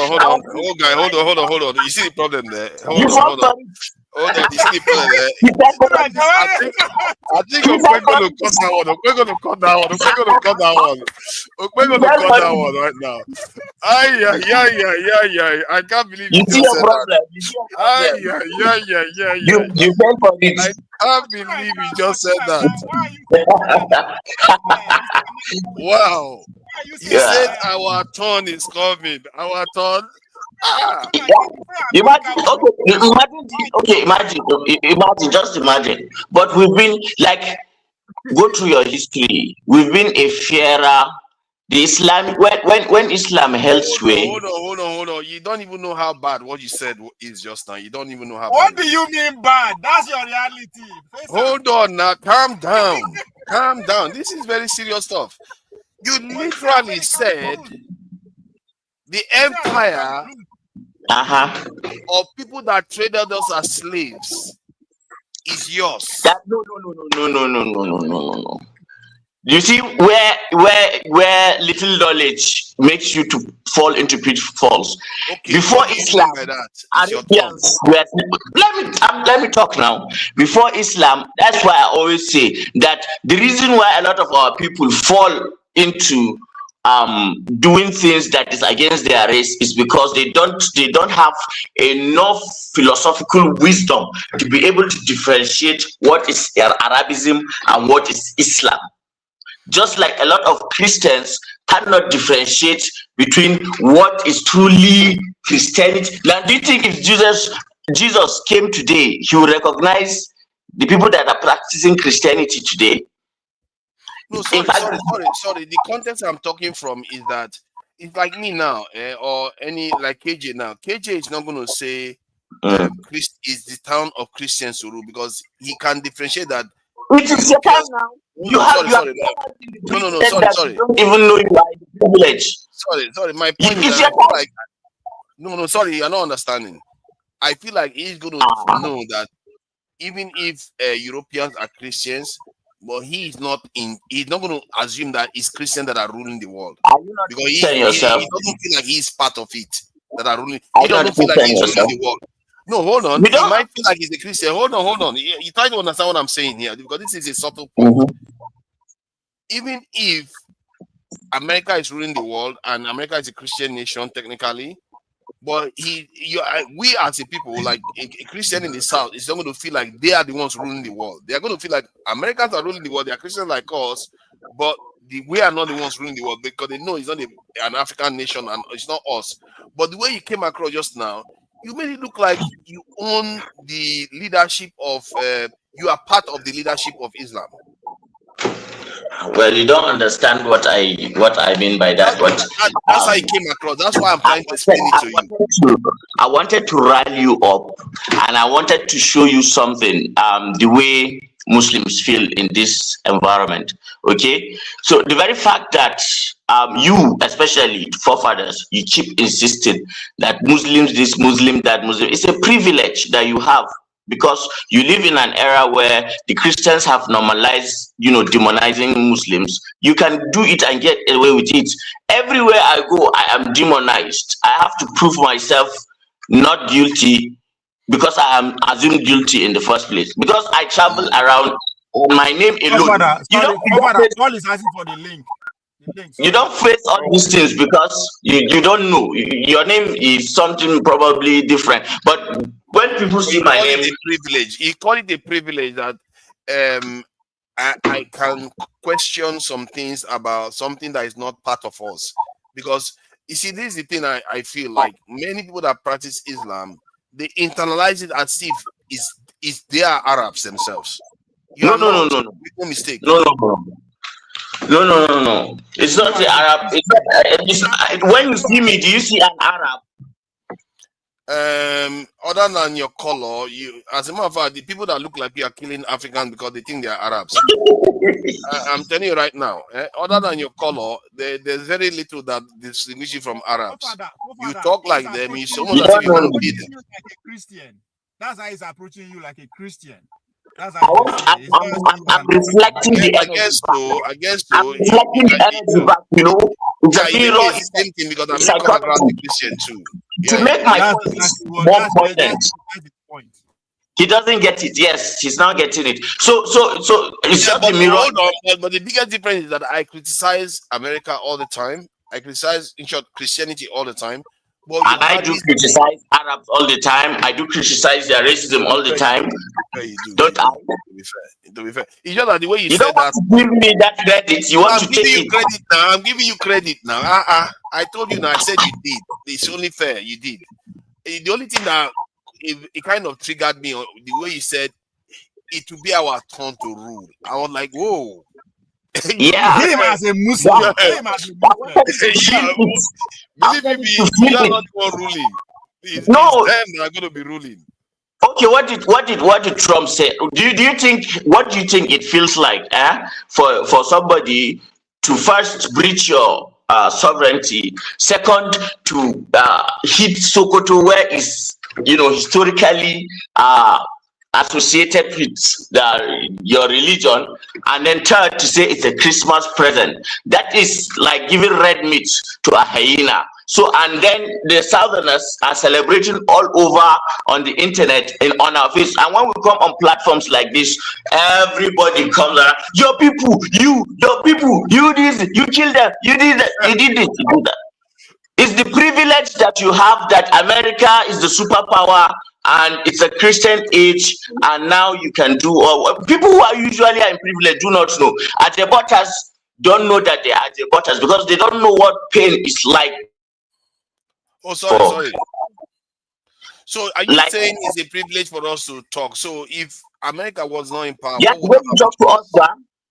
guy, hold on. You see the problem there. Hold on. You see the problem there. I think we're going to cut that one. We're going to cut that one right now. I can't believe you just said that. You fell for it. I can't believe you just said that. Wow. You said our turn is coming. Our turn. Imagine. But we've been like, go through your history. We've been a fairer. The Islamic when Islam held sway. Hold on. You don't even know how bad what you said is just now. You don't even know how. What bad do you mean bad? That's your reality. Hold on now. Calm down. This is very serious stuff. You literally said the empire of people that traded us as slaves is yours. No. You see where little knowledge makes you to fall into pitfalls. Okay, before Islam, Arabians were, let me talk now. Before Islam, that's why I always say that the reason why a lot of our people fall into doing things that is against their race is because they don't have enough philosophical wisdom to be able to differentiate what is Arabism and what is Islam. Just like a lot of Christians cannot differentiate between what is truly Christianity. Now, do you think if Jesus came today, he would recognize the people that are practicing Christianity today? No, sorry. The context I'm talking from is that it's like me now, or any like KJ now. KJ is not going to say is the town of Christians to rule because he can differentiate that. It is your time now. Sorry. Sorry. Don't even know you are in privilege. Sorry. My point is that sorry, you're not understanding. I feel like he's going to know that even if Europeans are Christians, but he's not going to assume that it's Christians that are ruling the world. Because he doesn't feel like he's part of it that are ruling. He doesn't feel like he's ruling the world. No, hold on. He might feel like he's a Christian. Hold on. You try to understand what I'm saying here because this is a subtle point. Even if America is ruling the world and America is a Christian nation technically, but we as a people, like a Christian in the South, is not going to feel like they are the ones ruling the world. They are going to feel like Americans are ruling the world. They are Christians like us, but we are not the ones ruling the world because they know it's not an African nation and it's not us. But the way you came across just now, you made it look like you own the leadership of, you are part of the leadership of Islam. Well, you don't understand what I mean by that. That's how you came across. That's why I'm trying to explain it to you. I wanted to rally you up, and I wanted to show you something. The way Muslims feel in this environment. Okay, so the very fact that you, especially forefathers, you keep insisting that Muslims this, Muslim that, Muslim, it's a privilege that you have, because you live in an era where the Christians have normalized, demonizing Muslims. You can do it and get away with it. Everywhere I go, I am demonized. I have to prove myself not guilty because I am assumed guilty in the first place. Because I travel around on my name alone. Paul is asking for the link. You don't face all these things because you don't know. Your name is something probably different. But when people see my name, privilege. He called it a privilege that I can question some things about something that is not part of us. Because you see, this is the thing I feel like many people that practice Islam, they internalize it as if they are Arabs themselves. No. Make no mistake. No. It's not the Arab. When you see me, do you see an Arab? Other than your color, as a matter of fact, the people that look like you are killing Africans because they think they are Arabs. I'm telling you right now, other than your color, there's very little that distinguishes you from Arabs. You talk like them, you someone that you want to be them. Like a Christian. That's how he's approaching you, like a Christian. That's how I'm reflecting the energy. I guess so. Reflecting the energy back, It's a mirror. It's the same thing because I'm not coming around the Christian too. To make my point more poignant. He doesn't get it. Yes, he's not getting it. So it's just the mirror. Hold on, but the biggest difference is that I criticize America all the time. I criticize, in short, Christianity all the time. And I do criticize Arabs all the time. I do criticize their racism all the time. Don't I? To be fair. It's just that the way you don't want to give me that credit. You want to take it. Credit now. I'm giving you credit now. I told you now. I said you did. It's only fair. You did. The only thing that it kind of triggered me, the way you said it will be our turn to rule. I was like, whoa. Yeah. Him as a Muslim. Believe me, you are not the one ruling. It's them that are going to be ruling. Okay, what did Trump say? What do you think it feels like for somebody to first breach your sovereignty, second to hit Sokoto, where is historically associated with your religion, and then third to say it's a Christmas present? That is like giving red meat to a hyena. So, and then the Southerners are celebrating all over on the internet and on our face. And when we come on platforms like this, everybody comes around. Your people, you this, you killed them, you did that, you did this, you did that. It's the privilege that you have that America is the superpower and it's a Christian age, and now you can do all. People who are usually in privilege do not know. Ajebutters don't know that they are Ajebutters because they don't know what pain is like. Oh, sorry. So are you saying it's a privilege for us to talk? So if America was not in power, yeah, when you talk to us,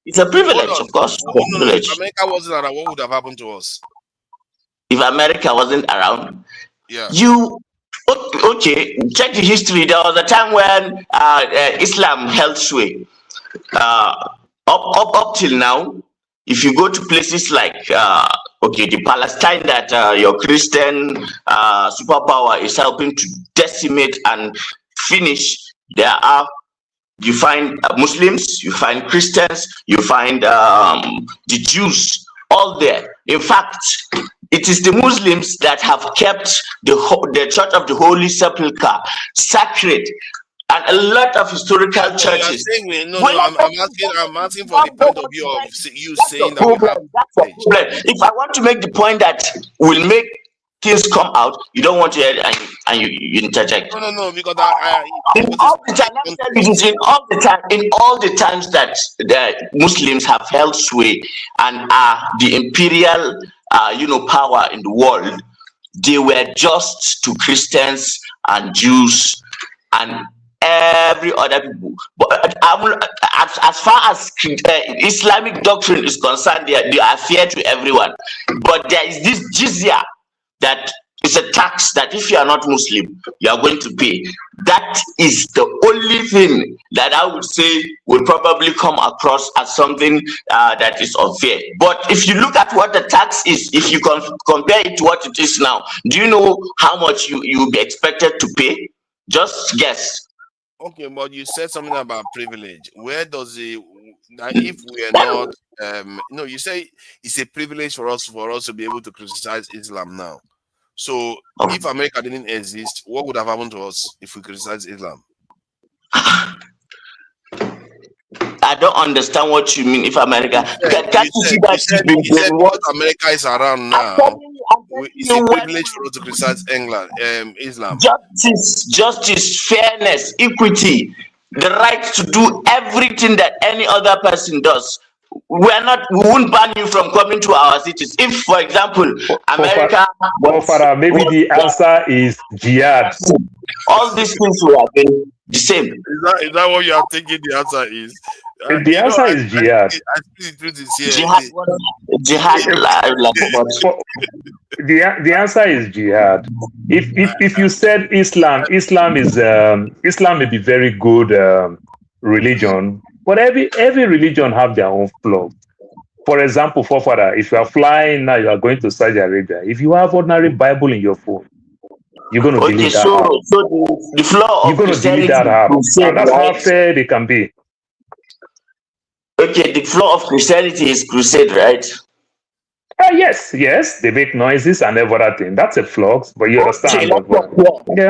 it's a privilege, of course. If America wasn't around, what would have happened to us? If America wasn't around, yeah. Okay, check the history. There was a time when Islam held sway. Up till now, if you go to places like the Palestine that your Christian superpower is helping to decimate and finish, you find Muslims, you find Christians, you find the Jews, all there. In fact, it is the Muslims that have kept the Church of the Holy Sepulchre sacred, and a lot of historical churches. I'm asking for the point of view of you saying that. If I want to make the point that will make things come out, you don't want to hear it and you interject. No, because in all the times that the Muslims have held sway and are the imperial power in the world, they were just to Christians and Jews and every other people. But as far as Islamic doctrine is concerned, they are fair to everyone. But there is this jizya that It's a tax that if you are not Muslim, you are going to pay. That is the only thing that I would say will probably come across as something that is unfair. But if you look at what the tax is, if you compare it to what it is now, do you know how much you will be expected to pay? Just guess. Okay, but you said something about privilege. Where does it? If we are not, no, you say it's a privilege for us to be able to criticize Islam now. So if America didn't exist, what would have happened to us if we criticize Islam? I don't understand what you mean. If America, you said America is around now, it's a privilege for us to criticize Islam. Justice, fairness, equity, the right to do everything that any other person does. We won't ban you from coming to our cities. If, for example, America, maybe the answer is jihad. All these things will have been the same. Is that what you are thinking? The answer is. The answer is jihad. The answer is jihad. If you said Islam may be very good religion, but every religion have their own flaws. For example, forefather, if you are flying now, you are going to Saudi Arabia. If you have ordinary Bible in your phone, you're going to delete that. So the flaw of Christianity, and that's how fair they can be. Okay, the flaw of Christianity is crusade, right? Yes, they make noises and everything. That's a flaw, but you understand.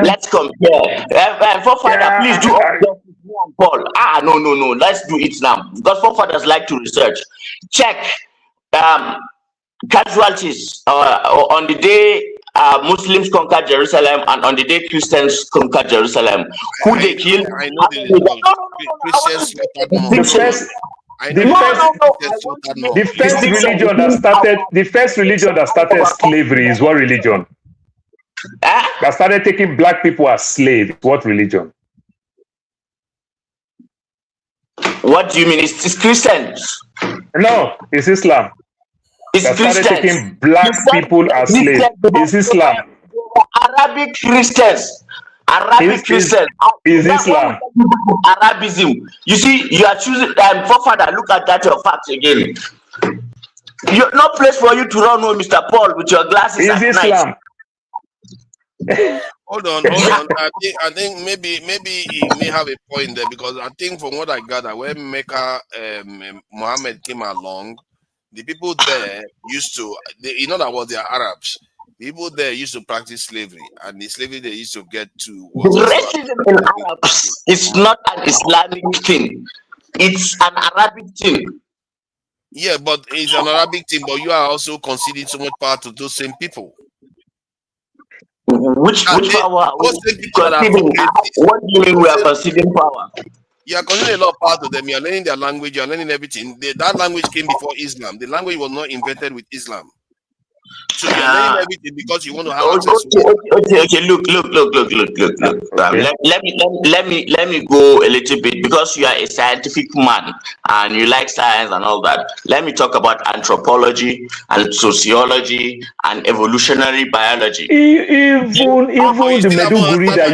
Let's compare. Forefather, please do Paul. No. Let's do it now. Because forefathers like to research. Check casualties on the day Muslims conquered Jerusalem and on the day Christians conquered Jerusalem. Who they killed? I know Christians. The first religion that started slavery is what religion? That started taking black people as slaves. What religion? What do you mean? It's Christians. No, it's Islam. It's that Christians. started taking black people as slaves. It's Islam. Arabic Christians. Christians. Is Islam. Arabism. You see, you are choosing. Forefather, look at that your facts again. No place for you to run home, Mr. Paul, with your glasses. Is Islam. Hold on. I think maybe he may have a point there, because I think from what I gather, when Mecca Muhammad came along, the people there used to, in other words, they are Arabs. People there used to practice slavery, and the slavery they used to get to was racism in Arabs. It's not an Islamic thing; it's an Arabic thing. Yeah, but it's an Arabic thing. But you are also conceding so much power to those same people. Which power? What do you mean we are conceding power? You are conceding a lot of power to them. You are learning their language. You are learning everything. That language came before Islam. The language was not invented with Islam. So you're learning everything because you want to have access to it. Okay. Look. Let me go a little bit, because you are a scientific man and you like science and all that. Let me talk about anthropology and sociology and evolutionary biology. Even the Meduguri that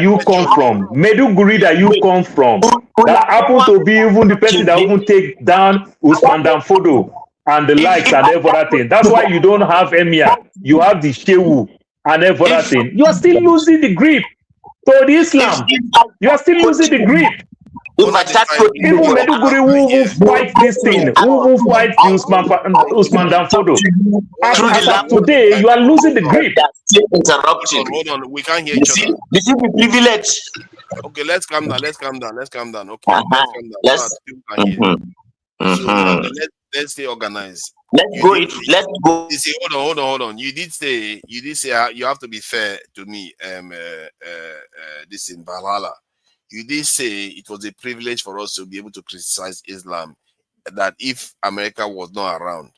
you come from, that happen to be even the person that even take down Usman Danfodo and the likes and everything. That's why you don't have Emir. You have the Shehu and everything. You are still losing the grip to the Islam. You are still losing the grip. Even Meduguri who fight this thing, who fight Usman Danfodo. As of today, you are losing the grip. Hold on. We can't hear each other. This is the privilege. Okay, let's calm down. Okay, let's calm down. So let's stay organized. Let's go. You say, hold on. You did say you have to be fair to me. This in Valhalla. You did say it was a privilege for us to be able to criticize Islam, that if America was not around.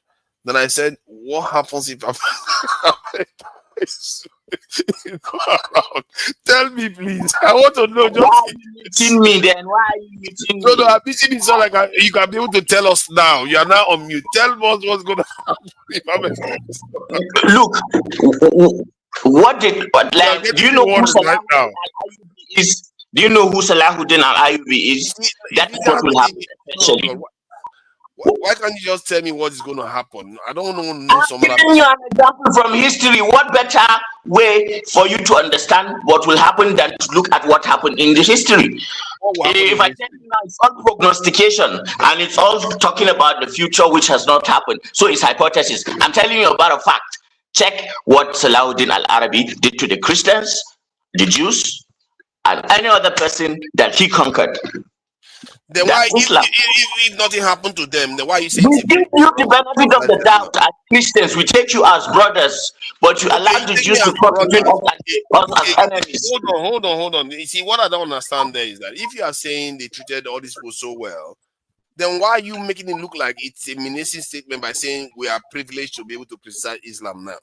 Then I said, what happens if America is not around? Tell me, please. I want to know. Why are you meeting me then? Why are you meeting me? No, I'm meeting me so like you can be able to tell us now. You are now on mute. Tell us what's going to happen if America is not around. Look, Do you know who Salahuddin al-Ayyubi is? Do you know who Salahuddin al-Ayyubi is? That's what will happen. Why can't you just tell me what is going to happen? I don't want to know some other giving you an example from history. What better way for you to understand what will happen than to look at what happened in the history? If I tell you now, it's all prognostication and it's all talking about the future which has not happened. So it's hypothesis. I'm telling you about a fact. Check what Salahuddin al-Arabi did to the Christians, the Jews, and any other person that he conquered. Then why, if nothing happened to them, then why you say we give you the benefit of the doubt as Christians? We take you as brothers, but you allow the Jews to come between us as enemies. Hold on. You see, what I don't understand there is that if you are saying they treated all these people so well, then why are you making it look like it's a menacing statement by saying we are privileged to be able to criticize Islam now?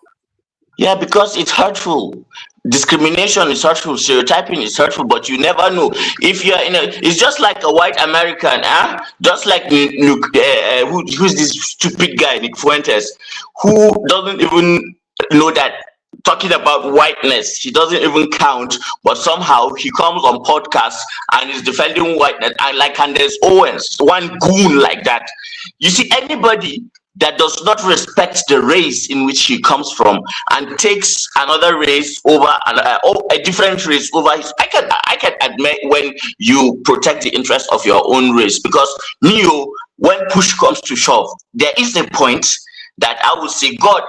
Yeah, because it's hurtful. Discrimination is hurtful. Stereotyping is hurtful, but you never know. If you're it's just like a white American, just like who's this stupid guy, Nick Fuentes, who doesn't even know that talking about whiteness, he doesn't even count, but somehow he comes on podcasts and is defending whiteness, and like Candace Owens, one goon like that. You see, anybody that does not respect the race in which he comes from and takes another race over a different race over his, I can admit when you protect the interest of your own race, because when push comes to shove, there is a point that I would say, God,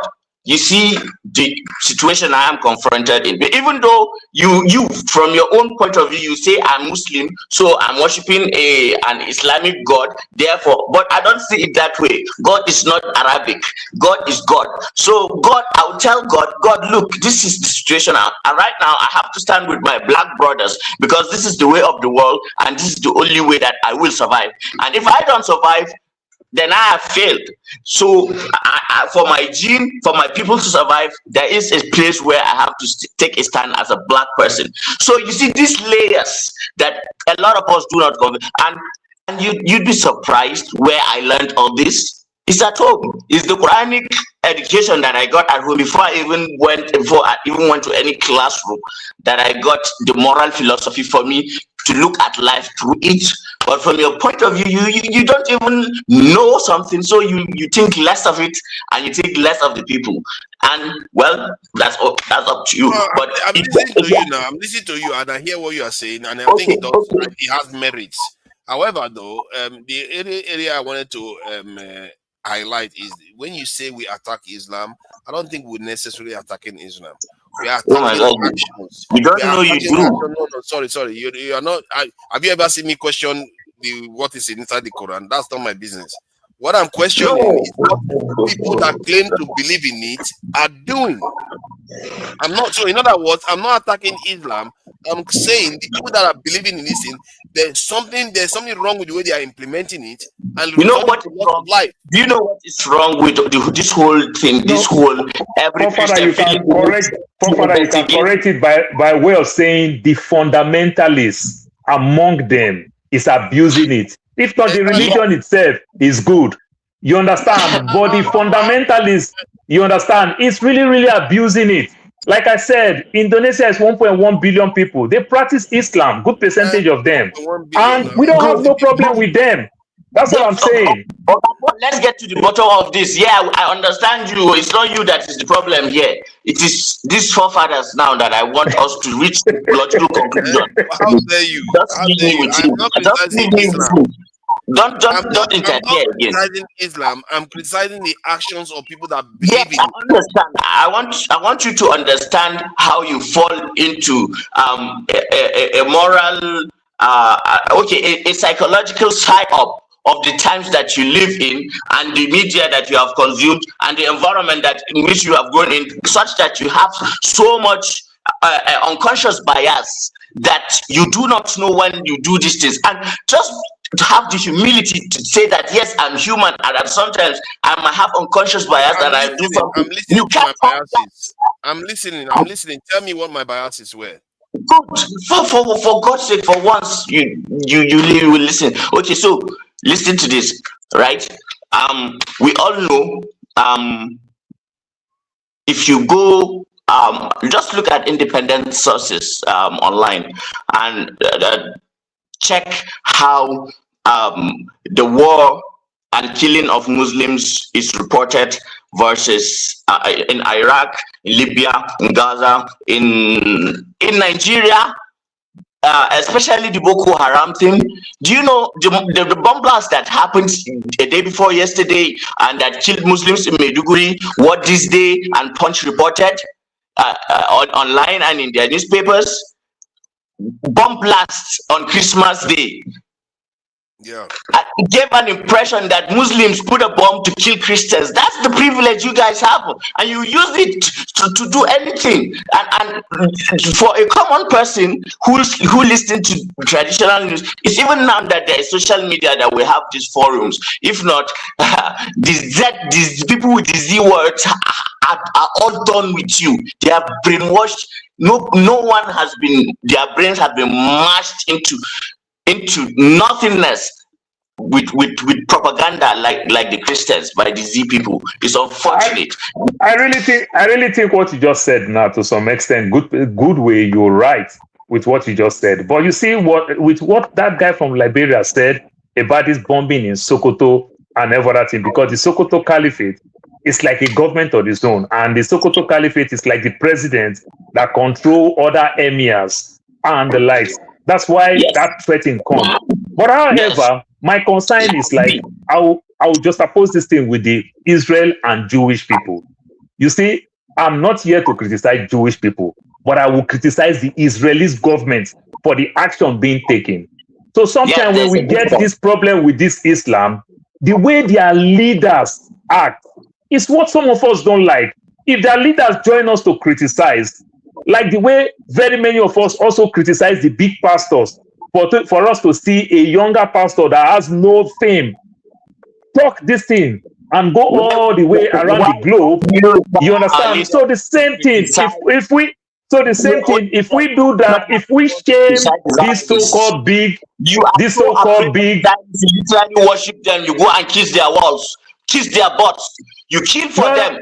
you see the situation I am confronted in. Even though you from your own point of view, you say I'm Muslim, so I'm worshiping an Islamic God, therefore, but I don't see it that way. God is not Arabic. God is God. So God, I'll tell God, look, this is the situation. And right now I have to stand with my black brothers because this is the way of the world and this is the only way that I will survive. And if I don't survive, then I have failed. So for my people to survive, there is a place where I have to take a stand as a black person. So you see these layers that a lot of us do not cover, and you'd be surprised where I learned all this. It's at home. It's the Quranic education that I got at home before I even went to any classroom, that I got the moral philosophy for me to look at life through it. But from your point of view, you don't even know something, so you think less of it and you think less of the people. And well, that's up to you. No, but I'm listening to you now. I'm listening to you and I hear what you are saying, and I think it has merits. However, though, the area I wanted to highlight is when you say we attack Islam, I don't think we're necessarily attacking Islam. We are attacking actions. You don't know you do. No, sorry. You are not. Have you ever seen me question what is inside the Quran? That's not my business. What I'm questioning is what people that claim to believe in it are doing. I'm not. So in other words, I'm not attacking Islam. I'm saying the people that are believing in this thing, there's something wrong with the way they are implementing it. And you know what is wrong? Life. Do you know what is wrong with this whole thing? This whole every Father, you can correct it by way of saying the fundamentalists among them is abusing it. If not, the religion itself is good. You understand? But the fundamentalists, you understand, it's really, really abusing it. Like I said, Indonesia is 1.1 billion people. They practice Islam, good percentage of them. And we don't have no problem with them. That's what I'm saying. Let's get to the bottom of this. Yeah, I understand you. It's not you that is the problem here. It is these forefathers now that I want us to reach the logical conclusion. How dare you? Don't interfere again. Criticizing Islam. I'm criticizing the actions of people that believe in it. I understand. I want you to understand how you fall into a moral, a psychological psyop of the times that you live in and the media that you have consumed and the environment in which you have grown in, such that you have so much unconscious bias that you do not know when you do these things. And just to have the humility to say that, yes, I'm human and that sometimes I might have unconscious bias that I do something. You can't I'm listening. Tell me what my biases were. Good. For God's sake, for once you will listen. Okay, so listen to this, right? We all know if you go just look at independent sources online and check how the war and killing of Muslims is reported versus in Iraq, in Libya, in Gaza, in Nigeria, especially the Boko Haram thing. Do you know the bomb blast that happened a day before yesterday and that killed Muslims in Maiduguri? What this day and Punch reported online and in their newspapers? Bomb blasts on Christmas Day. Yeah. It gave an impression that Muslims put a bomb to kill Christians. That's the privilege you guys have, and you use it to do anything. And for a common person who listens to traditional news, it's even now that there is social media that we have these forums. If not, these people with the Z words are all done with you. They are brainwashed. No one has been. Their brains have been mashed into nothingness with propaganda like the Christians by the Z people. It's unfortunate. I really think what you just said now, to some extent, good way, you're right with what you just said. But you see what that guy from Liberia said about this bombing in Sokoto and everything, because the Sokoto Caliphate is like a government of its own, and the Sokoto Caliphate is like the president that control other emirs and the likes. That's why that threatening comes. But however, my concern is like, I will just oppose this thing with the Israel and Jewish people. You see, I'm not here to criticize Jewish people, but I will criticize the Israeli government for the action being taken. So sometimes when we get this problem with this Islam, the way their leaders act is what some of us don't like. If their leaders join us to criticize, like the way very many of us also criticize the big pastors, for us to see a younger pastor that has no fame talk this thing and go all the way around the globe, you understand? So the same thing, if we do that, if we shame this so-called big, literally worship them, you go and kiss their walls, kiss their butts, you kill for them.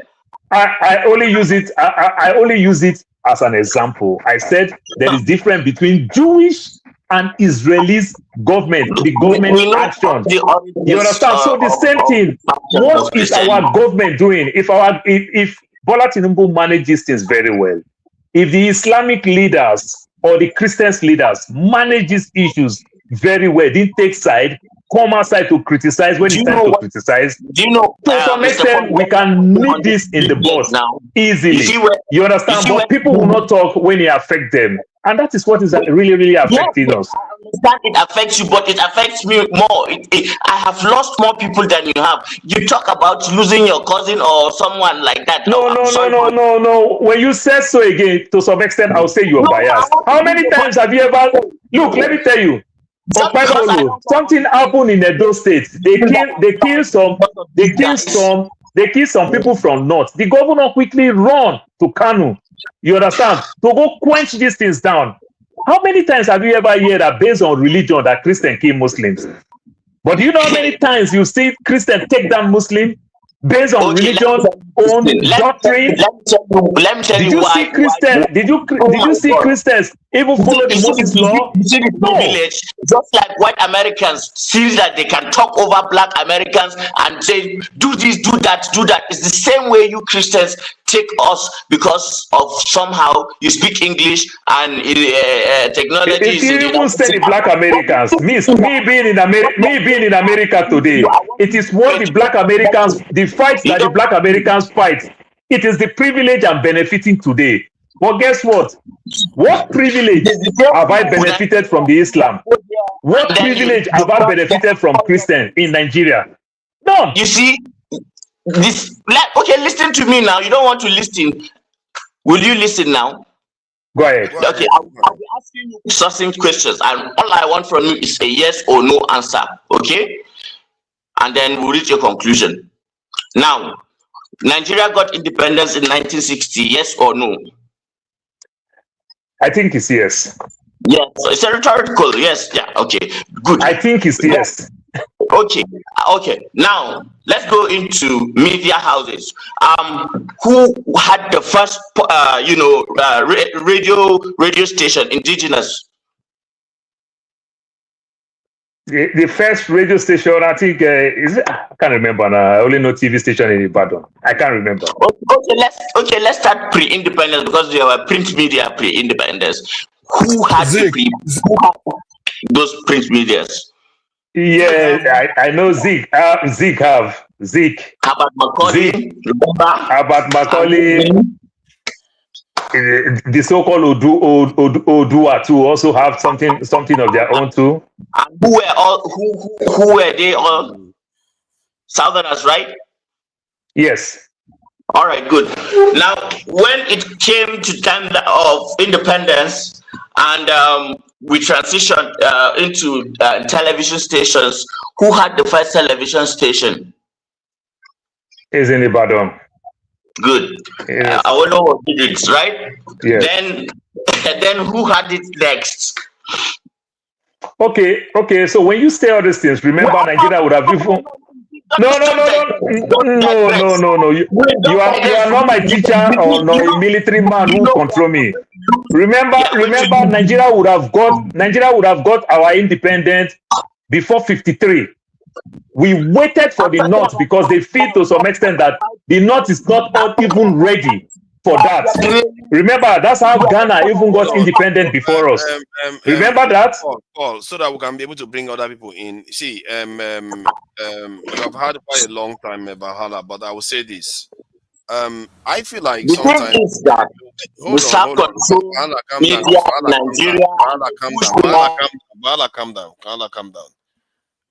I only use it. I only use it as an example. I said there is difference between Jewish and Israeli's government, the government action. You understand? So the same thing. What is our government doing? If Bola Tinubu manages things very well, if the Islamic leaders or the Christian leaders manage these issues very well, didn't take side, come outside to criticize when it's time to criticize. Do you know? To some extent, we can nip this in the bud easily. You understand? But people will not talk when it affects them. And that is what is really, really affecting us. I understand it affects you, but it affects me more. I have lost more people than you have. You talk about losing your cousin or someone like that. No. When you say so again, to some extent, I'll say you're biased. How many times have you ever... Look, let me tell you. Something happened in Edo State. They kill some people from north. The governor quickly run to Kanu. You understand? To go quench these things down. How many times have you ever heard that based on religion that Christians kill Muslims? But do you know how many times you see Christians take down Muslim based on religion, own doctrine? Let me tell you why. Did you see Christians even follow the Moses law? Village, just like white Americans see that they can talk over black Americans and say, do this, do that, do that. It's the same way you Christians take us because of somehow you speak English and technology. If you even say the black Americans, me being in America today, it is what the black Americans, the fight that the black Americans fight. It is the privilege I'm benefiting today. But guess what? What privilege have I benefited from the Islam? What privilege have I benefited from Christian in Nigeria? None. You see, okay, listen to me now. You don't want to listen. Will you listen now? Go ahead. Okay, I'll be asking you succinct questions, and all I want from you is a yes or no answer. Okay? And then we'll reach your conclusion. Now, Nigeria got independence in 1960, yes or no? I think it's yes. Yes, it's a rhetorical yes. Yeah, okay, good. I think it's yes. Okay. Now let's go into media houses. Who had the first, radio station, indigenous? The first radio station, I think, is it? I can't remember now. I only know TV station in Ibadan. I can't remember. Let's start pre-independence, because there were print media pre-independence. Who had those print medias? Yeah, I know Zeke. Zeke. About Macaulay. About Macaulay. The so-called Odua too also have something of their own too. And who were they all? Southerners, right? Yes. All right, good. Now, when it came to time of independence, and we transitioned into television stations, who had the first television station? Is in Ibadan. Good. Yes. I want to know what did it, right? Yes. Then who had it next? Okay. So when you say all these things, remember Nigeria would have even. No. You are not my teacher or not a military man who control me. Remember, Nigeria would have got our independence before 53. We waited for the North because they feel to some extent that the North is not even ready for that. Remember, that's how Ghana even got independent before us. Remember that? Paul, so that we can be able to bring other people in. See, you have had quite a long time about Hala, but I will say this. I feel like sometimes that calm down.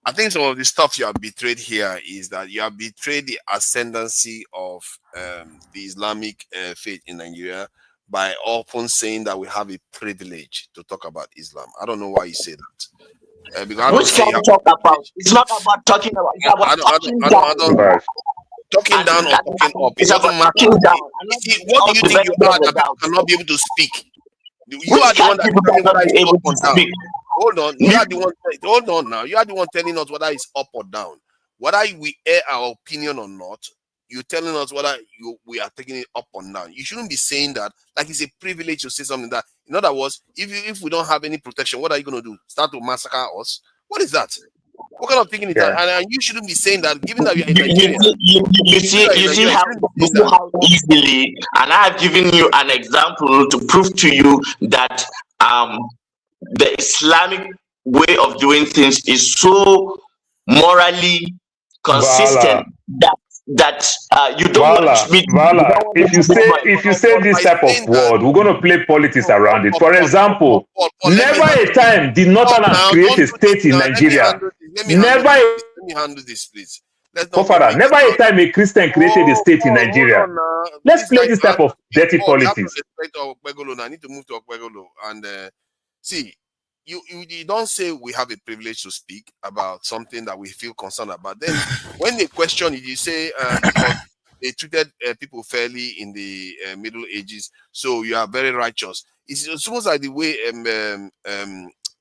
I think some of the stuff you have betrayed here is that you have betrayed the ascendancy of the Islamic faith in Nigeria by often saying that we have a privilege to talk about Islam. I don't know why you say that. Which can we talk about? It's not about talking about. It's about talking down. Talking down or talking up. It doesn't matter. See, what do you think you are that people cannot be able to speak? You are the one that is able to speak. Hold on. You are the one. Hold on now. You are the one telling us whether it's up or down. Whether we air our opinion or not, you're telling us whether we are taking it up or down. You shouldn't be saying that like it's a privilege to say something that. In other words, if we don't have any protection, what are you going to do? Start to massacre us? What is that? What kind of thinking is that? And you shouldn't be saying that, given that we are in Nigeria. You see how easily, and I have given you an example to prove to you that the Islamic way of doing things is so morally consistent that you don't want me to. If you say this type of word, we're going to play politics around it. For example, never a time did Northerners create a state in Nigeria. Let me handle this, please. Never a time a Christian created a state in Nigeria. Let's play this type of dirty politics. I need to move to Okpegolo and see. You don't say we have a privilege to speak about something that we feel concerned about. Then when they question it, you say because they treated people fairly in the Middle Ages, so you are very righteous. It's almost like the way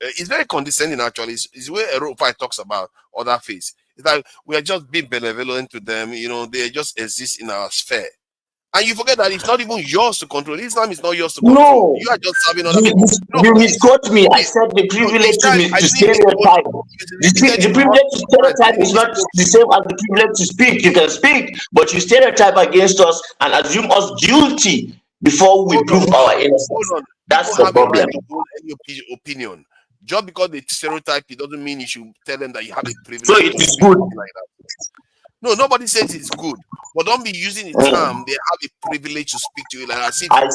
it's very condescending actually. It's the way Europa talks about other faiths. It's like we are just being benevolent to them, they just exist in our sphere. And you forget that it's not even yours to control. Islam is not yours to control. No. You are just serving other people. You misquote me. I said the privilege to stereotype. The privilege to stereotype is not the same as the privilege to speak. You can speak, but you stereotype against us and assume us guilty before we prove our innocence. That's the problem. Any opinion. Just because they stereotype, it doesn't mean you should tell them that you have a privilege. So it is good. Like that. No, nobody says it's good, but don't be using the term. They have a privilege to speak to you like that. I see. That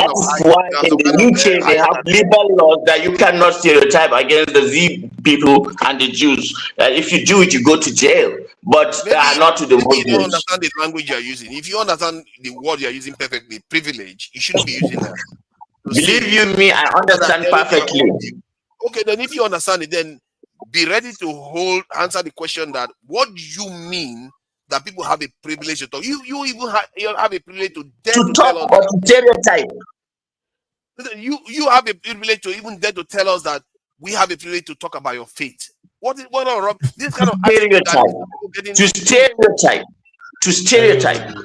is why in the UK they have liberal laws that you cannot stereotype against the Z people and the Jews. If you do it, you go to jail. But not to the Muslims. You don't understand the language you are using. If you understand the word you are using perfectly, privilege, you shouldn't be using that. Believe you me, I understand perfectly. Okay, then if you understand it, then be ready to answer the question that what do you mean that people have a privilege to talk? You even have a privilege to dare to talk tell us or to stereotype. You have a privilege to even dare to tell us that we have a privilege to talk about your faith. What are wrong? This kind of stereotype. To stereotype.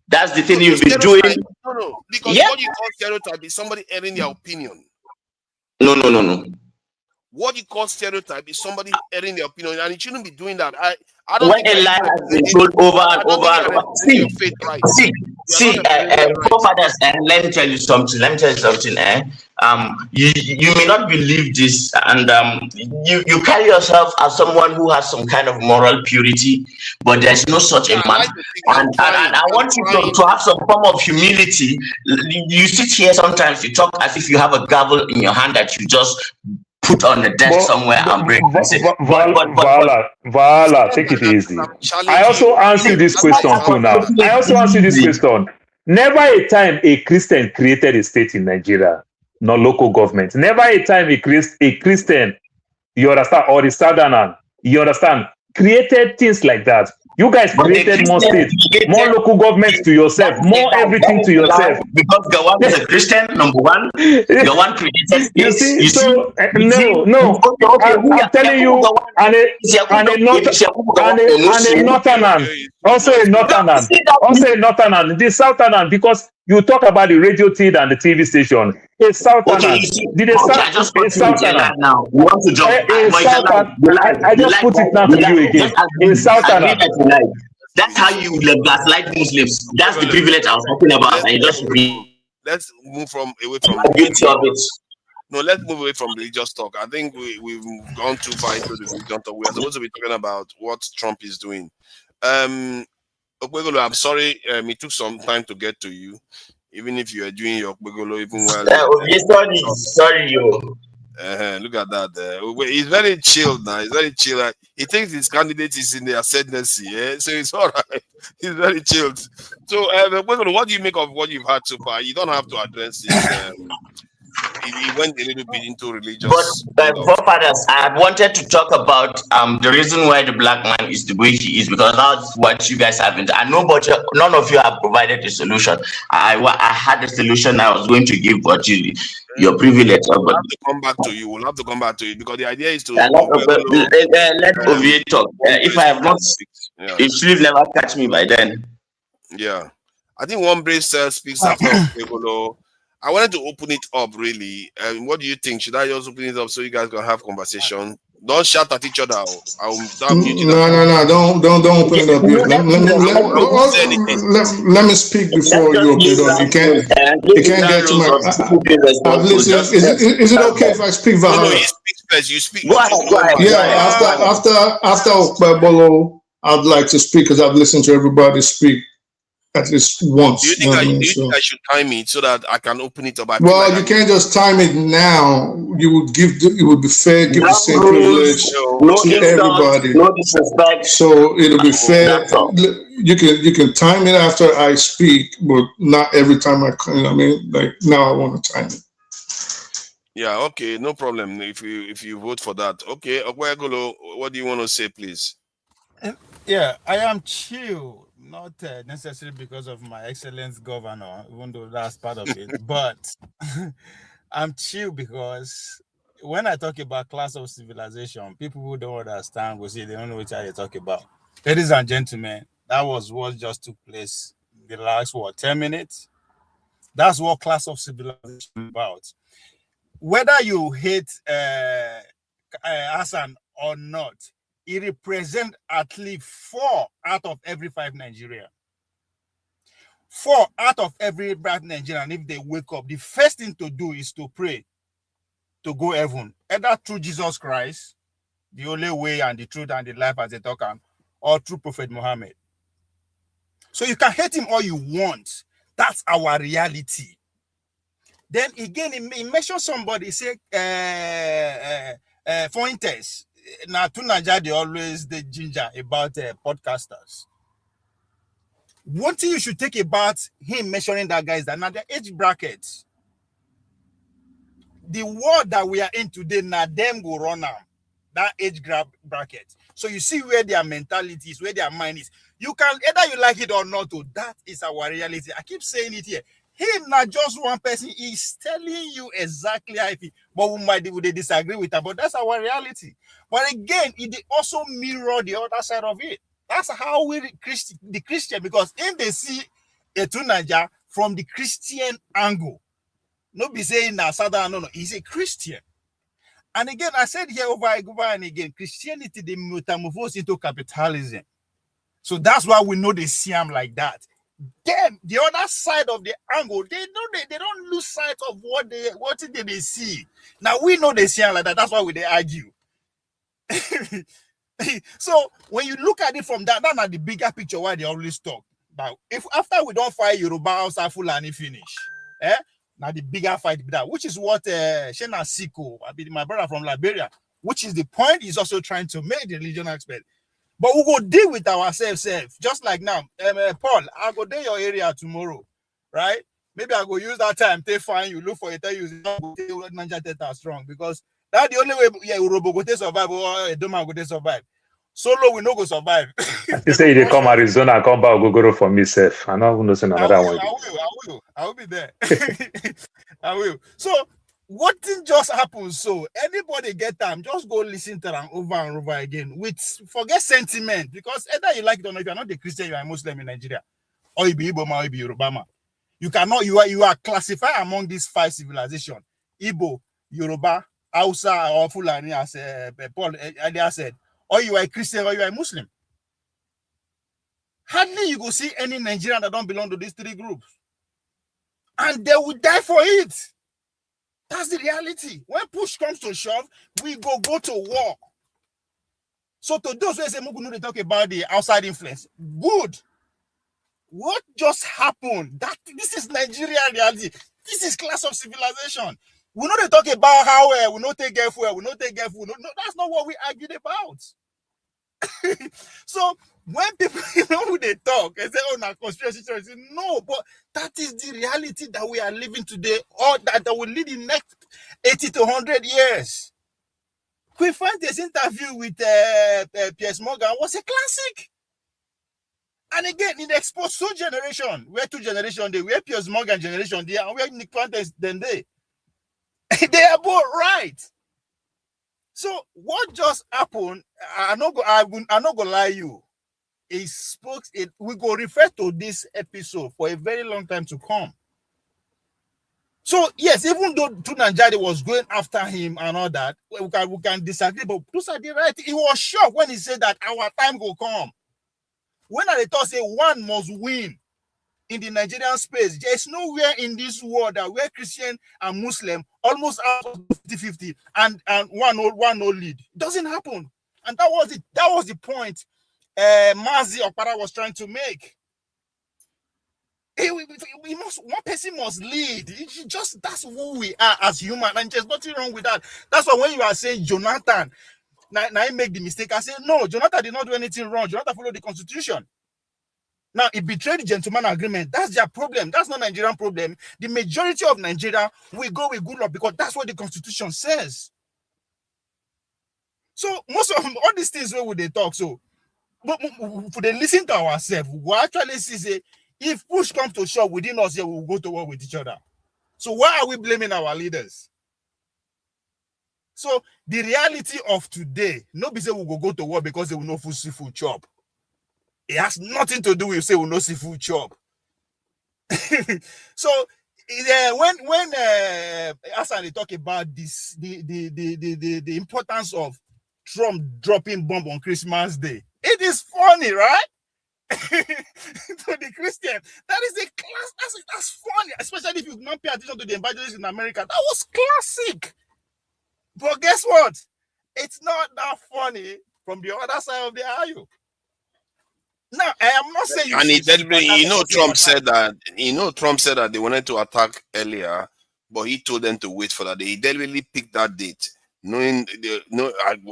That's the thing you've been doing. No, because what you call stereotype is somebody airing their opinion. No. What you call stereotype is somebody airing their opinion, and it shouldn't be doing that. I don't when think a lie has been told over and over and over. See, forefathers, let me tell you something. You may not believe this, and you carry yourself as someone who has some kind of moral purity, but there's no such a man. And I want you to have some form of humility. You sit here sometimes, you talk as if you have a gavel in your hand that you just put on the desk somewhere and break. Vala, take it easy. I also answer this question too now. Never a time a Christian created a state in Nigeria, not local government. Never a time a Christian, you understand, or the Southerner, you understand, created things like that. You guys created more states, more local governments to yourself, more everything to yourself. Because Gawan is a Christian, number one. Gawan created states. No. I'm telling you, and a Northern, also a Northern, the Southerner, because you talk about the radio feed and the TV station. A Southerner. I just put it now. You want to jump? I just put it now to you again. A Southerner. That's how you gaslight Muslims. That's the privilege I was talking about. And just let's move away from No, let's move away from religious talk. I think we've gone too far into the religion talk. We are supposed to be talking about what Trump is doing. I'm sorry, it took some time to get to you, even if you are doing your Okwegolo even while. Sorry, you. Look at that. He's very chilled now. He's very chill. He thinks his candidate is in the ascendancy. So it's all right. He's very chilled. So, what do you make of what you've had so far? You don't have to address it. He went a little bit into religious. But forefathers, I wanted to talk about the reason why the black man is the way he is, because that's what you guys haven't. I know, but none of you have provided a solution. I had a solution I was going to give, but your privilege. We'll have to come back to you. Because the idea is to let Ovie talk. If I have not, if Steve never catch me by then. Yeah, I think one brace speaks after Ovie. I wanted to open it up, really. What do you think? Should I just open it up so you guys can have conversation? Don't shout at each other. No. Don't open it up. Let me speak before you open it up. You can't get to my. Is it okay if I speak, Vala? No, you speak first. You speak. Yeah. After Okpebolo, I'd like to speak because I've listened to everybody speak at least once. Do you think, I should time it so that I can open it up? You can't just time it now. It would be fair, give the same privilege to everybody. No disrespect. So it'll be fair. You can time it after I speak, but not every time I come. Like now I want to time it. Yeah, okay, no problem. If you vote for that. Okay, Okwegolo, what do you want to say, please? Yeah, I am chill. Not necessarily because of my excellent governor, even though that's part of it, but I'm chill because when I talk about class of civilization, people who don't understand will say they don't know what I talk about. Ladies and gentlemen, that was what just took place in the last 10 minutes. That's what class of civilization is about. Whether you hate Hassan or not, it represents at least 4 out of every 5 Nigerians. 4 out of every 5 Nigerian, if they wake up, the first thing to do is to pray to go heaven, either through Jesus Christ, the only way and the truth and the life as they talk, or through Prophet Muhammad. So you can hate him all you want. That's our reality. Then again, he mentioned somebody, say, for instance, now to Nigeria, they always the ginger about podcasters. One thing you should take about him mentioning that guy is that now the age brackets, the world that we are in today, now them go run now that age bracket. So you see where their mentality is, where their mind is. You can either you like it or not. That is our reality. I keep saying it here. Him not just one person. He's telling you exactly how he feel. But they disagree with that. But that's our reality. But again, it also mirror the other side of it. That's how we the Christian, because if they see a Niger from the Christian angle, not be saying that Southern, no, he's a Christian. And again, I said here over and again, Christianity, they metamorphose into capitalism. So that's why we know they see him like that. Then the other side of the angle, they don't lose sight of what they see. Now we know they see him like that. That's why they argue. So when you look at it from that's not the bigger picture why they always talk. Now, if after we don't fight Yoruba, Hausa, Fulani finish, now the bigger fight that, which is what Shena Siko, my brother from Liberia, which is the point he's also trying to make, the religion aspect. But we go deal with ourselves, just like now. Paul, I'll go to your area tomorrow, right? Maybe I'll go use that time, they find you, look for it, tell you Niger strong, because that's the only way Urobo go to survive or Edoma go to survive. Solo we no go survive. You say they come Arizona, come back, go for me, safe. I don't know another one. I will be there. I will. So what thing just happened? So anybody get time, just go listen to them over and over again. Forget sentiment, because either you like it or not, if you're not a Christian, you are a Muslim in Nigeria, or you be Igbo or you be Yoruba. You cannot. You are classified among these 5 civilizations: Igbo, Yoruba, Hausa, or Fulani, as Paul earlier said. Or you are a Christian or you are a Muslim. Hardly you go see any Nigerian that don't belong to these 3 groups. And they will die for it. That's the reality. When push comes to shove, we go to war. So to those who say Mugu, they talk about the outside influence. Good. What just happened? This is Nigerian reality. This is class of civilization. We know they talk about how we not take food, we not take food. No, that's not what we argued about. So when people who they talk and say, "Oh, now conspiracy theories," no, but that is the reality that we are living today, or that will lead in next 80 to 100 years. Queen Fante's interview with Piers Morgan was a classic. And again, in the exposed generation, we're 2 generations there, we're Piers Morgan generation there, and we're Nick Fante's then they. They are both right. So what just happened? I'm not gonna lie you. We go refer to this episode for a very long time to come. So yes, even though Tunanjari was going after him and all that, we can disagree, but those are the right. He was shocked when he said that our time will come. When I thought say one must win in the Nigerian space, there's nowhere in this world that where Christian and Muslim almost out of 50-50 and one no lead. It doesn't happen. And that was it. That was the point Mazi Okpara was trying to make. One person must lead. That's who we are as human, and there's nothing wrong with that. That's why when you are saying Jonathan, now I make the mistake, I say no, Jonathan did not do anything wrong. Jonathan followed the constitution. Now, it betrayed the gentleman agreement. That's their problem. That's not Nigerian problem. The majority of Nigeria will go with good luck because that's what the constitution says. So most of all these things where would they talk? So if they listen to ourselves, we actually see say, if push comes to shove within us here, we will go to war with each other. So why are we blaming our leaders? So the reality of today, nobody say we will go to war because they will not seafood chop. It has nothing to do with say we no seafood chop. So when Hassan they talk about this, the importance of Trump dropping bomb on Christmas Day, it is funny, right? To the Christian, that is a class. That's funny, especially if you not pay attention to the evangelists in America. That was classic. But guess what? It's not that funny from the other side of the aisle. No, I am not saying you. And Trump said that they wanted to attack earlier, but he told them to wait for that day. He deliberately picked that date, knowing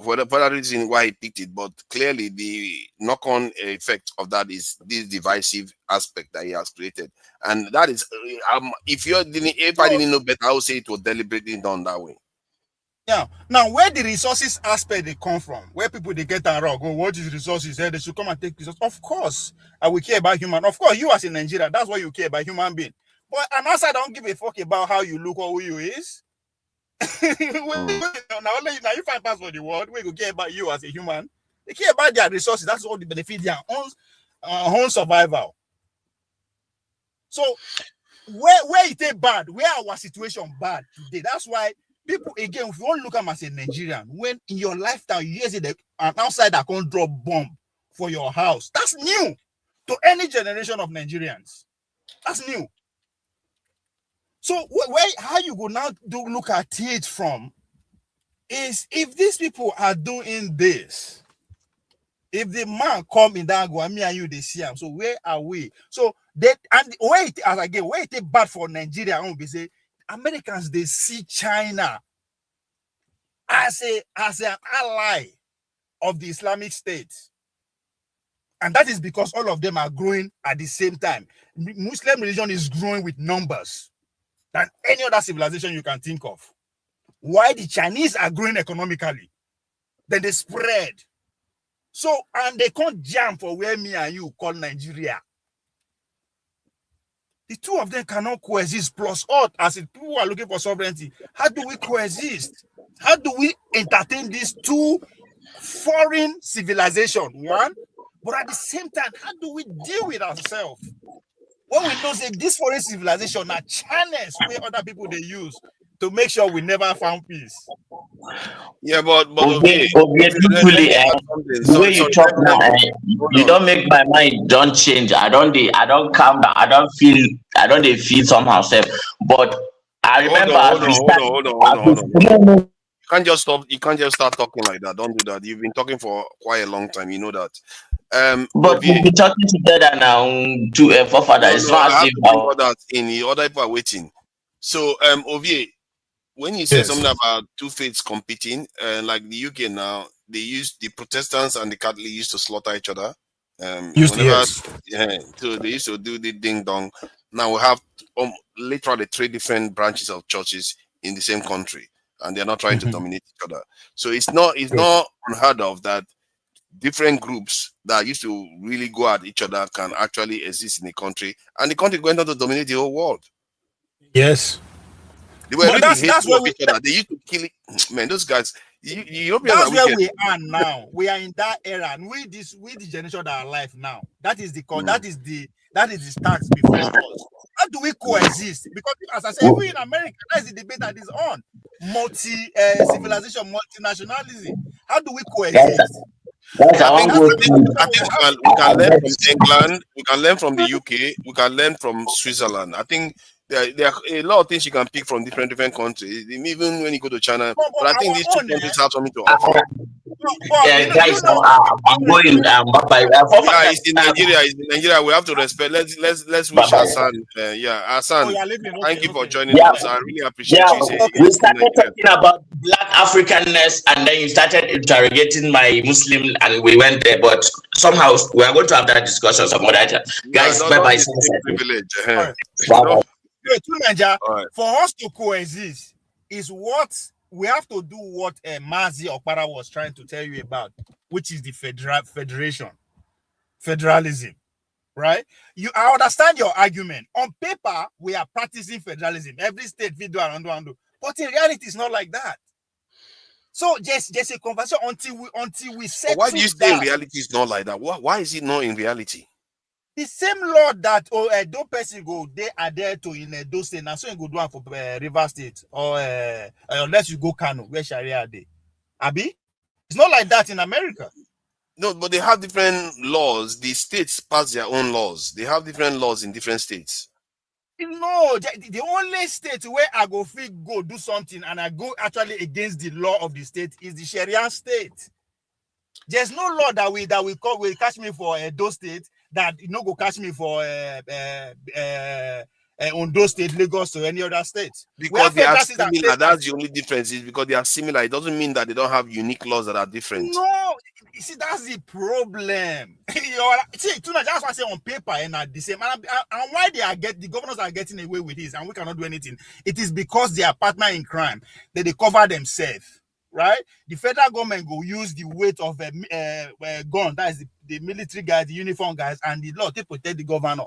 for the reason why he picked it. But clearly, the knock-on effect of that is this divisive aspect that he has created, and that is if I didn't know better, I would say it was deliberately done that way. Yeah. Now, where the resources aspect they come from, where people they get around, go, what is resources? They should come and take resources. Of course, I will care about human. Of course, you as in Nigeria, that's why you care about human being. But an outsider don't give a fuck about how you look or who you is. Now you find pass for the world, we go care about you as a human. They care about their resources. That's all the benefit their own survival. So where it is bad, where our situation bad today. That's why people, again, if you want to look at them as a Nigerian, when in your lifetime you hear an outsider can't drop bomb for your house, that's new to any generation of Nigerians. That's new. So how you go now do look at it from is if these people are doing this, if the man come in that go, me and you they see him. So where are we? So that and where it as again where it is bad for Nigeria, I want to say Americans they see China as an ally of the Islamic State. And that is because all of them are growing at the same time. Muslim religion is growing with numbers than any other civilization you can think of. Why the Chinese are growing economically, then they spread. So, and they can't jam for where me and you call Nigeria. The two of them cannot coexist, plus all as if people are looking for sovereignty. How do we coexist? How do we entertain these two foreign civilizations? One, but at the same time, how do we deal with ourselves? When we know that this foreign civilization are channels where other people they use to make sure we never found peace. Yeah, but okay, the way you talk now, you don't make my mind don't change. I don't calm down. I don't feel somehow safe. But I remember hold on. You can't just start talking like that. Don't do that. You've been talking for quite a long time. You know that. But we'll be talking together now to forefathers. No, I have to bring that in. The other people are waiting. So, Ovie, when you said something about two faiths competing, like the UK now, they use the Protestants and the Catholics used to slaughter each other. So they used to do the ding dong. Now we have literally 3 different branches of churches in the same country, and they're not trying to dominate each other. So it's not unheard of that different groups that used to really go at each other can actually exist in a country, and the country went on to dominate the whole world. Yes. They were really that's where each other. They used to kill it. Man, those guys. Europeans that's where we are now. We are in that era, and we the generation that are alive now. That is the stance before us. How do we coexist? Because as I said, even in America, that's the debate that is on civilization, multinationalism. How do we coexist? I think we can learn from England, we can learn from the UK, we can learn from Switzerland. I think there are a lot of things you can pick from different countries, even when you go to China. But I think these two countries have something to offer. Guys, I'm going. It's in Nigeria. It's in Nigeria. We have to respect. Let's wish Hassan. Hassan. Thank you for joining us. I really appreciate you. We started talking about Black Africanness, and then you started interrogating my Muslim, and we went there. But somehow we are going to have that discussion some other time. Guys, bye. For us to coexist is what we have to do. What Mazi Okpara was trying to tell you about, which is the federalism, right? I understand your argument. On paper, we are practicing federalism. Every state we do and do, but in reality, it's not like that. So just a conversation until we settle. Why do you say in reality it's not like that? Why is it not in reality? The same law that Edo person go they are there to in Edo state, now so you go do one for River State or unless you go Kano where Sharia dey. Abi, it's not like that in America. No, but they have different laws. The states pass their own laws. They have different laws in different states. No, the only state where I go do something and I go actually against the law of the state is the Sharia state. There's no law that will catch me for Edo State that go catch me for Ondo State, Lagos, or any other state. Because they are similar. That's the only difference. Is because they are similar. It doesn't mean that they don't have unique laws that are different. No, you see, that's the problem. See, that's what I say on paper and at the same. And why the governors are getting away with this and we cannot do anything. It is because they are partner in crime that they cover themselves. Right, the federal government will use the weight of a gun, that is the military guys, the uniform guys, and the law to protect the governor.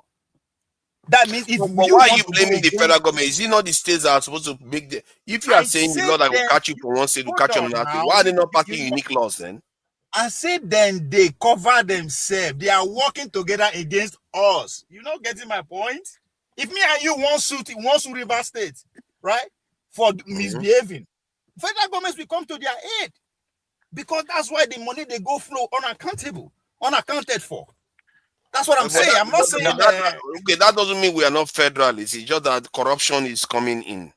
That means if But why you are want you to go blaming the against, federal government? Is it not the states that are supposed to make the? If you are I saying the said law that will then, catch you from one state will hold catch you from on another state, now. why are they not passing You- unique laws then? I said then they cover themselves. They are working together against us. You not getting my point? If me and you want to River State, right, for misbehaving, federal governments will come to their aid because that's why the money they go flow unaccounted for. That's what I'm saying. I'm not saying okay, that doesn't mean we are not federalists. It's just that corruption is coming in.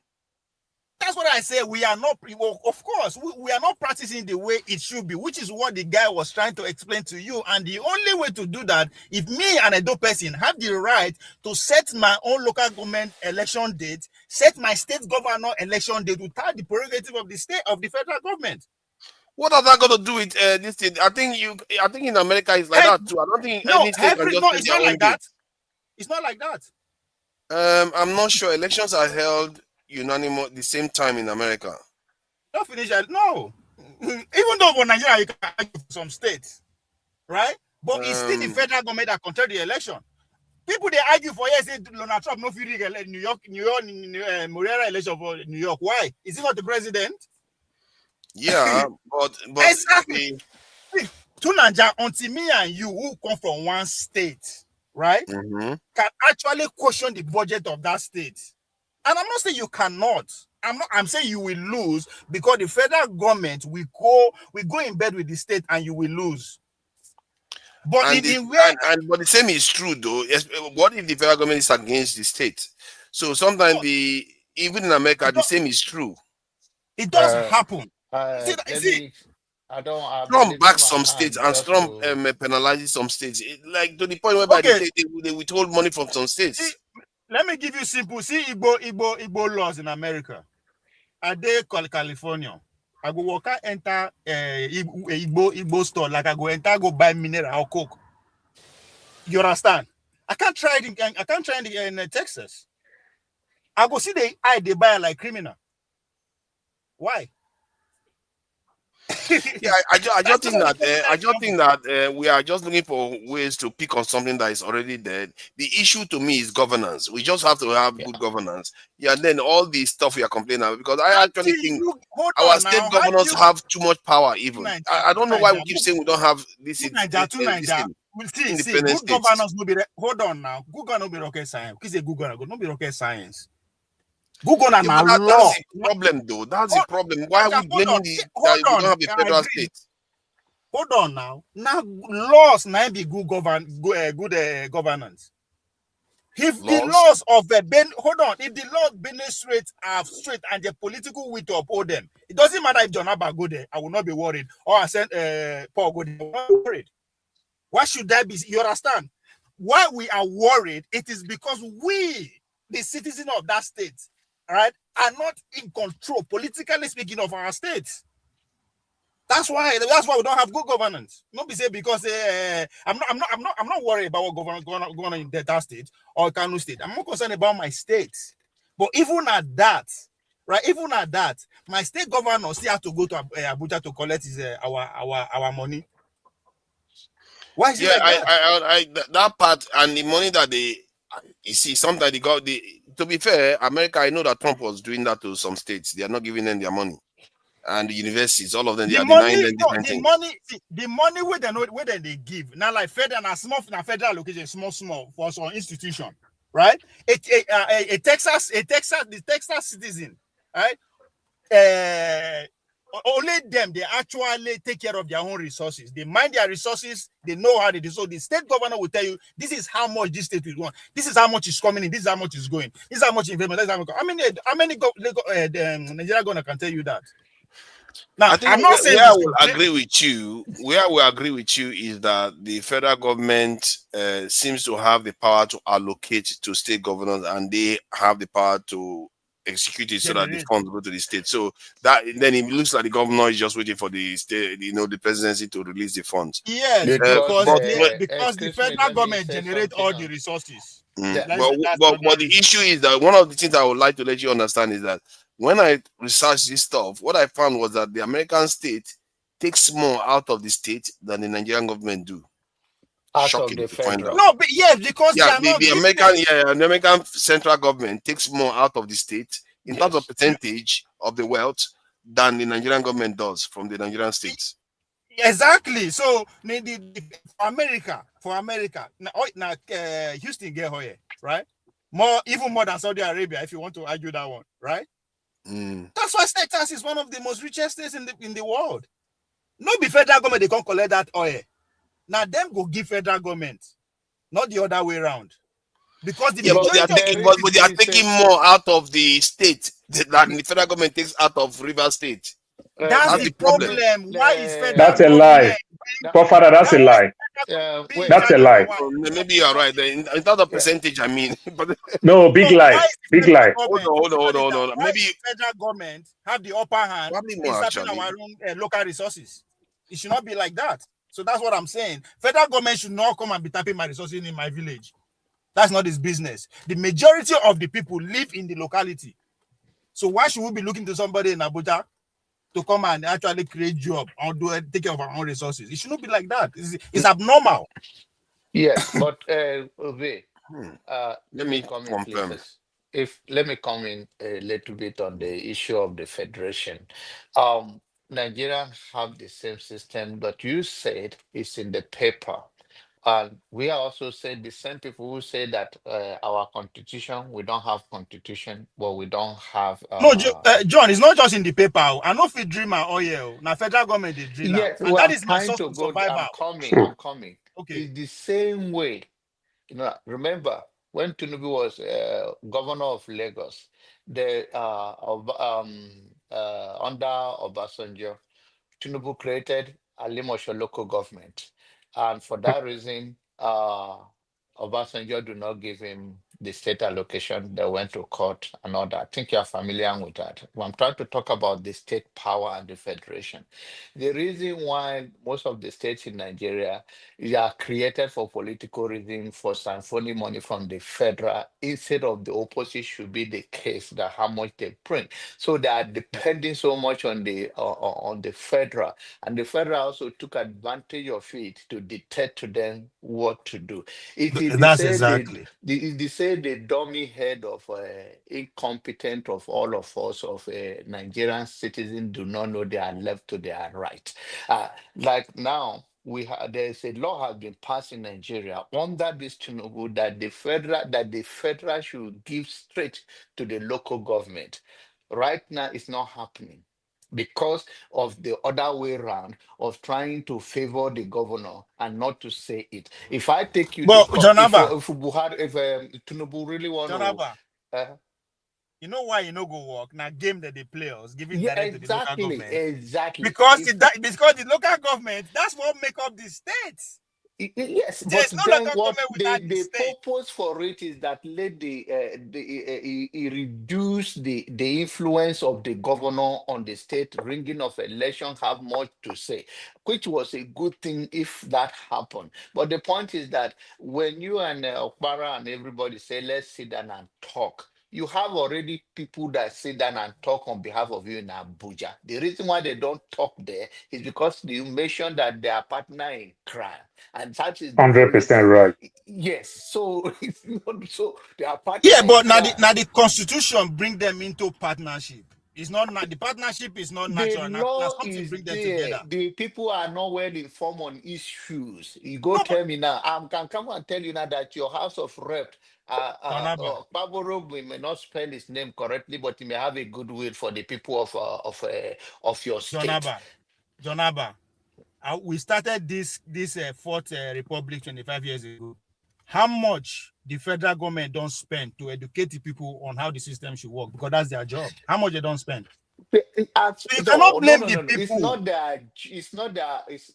That's what I say. We are not, well, of course, we are not practicing the way it should be, which is what the guy was trying to explain to you. And the only way to do that, if me and a person have the right to set my own local government election date, set my state governor election date without the prerogative of the state of the federal government. What has that got to do with this thing? I think in America it's like that too. I don't think any state can just it's not like that. It's not like that. I'm not sure. Elections are held unanimous the same time in America. Don't finish that. No. Even though for Nigeria you can argue for some states, right? But it's still the federal government that control the election. People they argue for yes, say Donald Trump no fit New York, Moriara election for New York. Why? Is he not the president? Yeah, but exactly. Tunanja, until me and you who come from one state, right, can actually question the budget of that state. And I'm not saying you cannot. I'm saying you will lose because the federal government will go in bed with the state and you will lose. But but the same is true though. What if the federal government is against the state? So sometimes even in America the same is true. It does happen. Trump backs some states and Trump penalizes some states. Like to the point where they withhold money from some states. Let me give you simple. See Igbo laws in America. Are they called California? I go walk out, enter Igbo store, like I go buy mineral or coke. You understand? I can't try it in Texas. I go see they buy like criminal. Why? Yeah, I just think that we are just looking for ways to pick on something that is already there. The issue to me is governance. We just have to have good governance. Yeah, and then all the stuff we are complaining about, because I actually think our state governors have too much power. Even I don't know why we keep saying we don't have this independent good governance will be hold on now. Good governance will be rocket science. Because good governance will not be rocket science. Google and law. That's the problem, though. That's the problem. Why are we blaming we don't have a federal state? Hold on now. Now laws now be good governance. If the laws of if the laws business straight are straight and the political will to uphold them, it doesn't matter if John Abba go there. I will not be worried. Or I send Paul go there. I'm not worried. Why should that be? You understand? Why we are worried? It is because we, the citizens of that state, right, are not in control, politically speaking, of our states. That's why we don't have good governance. Not be say because I'm not worried about what governor in Delta State or Kano State. I'm not concerned about my state. But even at that, right? Even at that, my state governor still have to go to Abuja to collect his our money. Why is it like that? That part and the money that you see, sometimes they got to be fair, America, I know that Trump was doing that to some states. They are not giving them their money. And the universities, all of them, they are denying them different things. The money where they give, now like federal and small federal allocation, small for some institution, right? The Texas citizen, right? Only them, they actually take care of their own resources. They mind their resources, they know how they do. So the state governor will tell you, this is how much this state will want, this is how much is coming in, this is how much is going, this is how much investment, this is how many Nigerian governor can tell you that? Now, I think I'm not saying where I will agree with you is that the federal government seems to have the power to allocate to state governors, and they have the power to execute it so that the funds go to the state. So that then it looks like the governor is just waiting for the state, the presidency to release the funds. Yes, because the federal government generates all the resources. But the issue is that one of the things I would like to let you understand is that when I researched this stuff, what I found was that the American state takes more out of the state than the Nigerian government do. Out of Shocking the to find out. federal. No, but yes, because they Yeah, are not the giving American, them. the American central government takes more out of the state in terms of percentage of the wealth than the Nigerian government does from the Nigerian states. Exactly. So for America, now Houston get here, right? Even more than Saudi Arabia, if you want to argue that one, right? That's why Texas is one of the most richest states in the world. No be federal government, they can't collect that oil. Now them go give federal government, not the other way around. Because the But they are taking more out of the state than the federal government takes out of River State. That's the problem. Why is federal That's a lie. Father, that's a lie. That's a lie. Maybe you are right. In terms of percentage, I mean. No, big lie. Big lie. Hold on. Maybe federal government have the upper hand in tapping our own local resources. It should not be like that. So that's what I'm saying. Federal government should not come and be tapping my resources in my village. That's not his business. The majority of the people live in the locality. So why should we be looking to somebody in Abuja to come and actually create job or take care of our own resources? It should not be like that. It's abnormal. Yes, but let me confirm. Let me come in a little bit on the issue of the federation. Nigerians have the same system, but you said it's in the paper. And we are also saying the same people who say that our constitution, we don't have constitution, but we don't have. No, John, it's not just in the paper. I know if we dream our oil, now federal government they drill. Yes, and that is my source of survival. I'm coming. Okay. It's the same way. You know, remember when Tinubu was governor of Lagos, under Obasanjo, Tinubu created Alimosho local government. And for that reason, Obasanjo do not give him the state allocation. They went to court and all that. I think you're familiar with that. When I'm trying to talk about the state power and the federation. The reason why most of the states in Nigeria are created for political reasons, for siphoning money from the federal, instead of the opposite should be the case, that how much they print. So they are depending so much on the federal, and the federal also took advantage of it to dictate to them what to do. That's exactly. They say the dummy head of incompetent of all of us, of Nigerian citizens, do not know they are left to their right. Like now, there's a law has been passed in Nigeria under this Tinubu that the federal should give straight to the local government. Right now, it's not happening because of the other way around of trying to favor the governor and not to say it. If I take you to court, if Tinubu really want to... you know why you no go work? Now game that they play us, giving direct to the local government. Exactly. Because the local government, that's what make up the states. Yes, there's but no then local what government the purpose for it is that let reduce the influence of the governor on the state. Ringing of election have much to say, which was a good thing if that happened. But the point is that when you and Okpara and everybody say, let's sit down and talk, you have already people that sit down and talk on behalf of you in Abuja. The reason why they don't talk there is because you mentioned that they are partner in crime. And that is 100% right. Yes, so it's not so they are partner. Yeah, but now the constitution bring them into partnership. It's not the partnership is not natural. The law something is bring them there. together. The people are not well informed on issues. You go tell me now. I can come and tell you now that your House of Rep, Paboro, we may not spell his name correctly, but he may have a goodwill for the people of your state. John Abba, we started this Fourth Republic 25 years ago. How much the federal government don't spend to educate the people on how the system should work? Because that's their job. How much they don't spend? So you cannot blame the people. It's not that. It's not that. It's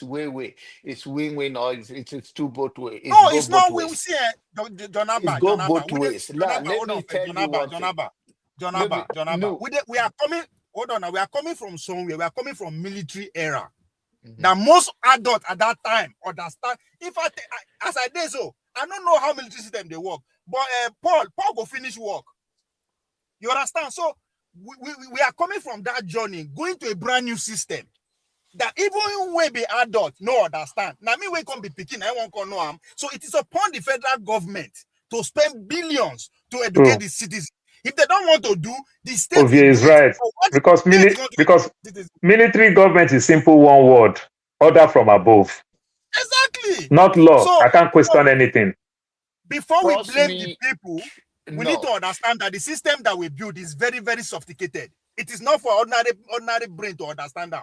way. It's win-win or it's two both ways. No, it's not. We see John Abba. It's go both ways. Let me tell you one thing. John Abba. We are coming. Hold on. Now we are coming from somewhere. We are coming from military era. That most adults at that time understand. In fact, as I did so, I don't know how military system they work. But Paul go finish work. You understand? So we are coming from that journey, going to a brand new system. that even when be adult, no understand. Now me we can be picking, I won't know am. So it is upon the federal government to spend billions to educate the citizens. If they don't want to do, the state will Ovie do is it. right. So what Because the state want to because do is military government is simple one word. Order from above. exactly. Not law. So I can't question anything. before we Trust blame the me, people, we need to no. understand that the system that we build is very, very sophisticated. It is not for ordinary brain to understand them.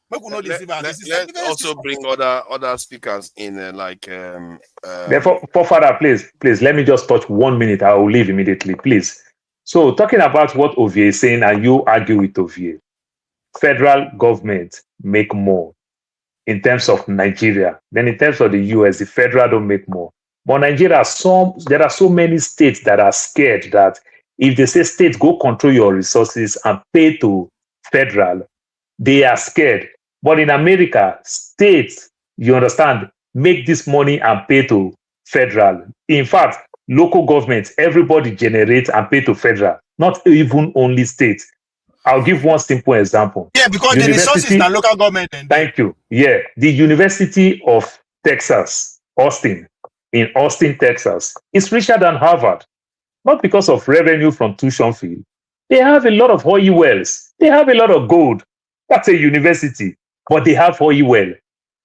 Make we not deceive us. This is Let's very also bring other speakers in, Therefore, Father, please, let me just touch 1 minute. I will leave immediately, please. So, talking about what Ovie is saying, and you argue with Ovie, federal government make more in terms of Nigeria. Then in terms of the US, the federal don't make more. But Nigeria, there are so many states that are scared that if they say states go control your resources and pay to federal, they are scared. But in America, states, you understand, make this money and pay to federal. In fact, local governments, everybody generates and pay to federal, not even only states. I'll give one simple example. yeah, because the resources in the local government. Thank you. Yeah, the University of Texas, Austin, in Austin, Texas, is richer than Harvard, not because of revenue from tuition fee. They have a lot of oil wells. They have a lot of gold. That's a university, but they have oil well.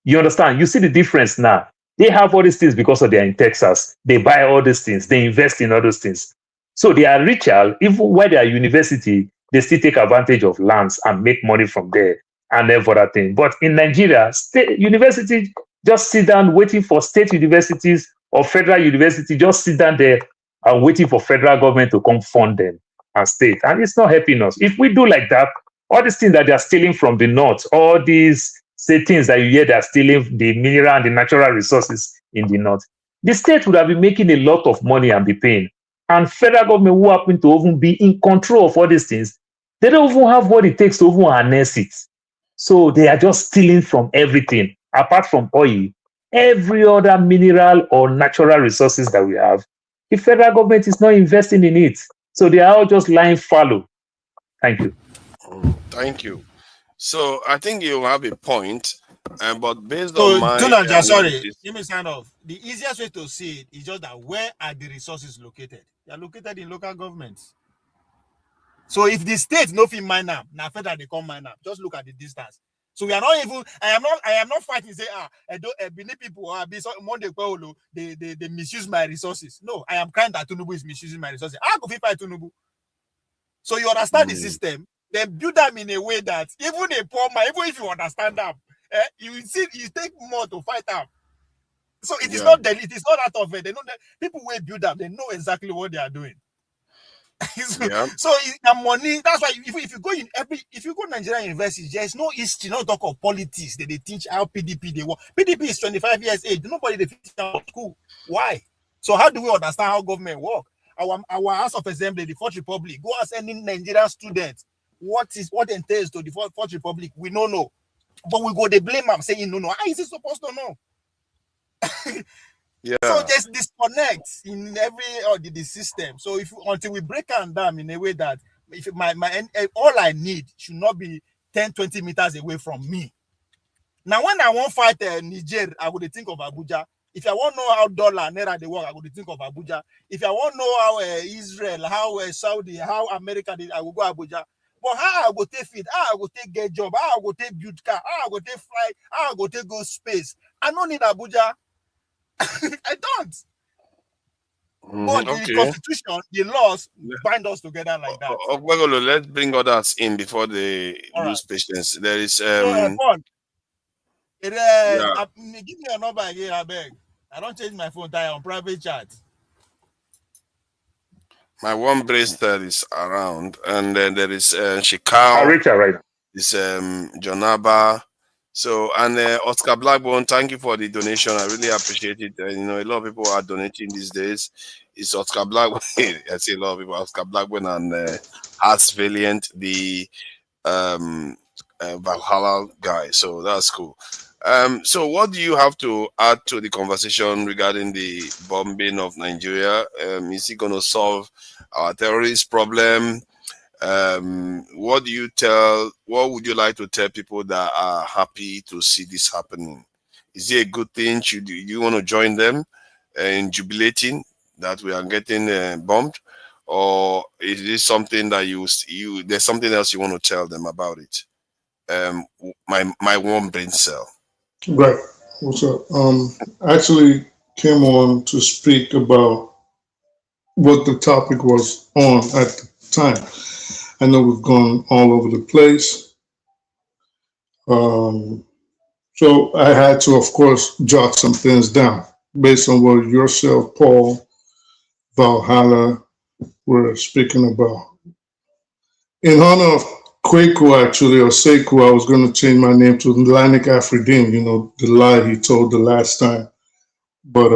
You understand? You see the difference now. They have all these things because of they're in Texas. They buy all these things. They invest in all those things. So they are richer, even while they are university, they still take advantage of lands and make money from there and every other thing. But in Nigeria, state university just sit down waiting for state universities or federal university, just sit down there and waiting for federal government to come fund them and state. And it's not helping us. If we do like that, all these things that they are stealing from the north, all these say things that you hear they are stealing the mineral and the natural resources in the north, the state would have been making a lot of money and be paying. And federal government who happen to even be in control of all these things, they don't even have what it takes to even harness it. So they are just stealing from everything, apart from oil, every other mineral or natural resources that we have. The federal government is not investing in it. So they are all just lying fallow. Thank you. Thank you. So I think you have a point, but based So, on my sorry, give me sign off. The easiest way to see it is just that where are the resources located? They are located in local governments. So if the state no fit mine up, now federal they come mine up. Just look at the distance. So we are not even. I am not fighting. Say Benin people or they misuse my resources. No, I am crying that Tinubu is misusing my resources. I go fight Tinubu. So you understand the system. Then build them in a way that even a poor man, even if you understand them, you take more to fight them. So it is not it is not out of it. They know that people will build up. They know exactly what they are doing. So the money. That's why if you go if you go Nigerian university, there is no history, no talk of politics. They teach how PDP they work. PDP is 25 years age. Nobody they teach out school. Why? So how do we understand how government work? Our House of Assembly, the Fourth Republic, go ask any Nigerian student what entails to the Fourth Republic. We don't know, but we go they blame them saying no. How is he supposed to know? So there's disconnects in the system. So until we break them down in a way that if all I need should not be 10-20 meters away from me. Now when I want fight Niger, I would think of Abuja. If I want to know how dollar naira they work, I would think of Abuja. If I want to know how Israel, how Saudi, how America did, I will go Abuja. But how I go take feed, how I go take get job, how I go take build car, how I go take fly, how I go take go space. I don't need Abuja. I don't. But the constitution, the laws bind us together like that. Let's bring others in before they lose patience. There is give me your number again, I beg. I don't change my phone tire on private chat. My one bracelet is around, and then there is Shikao. Richard, right? It's Jonaba. So, and Oscar Blackburn, thank you for the donation. I really appreciate it. A lot of people are donating these days. It's Oscar Blackburn. I see a lot of people. Oscar Blackburn and Hearts Valiant, the Valhalla guy. So that's cool. So what do you have to add to the conversation regarding the bombing of Nigeria? Is it going to solve our terrorist problem? What would you like to tell people that are happy to see this happening? Is it a good thing? Do you want to join them in jubilating that we are getting bombed? Or is this something that there's something else you want to tell them about it? My warm brain cell. Right. What's up? Actually came on to speak about what the topic was on at the time. I know we've gone all over the place. So I had to, of course, jot some things down based on what yourself, Paul, Valhalla were speaking about. In honor of Kwaku, actually, or Sekou, I was going to change my name to Lanik Afridin, the lie he told the last time. But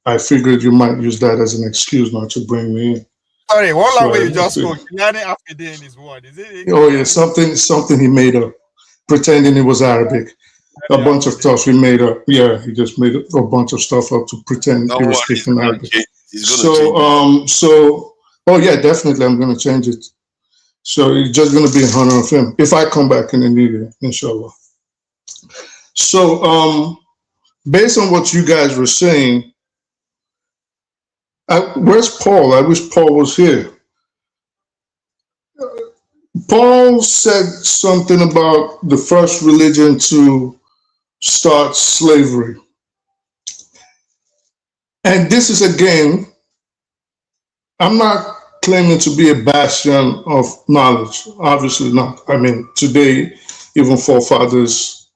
I figured you might use that as an excuse not to bring me in. Sorry, what language you just spoke? Lanik Afridin is what? Is it? Oh, yeah, something he made up, pretending it was Arabic. A bunch of stuff he made up. Yeah, he just made a bunch of stuff up to pretend he was speaking Arabic. Oh yeah, definitely I'm going to change it. So it's just going to be in honor of him if I come back in the new year, inshallah. So based on what you guys were saying, where's Paul? I wish Paul was here. Paul said something about the first religion to start slavery. And this is, again, I'm not claiming to be a bastion of knowledge. Obviously not. I mean, today, even forefathers,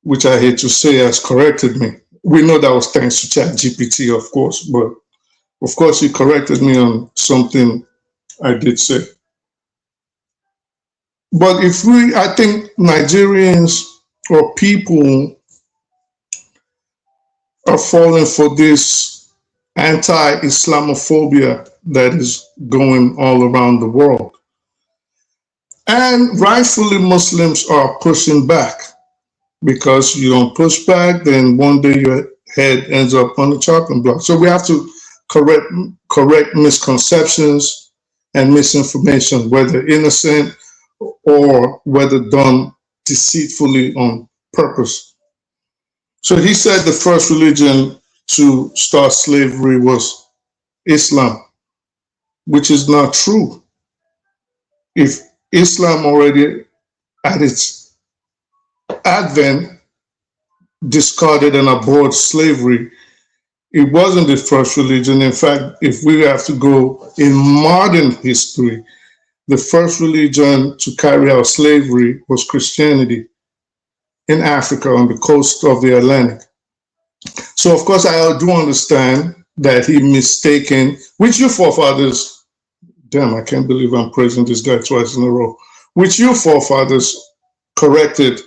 which I hate to say, has corrected me. We know that was thanks to ChatGPT, of course, but of course he corrected me on something I did say. But I think Nigerians or people are falling for this anti-Islamophobia that is going all around the world. And rightfully, Muslims are pushing back, because you don't push back, then one day your head ends up on the chopping block. So we have to correct misconceptions and misinformation, whether innocent or whether done deceitfully on purpose. So he said the first religion to start slavery was Islam, which is not true. If Islam already at its advent discarded and abhorred slavery, it wasn't the first religion. In fact, if we have to go in modern history, the first religion to carry out slavery was Christianity in Africa on the coast of the Atlantic. So, of course, I do understand that he mistaken, which your forefathers, damn, I can't believe I'm praising this guy twice in a row, which your forefathers corrected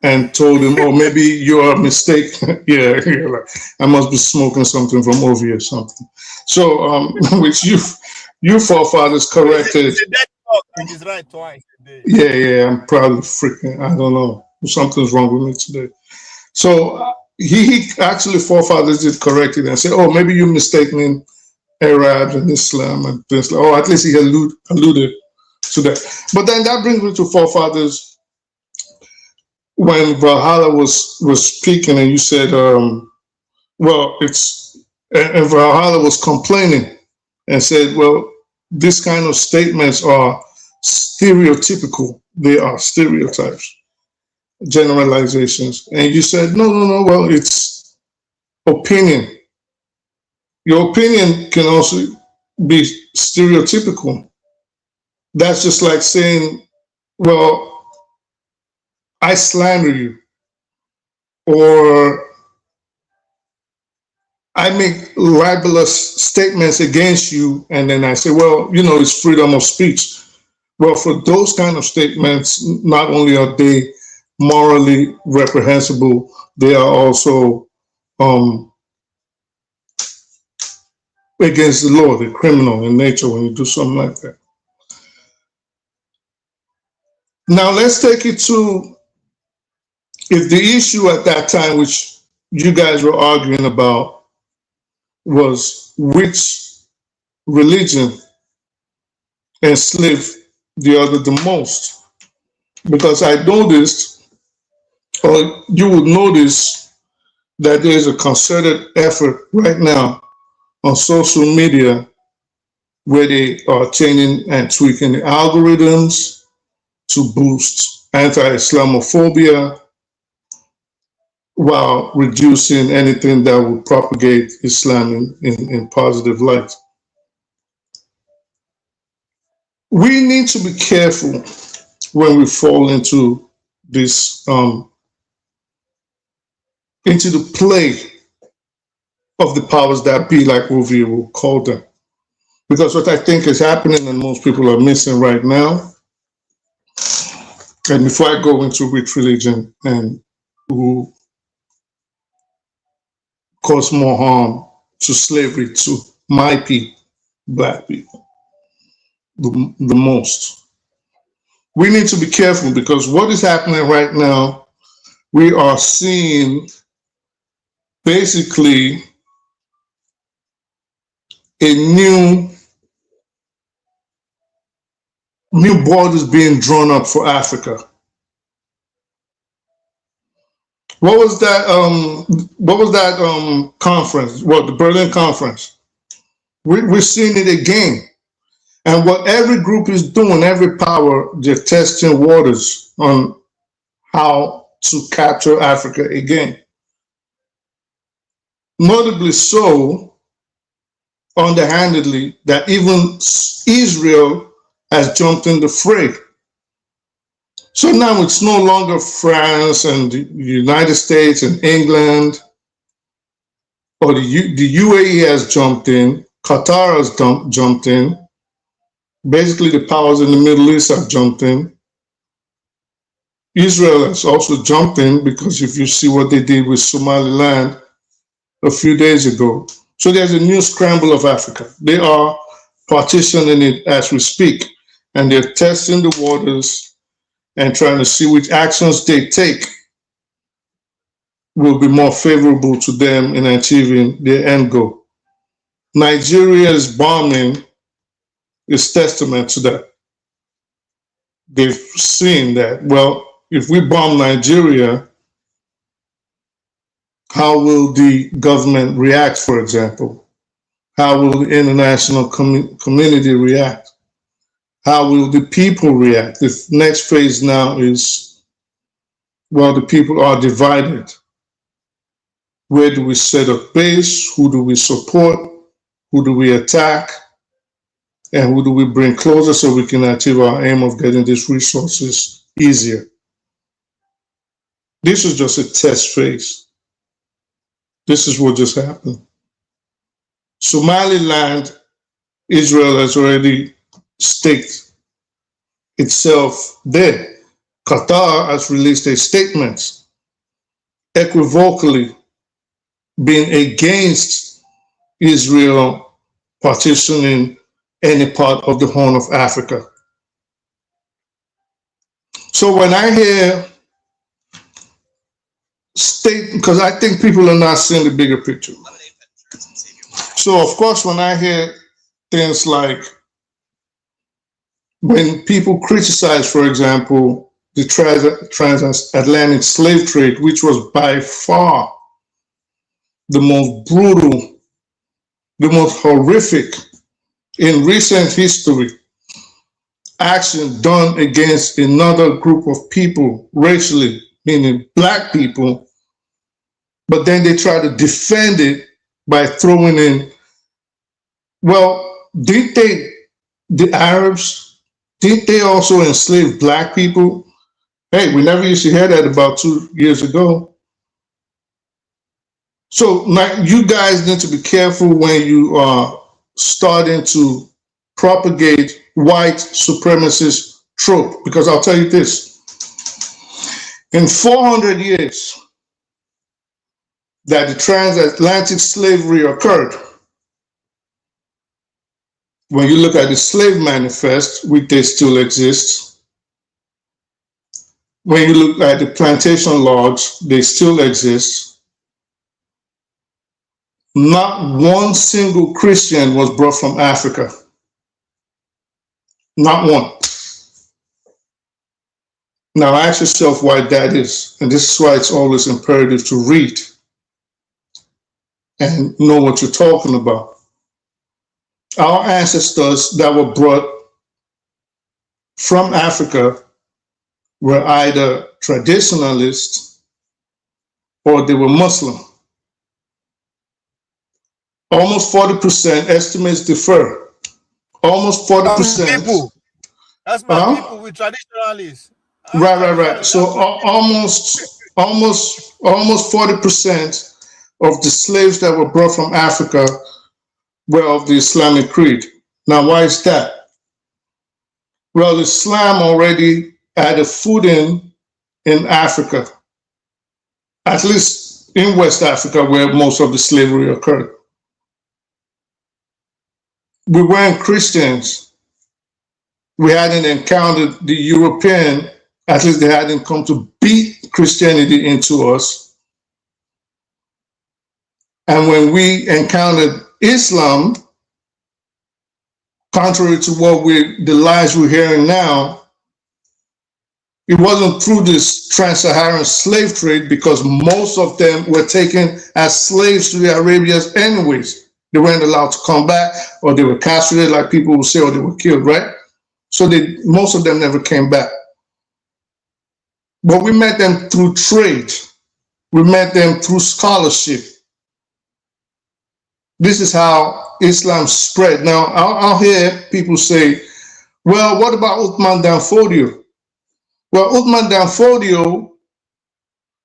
and told him, oh, maybe you are mistaken. Yeah, like, I must be smoking something from Ovi or something. So, which you forefathers corrected. He's right twice. Yeah, I'm probably freaking, I don't know. Something's wrong with me today. So he actually, forefathers did correct it and say, oh, maybe you're mistaking Arabs and Islam and things like, oh, at least he alluded to that. But then that brings me to forefathers. When Valhalla was speaking and you said, well, and Valhalla was complaining and said, well, this kind of statements are stereotypical. They are stereotypes, generalizations. And you said, no, well, it's opinion. Your opinion can also be stereotypical. That's just like saying, well, I slander you, or I make libelous statements against you, and then I say, well, it's freedom of speech. Well, for those kind of statements, not only are they morally reprehensible, they are also against the law. They're criminal in nature when you do something like that. Now, let's take it to, if the issue at that time, which you guys were arguing about, was which religion enslave the other the most. Because I noticed, or you would notice, that there is a concerted effort right now on social media where they are changing and tweaking the algorithms to boost anti-Islamophobia while reducing anything that would propagate Islam in positive light. We need to be careful when we fall into this, into the play of the powers that be, like Ovi will call them. Because what I think is happening and most people are missing right now, and before I go into which religion and who cause more harm to slavery to my people, Black people, the most. We need to be careful because what is happening right now, we are seeing basically a new borders being drawn up for Africa. What was that? Conference? What, the Berlin Conference? We're seeing it again. And what every group is doing, every power, they're testing waters on how to capture Africa again. Notably so, underhandedly, that even Israel has jumped in the fray. So now it's no longer France and the United States and England, or the UAE has jumped in, Qatar has jumped in, basically the powers in the Middle East have jumped in. Israel has also jumped in because if you see what they did with Somaliland a few days ago. So there's a new scramble of Africa. They are partitioning it as we speak, and they're testing the waters and trying to see which actions they take will be more favorable to them in achieving their end goal. Nigeria's bombing is testament to that. They've seen that, well, if we bomb Nigeria, how will the government react, for example? How will the international community react? How will the people react? The next phase now is, well, the people are divided. Where do we set up base? Who do we support? Who do we attack? And who do we bring closer so we can achieve our aim of getting these resources easier? This is just a test phase. This is what just happened. Somaliland, Israel has already staked itself there. Qatar has released a statement equivocally being against Israel partitioning any part of the Horn of Africa. So when I hear because I think people are not seeing the bigger picture. So of course, when I hear things like when people criticize, for example, the transatlantic slave trade, which was by far the most brutal, the most horrific in recent history action done against another group of people racially, meaning Black people, but then they try to defend it by throwing in, well, didn't they, the Arabs, didn't they also enslave Black people? Hey, we never used to hear that about 2 years ago. So now you guys need to be careful when you are starting to propagate white supremacist trope, because I'll tell you this, in 400 years that the transatlantic slavery occurred, when you look at the slave manifest, which they still exist, when you look at the plantation logs, they still exist, not one single Christian was brought from Africa. Not one. Now ask yourself why that is. And this is why it's always imperative to read and know what you're talking about. Our ancestors that were brought from Africa were either traditionalists or they were Muslim. Almost 40%, estimates differ. Almost 40%. That's my people with traditionalists. Right. So almost 40% of the slaves that were brought from Africa were of the Islamic creed. Now, why is that? Well, Islam already had a footing in Africa, at least in West Africa, where most of the slavery occurred. We weren't Christians. We hadn't encountered the European, at least they hadn't come to beat Christianity into us. And when we encountered Islam, contrary to the lies we're hearing now, it wasn't through this trans-Saharan slave trade, because most of them were taken as slaves to the Arabians anyways. They weren't allowed to come back, or they were castrated, like people would say, or they were killed, right? So most of them never came back. But we met them through trade. We met them through scholarship. This is how Islam spread. Now, I'll hear people say, well, what about Uthman Dan Fodio? Well, Uthman Dan Fodio,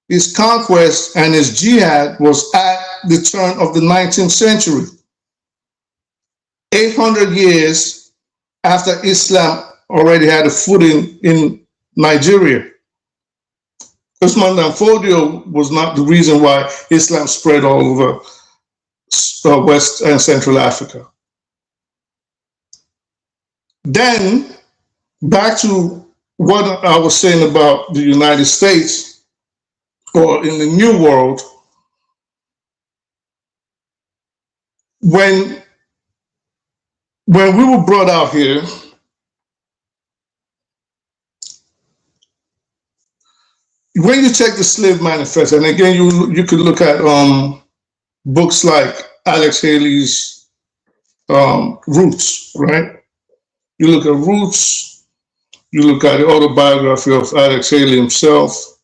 his conquest and his jihad was at the turn of the 19th century. 800 years after Islam already had a footing in Nigeria. Uthman Dan Fodio was not the reason why Islam spread all over West and Central Africa. Then, back to what I was saying about the United States, or in the New World, when we were brought out here, when you check the Slave Manifesto, and again, you could look at books like Alex Haley's Roots, right? You look at Roots, you look at the autobiography of Alex Haley himself,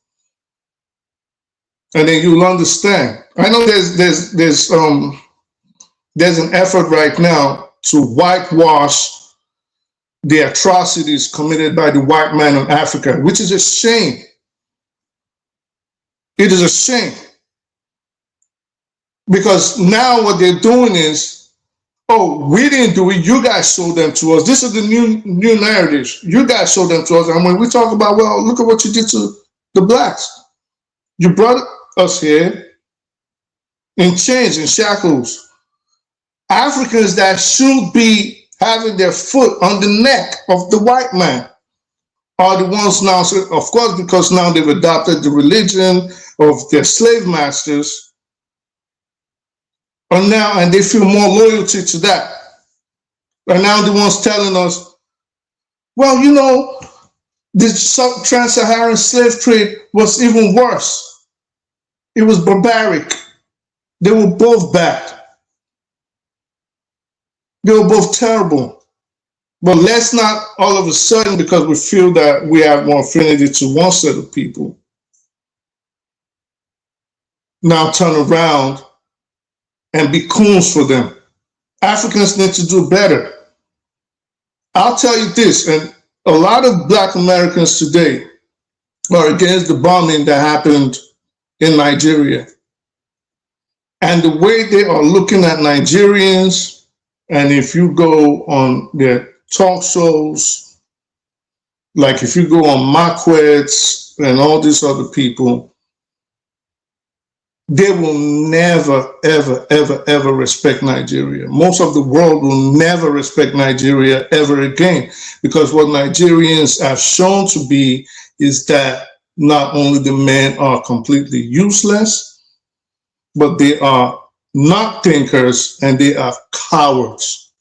and then you'll understand. I know there's an effort right now to whitewash the atrocities committed by the white man in Africa, which is a shame. It is a shame. Because now what they're doing is, oh, we didn't do it, you guys sold them to us. This is the new narratives. You guys sold them to us. And when we talk about, well, look at what you did to the blacks. You brought us here in chains and shackles. Africans that should be having their foot on the neck of the white man are the ones now, of course, because now they've adopted the religion of their slave masters, and they feel more loyalty to that. And now the ones telling us, well, you know, this trans-Saharan slave trade was even worse. It was barbaric. They were both bad. They were both terrible. But let's not all of a sudden, because we feel that we have more affinity to one set of people, now turn around and be coons for them. Africans need to do better. I'll tell you this, and a lot of Black Americans today are against the bombing that happened in Nigeria. And the way they are looking at Nigerians, and if you go on their talk shows, like if you go on Marquette's and all these other people, they will never, ever, ever, ever respect Nigeria. Most of the world will never respect Nigeria ever again, because what Nigerians have shown to be is that not only the men are completely useless, but they are not thinkers and they are cowards.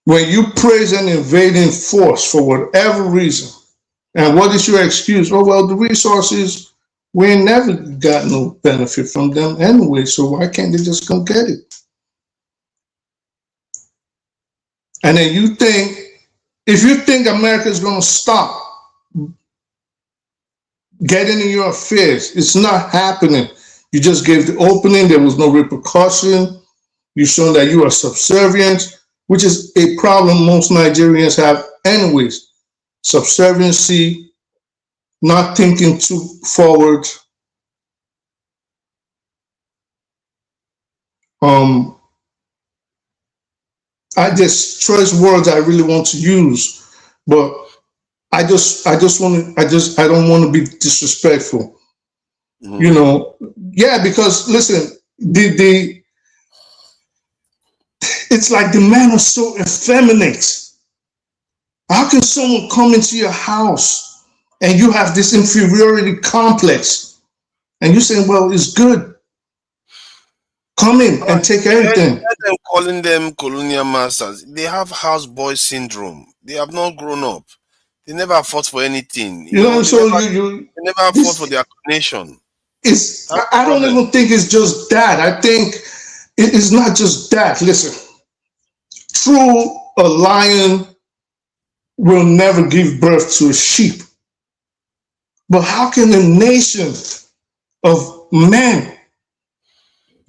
when you praise an invading force for whatever reason, and what is your excuse? Oh, well, the resources, we ain't never got no benefit from them anyway, so why can't they just come get it? And then you think, if you think America is going to stop getting in your affairs, it's not happening. You just gave the opening, there was no repercussion. You shown that you are subservient, which is a problem most Nigerians have anyways. Subserviency, not thinking too forward. I just choice words I really want to use, but I don't want to be disrespectful. You know, yeah, because listen, it's like the men are so effeminate. How can someone come into your house and you have this inferiority complex and you're saying, well, it's good. Come in and take everything. Them calling them colonial masters. They have houseboy syndrome. They have not grown up. They never fought for anything. You know, so they never fought for their nation. I don't even think it's just that. I think it's not just that. Listen, true, a lion will never give birth to a sheep. But how can a nation of men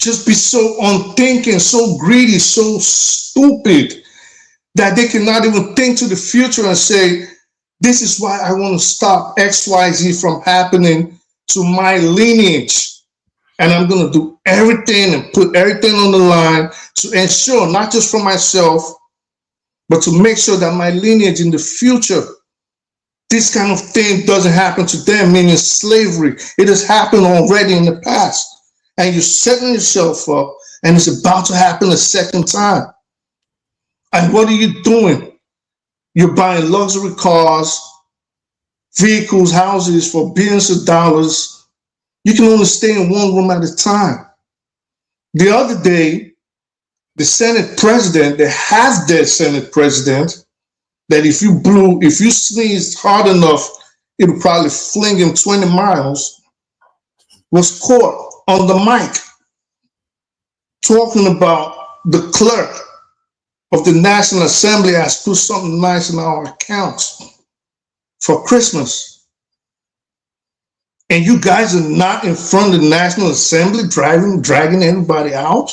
just be so unthinking, so greedy, so stupid that they cannot even think to the future and say, this is why I want to stop XYZ from happening to my lineage. And I'm going to do everything and put everything on the line to ensure, not just for myself, but to make sure that my lineage in the future, this kind of thing doesn't happen to them, meaning slavery. It has happened already in the past. And you're setting yourself up, and it's about to happen a second time. And what are you doing? You're buying luxury cars, vehicles, houses for billions of dollars. You can only stay in one room at a time. The other day, the Senate president, the half-dead Senate president, that if you sneezed hard enough, it would probably fling him 20 miles, was caught on the mic talking about the clerk of the National Assembly has put something nice in our accounts for Christmas. And you guys are not in front of the National Assembly dragging everybody out?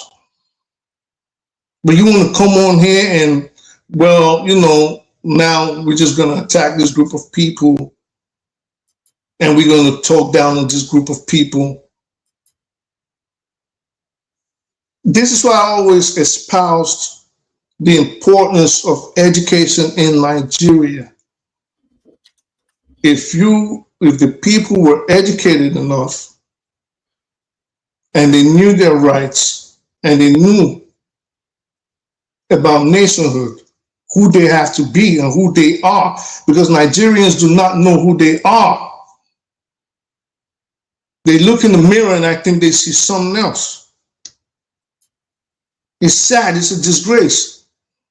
But you want to come on here and, well, you know, now we're just going to attack this group of people and we're going to talk down on this group of people. This is why I always espoused the importance of education in Nigeria. If the people were educated enough and they knew their rights and they knew about nationhood, who they have to be and who they are, because Nigerians do not know who they are. They look in the mirror and I think they see something else. It's sad, it's a disgrace.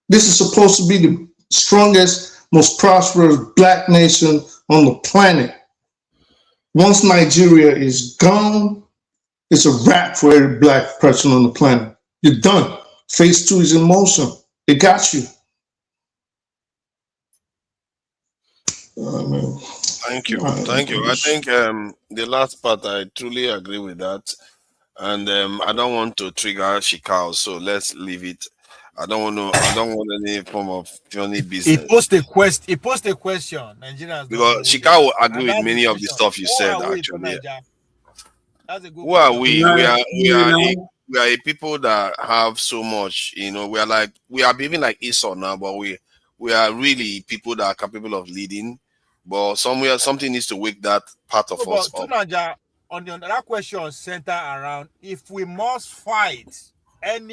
This is supposed to be the strongest, most prosperous black nation on the planet. Once Nigeria is gone, it's a wrap for every black person on the planet. You're done. Phase 2 is in motion. They got you. Thank you. Thank you. I think the last part, I truly agree with that. And I don't want to trigger Shikao, so let's leave it. I don't want any form of funny business. He posed a question. Nigerians, because Shikao will agree with many of the stuff you said. Actually, who are we? We are a people that have so much. You know, we are behaving like Esau now, but we are really people that are capable of leading. But somewhere something needs to wake that part of us up. On that question center around, if we must fight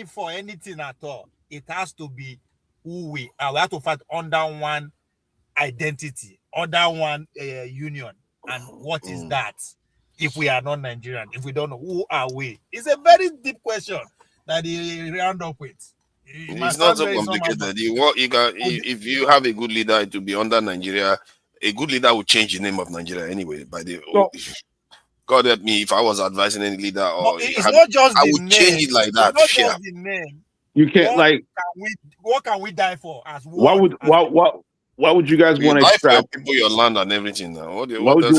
for anything at all, it has to be who we are. We have to fight under one identity, under one union. And what is that? If we are not Nigerian, if we don't know, who are we? It's a very deep question that he round up with. It's not so complicated. If you have a good leader, it will be under Nigeria. A good leader will change the name of Nigeria anyway. God help me if I was advising any leader or it's not just I the would name. change it like It's that. not just the name. You can't What can we die for as why would you guys want to extract people, your land and everything now? What would you No, want it's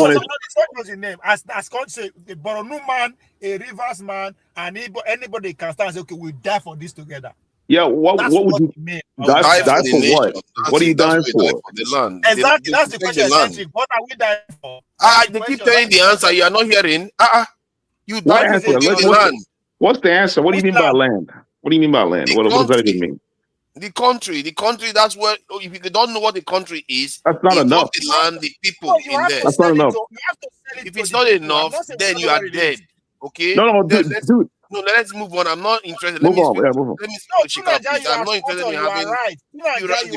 not just the name. As say a Boronu man, a Rivers man, and anybody can stand and say, okay, we die for this together. Yeah, what would you mean? die for what? What are you dying for? The land. Exactly. That's the question. Essentially. What are we dying for? They keep telling the answer. You are not hearing. You die for the land. What's the answer? What do you mean by land? What do you mean by land? What does that even mean? The country, that's where, if you don't know what the country is, that's not enough. The land, the people in there. That's not enough. If it's not enough, then you are dead. Okay? No, dude. No, let's move on. I'm not interested. Move on. Let me speak. I'm not interested in having pure debate. Like,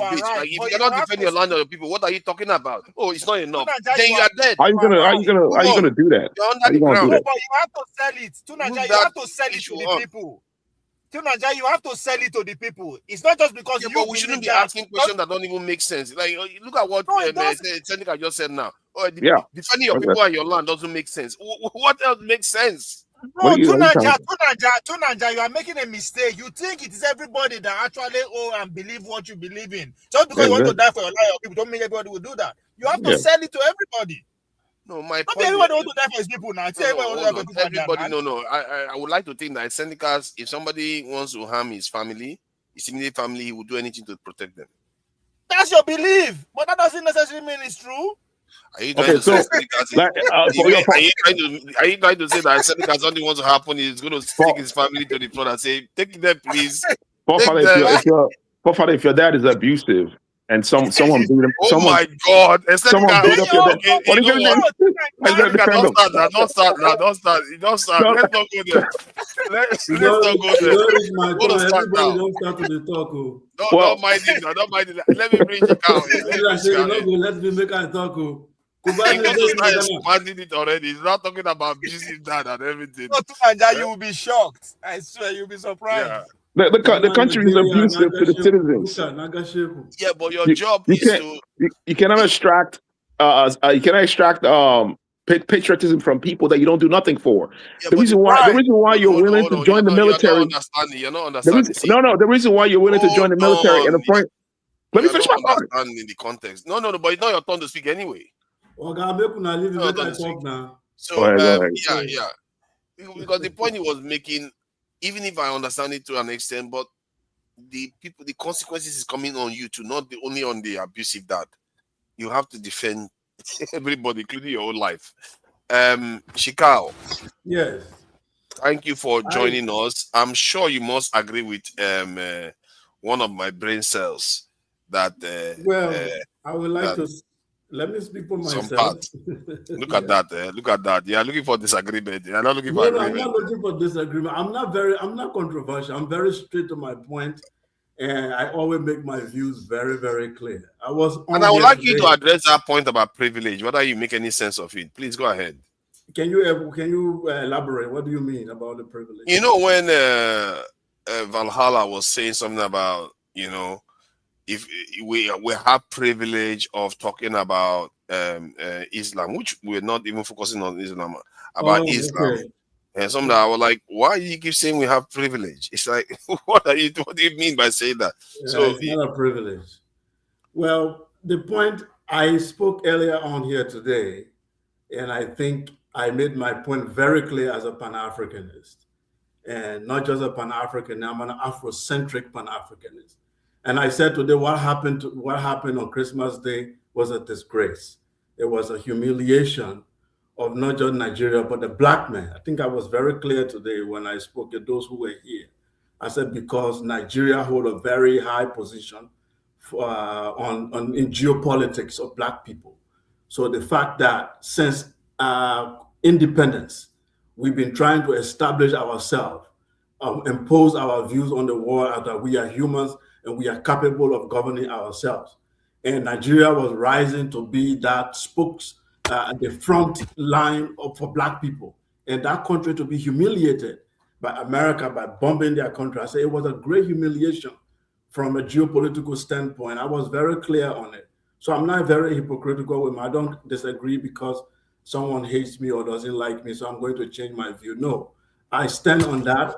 if you cannot defend your land or your people, what are you talking about? Oh, it's not enough. Then you are dead. How are you gonna do that? You're under the ground. But you have to sell it. Tunaja, you have to sell it to the people. Tunaja, you have to sell it to the people. It's not just because but we shouldn't be asking questions that don't even make sense. Like, look at what Seneca just said now. Defending your people and your land doesn't make sense. What else makes sense? No, Tunaja, you are making a mistake. You think it is everybody that actually and believe what you believe in. Just because you want to die for your life, people don't mean everybody will do that. You have to sell it to everybody. No, my point. Not everybody wants to die for his people now. I would like to think that Senecas, if somebody wants to harm his family, his immediate family, he will do anything to protect them. That's your belief, but that doesn't necessarily mean it's true. Are you trying to say are you trying to say that Senecas something wants to happen? He's going to take his family to the front and say, "Take them, please." If your dad is abusive and someone beat him, my God! Someone beat up your dad. What are you gonna do? Don't start. Let's not go there. Let's not go there. Don't start to the talk. Don't mind it. Don't mind it. Let me bring it down. Let me make a talk. Commanding it already. He's not talking about abusive dad and everything. You will be shocked. I swear, you'll be surprised. Yeah. The country is abusive to the citizens. Yeah, but your job is to. You cannot extract. You cannot extract patriotism from people that you don't do nothing for. Yeah, the reason why you're willing to join the military. You're not understanding. The reason why you're willing to join the military and the point. Let me finish my part. In the context. No, but it's not your turn to speak anyway. So yeah. Because the point he was making, even if I understand it to an extent, but the consequences is coming on you too, not only on the abusive dad. You have to defend everybody, including your own life. Shikao. Yes. Thank you for joining us. I'm sure you must agree with one of my brain cells that. I would like to. Let me speak for myself. Look at that. Look at that. You're looking for disagreement. You're not looking for agreement. I'm not looking for disagreement. I'm not controversial. I'm very straight to my point, and I always make my views very, very clear. I would like you to address that point about privilege. Whether you make any sense of it, please go ahead. Can you elaborate? What do you mean about the privilege? You know, when Valhalla was saying something about, if we have privilege of talking about Islam, which we're not even focusing on Islam, about Islam. Okay. And something that I was like, why do you keep saying we have privilege? It's like, what do you mean by saying that? It's not a privilege. Well, the point I spoke earlier on here today, and I think I made my point very clear as a Pan-Africanist, and not just a Pan-African, I'm an Afrocentric Pan-Africanist. And I said today, what happened on Christmas Day was a disgrace. It was a humiliation of not just Nigeria, but the black man. I think I was very clear today when I spoke to those who were here. I said, because Nigeria hold a very high position in geopolitics of black people. So the fact that since independence, we've been trying to establish ourselves, impose our views on the world that we are humans and we are capable of governing ourselves. And Nigeria was rising to be that the front line for black people, and that country to be humiliated by America by bombing their country. I say it was a great humiliation from a geopolitical standpoint. I was very clear on it. So I'm not very hypocritical with him. I don't disagree because someone hates me or doesn't like me, so I'm going to change my view. No, I stand on that.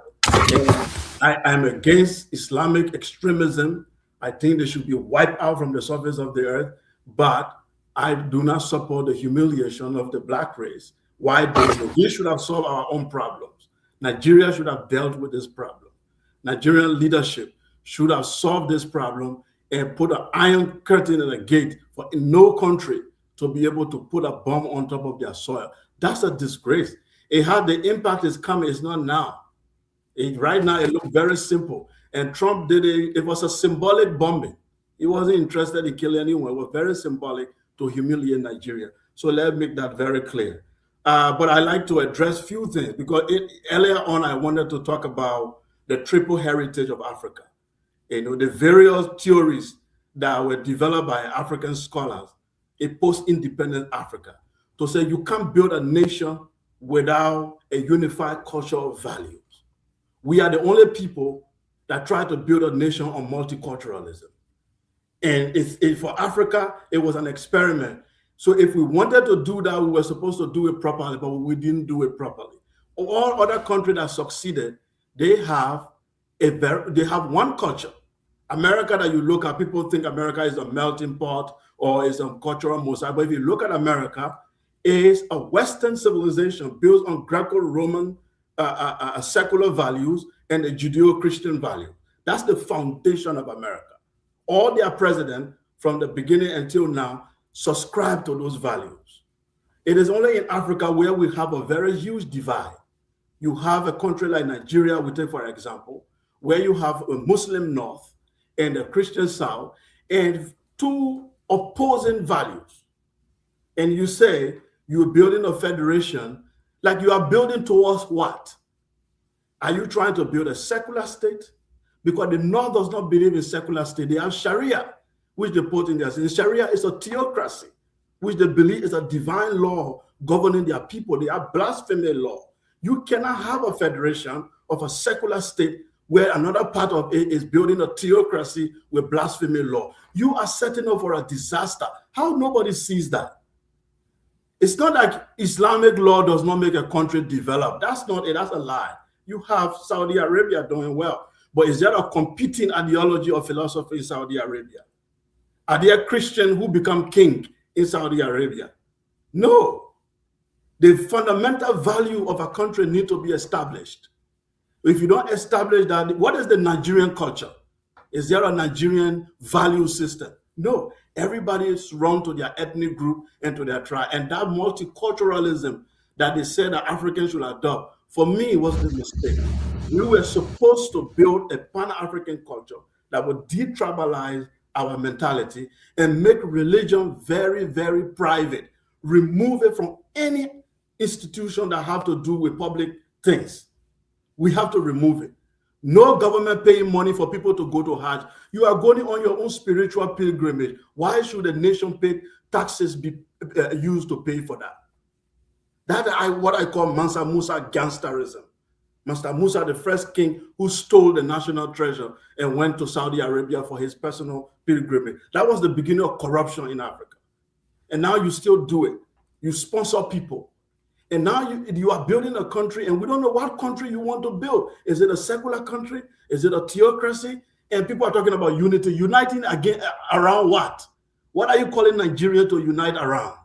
I am against Islamic extremism. I think they should be wiped out from the surface of the earth, but I do not support the humiliation of the black race. Why do we should have solved our own problems? Nigeria should have dealt with this problem. Nigerian leadership should have solved this problem and put an iron curtain and a gate for no country to be able to put a bomb on top of their soil. That's a disgrace. It had the impact is coming, it's not now. Right now, it looked very simple. And Trump did it. It was a symbolic bombing. He wasn't interested in killing anyone. It was very symbolic to humiliate Nigeria. So let's make that very clear. But I like to address a few things because earlier on, I wanted to talk about the triple heritage of Africa. You know, the various theories that were developed by African scholars in post-independent Africa to say you can't build a nation without a unified culture of values. We are the only people that try to build a nation on multiculturalism. And for Africa, it was an experiment. So if we wanted to do that, we were supposed to do it properly, but we didn't do it properly. All other countries that succeeded, they have one culture. America that you look at, people think America is a melting pot or is a cultural mosaic. But if you look at America, it's a Western civilization built on Greco-Roman secular values and the Judeo-Christian value. That's the foundation of America. All their presidents from the beginning until now subscribe to those values. It is only in Africa where we have a very huge divide. You have a country like Nigeria, we take for example, where you have a Muslim North and a Christian South and two opposing values. And you say you're building a federation, like you are building towards what? Are you trying to build a secular state? Because the North does not believe in secular state. They have Sharia, which they put in there. And Sharia is a theocracy, which they believe is a divine law governing their people. They have blasphemy law. You cannot have a federation of a secular state where another part of it is building a theocracy with blasphemy law. You are setting up for a disaster. How nobody sees that? It's not like Islamic law does not make a country develop. That's not it. That's a lie. You have Saudi Arabia doing well. But is there a competing ideology or philosophy in Saudi Arabia? Are there Christians who become king in Saudi Arabia? No. The fundamental value of a country need to be established. If you don't establish that, what is the Nigerian culture? Is there a Nigerian value system? No. Everybody is run to their ethnic group and to their tribe. And that multiculturalism that they said that Africans should adopt, for me, was the mistake. We were supposed to build a Pan-African culture that would detribalize our mentality and make religion very, very private. Remove it from any institution that have to do with public things. We have to remove it. No government paying money for people to go to Hajj. You are going on your own spiritual pilgrimage. Why should the nation pay taxes be used to pay for that? That's what I call Mansa Musa gangsterism. Mansa Musa, the first king who stole the national treasure and went to Saudi Arabia for his personal pilgrimage. That was the beginning of corruption in Africa. And now you still do it. You sponsor people. And now you are building a country, and we don't know what country you want to build. Is it a secular country? Is it a theocracy? And people are talking about unity. Uniting again around what? What are you calling Nigeria to unite around?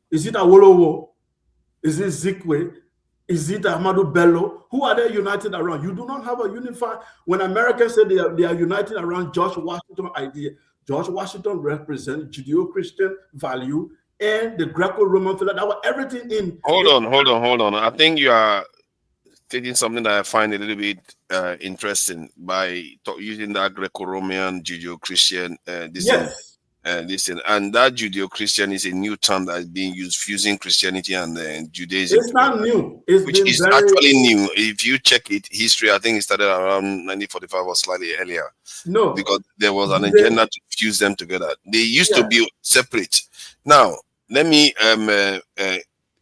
Is it Awolowo? Is it Zikwe? Is it Ahmadu Bello? Who are they united around? You do not have a unified. When Americans say they are united around George Washington idea, George Washington represents Judeo-Christian value and the Greco-Roman philosophy. That was everything in. Hold on. I think you are stating something that I find a little bit interesting by using that Greco-Roman, Judeo-Christian Yes. And that Judeo-Christian is a new term that is being used, fusing Christianity and Judaism. It's not new. It's which is actually new. If you check it, history, I think it started around 1945 or slightly earlier. No. Because there was an agenda to fuse them together. They used to be separate. Now, let me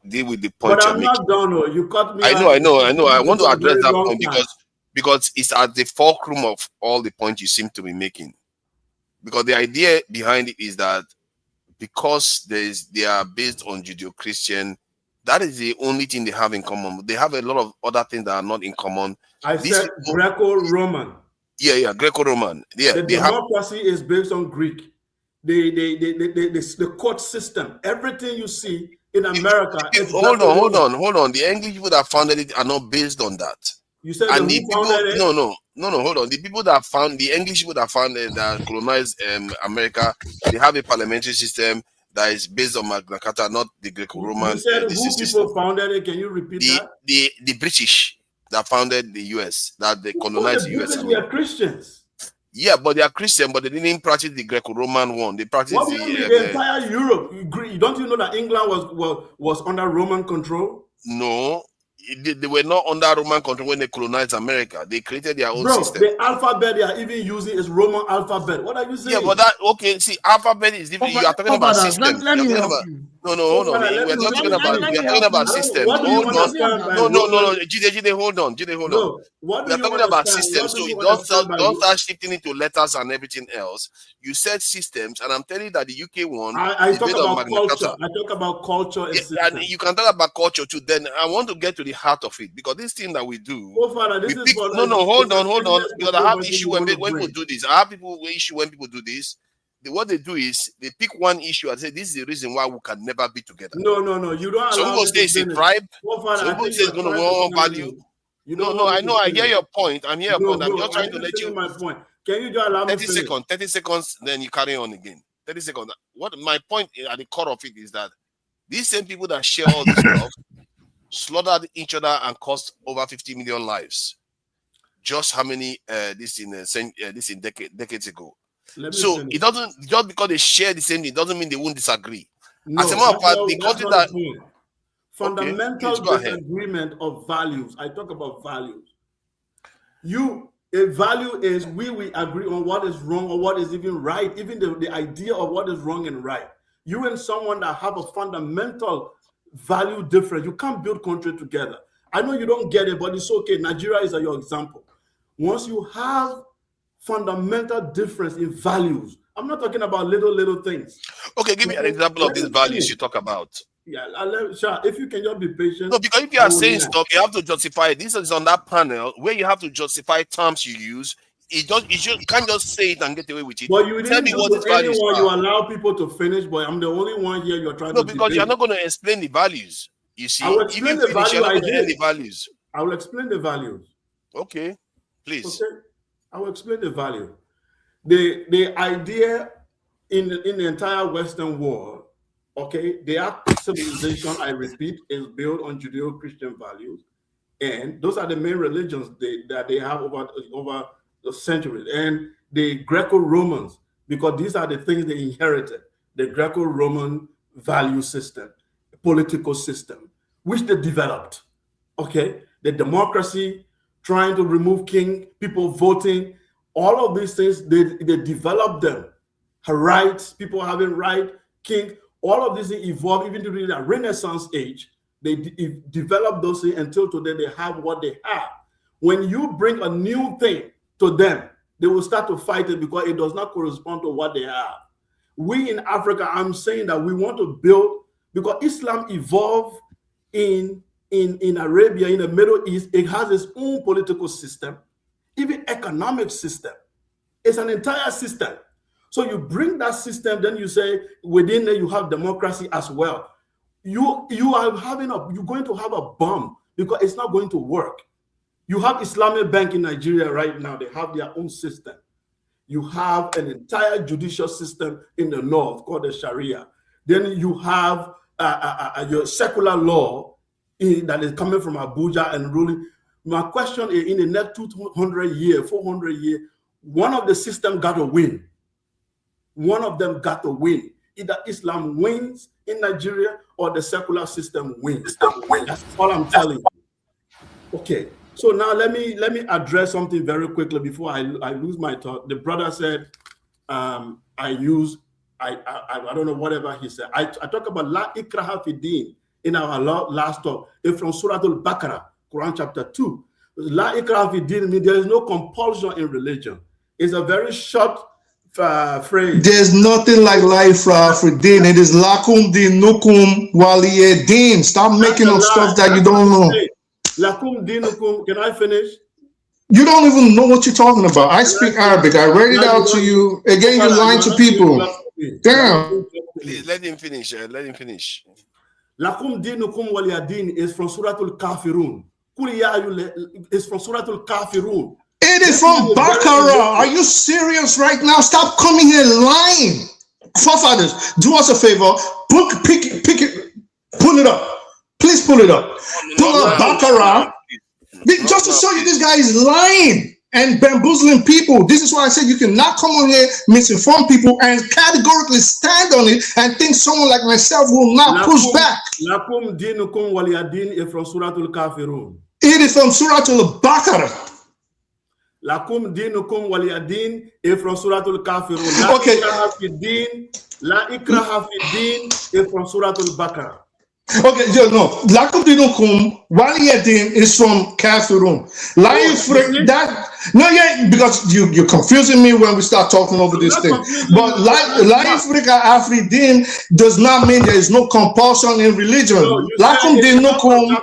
deal with the point But you're I'm making. not done. Oh. You cut me. I know. I want to for a address very that long point time. because it's at the fulcrum of all the points you seem to be making. Because the idea behind it is that because they are based on Judeo-Christian, that is the only thing they have in common. They have a lot of other things that are not in common. I said Greco-Roman. Yeah, Greco-Roman. Yeah, the democracy is based on Greek. The court system, everything you see in America. Hold on. The English people that founded it are not based on that. You said and the people founded it? No, hold on. The people that found the English people that founded that colonized America, they have a parliamentary system that is based on Magna Carta, not the Greco-Roman. You said who people founded it? Can you repeat that? The British that founded the US, that they colonized the US. We are Christians. Yeah, but they are Christian, but they didn't practice the Greco-Roman one. They practiced what do you mean the entire Europe. Don't you know that England was under Roman control? No. They were not under Roman control when they colonized America. They created their own system. The alphabet they are even using is Roman alphabet. What are you saying? Yeah, but see, alphabet is different. You are talking about systems. Let me help you. No, hold on. We are not talking about systems. Hold on. No. Jide, hold on. No, we are talking about systems. So don't start shifting into letters and everything else. You said systems, and I'm telling you that the UK one I talk about culture. I talk about culture and systems. And you can talk about culture too. Then I want to get to the heart of it, because this thing that we do. Oh, Father, this is hold on. Because I have issue when people do this. I have issue when people do this. What they do is they pick one issue and say this is the reason why we can never be together. No. You don't. Some people say it's a tribe. Some people say it's going to war value. I know. I hear your point. I'm here. I'm just trying to let you. My point. Can you just allow me 30 seconds, then you carry on again. 30 seconds. What my point at the core of it is that these same people that share all this stuff slaughtered each other and cost over 50 million lives. Just how many this in decades ago. So it doesn't, just because they share the same thing doesn't mean they won't disagree. No, as a matter of fact, the country that fundamental disagreement of values. I talk about values. A value is we agree on what is wrong or what is even right, even the idea of what is wrong and right. You and someone that have a fundamental value difference, you can't build country together. I know you don't get it, but it's okay. Nigeria is your example. Once you have fundamental difference in values, I'm not talking about little things. Okay, give me an example of these values you talk about. Yeah, if you can just be patient. No, because if you are saying stuff, you have to justify it. This is on that panel where you have to justify terms you use. You can't just say it and get away with it. But you didn't tell me values are. You allow people to finish, but I'm the only one here you're trying to because debate. You're not going to explain the values. You see, I will explain the values. I will explain the values. Okay, please. Okay, I will explain the value. The idea in the entire Western world, okay, their civilization, I repeat, is built on Judeo-Christian values, and those are the main religions that they have over the centuries. And the Greco-Romans, because these are the things they inherited, the Greco-Roman value system, political system, which they developed. Okay, the democracy, trying to remove king, people voting, all of these things, they developed them. Her rights, people having right, king, all of these things evolved even during the Renaissance age. They developed those things until today they have what they have. When you bring a new thing to them, they will start to fight it because it does not correspond to what they have. We in Africa, I'm saying that we want to build, because Islam evolved in Arabia, in the Middle East. It has its own political system, even economic system. It's an entire system. So you bring that system, then you say within there you have democracy as well. You're going to have a bomb because it's not going to work. You have Islamic Bank in Nigeria right now. They have their own system. You have an entire judicial system in the north called the Sharia. Then you have your secular law that is coming from Abuja and ruling. My question is, in the next 200 years, 400 years, one of the systems got to win. One of them got to win. Either Islam wins in Nigeria or the secular system wins. That's all I'm telling you. Okay. So now let me address something very quickly before I lose my thought. The brother said, I don't know whatever he said. I talk about la ikraha fi din. in our last talk. It's from Surah Al-Baqarah, Quran chapter 2. La ikraha fi din means there is no compulsion in religion. It's a very short phrase. There's nothing like life for din. It is lakum dinukum waliyedin. Stop making up stuff that you don't know. Lakum dinukum. Can I finish? You don't even know what you're talking about. I speak Arabic. I read it out to you. Again, you're lying to people. Damn. Please let him finish. Let him finish. Lakum dinukum waliyadin is from Surah Al-Kafirun. Is from Surah Al-Kafirun. It is from Baqarah. Are you serious right now? Stop coming here lying. Forefathers, do us a favor. Pick it. Pull it up. Please pull it up. Pull up Baqarah. Just to show you this guy is lying and bamboozling people. This is why I said you cannot come on here, misinform people, and categorically stand on it and think someone like myself will not push back. Lakum dinukum waliyadin is from Surah Al-Kafirun. It is from Surah Al-Baqarah. Lakum dinukum waliyadin is from Surah Al-Kafirun. Okay. La ikraha fi din is from Surah Al-Baqarah. Okay, no. Lakum dinukum waliyadin is from Kafirun. Because you're confusing me when we start talking over this thing. But la ifrika afridin does not mean there is no compulsion in religion. Lakum dinukum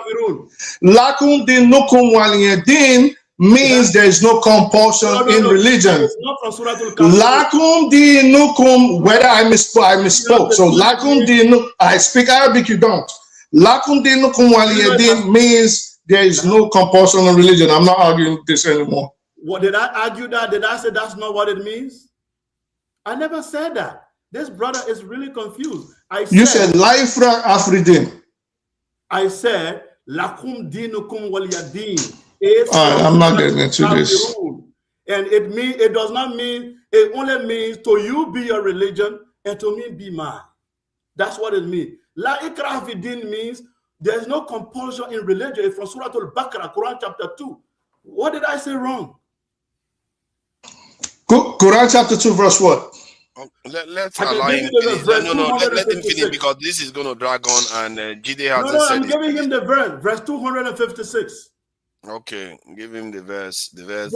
waliyadin means there is no compulsion in religion. Lakum dinukum, whether I misspoke. So lakum dinukum, I speak Arabic, you don't. Lakum dinukum waliyadin means there is no compulsion in religion. I'm not arguing this anymore. What did I argue that? Did I say that's not what it means? I never said that. This brother is really confused. You said la ifra afridin. I said lakum dinukum waliyadin. I'm not getting into this. And it does not mean, it only means to you be your religion and to me be mine. That's what it means. La ikraha fi din means there's no compulsion in religion. It's from Surah Al-Baqarah, Quran chapter 2. What did I say wrong? Quran chapter 2 verse what? Let's allow him finish. Let him finish because this is going to drag on and Jide has I'm giving him the verse 256. Okay, give him the verse. Let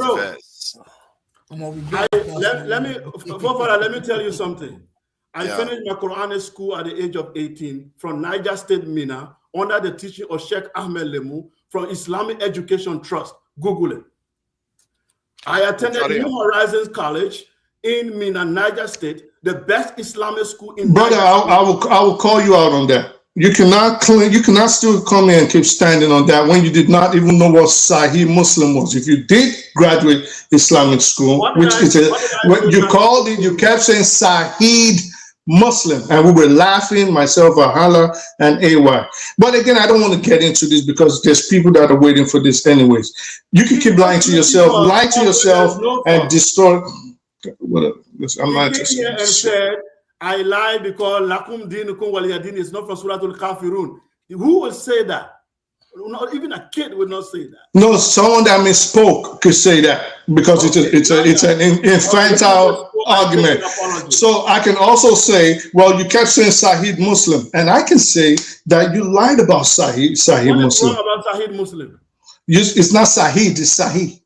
me tell you something. I finished my Quranic school at the age of 18 from Niger State, Mina, under the teaching of Sheikh Ahmed Lemu from Islamic Education Trust. Google it. I attended New Horizons College in Mina, Niger State, the best Islamic school in Brother, I will call you out on that. You cannot still come here and keep standing on that when you did not even know what Sahih Muslim was. If you did graduate Islamic school, you kept saying Sahih Muslim, and we were laughing, myself, Ahala, and AY. But again, I don't want to get into this because there's people that are waiting for this anyways. You can keep lying to yourself, and destroy. I'm not interested. I lie because lakum dinukum waliyadin is not from Surah Al-Kafirun. Who would say that? Not even a kid would not say that. No, someone that misspoke could say that because it's an infantile argument. So I can also say, well, you kept saying Sahih Muslim, and I can say that you lied about Sahih Muslim. What's wrong about Sahih Muslim? It's not Sahih, it's Sahih.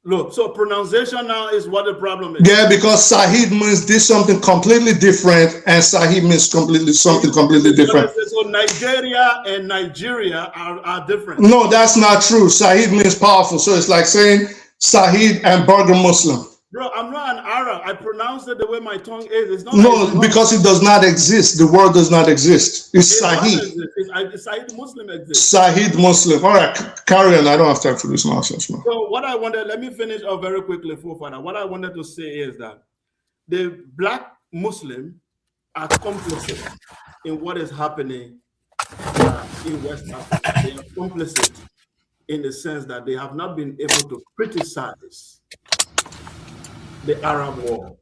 Look, so pronunciation now is what the problem is. Yeah, because Sahih means this something completely different, and Sahih means something completely different. So Nigeria and Nigeria are different. No, that's not true. Sahih means powerful. So it's like saying Sahih and burger Muslim. Bro, I'm not an Arab. I pronounce it the way my tongue is. It's not because it does not exist. The word does not exist. It's Sahih. Sahih Muslim exists. Sahih Muslim. All right, carry on. I don't have time for this nonsense, man. So what I wanted, let me finish off very quickly, Fofana. What I wanted to say is that the black Muslim are complicit in what is happening in West Africa. They are complicit in the sense that they have not been able to criticize the Arab war,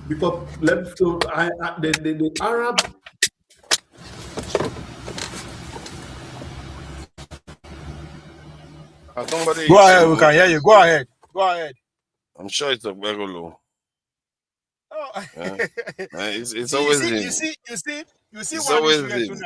because the Arab. Go ahead, we can hear you. Go ahead. I'm sure it's a very low. Oh, It's always him. You see It's one always issue here, him.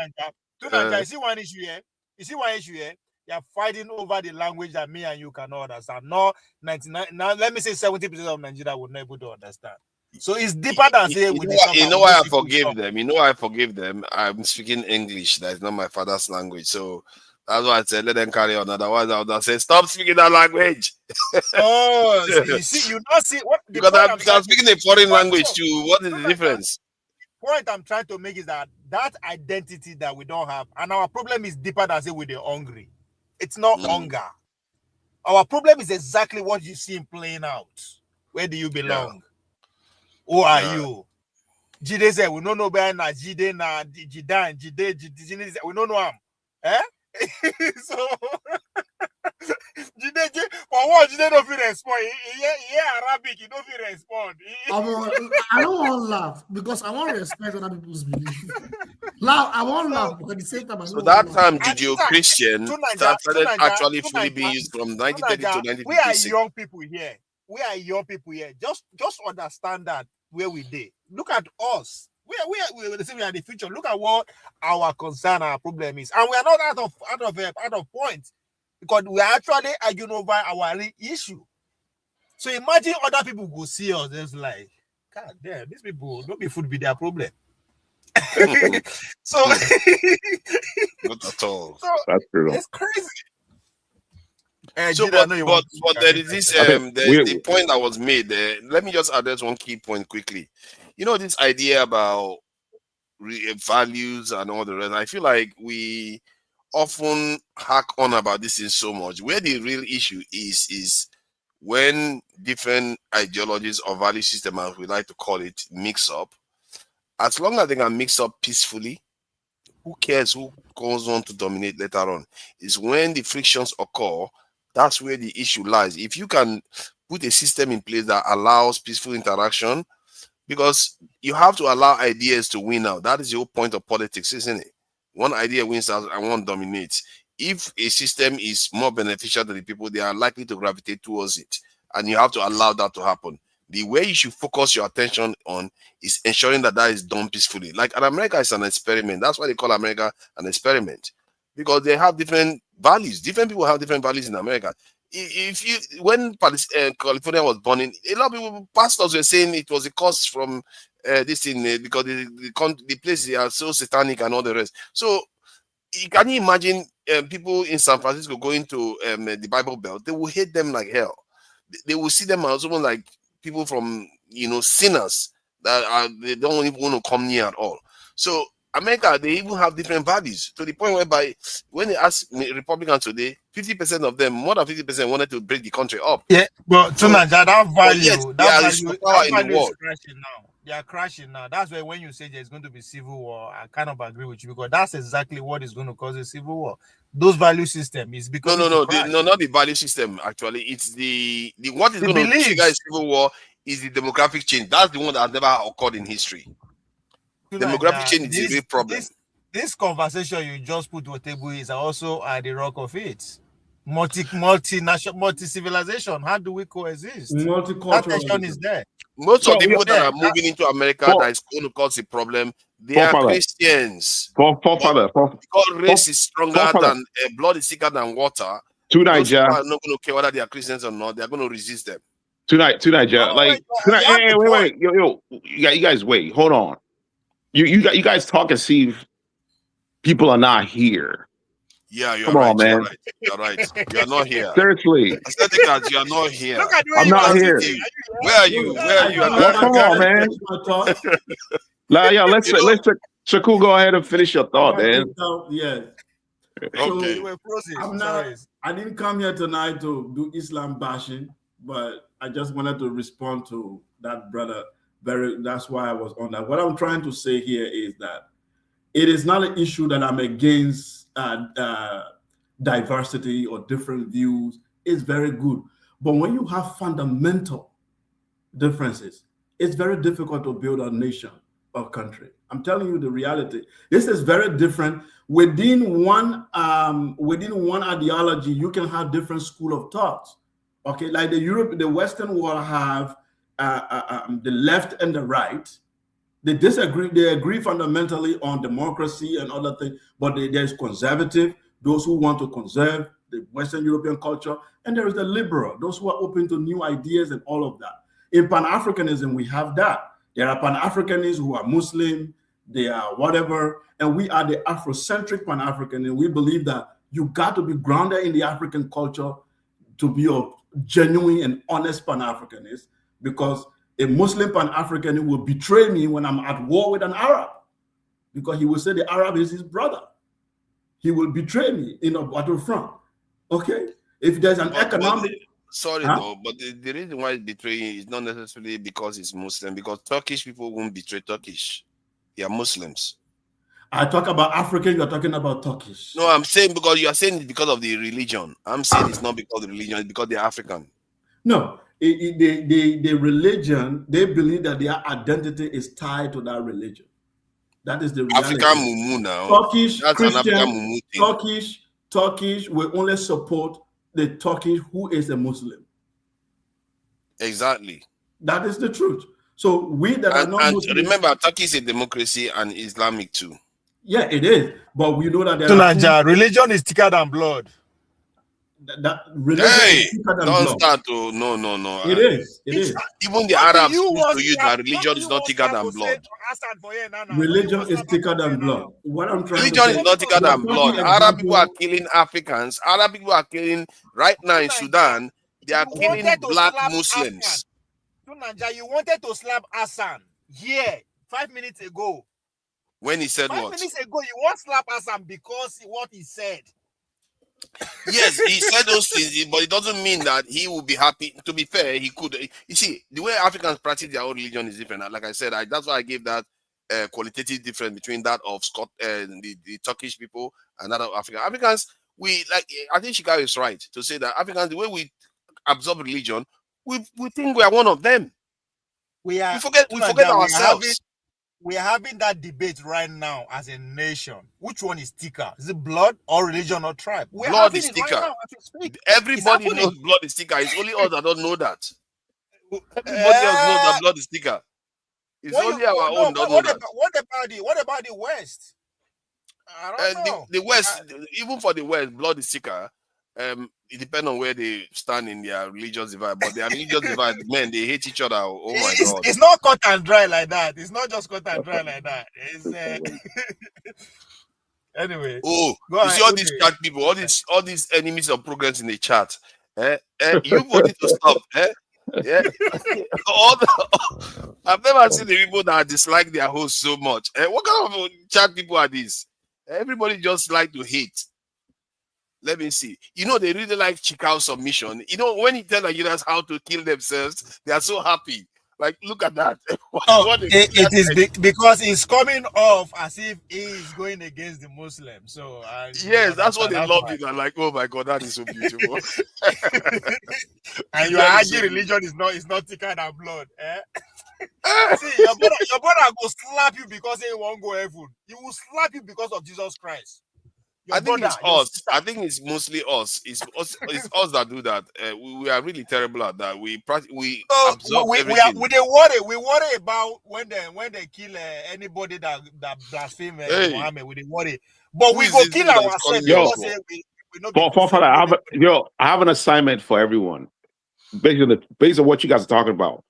Tunanja, you see one issue here. You see one issue here. You're fighting over the language that me and you cannot understand. No, 99. Now let me say 70% of Nigeria would not able to understand. So it's deeper than say You know why I forgive them. You know why I forgive them. I'm speaking English. That's not my father's language. So that's why I said let them carry on. Otherwise, I would have said stop speaking that language. Oh, so you see, you not see what because I'm speaking a foreign language too. What is the difference? Point I'm trying to make is that identity that we don't have, and our problem is deeper than say we're hungry. It's not hunger. Our problem is exactly what you see him playing out. Where do you belong? Who are you? Jide said we don't know better na Jide na Jidan Jide we don't know him. Eh? So Jide for what Jide don't feel respond. Yeah, Arabic, he don't feel respond. I don't want to laugh because I want to respect other people's beliefs. Now I want to laugh, but at the same time, so that time Judeo-Christian started actually fully being used from 1930 to 1956. We are young people here. We are young people here. Just understand that where we did. Look at us. We are the future. Look at what our concern, our problem is, and we are not out of point because we are actually arguing over our real issue. So imagine other people go see us. It's like, God damn, these people don't be food be their problem. So not at all. So that's true. It's crazy. So, but there is this the point that was made there. Let me just address one key point quickly. You know, this idea about values and all the rest. I feel like we often hack on about this thing so much. Where the real issue is when different ideologies or value system, as we like to call it, mix up. As long as they can mix up peacefully, who cares who goes on to dominate later on? It's when the frictions occur, that's where the issue lies. If you can put a system in place that allows peaceful interaction, because you have to allow ideas to win out. That is the whole point of politics, isn't it? One idea wins out and one dominates. If a system is more beneficial to the people, they are likely to gravitate towards it. And you have to allow that to happen. The way you should focus your attention on is ensuring that is done peacefully. Like America is an experiment. That's why they call America an experiment. Because they have different values. Different people have different values in America. When California was born in, a lot of people, pastors were saying it was a cause from this thing because the place they are so satanic and all the rest. So can you imagine people in San Francisco going to the Bible Belt? They will hate them like hell. They will see them as someone like people from sinners that they don't even want to come near at all. So America, they even have different values to the point whereby when they ask Republicans today, 50% of them, more than 50% wanted to break the country up. Yeah, but so, that value, yes, that value is crashing now. They are crashing now. That's why when you say there's going to be civil war, I kind of agree with you because that's exactly what is going to cause a civil war. Those value system is because no, not the value system. Actually, it's the what is going to trigger a civil war is the demographic change. That's the one that has never occurred in history. Demographic change is a real problem. This conversation you just put to a table is also at the rock of it. Multi-civilization. How do we coexist? That tension is there. Most of the people that are moving into America that is going to cause a problem, they are Christians. Because race is stronger than blood is thicker than water. Those people are not going to care whether they are Christians or not. They are going to resist them. Tonight, wait, yo, you guys wait, hold on. You guys talk and see if people are not here. Yeah, you're Come right. on, man. You're right. You're not here. Seriously. You are not here. I'm not here. Where are you? Come on, man. Yeah, let's Shaku, go ahead and finish your thought, man. Yes. Okay. I didn't come here tonight to do Islam bashing, but I just wanted to respond to that brother. That's why I was on that. What I'm trying to say here is that it is not an issue that I'm against diversity or different views. It's very good. But when you have fundamental differences, it's very difficult to build a nation or country. I'm telling you the reality. This is very different. Within one ideology, you can have different school of thoughts. Okay, like the Western world have the left and the right. They disagree. They agree fundamentally on democracy and other things, but there's conservative, those who want to conserve the Western European culture, and there is the liberal, those who are open to new ideas and all of that. In Pan-Africanism, we have that. There are Pan-Africanists who are Muslim, they are whatever, and we are the Afrocentric Pan-African, we believe that you got to be grounded in the African culture to be a genuine and honest Pan-Africanist, because a Muslim Pan-African will betray me when I'm at war with an Arab, because he will say the Arab is his brother. He will betray me in a battlefront. Okay? If there's an economic... Though, but the reason why it's betraying is not necessarily because it's Muslim, because Turkish people won't betray Turkish. They are Muslims. I talk about African, you're talking about Turkish. No, I'm saying because you are saying it's because of the religion. I'm saying it's not because of the religion, it's because they're African. No, the religion, they believe that their identity is tied to that religion. That is the reality. African mumu now. Turkish, that's Christian, an African mumu thing. Turkish will only support the Turkish who is a Muslim. Exactly. That is the truth. So we that are not Muslims, remember, Turkey is a democracy and Islamic too. Yeah, it is. But we know that there religion is thicker than blood. That religion is thicker than blood. Start to no. It is. Even the Arabs used to use that religion is not thicker than blood. Religion is thicker than blood. What I'm trying religion to say is not thicker than blood. Arab people are killing Africans. Arab people are killing right now in Sudan. They are killing black Muslims. You wanted to slap Hassan here 5 minutes ago. When he said 5 what? minutes ago, you want to slap Hassan because what he said. Yes, he said those things, but it doesn't mean that he will be happy. To be fair, he could. You see, the way Africans practice their own religion is different. Like I said, that's why I gave that qualitative difference between that of the Turkish people and that of African. Africans, I think Chicago is right to say that Africans, the way we absorb religion, we think we are one of them. We forget ourselves. We are having that debate right now as a nation. Which one is thicker? Is it blood or religion or tribe? Blood is thicker. Right, everybody knows blood is thicker. It's only us that don't know that. Everybody else knows that blood is thicker. It's only our own don't know that. What about the West? I don't know. The West, even for the West, blood is thicker. It depends on where they stand in their religious divide, but their religious divide, men, they hate each other. Oh my God! It's not cut and dry like that. It's not just cut and dry like that. It's anyway. Oh, you see all these chat people, all these enemies of progress in the chat. You wanted to stop. Yeah. I've never seen the people that dislike their host so much. What kind of chat people are these? Everybody just like to hate. Let me see. You know, they really like Chikao submission. You know, when he tells Nigerians how to kill themselves, they are so happy. Like, look at that. It is because it's coming off as if he is going against the Muslims. So yes, that's what they love it. They're like, oh my God, that is so beautiful. And you are arguing religion is not thicker than blood. See, your brother will slap you because he won't go heaven. He will slap you because of Jesus Christ. I think it's us. I think it's mostly us. It's us that do that. We are really terrible at that. We absorb everything. We worry about when they kill anybody that blaspheme Muhammad. We worry, but we go kill ourselves. I have an assignment for everyone. Based on what you guys are talking about.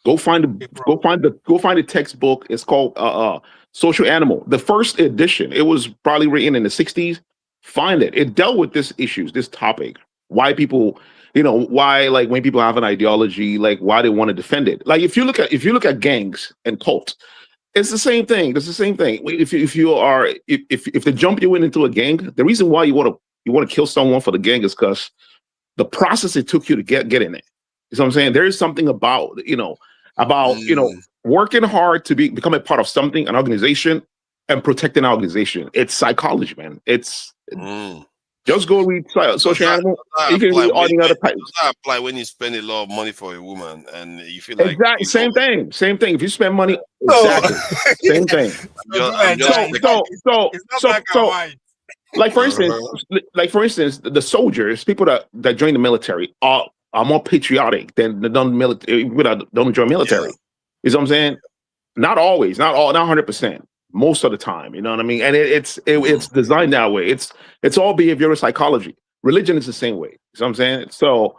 Go find the textbook. It's called Social Animal. The first edition. It was probably written in the 60s. Find it. It dealt with this topic. Why people, why like when people have an ideology, like why they want to defend it. Like if you look at gangs and cults, it's the same thing. It's the same thing. If they jump you into a gang, the reason why you want to kill someone for the gang is because the process it took you to get in it. You know what I'm saying? There is something about working hard to become a part of something, an organization, and protecting our organization. It's psychology, man. Just go read Social Animal. You can read all the other types. That apply when you spend a lot of money for a woman and you feel like exactly same thing. If you spend money, exactly same thing. So, like for instance, the soldiers, people that join the military, are more patriotic than the non-military, don't join military. Yeah. You know what I'm saying? Not always, not 100%. Most of the time, you know what I mean? And it's designed that way. It's all behavioral psychology. Religion is the same way. You know what I'm saying? So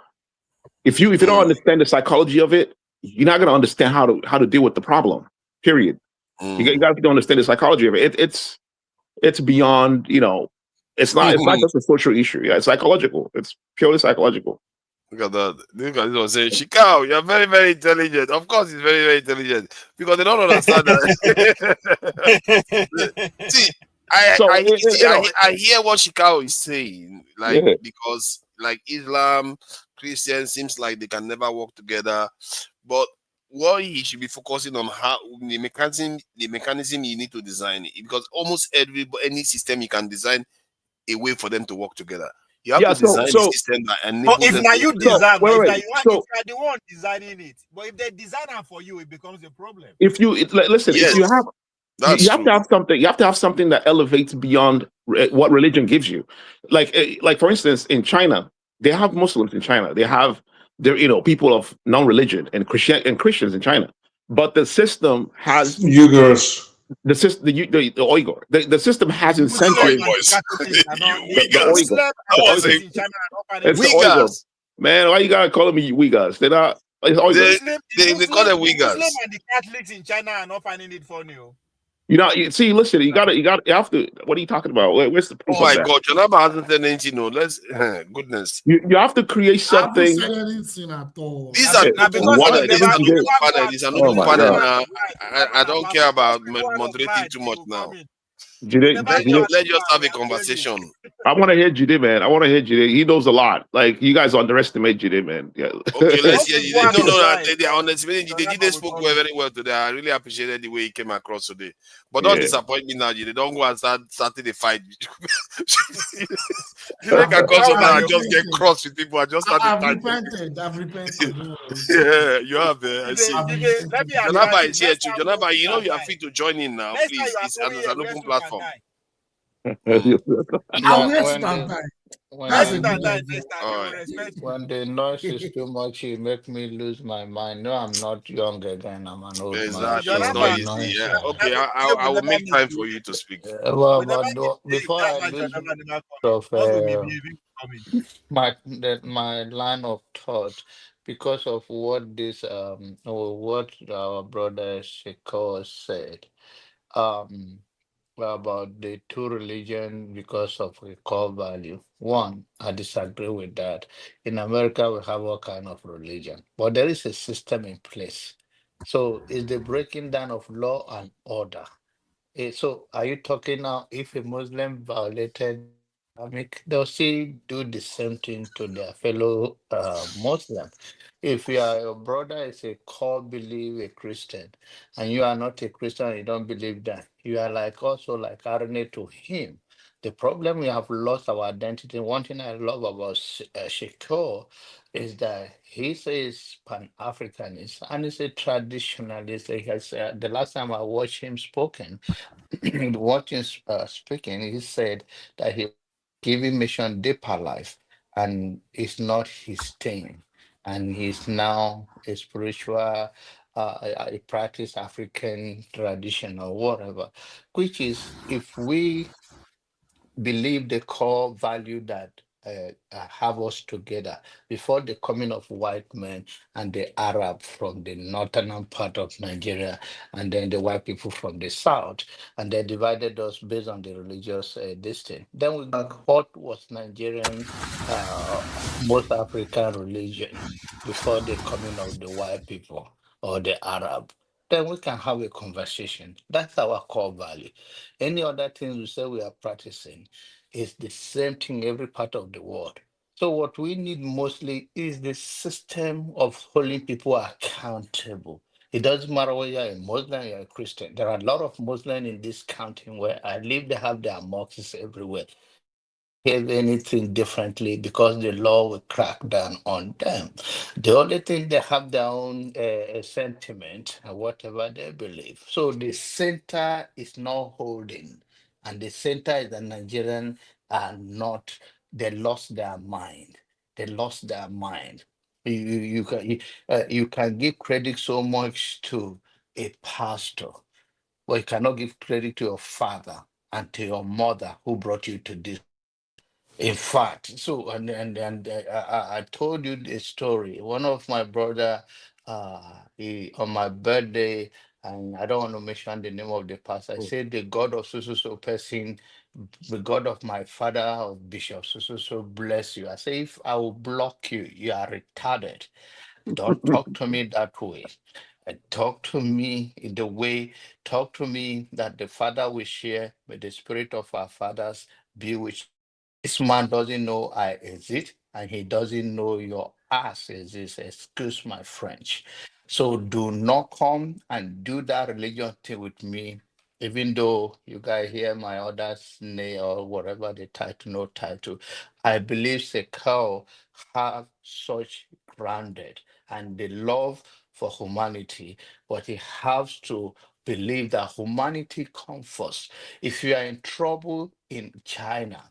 if you don't understand the psychology of it, you're not gonna understand how to deal with the problem. Period. You got to understand the psychology of it. It's beyond, it's not just a social issue. Yeah, it's psychological. It's purely psychological. Look at that. Look at this one saying, Shikao, you're very, very intelligent. Of course, he's very, very intelligent because they don't understand that. See, I hear what Shikao is saying, because like Islam, Christians seems like they can never work together. But what he should be focusing on how the mechanism you need to design it, because almost any system you can design a way for them to work together. You have to design the system that enables if them now to you work together. design, if you are the one designing it, but if they design it for you, it becomes a problem. If you listen, if you have you have to have something. You have to have something that elevates beyond what religion gives you. Like for instance, in China, they have Muslims in China. They have people of non-religion and Christians in China. But the system has Uyghurs. The system, the Uyghur. The system has incentives. Uyghurs. Man, why you gotta call me Uyghurs? They're not. They call them Uyghurs. Muslim and the Catholics in China are not finding it funny. See, listen, you have to. What are you talking about? Where's the proof? Oh my God, Jonaba hasn't said anything. No, let's goodness. You have to create something. These are open panel now. I don't care about moderating too much now. Let's just have a conversation. I want to hear Jide, man. I want to hear Jide. He knows a lot. Like, you guys underestimate Jide, man. Yeah. Okay, let's hear Jide. No, they are underestimating Jide. Jide spoke very well today. I really appreciated the way he came across today. But don't disappoint me now, Jide. Don't go and start the fight. Jide can come sometimes and just get cross with people and just start the fight. I've repented. Yeah, you have. I see. Jonaba is here too. Jonaba, you are free to join in now. Please, it's an open platform. When the noise is too much, it make me lose my mind. No, I'm not young again. I'm an old man. Exactly. It's not easy. Yeah. Okay, I will make time for you to speak. Before I lose my line of thought, because of what what our brother Shiko said, about the two religion because of the core value. One, I disagree with that. In America, we have all kind of religion, but there is a system in place. So is the breaking down of law and order. So are you talking now if a Muslim violated Islamic, they'll still do the same thing to their fellow Muslim. If your brother is a core believe a Christian and you are not a Christian, you don't believe that, you are also like RNA to him. The problem we have lost our identity. One thing I love about Shiko is that he says Pan-Africanist and he's a traditionalist. He has, the last time I watched him speaking, he said that he giving mission deeper life and it's not his thing. And he's now a spiritual, a practice African tradition or whatever, which is if we believe the core value that have us together before the coming of white men and the Arab from the northern part of Nigeria, and then the white people from the south, and they divided us based on the religious distance. Then we got what was Nigerian, most African religion before the coming of the white people or the Arab. Then we can have a conversation. That's our core value. Any other things we say we are practicing is the same thing every part of the world. So what we need mostly is the system of holding people accountable. It doesn't matter whether you're a Muslim, you're a Christian. There are a lot of Muslims in this county where I live, they have their mosques everywhere. Have anything differently because the law will crack down on them. The only thing they have their own sentiment and whatever they believe. So the center is not holding, and the center is the Nigerian are not. They lost their mind. They lost their mind. You can give credit so much to a pastor, but you cannot give credit to your father and to your mother who brought you to this. In fact, so I told you the story. One of my brother, he on my birthday, and I don't want to mention the name of the pastor. I said the God of so person, the God of my father of Bishop so bless you. I say if I will block you, you are retarded. Don't talk to me that way. Talk to me in the way, talk to me that the Father will share, with the spirit of our fathers be with you. This man doesn't know I exist, and he doesn't know your ass exists. Excuse my French. So do not come and do that religion thing with me, even though you guys hear my other's name or whatever the title, no title. I believe the cow have such grounded and the love for humanity, but he has to believe that humanity comes first. If you are in trouble in China,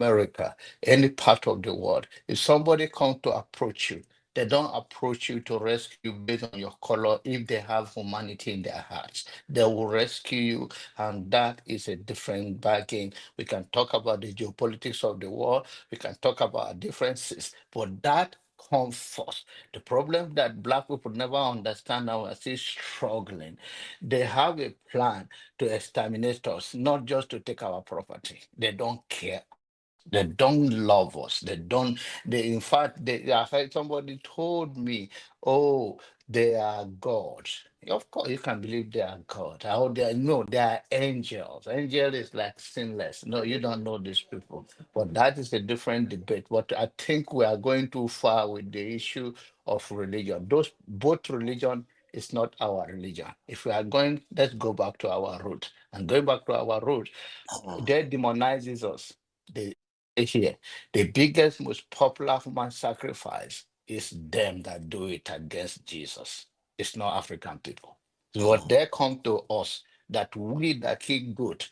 America, any part of the world, if somebody comes to approach you, they don't approach you to rescue you based on your color if they have humanity in their hearts. They will rescue you, and that is a different bargain. We can talk about the geopolitics of the world, we can talk about our differences, but that comes first. The problem that Black people never understand now, are still struggling. They have a plan to exterminate us, not just to take our property. They don't care. They don't love us. They don't. They, in fact, I heard somebody told me, "Oh, they are gods." Of course, you can believe they are God. How they are? No, they are angels. Angel is like sinless. No, you don't know these people. But that is a different debate. But I think we are going too far with the issue of religion. Those both religion is not our religion. If we are going, let's go back to our root. And going back to our root, they demonizes us. They here. The biggest, most popular human sacrifice is them that do it against Jesus. It's not African people. What they come to us that we that keep good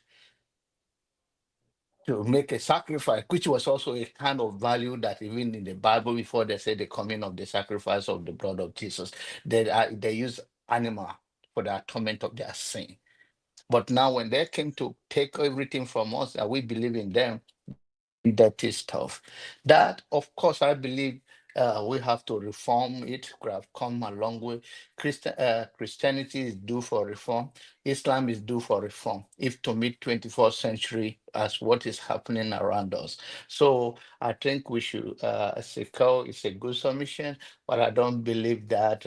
to make a sacrifice, which was also a kind of value that even in the Bible before they say the coming of the sacrifice of the blood of Jesus, they use animal for the atonement of their sin. But now when they came to take everything from us that we believe in them, dirty stuff. That, of course, I believe we have to reform it. We have come a long way. Christianity is due for reform. Islam is due for reform. If to meet 21st century as what is happening around us. So I think we should, it's a good submission, but I don't believe that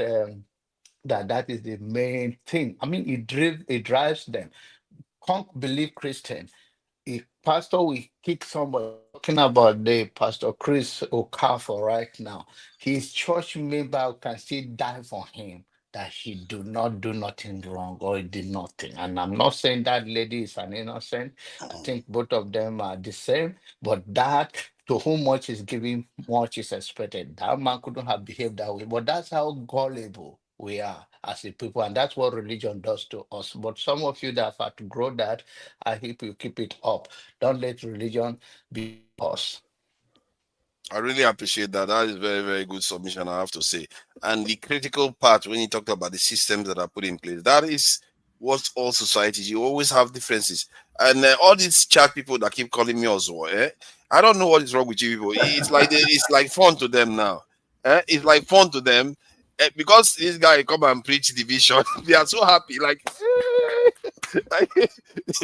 that is the main thing. I mean, it drives them. Can't believe Christian. If pastor will kick somebody, talking about the Pastor Chris Okafor right now, his church member can still die for him that he do not do nothing wrong or he did nothing. And I'm not saying that lady is an innocent. I think both of them are the same, but that to whom much is given, much is expected. That man couldn't have behaved that way, but that's how gullible we are as a people, and that's what religion does to us. But some of you that have had to grow that, I hope you keep it up. Don't let religion be us. I really appreciate that. That is very, very good submission, I have to say. And the critical part when you talked about the systems that are put in place, that is what all societies, you always have differences. And all these chat people that keep calling me also, I don't know what is wrong with you people. It's like fun to them now. It's like fun to them because this guy come and preach division. They are so happy. Like,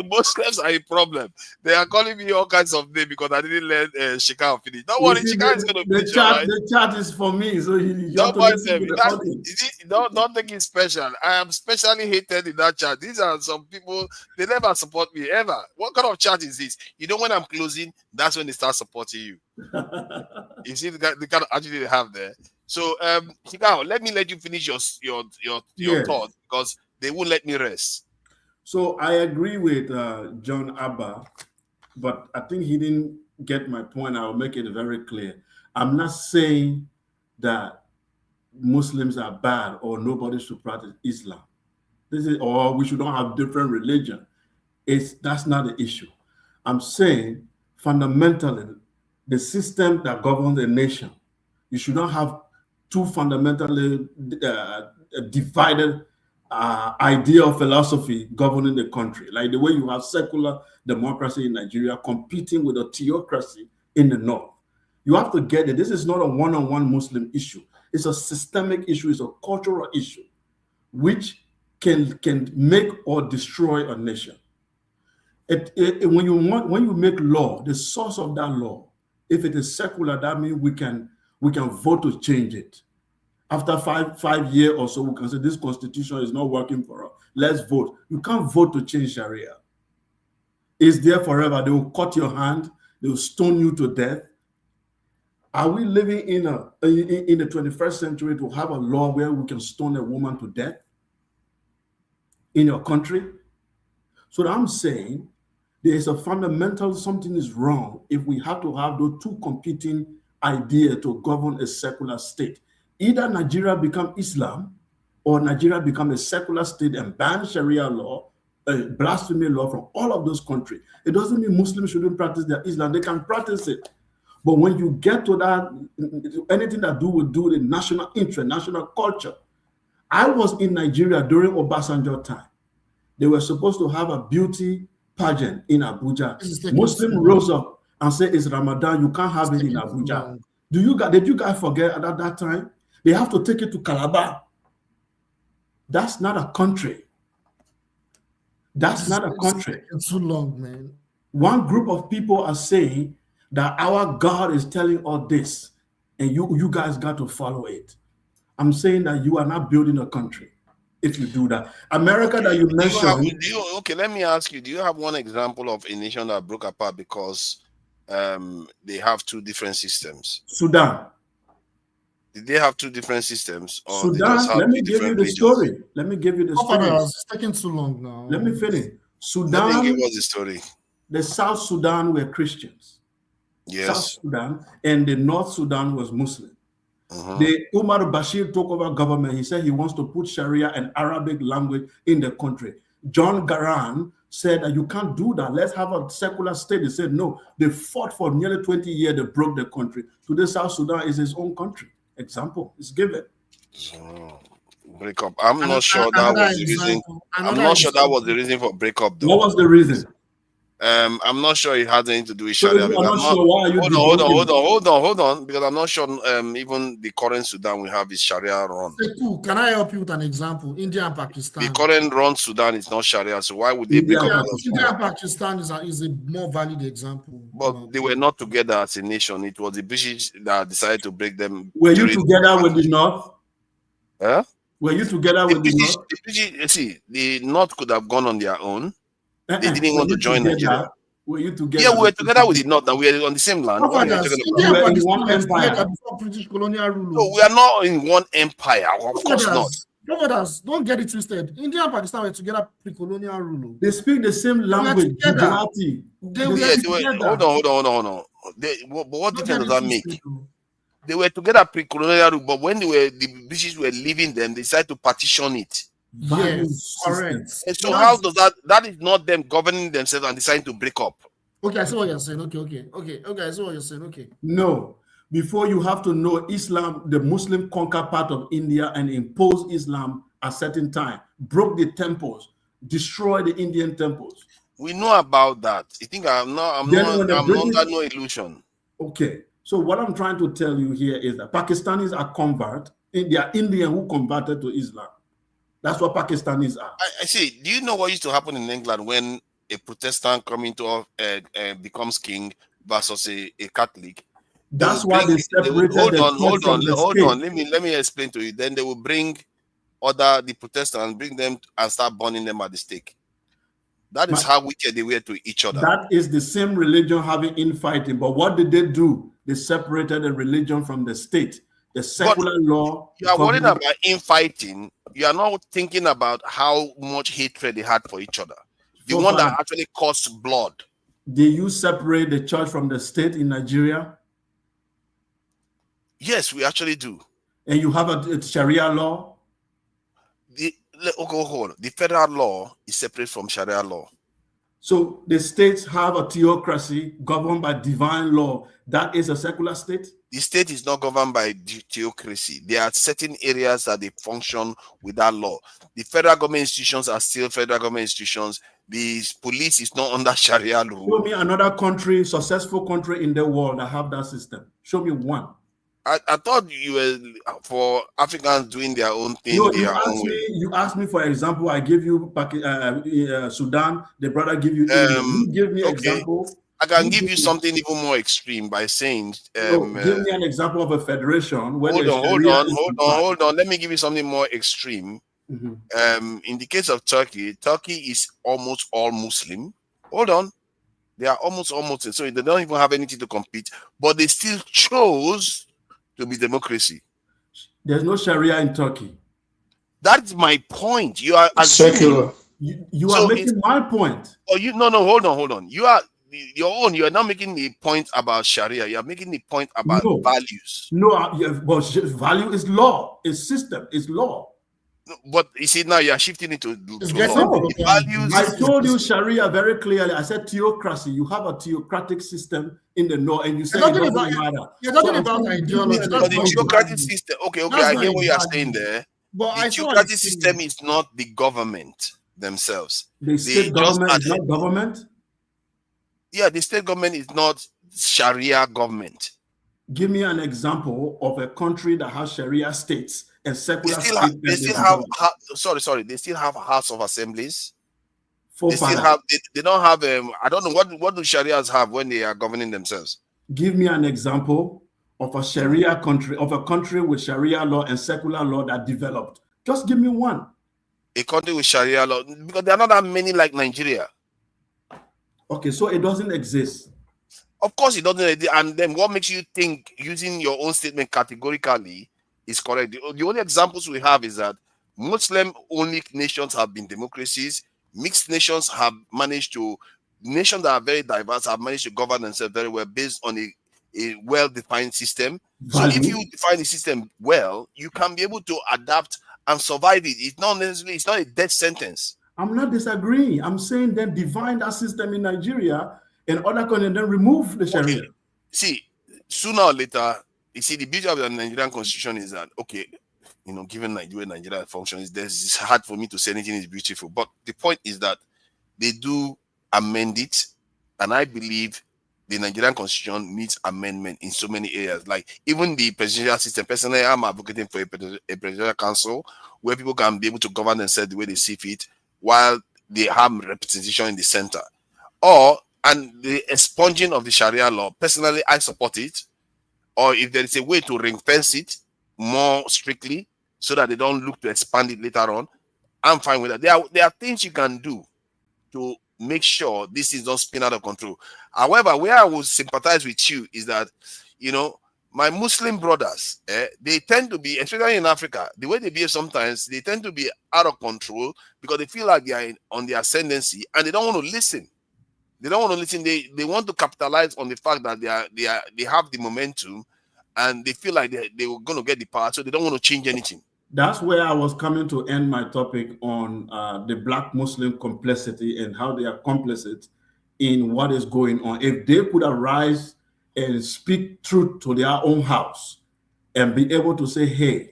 Muslims are a problem. They are calling me all kinds of names because I didn't let Shika finish. Don't worry, Shika is going to finish. The chat is for me, so you have to listen to the audience. Don't think it's special. I am specially hated in that chat. These are some people, they never support me ever. What kind of chat is this? You know, when I'm closing, that's when they start supporting you. You see the kind of attitude they have there. So, Shika, let me let you finish your thought because they won't let me rest. So I agree with John Abba, but I think he didn't get my point. I'll make it very clear. I'm not saying that Muslims are bad or nobody should practice Islam. Or we should not have different religion. That's not the issue. I'm saying fundamentally, the system that governs a nation, you should not have two fundamentally divided idea of philosophy governing the country, like the way you have secular democracy in Nigeria competing with a theocracy in the north. You have to get it. This is not a one-on-one Muslim issue. It's a systemic issue. It's a cultural issue, which can make or destroy a nation. When you make law, the source of that law, if it is secular, that means we can vote to change it. After five years or so, we can say this constitution is not working for us. Let's vote. You can't vote to change Sharia. It's there forever. They will cut your hand. They will stone you to death. Are we living in the 21st century to have a law where we can stone a woman to death in your country? So I'm saying there is a fundamental something is wrong if we have to have those two competing ideas to govern a secular state. Either Nigeria become Islam or Nigeria become a secular state and ban Sharia law, blasphemy law from all of those countries. It doesn't mean Muslims shouldn't practice their Islam. They can practice it. But when you get to that, anything that do with the national interest, national culture. I was in Nigeria during Obasanjo time. They were supposed to have a beauty pageant in Abuja. Muslim rose up and said, it's Ramadan, you can't have it in Abuja. Did you guys forget at that time? They have to take it to Calabar. That's not a country. That's not a country. It's too long, man. One group of people are saying that our God is telling us this, and you guys got to follow it. I'm saying that you are not building a country if you do that. America that you mentioned. Okay, let me ask you, do you have one example of a nation that broke apart because they have two different systems? Sudan. Did they have two different systems? Or Sudan, let me give you the story. Let me give you the story. It's taking too long now. Let me finish. Sudan. Let me give us the story. The South Sudan were Christians. Yes. South Sudan, and the North Sudan was Muslim. The Umar Bashir took over government. He said he wants to put Sharia and Arabic language in the country. John Garang said that you can't do that. Let's have a secular state. He said no. They fought for nearly 20 years. They broke the country. Today, South Sudan is his own country. Example is given. Breakup. I'm not sure that was the reason. I'm not sure that was the reason for breakup. What was the reason? I'm not sure it has anything to do with Sharia. Hold on, because I'm not sure even the current Sudan we have is Sharia run. Can I help you with an example? India and Pakistan. The current run Sudan is not Sharia, so why would they break up? India and Pakistan is a more valid example. But they were not together as a nation. It was the British that decided to break them. Were you together with the North? Huh? Were you together with the North? The British, see, the North could have gone on their own. They didn't want to join Nigeria. Were you together? Yeah, we were together with the North, and we were on the same land. British colonial rule. No, we are not in one empire. Of course not. Brothers, don't get it twisted. India and Pakistan were together pre-colonial rule. They speak the same language. Gujarati. Hold on. But what difference does that make? They were together pre-colonial rule, but when the British were leaving them, they decided to partition it. Yes, correct. And so how does that is not them governing themselves and deciding to break up? Okay, I see what you're saying. Okay, I see what you're saying. Okay. No, before you have to know Islam, the Muslim conquer part of India and impose Islam at certain time, broke the temples, destroyed the Indian temples. We know about that. I think I'm under no illusion. Okay, so what I'm trying to tell you here is that Pakistanis are convert. They are Indian who converted to Islam. That's what Pakistanis are. I see. Do you know what used to happen in England when a Protestant coming to becomes king versus a Catholic? That's why they separated. Hold on. Let me explain to you. Then they will bring the Protestants, bring them and start burning them at the stake. That is how wicked they were to each other. That is the same religion having infighting. But what did they do? They separated the religion from the state. The secular law. You are worried about infighting. You are not thinking about how much hatred they had for each other. The one that actually caused blood. Did you separate the church from the state in Nigeria? Yes, we actually do. And you have a Sharia law? The federal law is separate from Sharia law. So the states have a theocracy governed by divine law. That is a secular state? The state is not governed by theocracy. There are certain areas that they function without law. The federal government institutions are still federal government institutions. The police is not under Sharia law. Show me another country, successful country in the world that have that system. Show me one. I thought you were for Africans doing their own thing. No, you asked me for example. I give you Sudan. The brother give you India. You give me example. I can give you something even more extreme by saying, give me an example of a federation. Where hold on. Let me give you something more extreme. Mm-hmm. In the case of Turkey is almost all Muslim. Hold on. They are almost all Muslim, so they don't even have anything to compete, but they still chose to be democracy. There's no Sharia in Turkey. That's my point. You are secular. You are making my point. Oh, no, hold on. You are not making the point about Sharia. You are making the point about values. No, but value is law. It's system. It's law. But you see, now you are shifting it to law. Values. I told you Sharia very clearly. I said theocracy. You have a theocratic system in the north, and you say you're talking about ideology. But the theocratic system. Okay, I hear what you are saying there. But the theocratic system is not the government themselves. The state government is not government. Yeah, the state government is not Sharia government. Give me an example of a country that has Sharia states and secular states. They still have they still have House of Assemblies. They don't have I don't know what do Sharias have when they are governing themselves. Give me an example of a Sharia country, of a country with Sharia law and secular law that developed. Just give me one. A country with Sharia law, because there are not that many like Nigeria. Okay, so it doesn't exist. Of course it doesn't. And then what makes you think using your own statement categorically is correct? The only examples we have is that Muslim-only nations have been democracies. Mixed nations have managed to, nations that are very diverse have managed to govern themselves very well based on a well-defined system. So if you define the system well, you can be able to adapt and survive it. It's not necessarily, it's not a death sentence. I'm not disagreeing. I'm saying then define that system in Nigeria and other countries, then remove the Sharia. Okay. See, sooner or later, you see, the beauty of the Nigerian constitution is that, okay, given Nigeria functions, it's hard for me to say anything is beautiful. But the point is that they do amend it, and I believe the Nigerian constitution needs amendment in so many areas. Like even the presidential system. Personally, I'm advocating for a presidential council where people can be able to govern themselves the way they see fit, while they have representation in the center. And the expunging of the Sharia law, personally, I support it. Or if there is a way to ring fence it more strictly so that they don't look to expand it later on, I'm fine with that. There are things you can do to make sure this is not spin out of control. However, where I would sympathize with you is that, my Muslim brothers, they tend to be, especially in Africa, the way they behave sometimes, they tend to be out of control because they feel like they are on the ascendancy and they don't want to listen. They don't want to listen. They want to capitalize on the fact that they have the momentum and they feel like they were going to get the power, so they don't want to change anything. That's where I was coming to end my topic on the Black Muslim complicity and how they are complicit in what is going on. If they could arise and speak truth to their own house and be able to say, hey,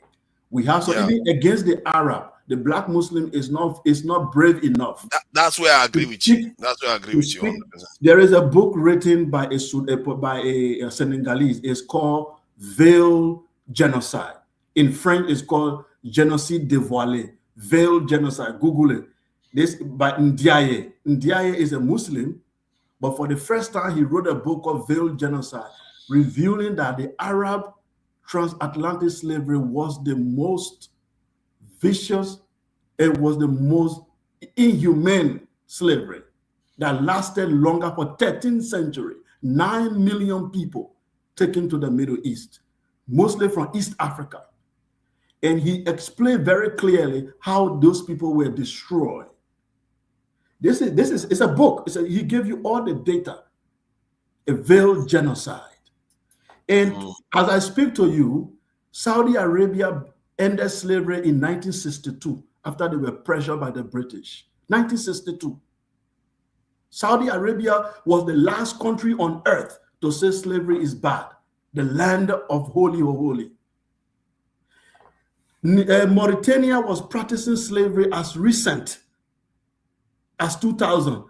we have even against the Arab, the Black Muslim is not brave enough. That's where I agree with you. That's where I agree with you 100%. There is a book written by a Senegalese. It's called Veil Genocide. In French, it's called Génocide dévoilé. Veil Genocide. Google it. This by Ndiaye. Ndiaye is a Muslim, but for the first time, he wrote a book called Veil Genocide, revealing that the Arab transatlantic slavery was the most vicious, it was the most inhumane slavery that lasted longer for 13th century. 9 million people taken to the Middle East, mostly from East Africa. And he explained very clearly how those people were destroyed. It's a book. He gave you all the data. A veiled genocide. And as I speak to you, Saudi Arabia ended slavery in 1962 after they were pressured by the British. 1962. Saudi Arabia was the last country on earth to say slavery is bad. The land of holy or holy. Mauritania was practicing slavery as recent as 2000.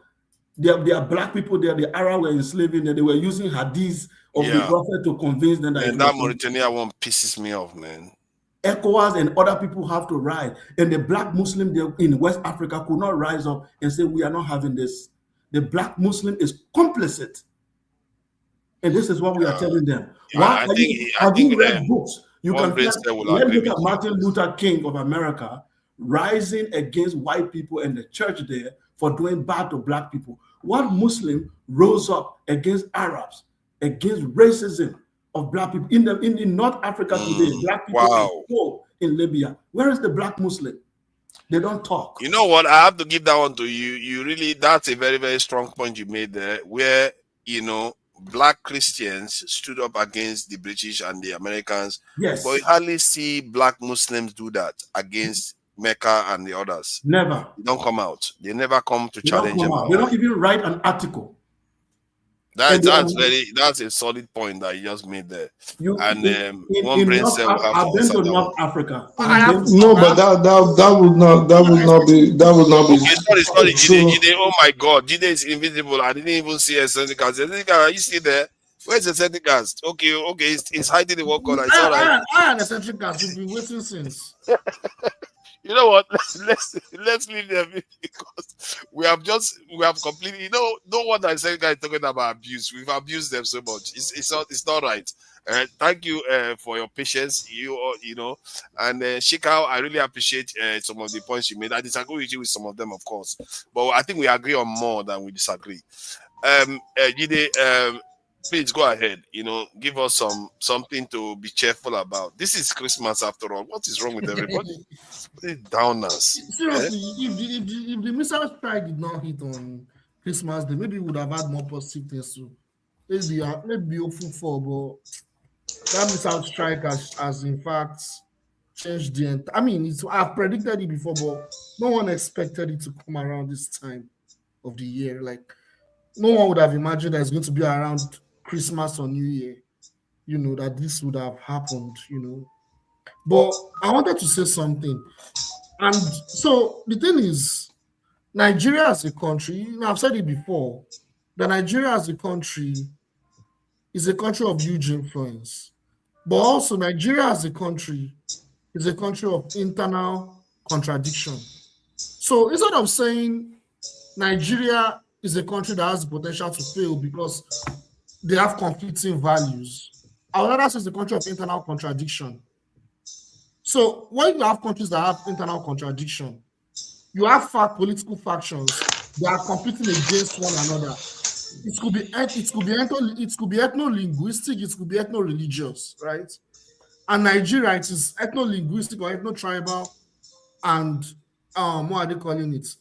There are black people there, the Arab were enslaving them. They were using hadiths of the prophet to convince them that and that Mauritania one pisses me off, man. ECOWAS and other people have to rise. And the black Muslim in West Africa could not rise up and say, we are not having this. The black Muslim is complicit. And this is what we are telling them. Have you read books? You can let's look at Martin Luther King of America rising against white people and the church there for doing bad to black people. What Muslim rose up against Arabs, against racism of black people in North Africa today? Black people are poor in Libya. Where is the black Muslim? They don't talk. You know what? I have to give that one to you. You really, that's a very, very strong point you made there, where, you know, black Christians stood up against the British and the Americans. Yes. But you hardly see black Muslims do that against Mecca and the others. Never. They don't come out. They never come to challenge them. They don't even write an article. That's a solid point that you just made there. I've been to North Africa. No, but that would not be. Okay, sorry, Jide. Oh my God, Jide is invisible. I didn't even see a syndicate. Are you still there? Where's the syndicate? Okay, it's hiding the work color. It's all right. I and the syndicate have been waiting since. You know what? Let's leave them because we have completely. No one I said guy talking about abuse. We've abused them so much. It's not right. Thank you for your patience. You know, and Shikau, I really appreciate some of the points you made. I disagree with you with some of them, of course, but I think we agree on more than we disagree. Jide, please go ahead. You know, give us something to be cheerful about. This is Christmas after all. What is wrong with everybody? Downers. Seriously, if the missile strike did not hit on Christmas Day, maybe we would have had more positive things to maybe hopeful for. But that missile strike has in fact changed the entire. I mean, I've predicted it before, but no one expected it to come around this time of the year. Like, no one would have imagined that it's going to be around Christmas or New Year, you know, that this would have happened, you know. But I wanted to say something. And so the thing is, Nigeria as a country, you know, I've said it before, that Nigeria as a country is a country of huge influence. But also Nigeria as a country is a country of internal contradiction. So instead of saying Nigeria is a country that has the potential to fail because they have conflicting values, I would rather say it's a country of internal contradiction. So when you have countries that have internal contradiction, you have political factions that are competing against one another. It could be ethno-linguistic, it could be ethno-religious, right? And Nigeria, it is ethno-linguistic or ethno-tribal, and what are they calling it?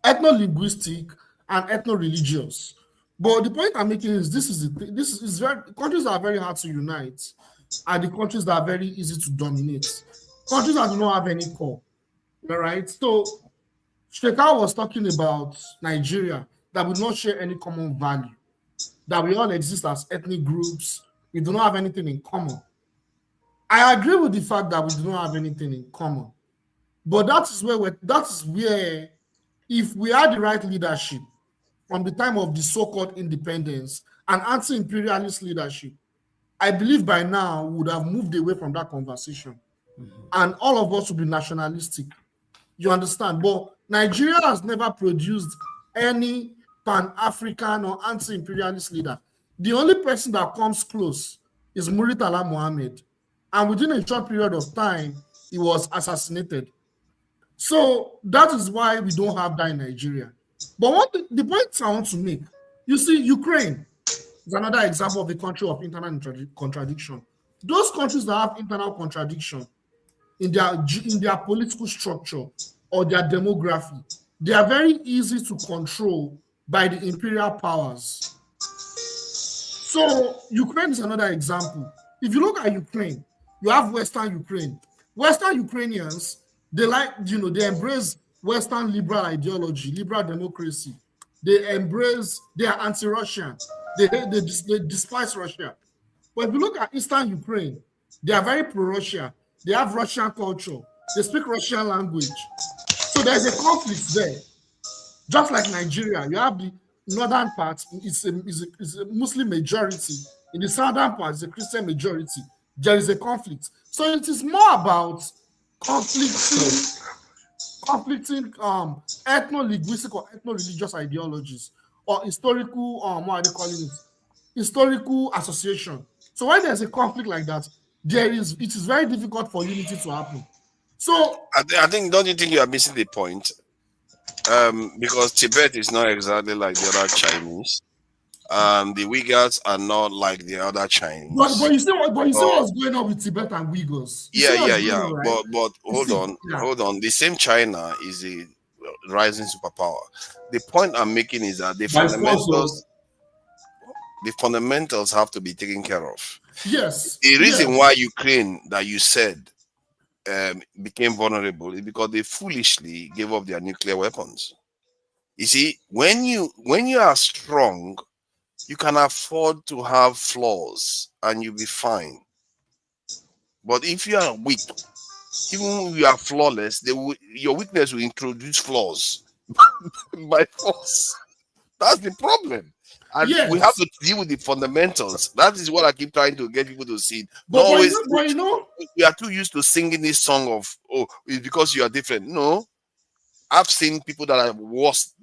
Ethno-linguistic and ethno-religious. But the point I'm making is this is countries that are very hard to unite are the countries that are very easy to dominate. Countries that do not have any core. All right. So Shekau was talking about Nigeria, that we not share any common value, that we all exist as ethnic groups. We do not have anything in common. I agree with the fact that we do not have anything in common. But that is where if we had the right leadership from the time of the so-called independence and anti-imperialist leadership, I believe by now we would have moved away from that conversation. And all of us would be nationalistic. You understand? But Nigeria has never produced any pan-African or anti-imperialist leader. The only person that comes close is Muritala Mohammed. And within a short period of time, he was assassinated. So that is why we don't have that in Nigeria. But the point I want to make, you see, Ukraine is another example of a country of internal contradiction. Those countries that have internal contradiction in their political structure or their demography, they are very easy to control by the imperial powers. So Ukraine is another example. If you look at Ukraine, you have Western Ukraine. Western Ukrainians, they embrace Western liberal ideology, liberal democracy. They embrace, they are anti-Russian. They despise Russia. But if you look at Eastern Ukraine, they are very pro-Russia. They have Russian culture. They speak Russian language. So there's a conflict there. Just like Nigeria, you have the northern part, it's a Muslim majority. In the southern part, it's a Christian majority. There is a conflict. So it is more about conflicting ethno-linguistic or ethno-religious ideologies or historical, what are they calling it? Historical association. So when there's a conflict like that, it is very difficult for unity to happen. So I think, don't you think you are missing the point? Because Tibet is not exactly like the other Chinese. The Uyghurs are not like the other Chinese. But you see what's going on with Tibet and Uyghurs. Yeah. On, right? But hold on. The same China is a rising superpower. The point I'm making is that the fundamentals have to be taken care of. Yes. The reason why Ukraine, that you said, became vulnerable is because they foolishly gave up their nuclear weapons. You see, when you are strong, you can afford to have flaws and you'll be fine. But if you are weak, even if you are flawless, your weakness will introduce flaws by force. That's the problem. And we have to deal with the fundamentals. That is what I keep trying to get people to see. But we are too used to singing this song of, oh, it's because you are different. No. I've seen people that are worse,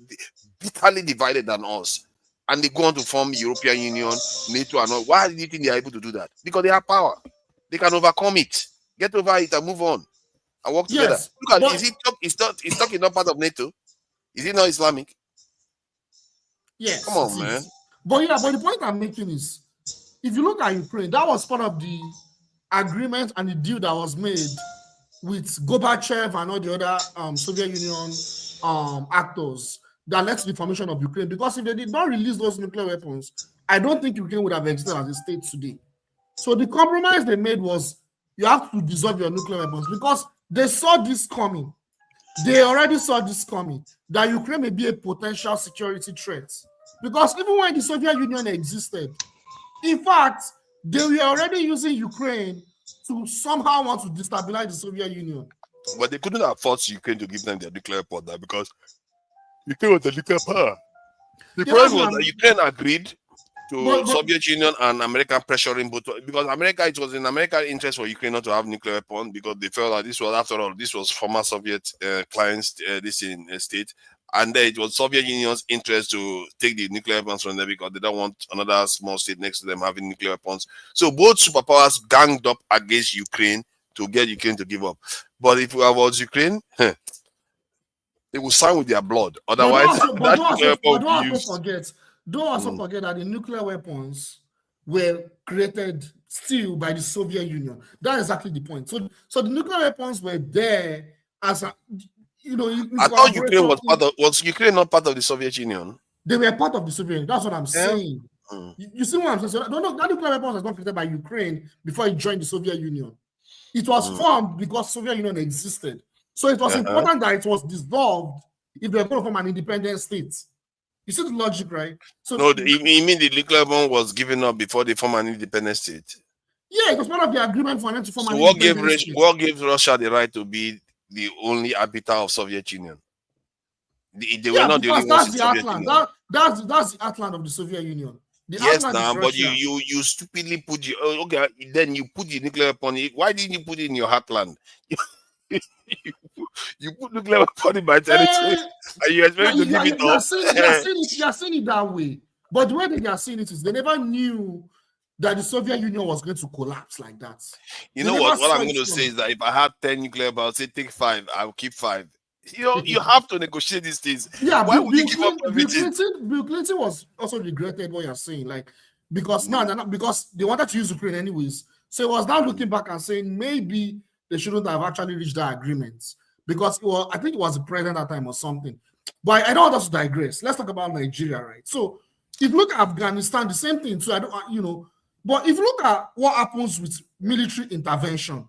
bitterly divided than us. And they go on to form European Union, NATO, and all. Why do you think they are able to do that? Because they have power. They can overcome it, get over it, and move on, and work together. Look at, is Turkey not part of NATO? Is it not Islamic? Yes. Come on, man. But the point I'm making is, if you look at Ukraine, that was part of the agreement and the deal that was made with Gorbachev and all the other Soviet Union actors that led to the formation of Ukraine. Because if they did not release those nuclear weapons, I don't think Ukraine would have existed as a state today. So the compromise they made was you have to dissolve your nuclear weapons because they saw this coming. They already saw this coming, that Ukraine may be a potential security threat. Because even when the Soviet Union existed, in fact, they were already using Ukraine to somehow want to destabilize the Soviet Union. But they couldn't have forced Ukraine to give them their nuclear power because Ukraine was the nuclear power. The problem was that Ukraine agreed to Soviet Union and American pressuring both, because it was in America's interest for Ukraine not to have nuclear weapons because they felt like this was, after all, this was former Soviet clients, this in a state. And then it was Soviet Union's interest to take the nuclear weapons from them because they don't want another small state next to them having nuclear weapons. So both superpowers ganged up against Ukraine to get Ukraine to give up. But if it was Ukraine, they will sign with their blood. Otherwise, don't also forget that the nuclear weapons were created still by the Soviet Union. That's exactly the point. So the nuclear weapons were there as a, I thought Ukraine was Ukraine not part of the Soviet Union? They were part of the Soviet Union. That's what I'm saying. You see what I'm saying? So, no, that nuclear weapons was not created by Ukraine before it joined the Soviet Union. It was formed because Soviet Union existed. So it was important that it was dissolved if they were going to form an independent state. You see the logic, right? So no, you mean the nuclear bomb was given up before they form an independent state? Yeah, it was part of the agreement for them to form an independent state. What gives Russia the right to be the only arbiter of Soviet Union? They were not the only ones in Soviet Union. That's the heartland of the Soviet Union. Yes, now, but you stupidly put then you put the nuclear weapon. Why didn't you put it in your heartland? You put nuclear weapon in my territory, and you expect to give it up. You are seeing it that way, but the way they are seeing it is they never knew that the Soviet Union was going to collapse like that. You know what? What I'm going to say is that if I had 10 nuclear bombs, say take 5, I'll keep 5. You have to negotiate these things. Yeah, why would you give up everything? Bill Clinton was also regretted what you're saying, because because they wanted to use Ukraine anyways. So he was now looking back and saying maybe they shouldn't have actually reached that agreement because I think it was the president at that time or something. But I don't want us to digress. Let's talk about Nigeria, right? So if you look at Afghanistan, the same thing. So but if you look at what happens with military intervention,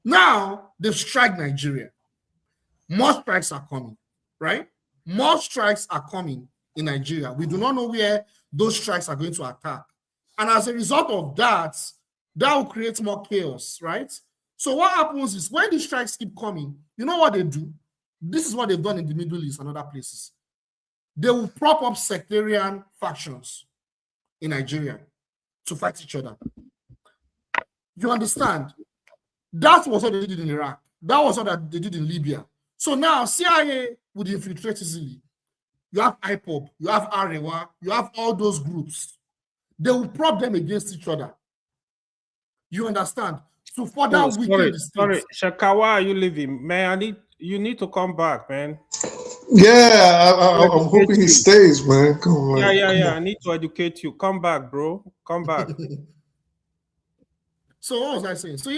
now they've struck Nigeria. More strikes are coming. right? More strikes are coming in Nigeria. We do not know where those strikes are going to attack. And as a result of that, that will create more chaos, right? So what happens is when the strikes keep coming, you know what they do? This is what they've done in the Middle East and other places. They will prop up sectarian factions in Nigeria to fight each other. You understand? That was what they did in Iraq. That was what they did in Libya. So now CIA would infiltrate easily. You have IPOB, you have Arewa, you have all those groups. They will prop them against each other. You understand? To further weaken the state. Sorry, Shaka, why are you leaving? Man, you need to come back, man. Yeah, I'm hoping he stays, man. Come on, man. Yeah. I need to educate you. Come back, bro. Come back. So what was I saying? So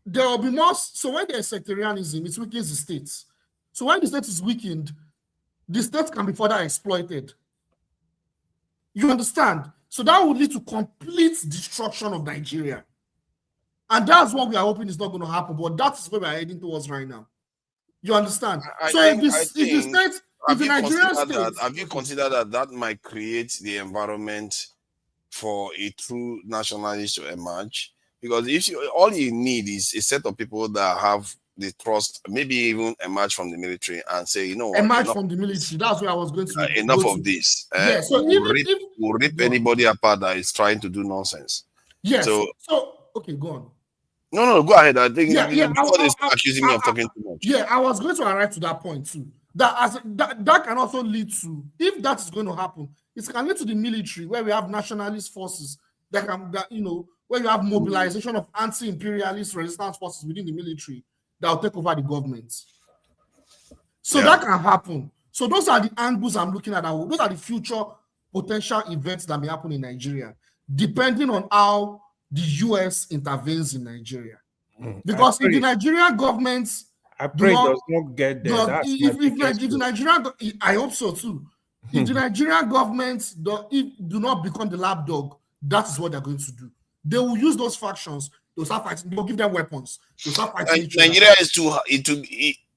there will be more. So when there's sectarianism, it weakens the states. So when the state is weakened, the state can be further exploited. You understand? So that would lead to complete destruction of Nigeria. And that's what we are hoping is not going to happen, but that is where we are heading towards right now. You understand? Have you considered that might create the environment for a true nationalist to emerge? Because all you need is a set of people that have the trust, maybe even emerge from the military and say, you know what? Emerge from the military. That's where I was going to. Enough of this. Yeah, so we'll rip anybody apart that is trying to do nonsense. Yes. So okay, go on. No, go ahead. I think before they start accusing me of talking too much. Yeah, I was going to arrive to that point too. That can also lead to, if that is going to happen, it can lead to the military where we have nationalist forces where you have mobilization of anti-imperialist resistance forces within the military that will take over the government. So that can happen. So those are the angles I'm looking at. Those are the future potential events that may happen in Nigeria, depending on how the US intervenes in Nigeria. Because if the Nigerian government, I pray does not get there. If the Nigerian, I hope so too. If the Nigerian government do not become the lapdog, that is what they're going to do. They will use those factions. They'll start fighting. They'll give them weapons. They'll start fighting each other. Nigeria is too.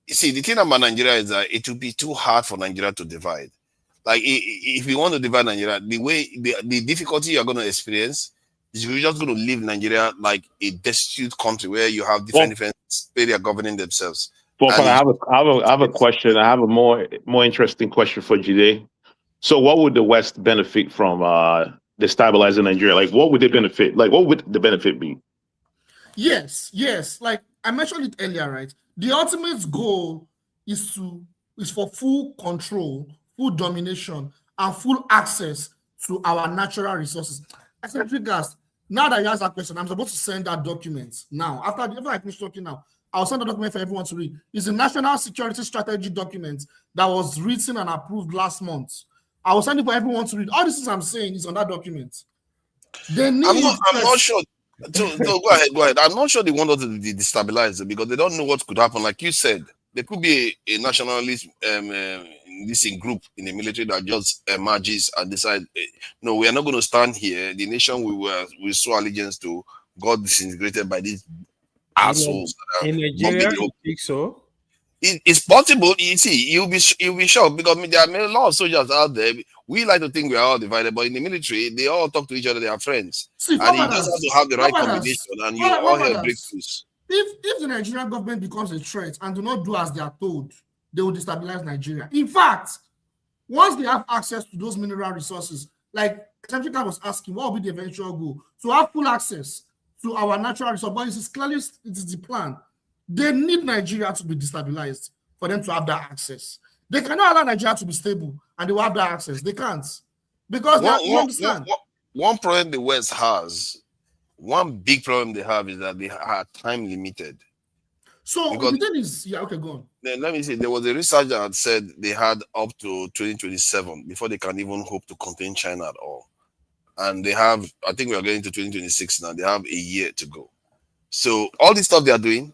See, the thing about Nigeria is that it will be too hard for Nigeria to divide. Like if we want to divide Nigeria, the difficulty you're going to experience is you're just going to leave Nigeria like a destitute country where you have different they are governing themselves. But I have a question. I have a more interesting question for Jide. So, what would the West benefit from destabilizing Nigeria? Like, what would they benefit? Like, what would the benefit be? Yes. Like I mentioned it earlier, right? The ultimate goal is for full control, full domination, and full access to our natural resources. Essentially, guys, now that you asked that question, I'm supposed to send that document now. After I finish talking now, I'll send the document for everyone to read. It's a national security strategy document that was written and approved last month. I will send it for everyone to read. All this I'm saying is on that document. I'm not sure. So go ahead. I'm not sure they want us to destabilize it because they don't know what could happen. Like you said, there could be a nationalist group in the military that just emerges and decide, no, we are not going to stand here. The nation we saw allegiance to got disintegrated by these assholes. In Nigeria, you think so? It's possible. You see, you'll be shocked because there are a lot of soldiers out there. We like to think we are all divided, but in the military, they all talk to each other. They are friends, and you just have to have the right combination, and you all have breakthroughs. If the Nigerian government becomes a threat and do not do as they are told, they will destabilize Nigeria. In fact, once they have access to those mineral resources, like Centrica was asking, what will be the eventual goal? To have full access to our natural resources, but it is the plan. They need Nigeria to be destabilized for them to have that access. They cannot allow Nigeria to be stable and they will have that access. They can't. Because you understand. One problem the West has, one big problem they have is that they are time limited. So the thing is, okay, go on. Then let me see. There was a research that said they had up to 2027 before they can even hope to contain China at all. And they have, I think we are getting to 2026 now. They have a year to go. So all this stuff they are doing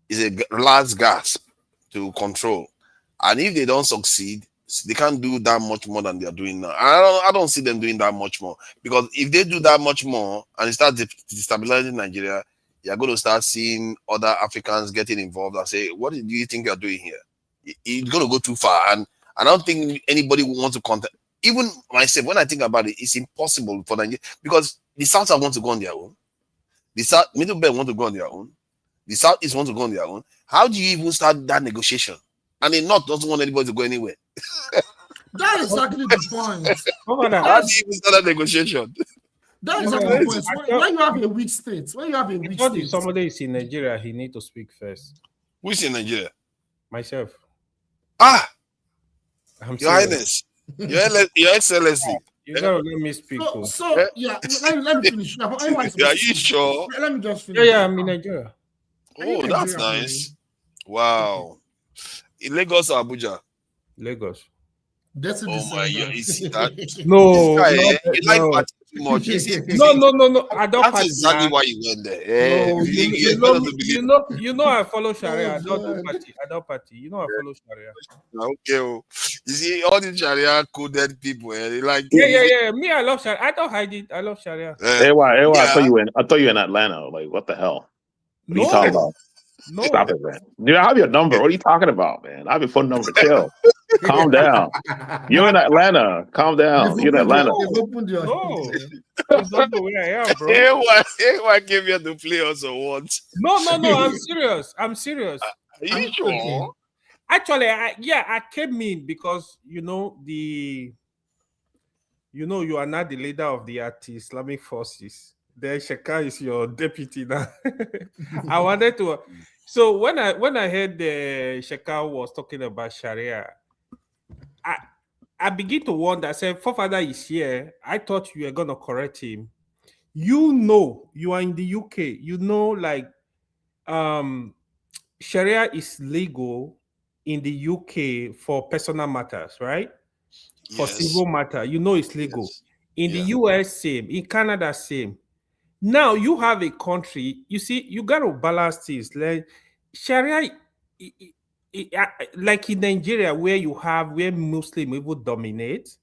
is a last gasp to control. And if they don't succeed, they can't do that much more than they are doing now. I don't see them doing that much more. Because if they do that much more and they start destabilizing Nigeria, you're going to start seeing other Africans getting involved and say, what do you think you're doing here? it's going to go too far. And I don't think anybody will want to contact. Even myself, when I think about it, it's impossible for Nigeria because the South want to go on their own. The South, Middle Belt want to go on their own. The Southeast want to go on their own. How do you even start that negotiation? And the North doesn't want anybody to go anywhere. That is exactly the point. How do you even start that negotiation? That is exactly the point. When you have a weak state, If somebody is in Nigeria, he need to speak first. Who is in Nigeria? Myself. Your Highness. Your Excellency. You gotta let me speak. Yeah, let me finish. Are you sure? Let me just finish. Yeah, I'm in Nigeria. Oh, that's nice. Wow. In Lagos or Abuja? Lagos. That's you see that? No, you like party too much. No. I don't. That's exactly why you went there. No, you know, I follow Sharia. I don't do party. I don't party. You know, I follow Sharia. Okay. You see, all these Sharia coded people. They like. Yeah. Me, I love Sharia. I don't hide it. I love Sharia. I thought you were in Atlanta. Like, what the hell? What are you talking about? No. Stop it, man. Dude, I have your number. What are you talking about, man? I have your phone number. Chill. Calm down. You're in Atlanta. Calm down. You're in Atlanta. No. You don't know where I am, bro. Why give you the play also once? No. I'm serious. Are you sure? Actually, I came in because you are not the leader of the anti-Islamic forces. Then Sheka is your deputy now. I wanted to. So when I heard the Sheka was talking about Sharia, I begin to wonder. I said, "Forefather is here. I thought you were gonna correct him. You are in the UK. Sharia is legal in the UK for personal matters, right? For civil matter, it's legal. In the US, same. In Canada, same. Now you have a country, you see, you got to balance this. Like Sharia, like in Nigeria, where Muslim people dominate,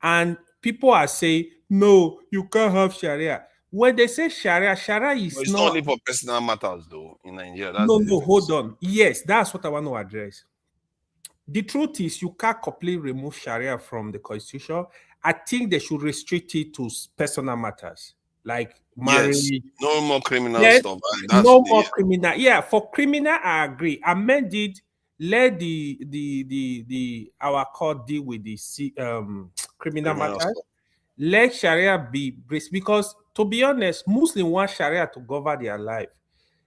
and people are saying, no, you can't have Sharia. When they say Sharia is it's not only for personal matters, though, in Nigeria. No, hold on. Yes, that's what I want to address. The truth is, you can't completely remove Sharia from the constitution. I think they should restrict it to personal matters. Like marriage, no more criminal stuff. No more criminal. Yeah, for criminal, I agree. Amend it. Let our court deal with the criminal matters. Stuff. Let Sharia be because, to be honest, Muslims want Sharia to govern their life.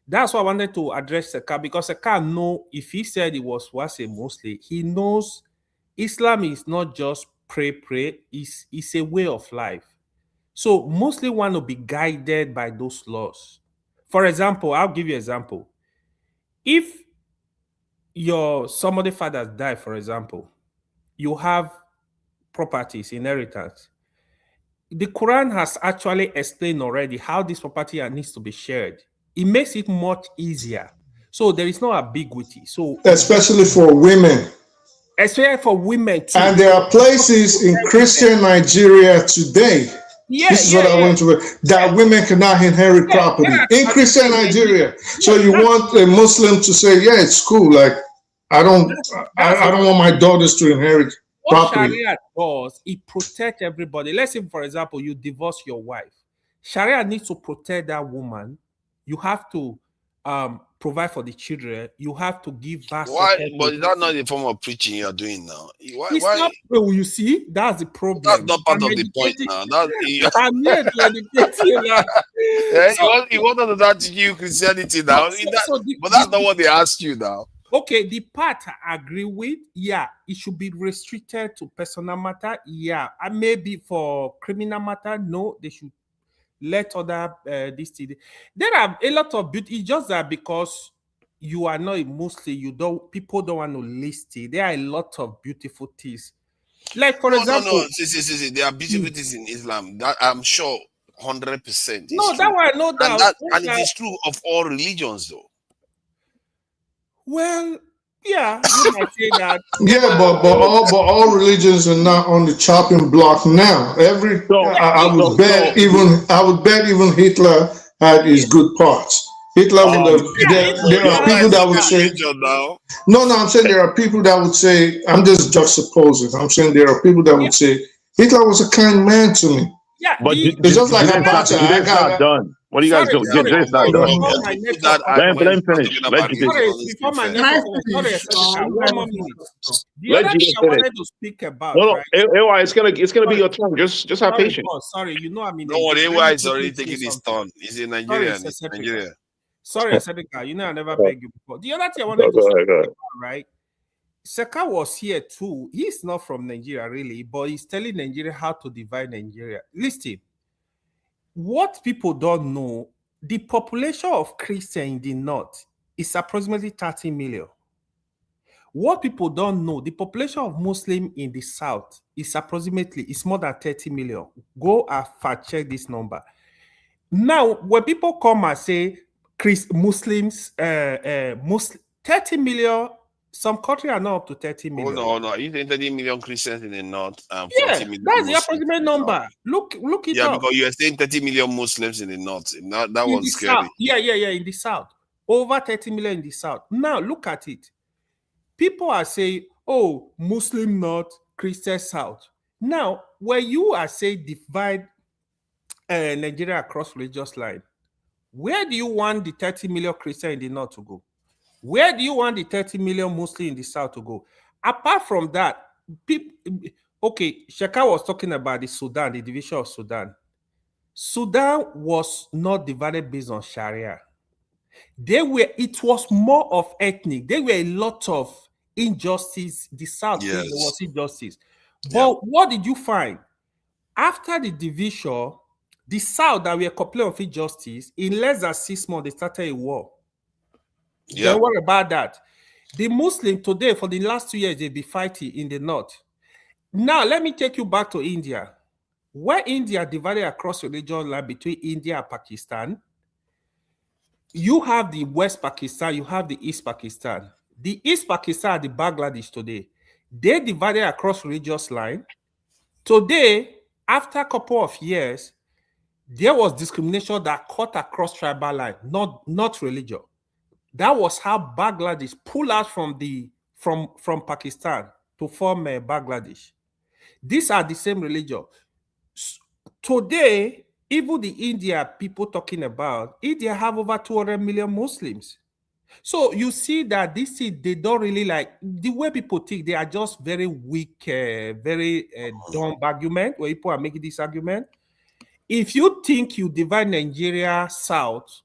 That's why I wanted to address Seka, because Seka know if he said he was a Muslim, he knows Islam is not just pray. It's a way of life. So Muslims want to be guided by those laws. For example, I'll give you an example. If somebody's father died, for example, you have properties, inheritance. The Quran has actually explained already how this property needs to be shared. It makes it much easier. So there is no ambiguity. So especially for women. Especially for women too. And there are places in Christian Nigeria today. This is what I want to that women cannot inherit property in Christian Nigeria. So you want a Muslim to say, yeah, it's cool. Like I don't want my daughters to inherit property. What Sharia does, it protects everybody. Let's say, for example, you divorce your wife. Sharia needs to protect that woman. You have to provide for the children. You have to give back. Why? But is that not the form of preaching you're doing now? It's not. Well, you see, that's the problem. That's not part of the point now. I'm here to educate you now. You wanted to teach you Christianity now, but that's not what they asked you now. Okay, the part I agree with, it should be restricted to personal matter. And maybe for criminal matter, no, they should let other There are a lot of beauty. It's just that because you are not a Muslim, people don't want to list it. There are a lot of beautiful things. Like for example, no. See. There are beautiful things in Islam. That I'm sure 100%. No, that one, no doubt. And it is true of all religions, though. Well, yeah, you might say that. Yeah, but all religions are not on the chopping block now. I would bet even Hitler had his good parts. Hitler would have, there are people that would say, no, I'm saying there are people that would say, I'm just juxtaposing. I'm saying there are people that would say, Hitler was a kind man to me. Yeah, but it's just like Abacha. It's not done. What are you guys doing? It's not done. Let him finish. Let you finish. Before my network, sorry, one more minute. The other thing I wanted to speak about, right? It's gonna be your turn. Just have patience. Sorry, you know, I mean, No, AY is already taking his turn. He's in Nigeria. Sorry, Asadika, you know, I never begged you before. The other thing I wanted to say about, right? Seka was here too. He's not from Nigeria, really, but he's telling Nigeria how to divide Nigeria. Listen, what people don't know, the population of Christians in the north is approximately 30 million. What people don't know, the population of Muslims in the south is it's more than 30 million. Go and fact check this number. Now, when people come and say Muslims, 30 million, some countries are not up to 30 million. Oh, no. You think 30 million Christians in the north and 40 million that's Muslims the approximate number. Look it up. Yeah, because you are saying 30 million Muslims in the north. That was scary. South. Yeah, in the south. Over 30 million in the south. Now, look at it. People are saying, oh, Muslim north, Christian south. Now, when you are saying divide Nigeria across religious line, where do you want the 30 million Christians in the north to go? Where do you want the 30 million Muslims in the south to go? Apart from that, okay, Sheka was talking about the Sudan, the division of Sudan. Sudan was not divided based on Sharia. It was more of ethnic. There were a lot of injustice. The south, there was injustice. But what did you find? After the division, the south that were complaining of injustice, in less than 6 months, they started a war. Yeah. Then what about that? The Muslim today, for the last 2 years, they've been fighting in the north. Now, let me take you back to India. Where India divided across religion line between India and Pakistan, you have the West Pakistan, you have the East Pakistan. The East Pakistan, the Bangladesh today, they divided across religious line. Today, after a couple of years, there was discrimination that cut across tribal line, not religion. That was how Bangladesh pulled out from Pakistan to form Bangladesh. These are the same religion. Today, even the India people talking about, India have over 200 million Muslims. So you see that they don't really like, the way people think, they are just very weak, very dumb argument, where people are making this argument. If you think you divide Nigeria south,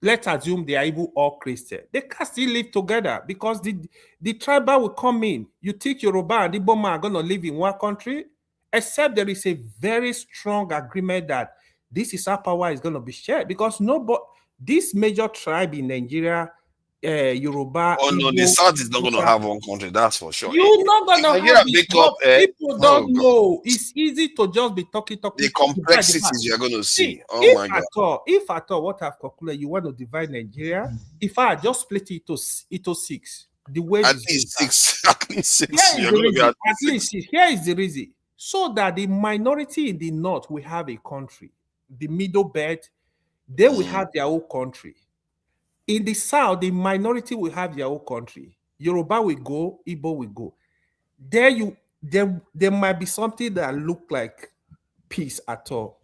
let's assume they are even all Christian. They can still live together because the tribal will come in. You think Yoruba and Igbo are going to live in one country, except there is a very strong agreement that this is how power is going to be shared. Because this major tribe in Nigeria, Yoruba. Oh, no, the south is not going to have one country, that's for sure. You're not going to have it. People don't know. It's easy to just be talking. The complexities you're going to see. My God. If at all, what I've calculated, you want to divide Nigeria, if I just split it into 6, the way at least 6. At least 6. Here is the reason. So that the minority in the north will have a country. The middle belt, they will have their own country. In the south, the minority will have their own country. Yoruba will go, Igbo will go. There might be something that look like peace at all.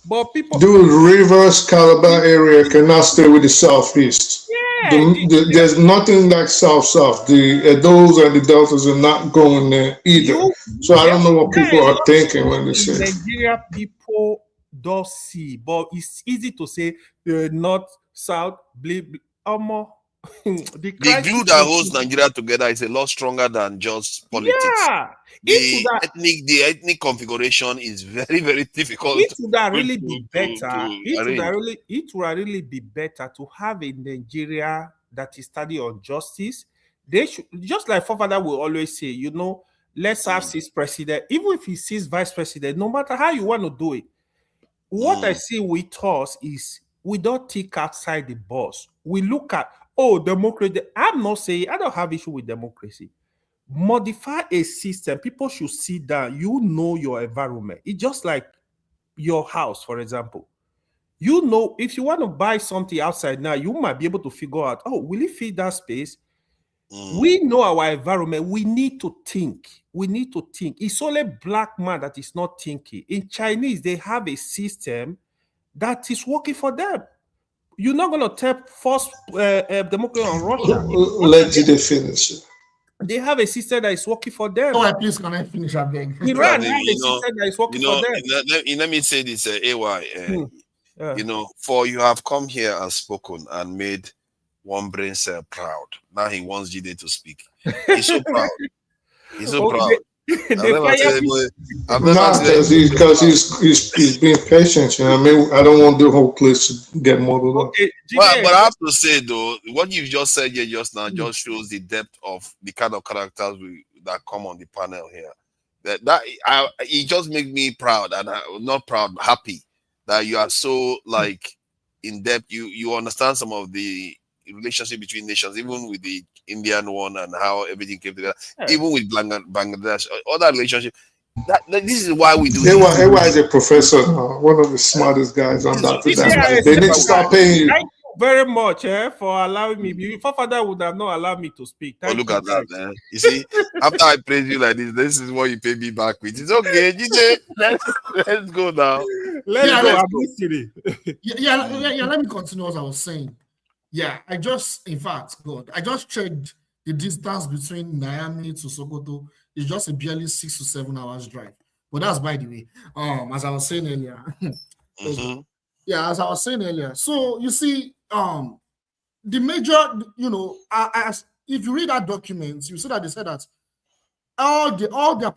But people... Dude, Rivers, Calabar area cannot stay with the southeast. Yeah, there's nothing like south-south. Those and the deltas are not going there either. I don't know what people are thinking when they say. Nigeria people don't see, but it's easy to say north, south, the glue that holds Nigeria together is a lot stronger than just politics. Yeah, the ethnic configuration is very, very difficult. It would really be better. It would really be better to have a Nigeria that is study on justice. They should, just like Fofather will always say, let's have 6 president. Even if he sees vice president, no matter how you want to do it. What I see with us is we don't think outside the box. We look at, democracy. I'm not saying, I don't have issue with democracy. Modify a system. People should sit down. You know your environment. It's just like your house, for example. You know, if you want to buy something outside now, you might be able to figure out, oh, will it fit that space? We know our environment. We need to think. We need to think. It's only black man that is not thinking. In Chinese, they have a system that is working for them. You're not going to force democracy on Russia. Let Jide finish. They have a system that is working for them. Oh, please, can I finish? I beg. Iran has a system that is working for them. Let me say this, AY. You know, for you have come here and spoken and made one brain cell proud. Now he wants Jide to speak. He's so proud. He's so proud. Because he's being patient. You know what I mean? I don't want the whole place to get muddled up. But I have to say though, what you just said here just now just shows the depth of the kind of characters that come on the panel here. It just makes me proud, and not proud, happy that you are so like in depth. You understand some of the relationship between nations, even with the Indian one and how everything came together, even with Bangladesh, other relationship. This is why we do. AY is a professor, one of the smartest guys on that. They need to start paying you. Thank you very much for allowing me. Your father would have not allowed me to speak. Look at that, man. You see, after I praise you like this is what you pay me back with. It's okay, DJ. Let's go now. Let's go. Let me continue what I was saying. Yeah, I just checked the distance between Niamey to Sokoto. It's just a barely 6 to 7 hours drive. But that's by the way. As I was saying earlier. Yeah, as I was saying earlier. So you see, the major, if you read that document, you see that they said that all their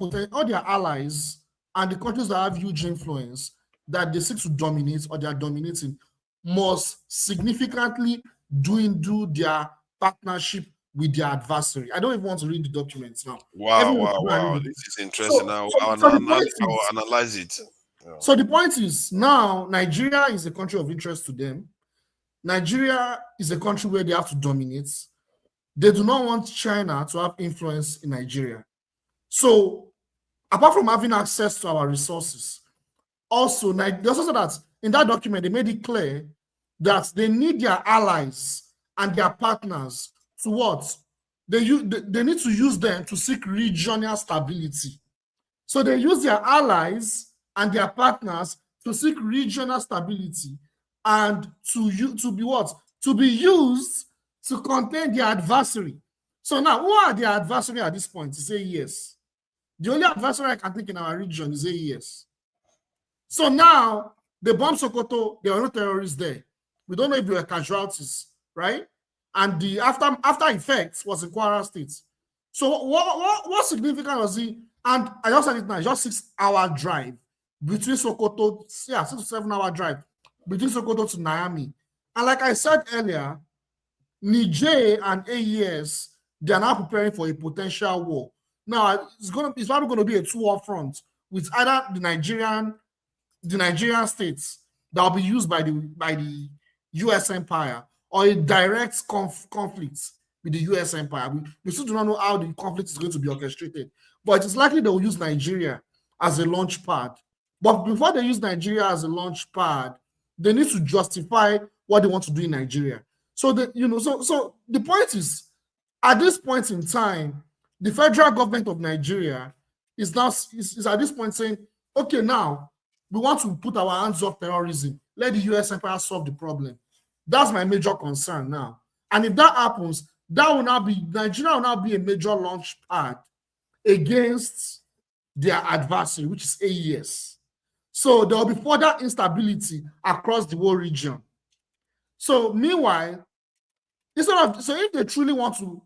allies and the countries that have huge influence that they seek to dominate or they are dominating must significantly do their partnership with their adversary. I don't even want to read the documents now. Wow. This is interesting. I'll analyze it. Yeah. So the point is, now Nigeria is a country of interest to them. Nigeria is a country where they have to dominate. They do not want China to have influence in Nigeria. So apart from having access to our resources, also, they also said that in that document, they made it clear that they need their allies and their partners to what? They need to use them to seek regional stability. So they use their allies and their partners to seek regional stability and to be used to contain their adversary. So now, who are their adversary at this point? It's AES. The only adversary I can think in our region is AES. So now, they bombed Sokoto, there were no terrorists there. We don't know if there were casualties, right? And the after effects was in Kwara State. So what significant was it? And I just said it now, just 6 hour drive between Sokoto, 6 to 7 hour drive between Sokoto to Niamey. And like I said earlier, Niger and AES, they are now preparing for a potential war. Now it's probably going to be a 2-war front with either the Nigerian states that will be used by the US empire, or a direct conflict with the US empire. We still do not know how the conflict is going to be orchestrated, but it's likely they will use Nigeria as a launch pad. But before they use Nigeria as a launch pad, they need to justify what they want to do in Nigeria. So so the point is, at this point in time, the federal government of Nigeria is at this point saying, okay, now we want to put our hands off terrorism. Let the US empire solve the problem. That's my major concern now. And if that happens, Nigeria will now be a major launch pad against their adversary, which is AES. So there will be further instability across the whole region. So meanwhile, if they truly want to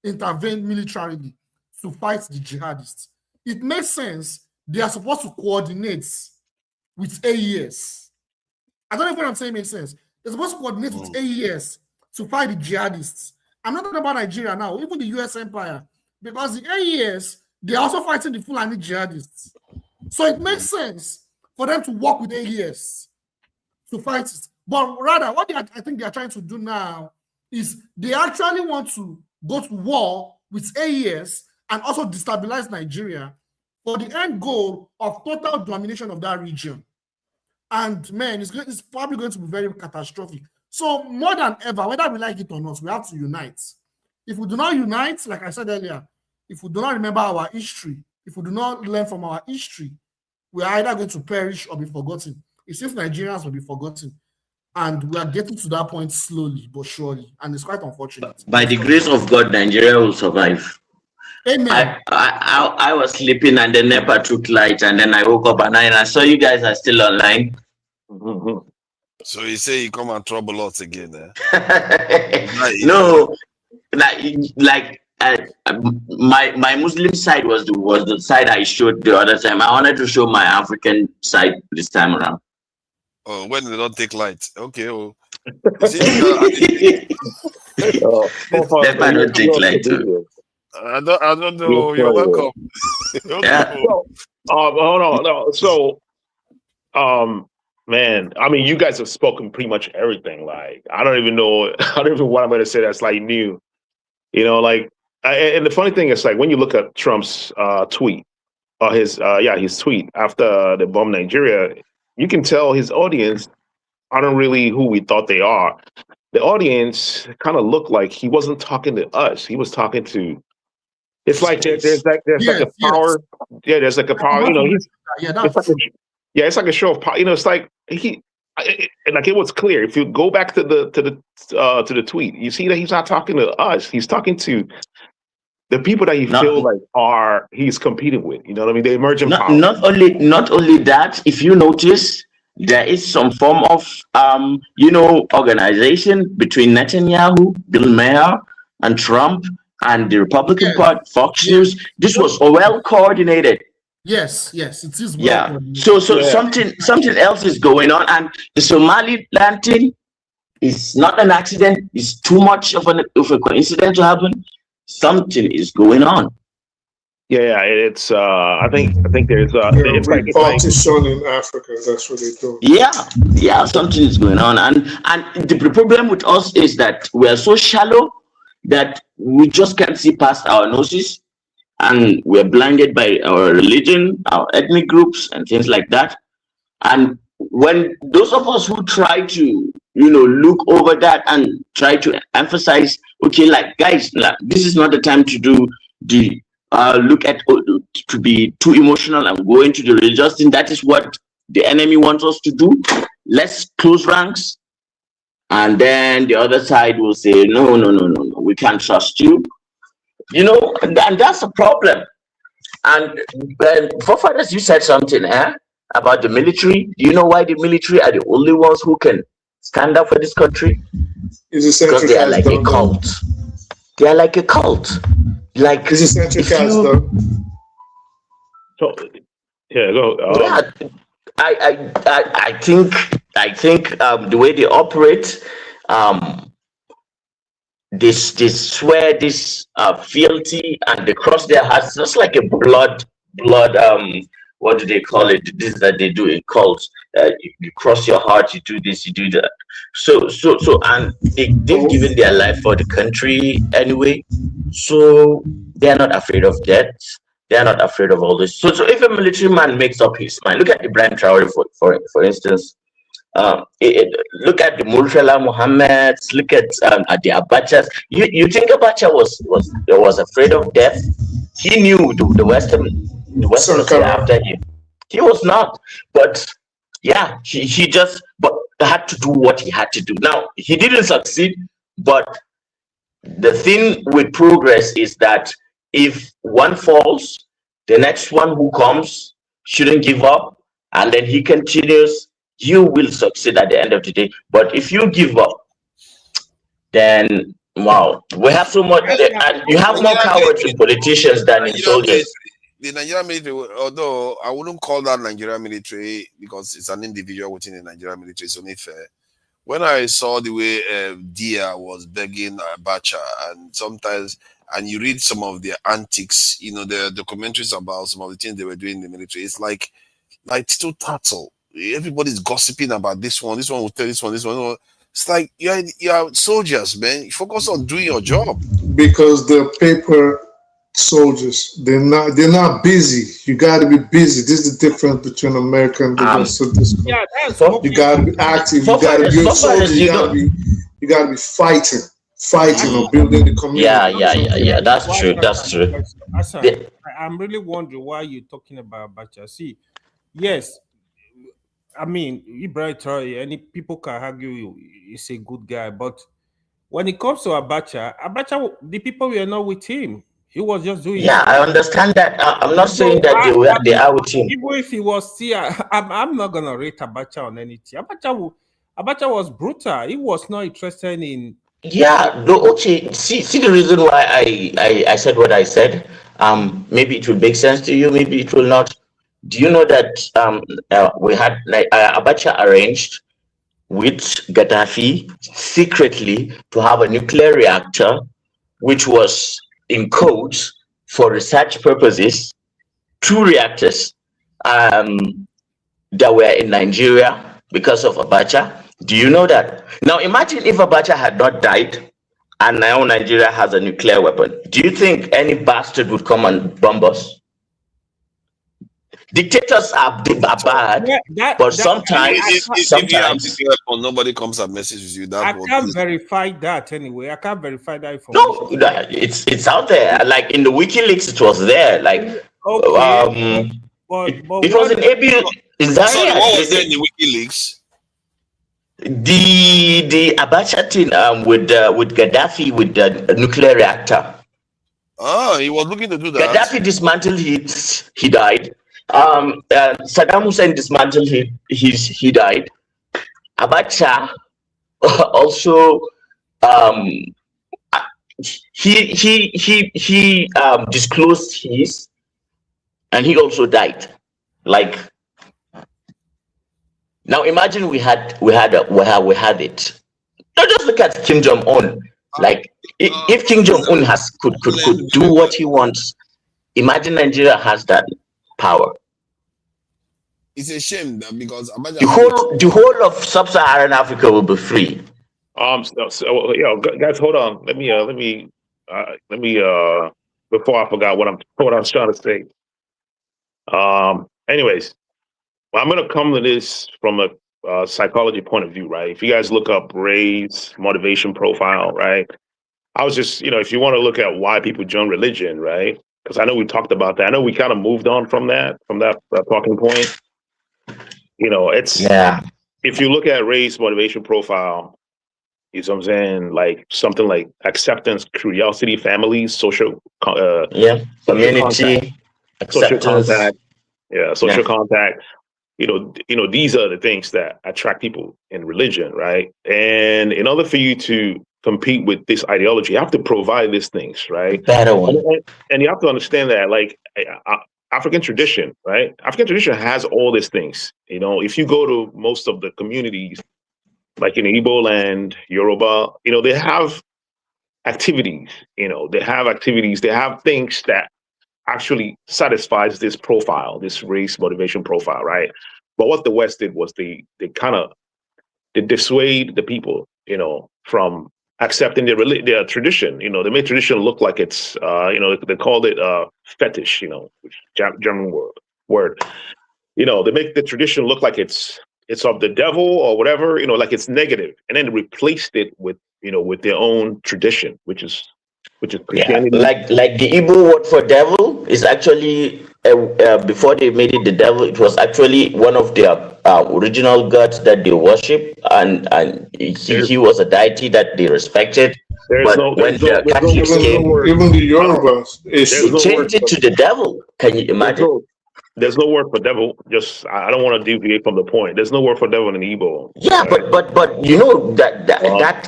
intervene militarily to fight the jihadists, it makes sense they are supposed to coordinate with AES. I don't know if what I'm saying makes sense. They're supposed to coordinate with AES to fight the jihadists. I'm not talking about Nigeria now, even the US empire, because the AES, they're also fighting the Fulani jihadists. So it makes sense for them to work with AES to fight it. But rather, what I think they are trying to do now is they actually want to go to war with AES and also destabilize Nigeria for the end goal of total domination of that region. And man, it's probably going to be very catastrophic. So more than ever, whether we like it or not, we have to unite. If we do not unite, like I said earlier, if we do not remember our history, if we do not learn from our history, we are either going to perish or be forgotten. It seems Nigerians will be forgotten. And we are getting to that point slowly but surely. And it's quite unfortunate. By the grace of God, Nigeria will survive. Amen. I was sleeping and then NEPA took light, and then I woke up at 9 and I saw you guys are still online. So you say you come and trouble us again, eh? No, like my Muslim side was the side I showed the other time. I wanted to show my African side this time around. Oh, when they don't take light, okay. Oh, NEPA don't take light too. I don't know. You're welcome. Yeah. Hold on. No. So, man, I mean, you guys have spoken pretty much everything. Like, I don't even know what I'm going to say that's like new. You know, like, and the funny thing is, like, when you look at Trump's tweet, or his tweet after the bomb Nigeria, you can tell his audience aren't really who we thought they are. The audience kind of looked like he wasn't talking to us. He was talking to. It's like there's like a power. Yeah, there's like a power. You know, it's like a show of power. You know, it's like it was clear. If you go back to the tweet, you see that he's not talking to us. He's talking to the people that you feel like he's competing with. You know what I mean? The emerging power. Not only that. If you notice, there is some form of organization between Netanyahu, Bill Maher, and Trump. And the Republican Party, Fox News, this was well coordinated. Yes, it is. So something else is going on, and the Somaliland thing is not an accident. It's too much of a coincidence to happen. Something is going on. Yeah, it's. I think there's. It's like partition in Africa. That's what they do. Yeah, something is going on, and the problem with us is that we are so shallow that we just can't see past our noses, and we're blinded by our religion, our ethnic groups, and things like that. And when those of us who try to, look over that and try to emphasize, okay, like guys, this is not the time to do the to be too emotional and go into the religious thing. That is what the enemy wants us to do. Let's close ranks. And then the other side will say, no, we can't trust you. And that's a problem. And forefathers, you said something about the military. Do you know why the military are the only ones who can stand up for this country? Because they are like a cult. They are like a cult. Like this is central cast though. So yeah, go. I think the way they operate, they swear this fealty, and they cross their hearts, just like a blood. What do they call it? This that they do in cults. You cross your heart, you do this, you do that. So, and they've given their life for the country anyway. So they are not afraid of death. They are not afraid of all this. So if a military man makes up his mind, look at Ibrahim Traore, for instance. Look at the Murtala Muhammads. Look at the Abachas. You think Abacha was afraid of death? He knew the Western was after him. He was not. But yeah, he just had to do what he had to do. Now he didn't succeed, but the thing with progress is that if one falls, the next one who comes shouldn't give up, and then he continues. You will succeed at the end of the day. But if you give up, then wow, we have so much. You have more cowards in politicians than in soldiers. The Nigerian military, although I wouldn't call that Nigerian military because it's an individual within the Nigerian military, it's only fair. When I saw the way Dia was begging Abacha, and sometimes, and you read some of their antics, the documentaries about some of the things they were doing in the military, it's like too turtle. Everybody's gossiping about this one will tell this one. It's like you're soldiers, man. You focus on doing your job. Because the paper soldiers. They're not busy. You got to be busy. This is the difference between America and the rest of this country. Yeah, that's You got to be active. You got to be a soldier. You got to be fighting or building the community. Yeah. That's true. That's true. I'm really wondering why you're talking about Abacha. See, yes, I mean, Ibrahim Traore, any people can argue he's a good guy, but when it comes to Abacha, the people were not with him. He was just doing. Yeah, I understand that. I'm not saying that they are with him. Even if he was still, I'm not gonna rate Abacha on anything. Abacha was brutal. He was not interested in. Yeah, no, okay. See the reason why I said what I said. Maybe it will make sense to you. Maybe it will not. Do you know that we had Abacha arranged with Gaddafi secretly to have a nuclear reactor, which was in codes for research purposes, 2 reactors that were in Nigeria because of Abacha. Do you know that? Now imagine if Abacha had not died and now Nigeria has a nuclear weapon. Do you think any bastard would come and bomb us? Dictators are bad, but sometimes if you have the weapon, nobody comes and messages you. I can't verify that anyway. I can't verify that information. No, it's out there. Like in the WikiLeaks, it was there. Like okay, it was in ABU. Sorry, what was there in the WikiLeaks? The Abacha thing with Gaddafi with the nuclear reactor. Oh, he was looking to do that. Gaddafi dismantled it. He died. Saddam Hussein dismantled it. He died. Abacha also he disclosed his, and he also died. Like now, imagine we had it. Now just look at Kim Jong-un. Like if Kim Jong-un could do what he wants, imagine Nigeria has that power. It's a shame that because the whole of sub-Saharan Africa will be free. So guys, hold on. Let me before I forgot what I was trying to say. Anyways, I'm gonna come to this from a psychology point of view, right? If you guys look up Ray's motivation profile, right? I was just, if you want to look at why people join religion, right? Because I know we talked about that. I know we kind of moved on from that talking point. It's if you look at Ray's motivation profile, you know what I'm saying, like something like acceptance, curiosity, family, social community, social contact, social contact. These are the things that attract people in religion, right? And in order for you to compete with this ideology, you have to provide these things, right? And you have to understand that, like, African tradition, right? African tradition has all these things. If you go to most of the communities, like in Igbo land, Yoruba, they have activities. They have things that actually satisfies this profile, this race motivation profile, right? But what the West did was they dissuade the people, from accepting their tradition. They made tradition look like it's, they called it fetish, which German word. They make the tradition look like it's of the devil or whatever, like it's negative, and then replaced it with their own tradition, which is Christianity. Like the Igbo word for devil is actually before they made it the devil, it was actually one of their original gods that they worship, and he was a deity that they respected. But when the Catholics came, even the Yorubas, they changed it to the devil. Can you imagine? There's no word for devil. I don't want to deviate from the point. There's no word for devil in Igbo. Yeah, right? but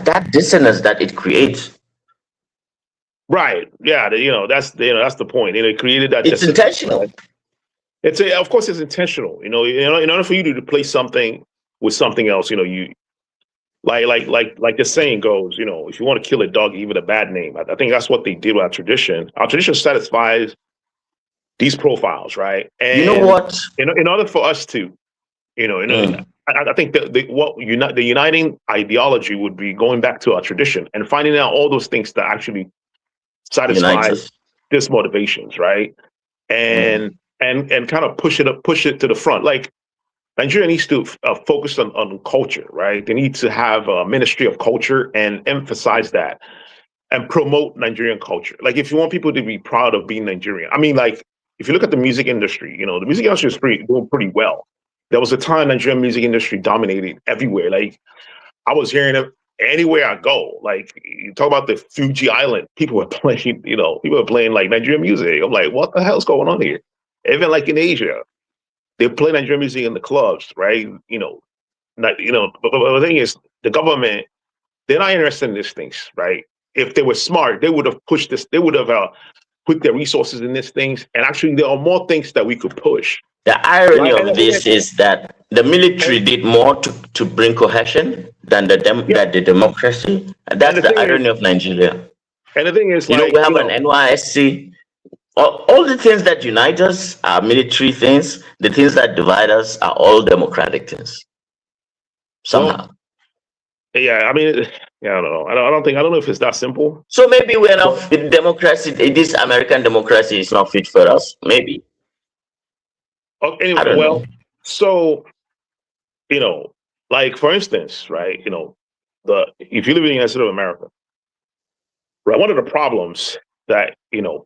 that dissonance that it creates. Right. Yeah. That's the point. It created that. It's intentional. Of course, it's intentional. In order for you to replace something with something else, you like the saying goes, if you want to kill a dog, give it a bad name. I think that's what they did with our tradition. Our tradition satisfies these profiles, right? And you know what? In order for us to, I think the uniting ideology would be going back to our tradition and finding out all those things that actually satisfy this motivations, right? And kind of push it to the front. Like Nigeria needs to focus on culture, right? They need to have a ministry of culture and emphasize that and promote Nigerian culture. Like if you want people to be proud of being Nigerian, I mean, like if you look at the music industry, you know, the music industry is doing pretty well. There was a time Nigerian music industry dominated everywhere. Like I was hearing it anywhere I go. Like you talk about the Fuji Island, people were playing, you know, people were playing like Nigerian music. I'm like, what the hell's going on here? Even like in Asia, they play Nigerian music in the clubs, right? You know, but the thing is, the government, they're not interested in these things, right? If they were smart, they would have pushed this. They would have put their resources in these things. And actually, there are more things that we could push. The irony of this is that the military did more to bring cohesion than the democracy. And that's the irony of Nigeria. And the thing is, you know, we have an NYSC. All the things that unite us are military things. The things that divide us are all democratic things. Somehow. Well, yeah, I mean, yeah, I don't know. I don't know if it's that simple. So maybe we're not democracy. This American democracy is not fit for us. Maybe. Anyway, well, so you know, like for instance, right? You know, if you live in the United States of America, right? One of the problems that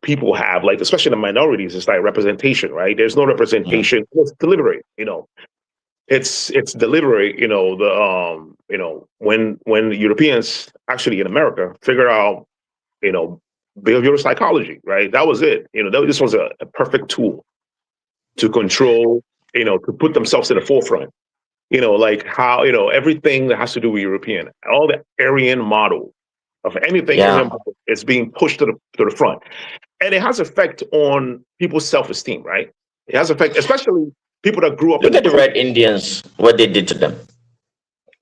people have, like especially the minorities, is like representation, right? There's no representation. It's deliberate, It's deliberate, when the Europeans actually in America figure out, behavioral psychology, right? That was it. This was a perfect tool to control, to put themselves in the forefront. Like how, everything that has to do with European, all the Aryan model of anything is being pushed to the front. And it has effect on people's self-esteem, right? It has effect, especially people that grew up. Look at the Red Indians, what they did to them.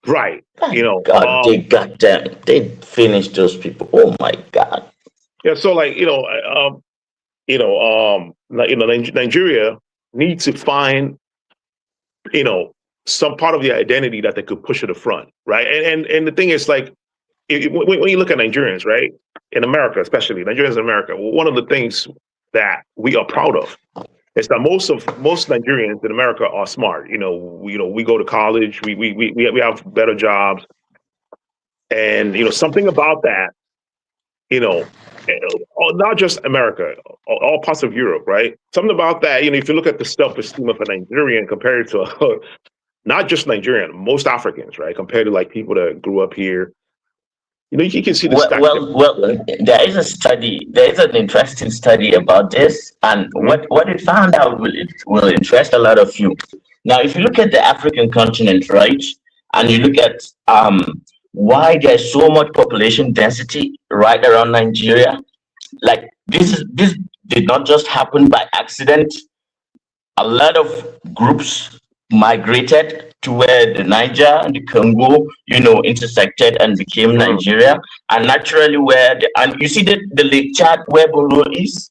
Right. God, they got them. They finished those people. Oh my God. Yeah. So like, Nigeria needs to find, some part of the identity that they could push to the front, right? And the thing is, like, when you look at Nigerians, right, in America, especially Nigerians in America, one of the things that we are proud of is that most Nigerians in America are smart. We go to college, we have better jobs, and something about that, not just America, all parts of Europe, right? Something about that, if you look at the self-esteem of a Nigerian compared to not just Nigerian, most Africans, right, compared to like people that grew up here. You can see the well, there is a study. There is an interesting study about this, and what it found out will interest a lot of you. Now, if you look at the African continent, right, and you look at why there's so much population density right around Nigeria, like this did not just happen by accident. A lot of groups migrated to where the Niger and the Congo, intersected and became Nigeria, and naturally and you see the Lake Chad where Borno is.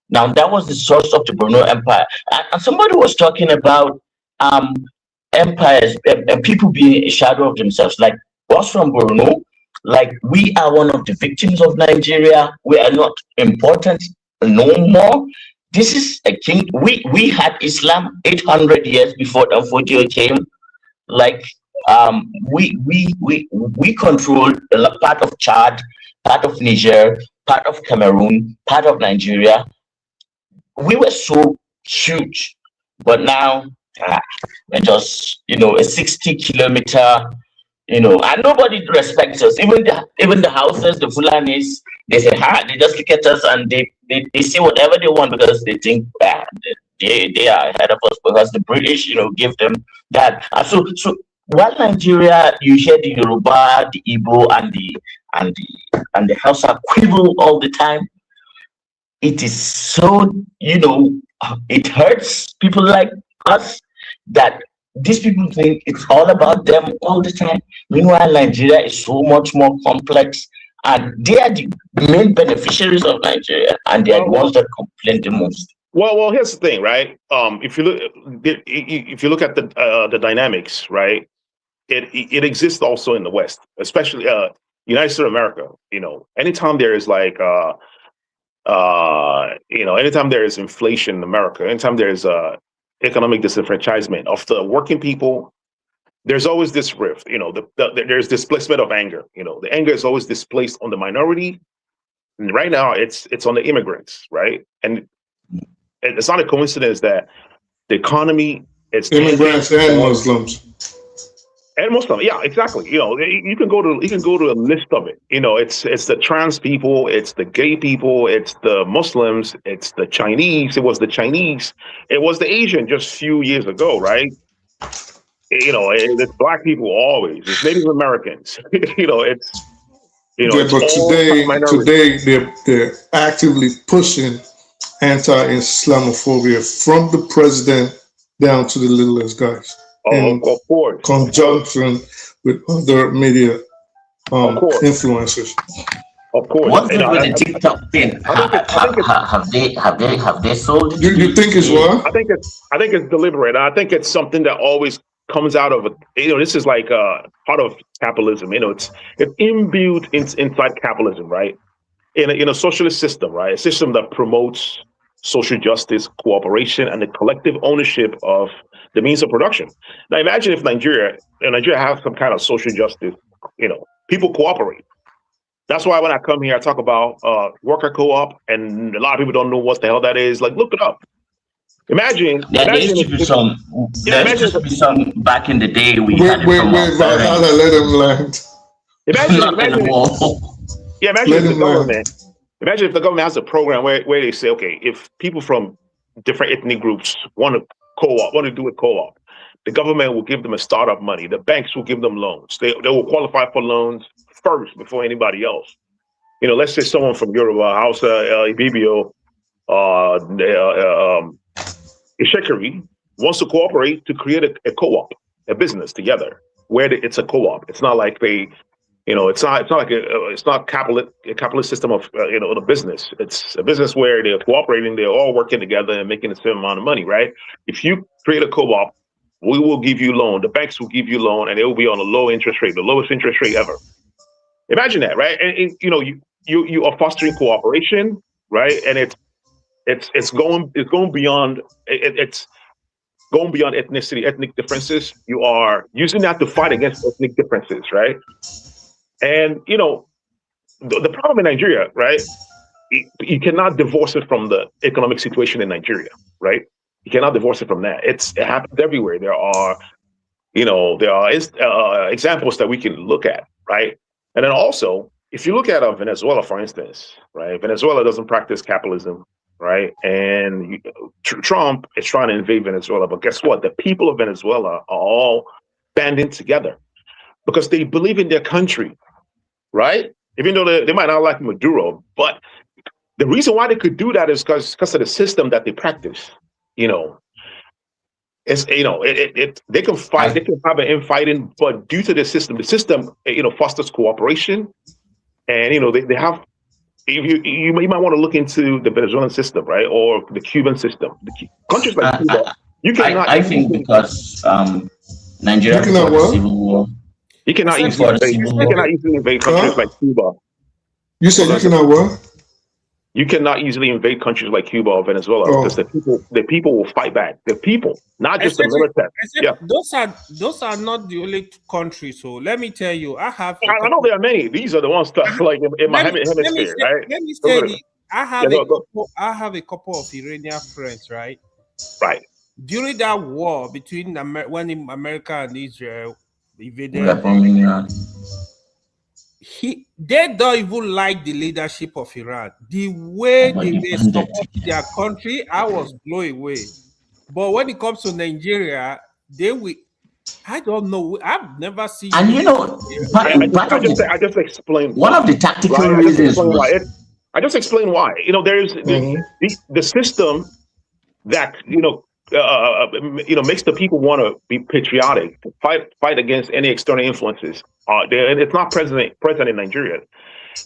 Now that was the source of the Borno Empire, and somebody was talking about empires and people being a shadow of themselves. Like us from Borno, like we are one of the victims of Nigeria. We are not important no more. This is a king. We had Islam 800 years before Danfodio came. Like we controlled a part of Chad, part of Niger, part of Cameroon, part of Nigeria. We were so huge, but now we're just a 60-kilometer. And nobody respects us. Even the houses, the Fulanis, they say, they just look at us and they say whatever they want because they think they are ahead of us because the British, give them that. So while Nigeria, you hear the Yoruba, the Igbo, and the Hausa quibble all the time, it is so, it hurts people like us that these people think it's all about them all the time. Meanwhile, Nigeria is so much more complex, and they are the main beneficiaries of Nigeria, and they are the ones that complain the most. Well, here's the thing, right? If you look at the dynamics, right, it exists also in the West, especially United States of America. Anytime there is like anytime there is inflation in America, anytime there's economic disenfranchisement of the working people, there's always this rift. There's displacement of anger. The anger is always displaced on the minority. And right now, it's on the immigrants, right? And it's not a coincidence that the economy is immigrants and Muslims. And Muslim, yeah, exactly. You can go to a list of it. It's the trans people, it's the gay people, it's the Muslims, it's the Chinese. It was the Chinese, it was the Asian just a few years ago, right? It's black people always. It's Native Americans. But today they're actively pushing anti-Islamophobia from the president down to the littlest guys. In conjunction with other media influencers. Of course. What's with the TikTok thing? Have they sold it? You think it's what? I think it's deliberate. I think it's something that always comes out of this is like part of capitalism. It's imbued inside capitalism, right? In a socialist system, right? A system that promotes social justice, cooperation, and the collective ownership of the means of production. Now imagine if Nigeria has some kind of social justice, people cooperate. That's why when I come here, I talk about worker co-op, and a lot of people don't know what the hell that is. Like, look it up. Imagine. There used to be some back in the day. Wait, let him land. Imagine the government. Imagine if the government has a program where they say, okay, if people from different ethnic groups want to do a co-op, the government will give them a startup money. The banks will give them loans. They will qualify for loans first before anybody else. Let's say someone from Yoruba, Hausa, Ibibio, Ishekiri wants to cooperate to create a co-op, a business together, where it's a co-op. It's not like it's not a capitalist system of the business. It's a business where they're cooperating, they're all working together and making the same amount of money, right? If you create a co-op, we will give you loan. The banks will give you loan, and it will be on a low interest rate, the lowest interest rate ever. Imagine that, right? And you are fostering cooperation, right? And it's going beyond ethnic differences. You are using that to fight against ethnic differences, right? And the problem in Nigeria, right? You cannot divorce it from the economic situation in Nigeria, right? You cannot divorce it from that. It happens everywhere. There are examples that we can look at, right? And then also, if you look at Venezuela, for instance, right? Venezuela doesn't practice capitalism, right? And Trump is trying to invade Venezuela, but guess what? The people of Venezuela are all banding together because they believe in their country, right? Even though they might not like Maduro, but the reason why they could do that is because of the system that they practice. They can fight, they can have an infighting, but due to the system fosters cooperation, and they have. You might want to look into the Venezuelan system, right, or the Cuban system. Countries like Cuba, you cannot. I think because Nigeria fought the Civil War. You cannot easily invade countries like Cuba. You said you cannot what? You cannot easily invade countries like Cuba or Venezuela because the people will fight back. The people, not just the military. Yeah. Those are not the only countries. So let me tell you, I know there are many. These are the ones that like in my hemisphere, right? Let me say, I have a couple of Iranian friends, right? Right. During that war between when America and Israel invaded, they don't even like the leadership of Iran. The way they support their country, I was blown away. But when it comes to Nigeria, I don't know. I've never seen. And I just explained one of the tactical reasons. I just explained why. There's the system that makes the people want to be patriotic, fight against any external influences. And it's not present in Nigeria.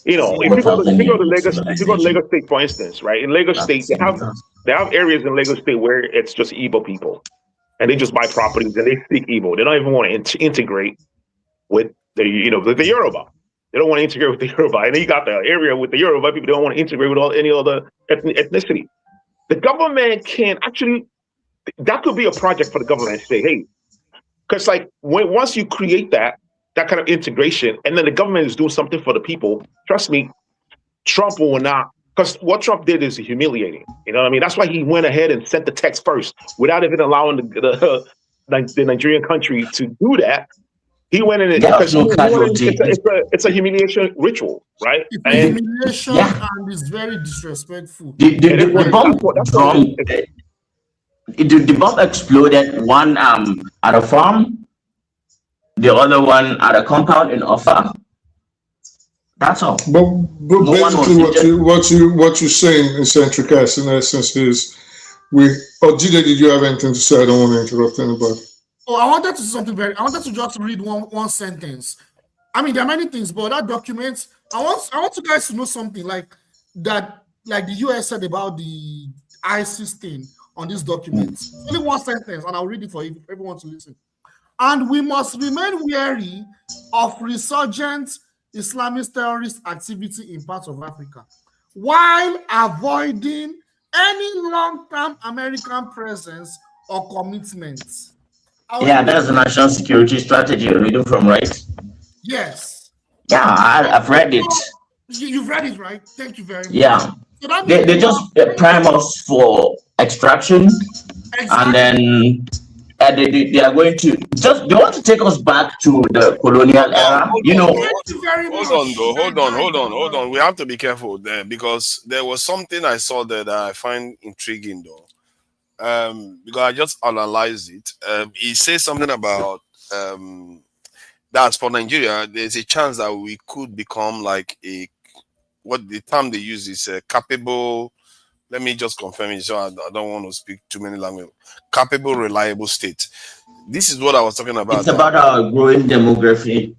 If you go to Lagos State, for instance, right? In Lagos State, they have areas in Lagos State where it's just Igbo people, and they just buy properties and they speak Igbo. They don't even want to integrate with the Yoruba. They don't want to integrate with the Yoruba. And then you got the area with the Yoruba people. They don't want to integrate with any other ethnicity. The government can actually, that could be a project for the government to say, hey, because like once you create that kind of integration, and then the government is doing something for the people, trust me, Trump will not, because what Trump did is humiliating. You know what I mean? That's why he went ahead and sent the text first without even allowing the Nigerian country to do that. He went in because it's a humiliation ritual, right? It's a humiliation and it's very disrespectful. The bomb exploded, one at a farm, the other one at a compound in Offa. That's all. But basically, what you're saying in Centric Cast, in essence, is Jide, did you have anything to say? I don't want to interrupt anybody. Oh, I wanted to just read one sentence. I mean, there are many things, but that document, I want you guys to know something like that, like the US said about the ISIS thing on this document. Only one sentence, and I'll read it for everyone to listen. And we must remain wary of resurgent Islamist terrorist activity in parts of Africa, while avoiding any long-term American presence or commitments. Yeah, that's the national security strategy you're reading from, right? Yes. Yeah, I've read it. You've read it, right? Thank you very much. Yeah. So that they just prime us for extraction, and then they are going to they want to take us back to the colonial era. Hold on. We have to be careful there, because there was something I saw there that I find intriguing though. Because I just analyzed it. He says something about that for Nigeria, there's a chance that we could become like what the term they use is capable. Let me just confirm it, so I don't want to speak too many languages. Capable, reliable state. This is what I was talking about. It's about our growing demography.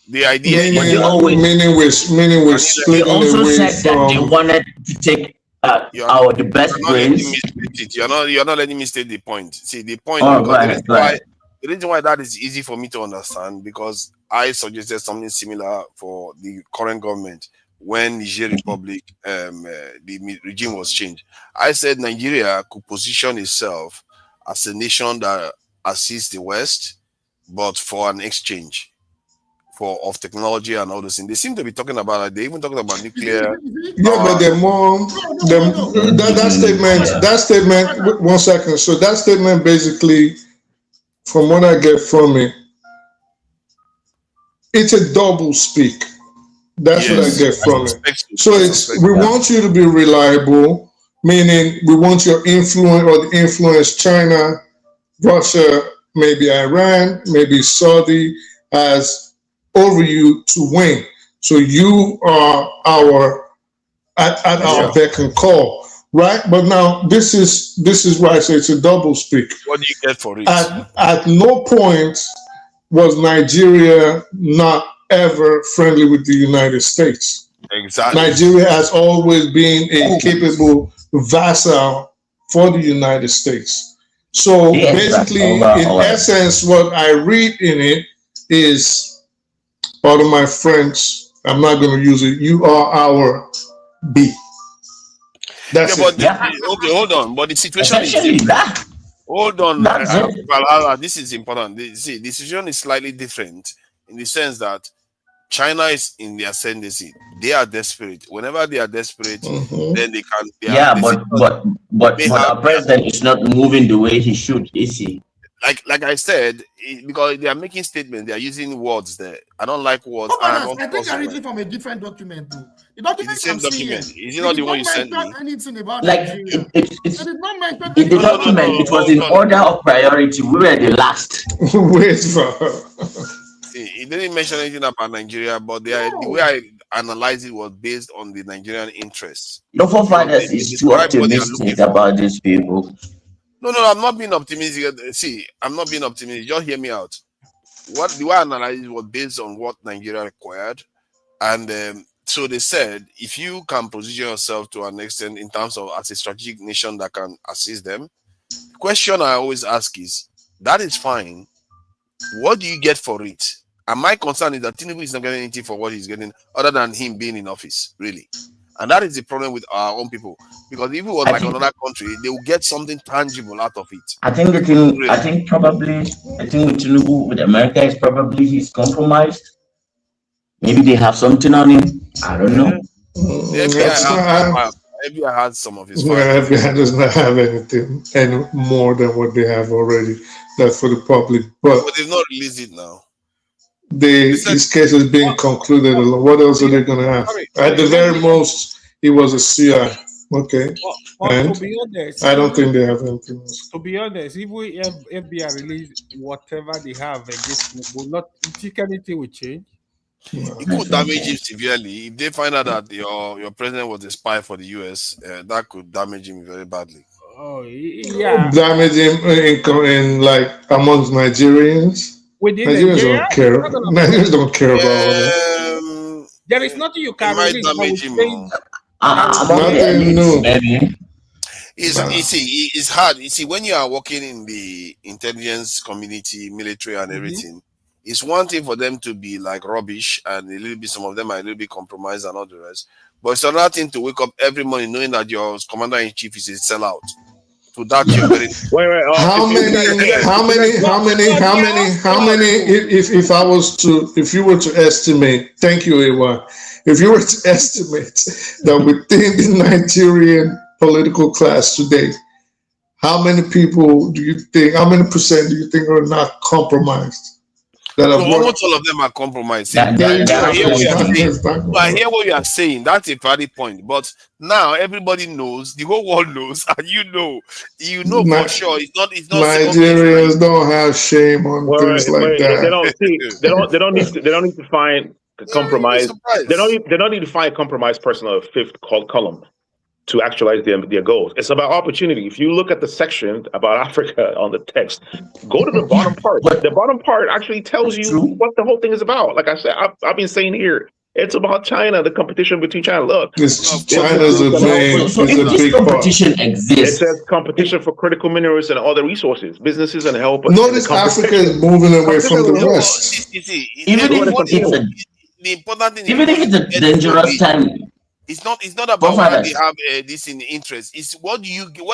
The idea meaning we're splitting also away said from. that they wanted to take the best brains. You're not letting me state the point. See, the point. The reason why that is easy for me to understand, because I suggested something similar for the current government when Niger Republic, the regime was changed. I said Nigeria could position itself as a nation that assists the West, but for an exchange of technology and all those things. They seem to be talking about, they even talking about nuclear. Yeah, but they're more that statement. 1 second. So that statement basically, from what I get from it, it's a double speak. That's what I get from it. So we want you to be reliable, meaning we want your influence or the influence China, Russia, maybe Iran, maybe Saudi as over you to win. So you are at our beck and call, right? But now this is why I say it's a double speak. What do you get for it? At no point was Nigeria not ever friendly with the United States. Exactly. Nigeria has always been a capable vassal for the United States. So basically, in essence, what I read in it is, part of my French, I'm not going to use it, you are our B. That's it. Okay, hold on. But the situation is different. Hold on. This is important. See, the situation is slightly different in the sense that China is in the ascendancy. They are desperate. Whenever they are desperate, then they can. But our president is not moving the way he should, is he? Like I said, because they are making statements, they are using words there. I don't like words. I think I'm reading from a different document too. The document it's the same document. Is it not the one you sent me? Anything about Nigeria. It did not mention in the document. It was in order of priority. We were the last. It didn't mention anything about Nigeria, but the way I analyzed it was based on the Nigerian interests. Your forefathers is too optimistic about these people. No, I'm not being optimistic. See, I'm not being optimistic. Just hear me out. The way I analyzed it was based on what Nigeria required. And so they said, if you can position yourself to an extent in terms of as a strategic nation that can assist them, the question I always ask is, that is fine. What do you get for it? And my concern is that Tinubu is not getting anything for what he's getting other than him being in office, really. And that is the problem with our own people. Because if it was like another country, they will get something tangible out of it. I think the thing, really. I think with Tinubu, with America, is probably he's compromised. Maybe they have something on him. I don't know. Maybe I had some of his files. FBI does not have anything any more than what they have already. That's for the public. But they've not released it now. This case is being concluded. What else are they going to have? At the very most, he was a CI. Okay. And to be honest, I don't think they have anything else. To be honest, if FBI release whatever they have against Tinubu, not anything will change. It could damage him severely. If they find out that your president was a spy for the US, that could damage him very badly. Oh yeah. Damage him in like amongst Nigerians. Nigerians don't care. Nigerians don't care about all that. There is nothing you can release. Nothing new. It's hard. You see, when you are working in the intelligence community, military, and everything, it's one thing for them to be like rubbish, and a little bit. Some of them are a little bit compromised and all the rest. But it's another thing to wake up every morning knowing that your commander in chief is a sellout. To that, you're very. If you were to estimate, thank you, Ewa. If you were to estimate that within the Nigerian political class today, how many people do you think, how many percent do you think are not compromised? Almost all of them are compromised. I hear what you are saying. That's a valid point. But now everybody knows, the whole world knows, and you know for sure. It's not. Nigerians don't have shame on things like that. They don't need to find compromise. They don't need to find compromise person on the fifth column to actualize their goals. It's about opportunity. If you look at the section about Africa on the text, go to the bottom part. The bottom part actually tells you what the whole thing is about. Like I said, I've been saying here, it's about China, the competition between China. Look, China's a big competition exists. It says competition for critical minerals and other resources, businesses and help. Notice Africa is moving away from the West. The important thing, even if it's a dangerous time. It's not about why they have this in interest. It's what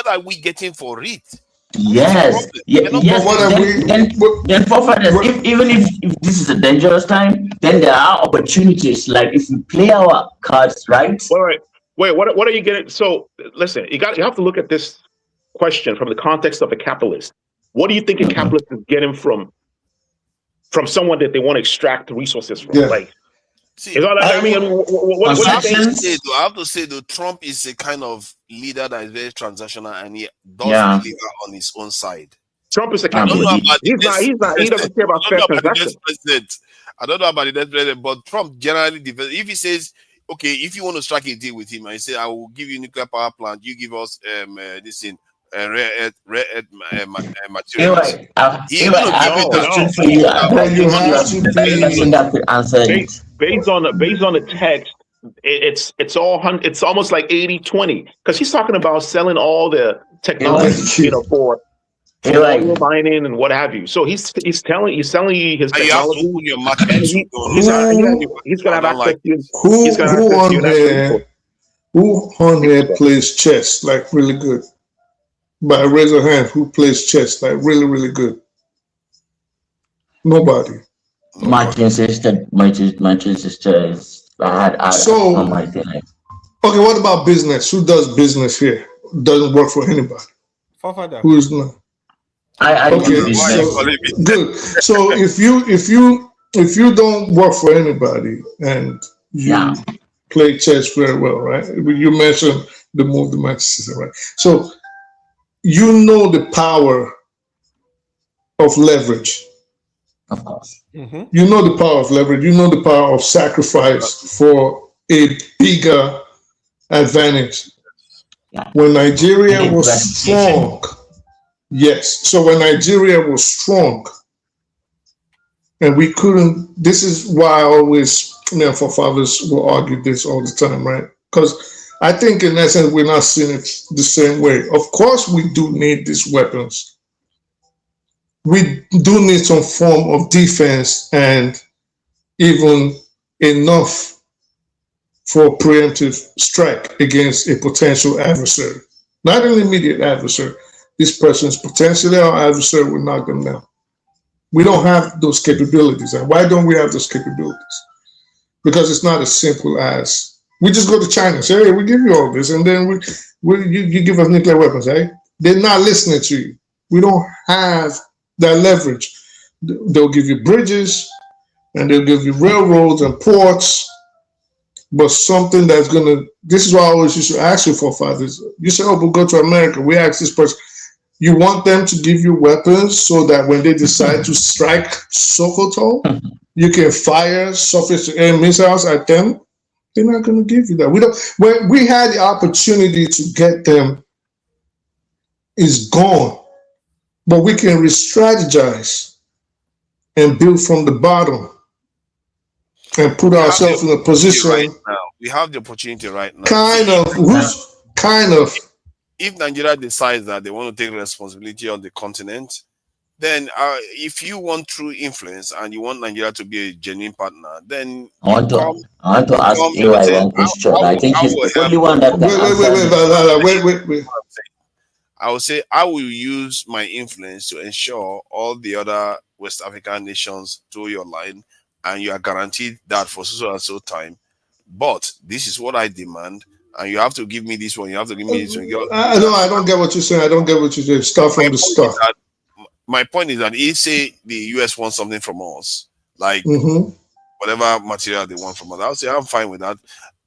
are we getting for it? Yes. Then forefathers, even if this is a dangerous time, then there are opportunities. Like if we play our cards right. Wait. What are you getting? So listen, you have to look at this question from the context of a capitalist. What do you think a capitalist is getting from someone that they want to extract resources from? Like. See, I have to say though, Trump is a kind of leader that is very transactional, and he does deliver on his own side. Trump is a capitalist. He doesn't care about fair transactions. I don't know about the next president, but Trump generally, if he says, okay, if you want to strike a deal with him, and he say, I will give you nuclear power plant, you give us this thing. Rare earth materials. Based on the text, it's almost like 80-20 because he's talking about selling all the technology, for mining and what have you. So he's selling you his technology. He's gonna have access to who on here plays chess like really good? By a raise of hand, who plays chess like really, really good? Nobody. My sister is on my thing. Okay, what about business? Who does business here? Doesn't work for anybody. Who is not? Okay, so good. So if you don't work for anybody and you play chess very well, right? You mentioned the move the match system, right? So you know the power of leverage. Of course. You know the power of leverage. You know the power of sacrifice for a bigger advantage. When Nigeria was strong, so when Nigeria was strong, and we couldn't, this is why I always, forefathers will argue this all the time, right? Because I think in essence, we're not seeing it the same way. Of course, we do need these weapons. We do need some form of defense and even enough for a preemptive strike against a potential adversary. Not an immediate adversary. This person is potentially our adversary, we'll knock them down. We don't have those capabilities. And why don't we have those capabilities? Because it's not as simple as, we just go to China and say, hey, we give you all this, and then you give us nuclear weapons, eh? They're not listening to you. We don't have that leverage. They'll give you bridges, and they'll give you railroads and ports, but something that's gonna, this is why I always used to ask your forefathers. You say, oh, we'll go to America. We ask this person, you want them to give you weapons so that when they decide to strike Sokoto, you can fire surface-to-air missiles at them? They're not gonna give you that. We don't, when we had the opportunity to get them, is gone. But we can re-strategize and build from the bottom and put ourselves in a position. Right now. We have the opportunity right now. Kind of. If Nigeria decides that they want to take responsibility on the continent, then if you want true influence and you want Nigeria to be a genuine partner, then I want to ask you one question. I think he's the only one that can wait. I would say I will use my influence to ensure all the other West African nations toe your line, and you are guaranteed that for so and so time. But this is what I demand, and you have to give me this one. You have to give me this one. No, I don't get what you're saying. I don't get what you're saying. Start from the start. My point is that if say the US wants something from us, like whatever material they want from us, I'll say I'm fine with that.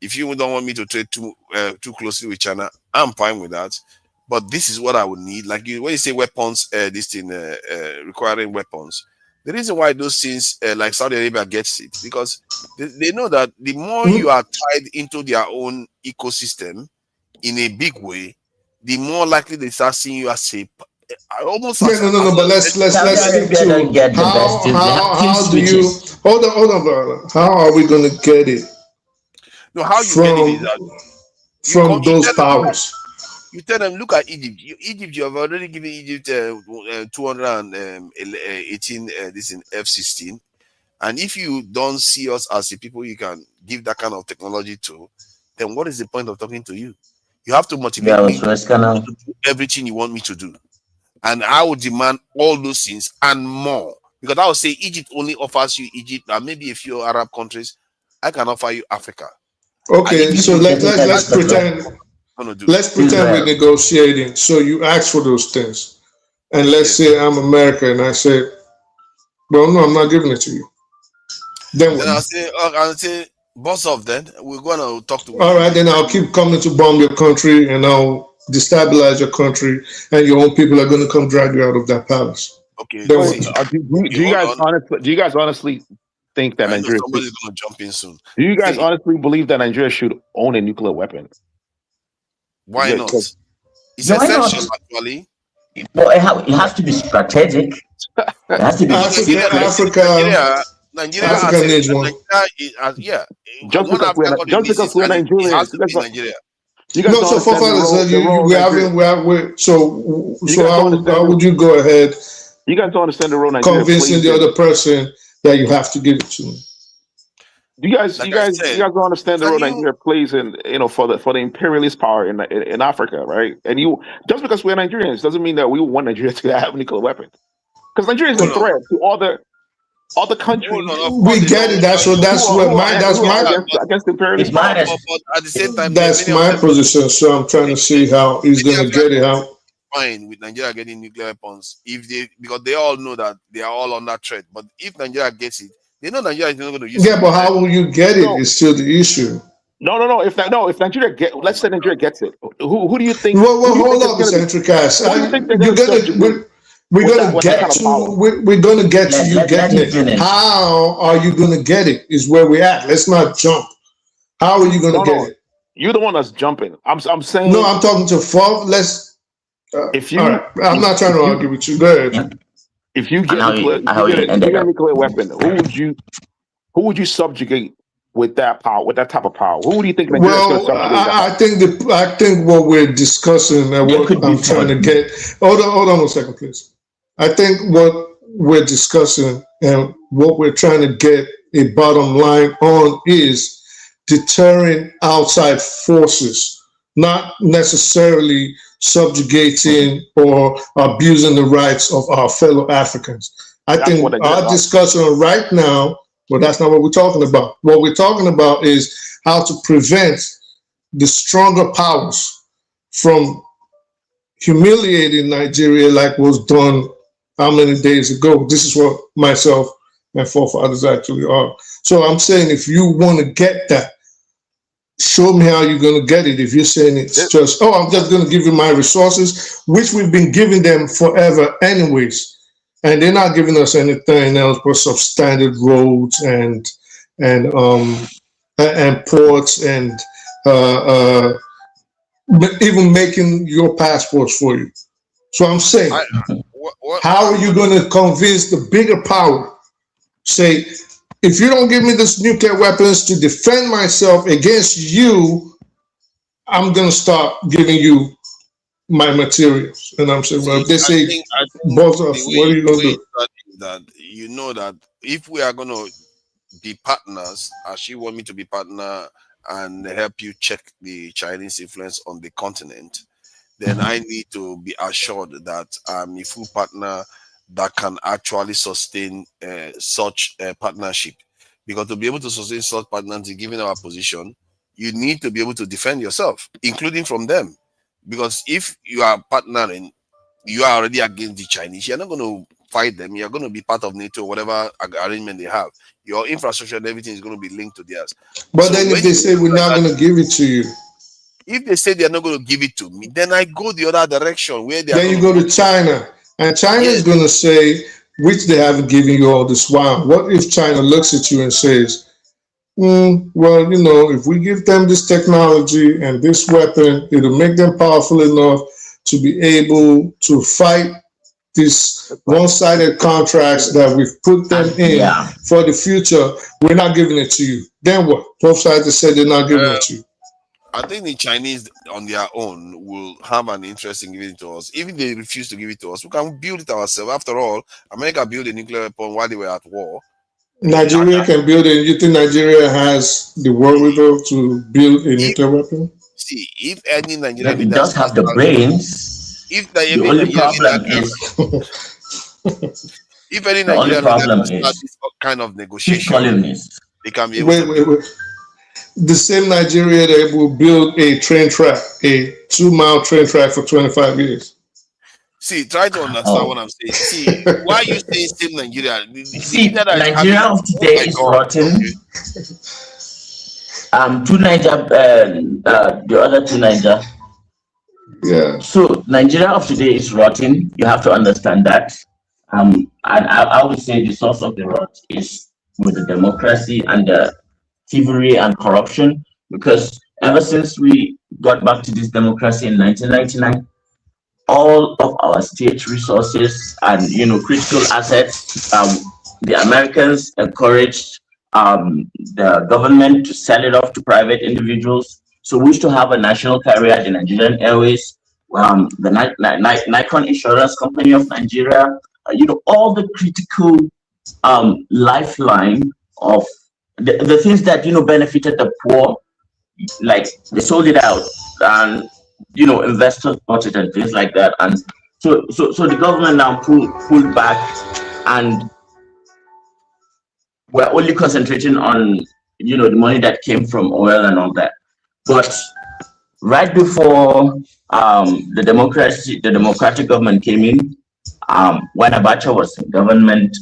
If you don't want me to trade too closely with China, I'm fine with that. But this is what I would need. Like when you say weapons, this thing requiring weapons. The reason why those things like Saudi Arabia gets it, because they know that the more you are tied into their own ecosystem in a big way, the more likely they start seeing you as a almost. No. But let's stick to how do you hold on, brother. How are we going to get it? No, how you get it is that from those powers. You tell them, look at Egypt. Egypt, you have already given Egypt 218 this in F-16, and if you don't see us as the people you can give that kind of technology to, then what is the point of talking to you? You have to motivate me to do everything you want me to do, and I will demand all those things and more. Because I would say Egypt only offers you Egypt and maybe a few Arab countries. I can offer you Africa. Okay, so let's pretend. Let's pretend we're negotiating. So you ask for those things, and let's say I'm America, and I say, "Well, no, I'm not giving it to you." Then I'll say, boss of then we're gonna talk to. All right, then I'll keep coming to bomb your country, and I'll destabilize your country, and your own people are going to come drag you out of that palace. Okay. Do you guys honestly think that Nigeria? Somebody's gonna jump in soon. Do you guys honestly believe that Nigeria should own a nuclear weapon? Why not? It's essential, actually. Well, it has to be strategic. It has to be Africa needs one. Just because we're Nigerians, so forefathers, how would you go ahead? You guys don't understand the role Nigeria convincing the other person that you have to give it to me. You guys don't understand the role Nigeria plays in, for the imperialist power in Africa, right? And just because we're Nigerians doesn't mean that we want Nigeria to have a nuclear weapon. Because Nigeria is a threat to other countries. We get it. That's my against imperialist power. But at the same time, that's my position. So I'm trying to see how he's going to get it out. Fine with Nigeria getting nuclear weapons because they all know that they are all under threat. But if Nigeria gets it, they know Nigeria is not going to use it. Yeah, but how will you get it is still the issue. No. If Nigeria let's say Nigeria gets it, who do you think? Well, hold on, Mr. Entricas. We're gonna get to you getting it. How are you gonna get it? Is where we're at. Let's not jump. How are you gonna get it? You're the one that's jumping. I'm saying. No, I'm talking to Fob. I'm not trying to argue with you. Go ahead. If you get a nuclear weapon, who would you subjugate with that power, with that type of power? Who do you think Nigeria is going to subjugate? I think what we're discussing and what I'm trying to get. Hold on a second, please. I think what we're discussing and what we're trying to get a bottom line on is deterring outside forces, not necessarily subjugating or abusing the rights of our fellow Africans. I think our discussion right now, well, that's not what we're talking about. What we're talking about is how to prevent the stronger powers from humiliating Nigeria like was done how many days ago. This is what myself and forefathers actually are. So I'm saying, if you want to get that, show me how you're going to get it. If you're saying it's just, oh, I'm just going to give you my resources, which we've been giving them forever anyways, and they're not giving us anything else but substandard roads and ports and even making your passports for you. So I'm saying, how are you going to convince the bigger power? Say, if you don't give me this nuclear weapons to defend myself against you, I'm going to start giving you my materials. And I'm saying, well, if they say, both of us, what are you going to do? That you know that if we are going to be partners, as you want me to be partner and help you check the Chinese influence on the continent, then I need to be assured that I'm a full partner that can actually sustain such a partnership. Because to be able to sustain such partnership, given our position, you need to be able to defend yourself, including from them. Because if you are partnering, you are already against the Chinese, you're not going to fight them. You're going to be part of NATO, whatever arrangement they have. Your infrastructure and everything is going to be linked to theirs. But so then if they say we're not going to give it to you, if they say they're not going to give it to me, then I go the other direction where they are. Then you go to China, and China is going to say, which they haven't given you all this while. What if China looks at you and says, well, you know, if we give them this technology and this weapon, it'll make them powerful enough to be able to fight these one-sided contracts that we've put them in for the future. We're not giving it to you. Then what? Both sides have said they're not giving it to you. I think the Chinese on their own will have an interest in giving it to us. Even if they refuse to give it to us, we can build it ourselves. After all, America built a nuclear weapon while they were at war. Nigeria can build it. You think Nigeria has the wherewithal to build a nuclear weapon? See, if any Nigerian leader does have the brains, the only problem is if any Nigerian leader start this kind of negotiation, they can be able to. Wait. The same Nigeria that will build a train track, a 2-mile train track for 25 years. See, try to understand what I'm saying. See, why are you saying same Nigeria? See, Nigeria of today is rotten. Two Niger, the other two Niger. Yeah. So Nigeria of today is rotten. You have to understand that. And I would say the source of the rot is with the democracy and the thievery and corruption, because ever since we got back to this democracy in 1999, all of our state resources and critical assets, the Americans encouraged the government to sell it off to private individuals. So we used to have a national carrier, the Nigerian Airways, the Nikon Insurance Company of Nigeria, all the critical lifeline of the things that benefited the poor, like they sold it out, and investors bought it and things like that. And so the government now pulled back, and we're only concentrating on the money that came from oil and all that. But right before the democratic government came in, when Abacha was in government,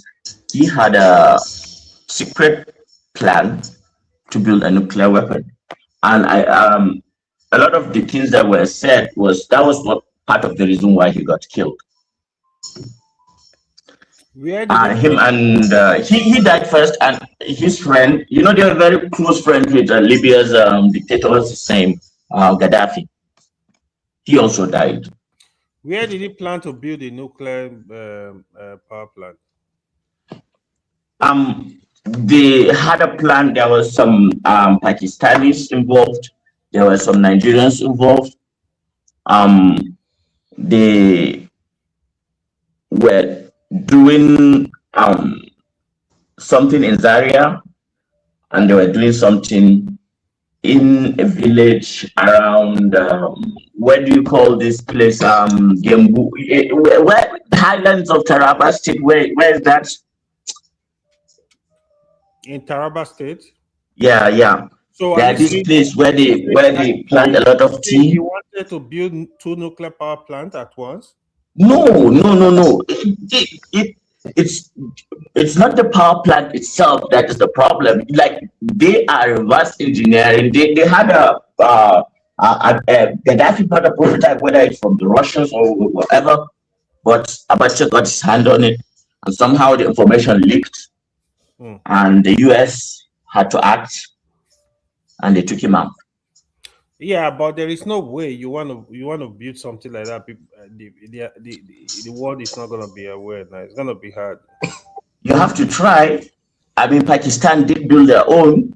he had a secret plan to build a nuclear weapon, and a lot of the things that were said was what part of the reason why he got killed. He died first, and his friend, they were very close friends with Libya's dictator, what's his name, Gaddafi. He also died. Where did he plan to build a nuclear power plant? They had a plan. There was some Pakistanis involved. There were some Nigerians involved. They were doing something in Zaria. and they were doing something in a village around where do you call this place? Gembu, where highlands of Taraba State. Where is that? In Taraba State. Yeah. So there's this place where they plant a lot of tea. You wanted to build 2 nuclear power plants at once? No. It's not the power plant itself that is the problem. Like, they are reverse engineering. They had a Gaddafi part of prototype, whether it's from the Russians or whatever, but Abacha got his hand on it, and somehow the information leaked, and the US had to act, and they took him out. Yeah, but there is no way you want to build something like that. The world is not going to be aware now. It's going to be hard. You have to try. I mean, Pakistan did build their own,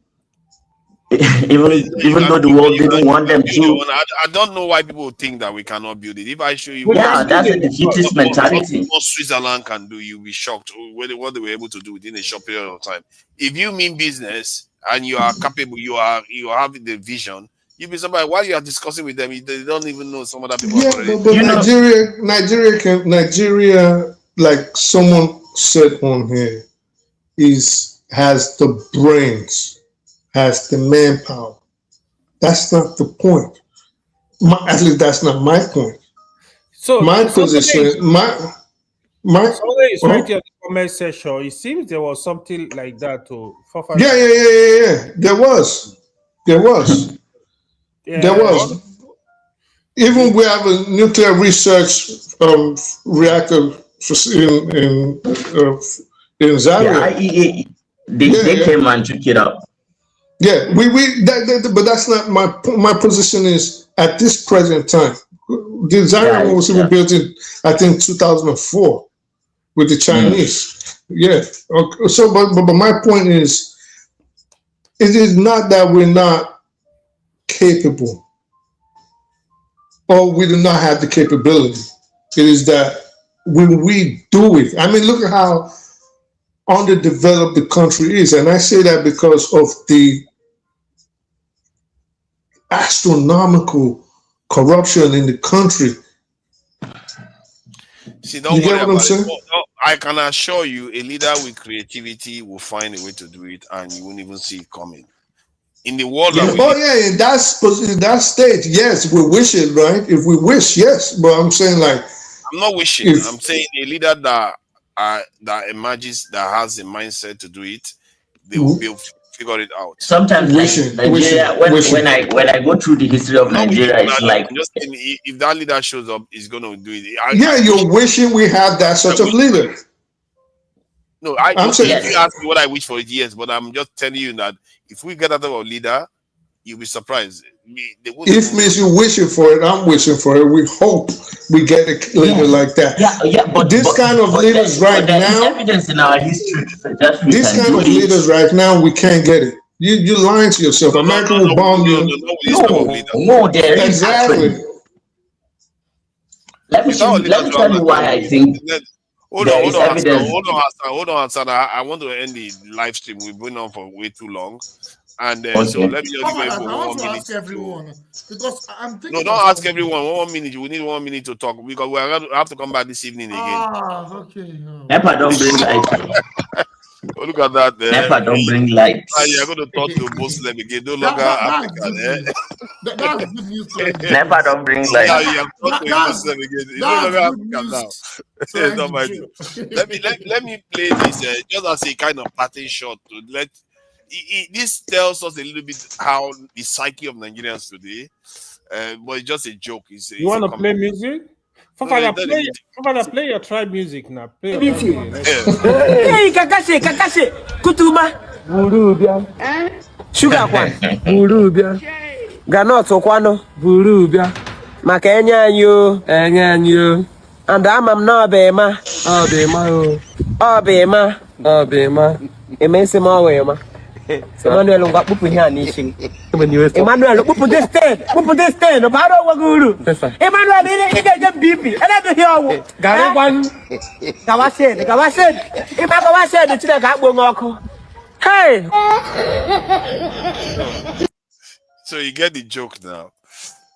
even though the world didn't want them to. I don't know why people think that we cannot build it. If I show you, yeah, that's a defeatist mentality. What Switzerland can do, you'll be shocked what they were able to do within a short period of time. If you mean business and you are capable, you have the vision. You'll be surprised while you are discussing with them. They don't even know some other people. Yeah, but Nigeria, like someone said on here, has the brains, has the manpower. That's not the point. At least that's not my point. So my position, my somebody is right here in the comment section. It seems there was something like that too. Yeah. There was. Yeah. There was. Even we have a nuclear research reactor in Zaria. Yeah, they came and took it up. Yeah, but that's not my position. Is at this present time, the Zaria was even built in, I think, 2004 with the Chinese. Yeah. Okay. So, but my point is, it is not that we're not capable or we do not have the capability. It is that when we do it, I mean, look at how underdeveloped the country is. And I say that because of the astronomical corruption in the country. See, don't worry about it. No, I can assure you, a leader with creativity will find a way to do it, and you won't even see it coming. In the world, in that state, yes, we wish it, right? If we wish, yes. But I'm saying, like, I'm not wishing. I'm saying a leader that emerges, that has a mindset to do it, they will figure it out. Sometimes, like Nigeria, when I go through the history of Nigeria, it's like, just if that leader shows up, he's going to do it. You're wishing we have that sort of leader. No, I'm saying, if you ask me what I wish for it, yes, but I'm just telling you that if we get out of a leader, you'll be surprised. If means you're wishing for it, I'm wishing for it. We hope we get a leader like that. But this kind of leaders right now, evidence in our history. This kind of leaders right now, we can't get it. You're lying to yourself. America will bomb you. No, there is exactly. Let me tell you why I think. Hold on, Hassan. I want to end the live stream. We've been on for way too long. And so let me just give everyone 1 minute. Ask everyone, because I'm thinking. No, don't ask everyone. 1 minute. We need 1 minute to talk because we have to come back this evening again. Okay. Nepa don't bring light. Oh, look at that. Nepa don't bring light. You're going to talk to a Muslim again. No longer African. That's good news. Nepa don't bring light. Yeah, you have talked to a Muslim again. It's no longer African now. Don't mind it. Let me play this just as a kind of parting shot to let. This tells us a little bit how the psyche of Nigerians today, but it's just a joke. You want to play music? Fafada, play your tribe music now. Play your Hey, kakase, kutuba. Burubia. Sugar kwan. Burubia. Ganot okwano. Burubia. Maka enyanyo. And amam no bema. Obema. Emense mawema. Emmanuel ngapupu here nishi. Emmanuel pupu this stand. No baro waguru. Emmanuel ide get BP. Ele be here. Gare kwan. Gawashed. Ima gawashed chire ga gbo ngoko. Hey! So you get the joke now.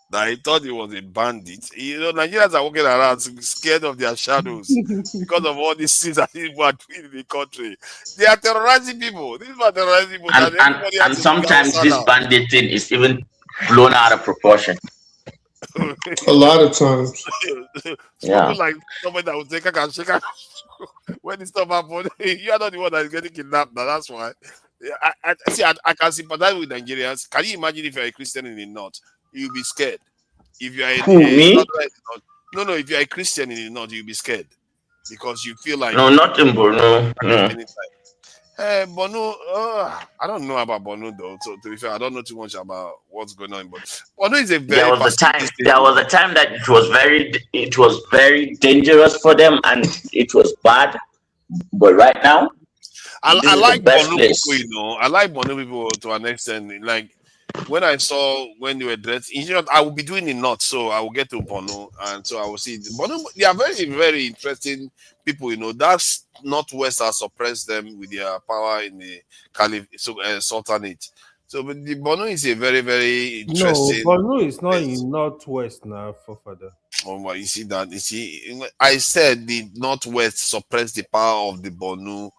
That he thought he was a bandit. You know, Nigerians are walking around scared of their shadows because of all these things that people are doing in the country. They are terrorizing people. These are terrorizing people. And sometimes this bandit thing is even blown out of proportion. A lot of times. Yeah. Like somebody that would take a shake when this stuff happens. You are not the one that is getting kidnapped now. That's why. I can sympathize with Nigerians. Can you imagine if you're a Christian in the north? You'll be scared. If you are if you're a Christian in the north, you'll be scared because you feel like not in Borno. Borno, I don't know about Borno though. So to be fair, I don't know too much about what's going on. But Borno is a very there was a time that it was very dangerous for them and it was bad. But right now, I like Borno people. You know, I like Borno people to an extent. Like when I saw when they were dressed, I will be doing the north, so I will get to Borno, and so I will see Borno. They are very, very interesting people. You know, that's Northwest has suppressed them with their power in the Sultanate. So, but the Borno is a very, very interesting. No, Borno is not in Northwest now, father. Oh my! You see that? You see, I said the Northwest suppressed the power of the Borno.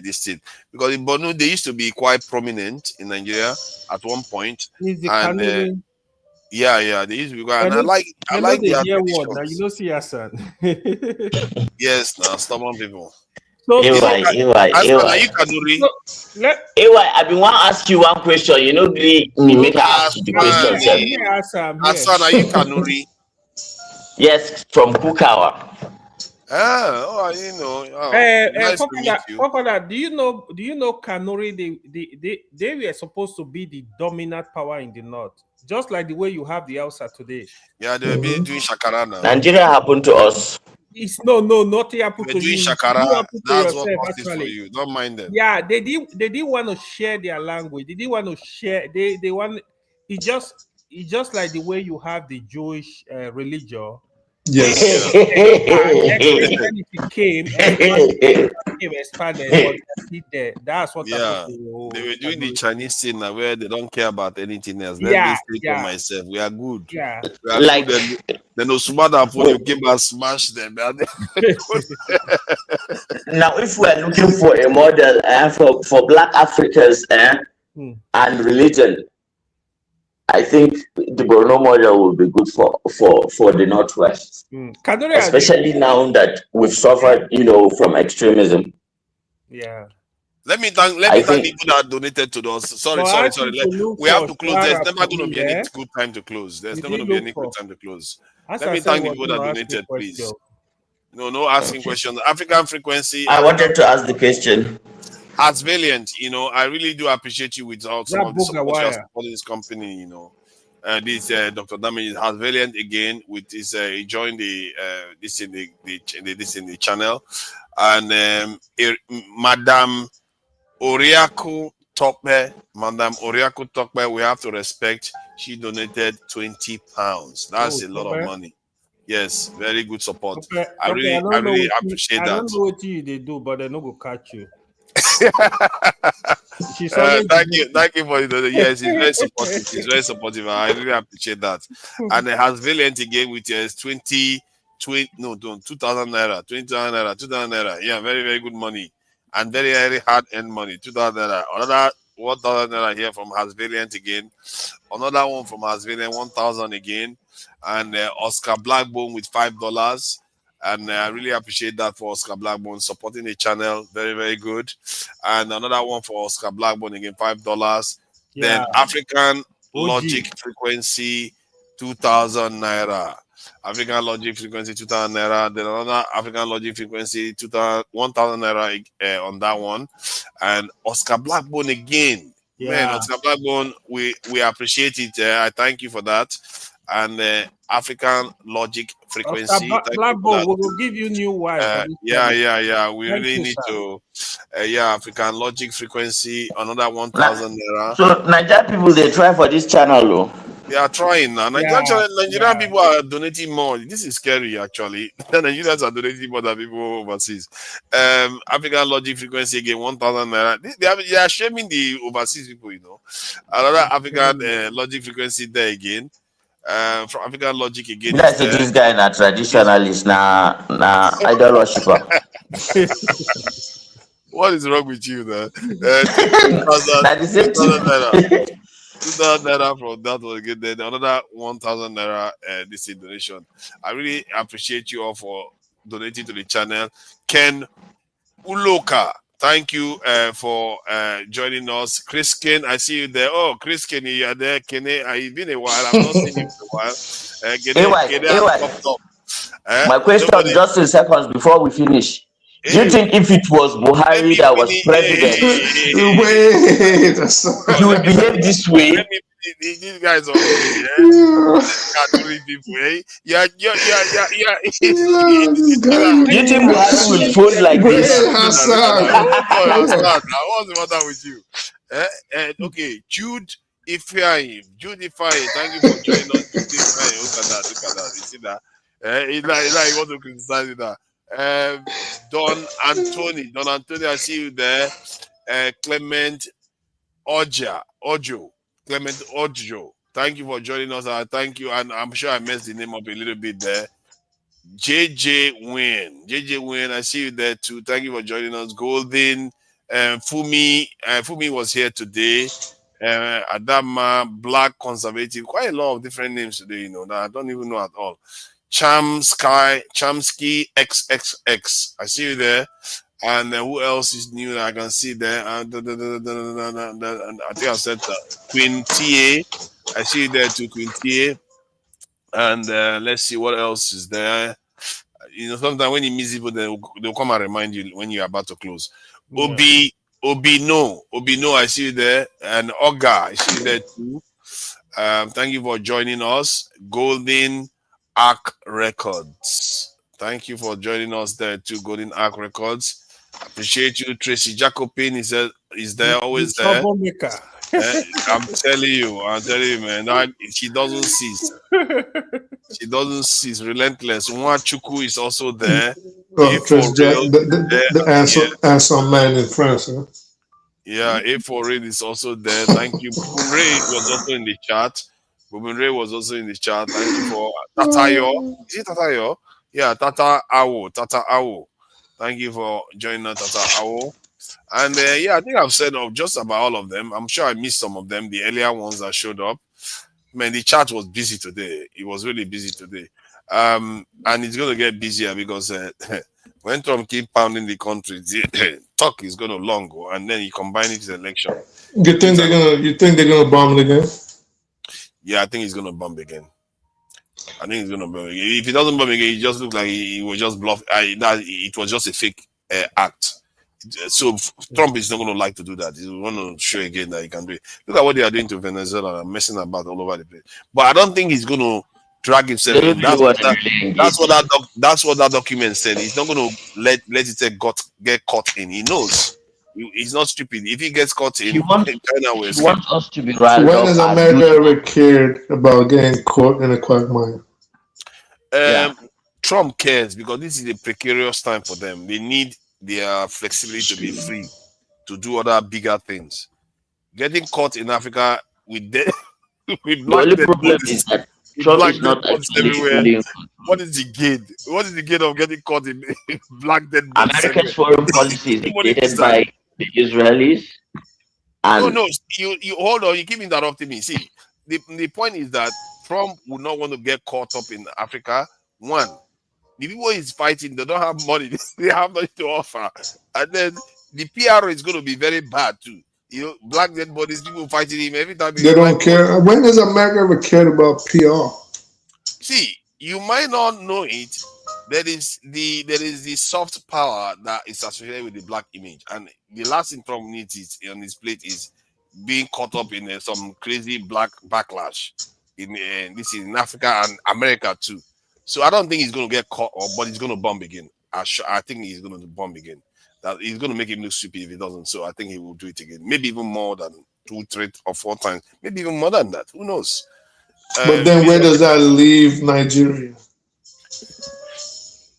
This thing because in Borno they used to be quite prominent in Nigeria at one point. Is the and yeah, they used to be quite. And I like the word now. You know, see Hassan. Yes, now stubborn people. So, I've been want to ask you one question. You know, me make ask you the question. Hassan, are you Kanuri? Yes, from Kukawa. You know. Nice to meet you. Papa, do you know Kanuri? They were supposed to be the dominant power in the north, just like the way you have the Hausa today. Yeah, they were doing shakara now. Nigeria happened to us. It's not happened to you. Shakara. That's what cost it for you. Don't mind them. Yeah, they didn't want to share their language. They didn't want to share. They want. It's just like the way you have the Jewish religion. Yes. When it came, everybody became expanded. That's what. Yeah, they were doing the Chinese thing now, where they don't care about anything else. Let me speak for myself. We are good. Yeah, we are like good. Then Osumada when you came and smash them. Now, if we are looking for a model for Black Africans and religion, I think the Borno model will be good for the Northwest, especially now that we've suffered, from extremism. Yeah. Let me thank the people that donated to us. Sorry. We have to close. There's never going to be any good time to close. There's never going to be any good time to close. Let me thank the people that donated, please. No asking questions. African Frequency. I wanted to ask the question. As Valiant, I really do appreciate you with all some of the support you are supporting this company. This Dr. Damage has Valiant again with this. He joined this in the channel, and Madam Oriaku Tokpe, we have to respect. She donated £20. That's a lot of money. Yes, very good support. I really appreciate that. I don't know what they do, but they're not gonna catch you. Thank you for it. Yes, he's very supportive. He's very supportive. I really appreciate that. And it has Valiant again with 2,000 naira, 20,000 naira, 2,000 naira. Yeah, very, very good money. And very, very hard-earned money. 2,000 naira. Another 1,000 naira here from Hasvaliant again. Another one from Hasvaliant, 1,000 again. And Oscar Blackbone with $5. And I really appreciate that for Oscar Blackbone supporting the channel. Very, very good. And another one for Oscar Blackbone again, $5. Yeah. Then African Logic Frequency, 2,000 naira. African Logic Frequency, 2,000 naira. Then another African Logic Frequency, 1,000 naira on that one. And Oscar Blackbone again. Yeah. Man, Oscar Blackbone, we appreciate it. I thank you for that. And African Logic Frequency. Blackbone, we will give you new wife. Yeah. We really need to. African Logic Frequency, another 1,000 naira. So Nigerian people, they try for this channel, though. They are trying now. Yeah, Nigerian people are donating more. This is scary, actually. The Nigerians are donating more than people overseas. African Logic Frequency again, 1,000 naira. They are shaming the overseas people, you know. Another African Logic Frequency there again. From African Logic again. I say this guy na traditionalist, na idol worshipper. What is wrong with you, man? 2,000 naira from that one again. Then another 1,000 naira this donation. I really appreciate you all for donating to the channel. Ken Uloka, thank you for joining us. Chris Ken, I see you there. Oh, Chris Ken, you are there. Ken, it's been a while. I've not seen you for a while. My question, just in seconds before we finish. Do you think if it was Buhari that was president, he would behave this way? These guys are people, eh? Yeah. Do you think Buhari would fold like this? What's the matter with you? Okay, Jude Ifeanyi, thank you for joining us. Jude Ifeanyi, look at that. You see that? He want to criticize it. Don Anthony, I see you there. Clement Ojo, thank you for joining us. Thank you, and I'm sure I messed the name up a little bit there. JJ Wynn, I see you there too. Thank you for joining us. Golden, Fumi was here today. Adama, Black Conservative, quite a lot of different names today, you know, that I don't even know at all. Chamsky XXX, I see you there. And who else is new that I can see there? I think I said that. Queen TA, I see you there too, Queen TA. And let's see what else is there. You know, sometimes when you miss people, they'll come and remind you when you're about to close. Yeah. Obino, I see you there. And Oga, I see you there too. Thank you for joining us. Golden Arc Records. Thank you for joining us there too, Golden Arc Records. Appreciate you. Tracy Jacobin is there, always there. I'm telling you, man. She doesn't cease. Relentless. Nwachuku is also there. The answer man in France. Huh? Yeah, A4 is also there. Thank you. Bubunre was also in the chat. Thank you for Tatayo. Is it Tatayo? Yeah, Tata Awo. Thank you for joining us, Tata Awo. And yeah, I think I've said just about all of them. I'm sure I missed some of them, the earlier ones that showed up. Man, the chat was busy today. It was really busy today. And it's going to get busier because when Trump keep pounding the country, the talk is going to long go, and then you combine it with the election. You think they're gonna bomb it again? Yeah, I think he's gonna bomb again. If he doesn't bomb again, it just looks like he was just bluff. It was just a fake act. So Trump is not going to like to do that. He's going to show again that he can do it. Look at what they are doing to Venezuela and messing about all over the place. But I don't think he's going to drag himself in. That's what that document said. He's not going to let it get caught in. He knows. He's not stupid. If he gets caught in, China will escape. Wants us to be right. When has America ever cared about getting caught in a quagmire? Trump cares because this is a precarious time for them. They need their flexibility to be free to do other bigger things. Getting caught in Africa with black dead bodies, Trump is not everywhere. What is the gain? What is the gain of getting caught in black dead bodies? America's foreign policy is dictated by the Israelis. And no, you hold on. You keep interrupting me. See, the point is that Trump would not want to get caught up in Africa. One, the people he's fighting, they don't have money. They have nothing to offer. And then the PR is going to be very bad too. You know, black dead bodies, people fighting him every time. They don't care. When has America ever cared about PR? See, you might not know it. There is the soft power that is associated with the black image, and the last thing Trump needs on his plate is being caught up in some crazy black backlash in Africa and America too. So I don't think he's going to get caught, but he's going to bomb again. I think he's going to bomb again. That he's going to make him look stupid if he doesn't. So I think he will do it again. Maybe even more than 2, 3, or 4 times. Maybe even more than that. Who knows? But then where does that leave Nigeria?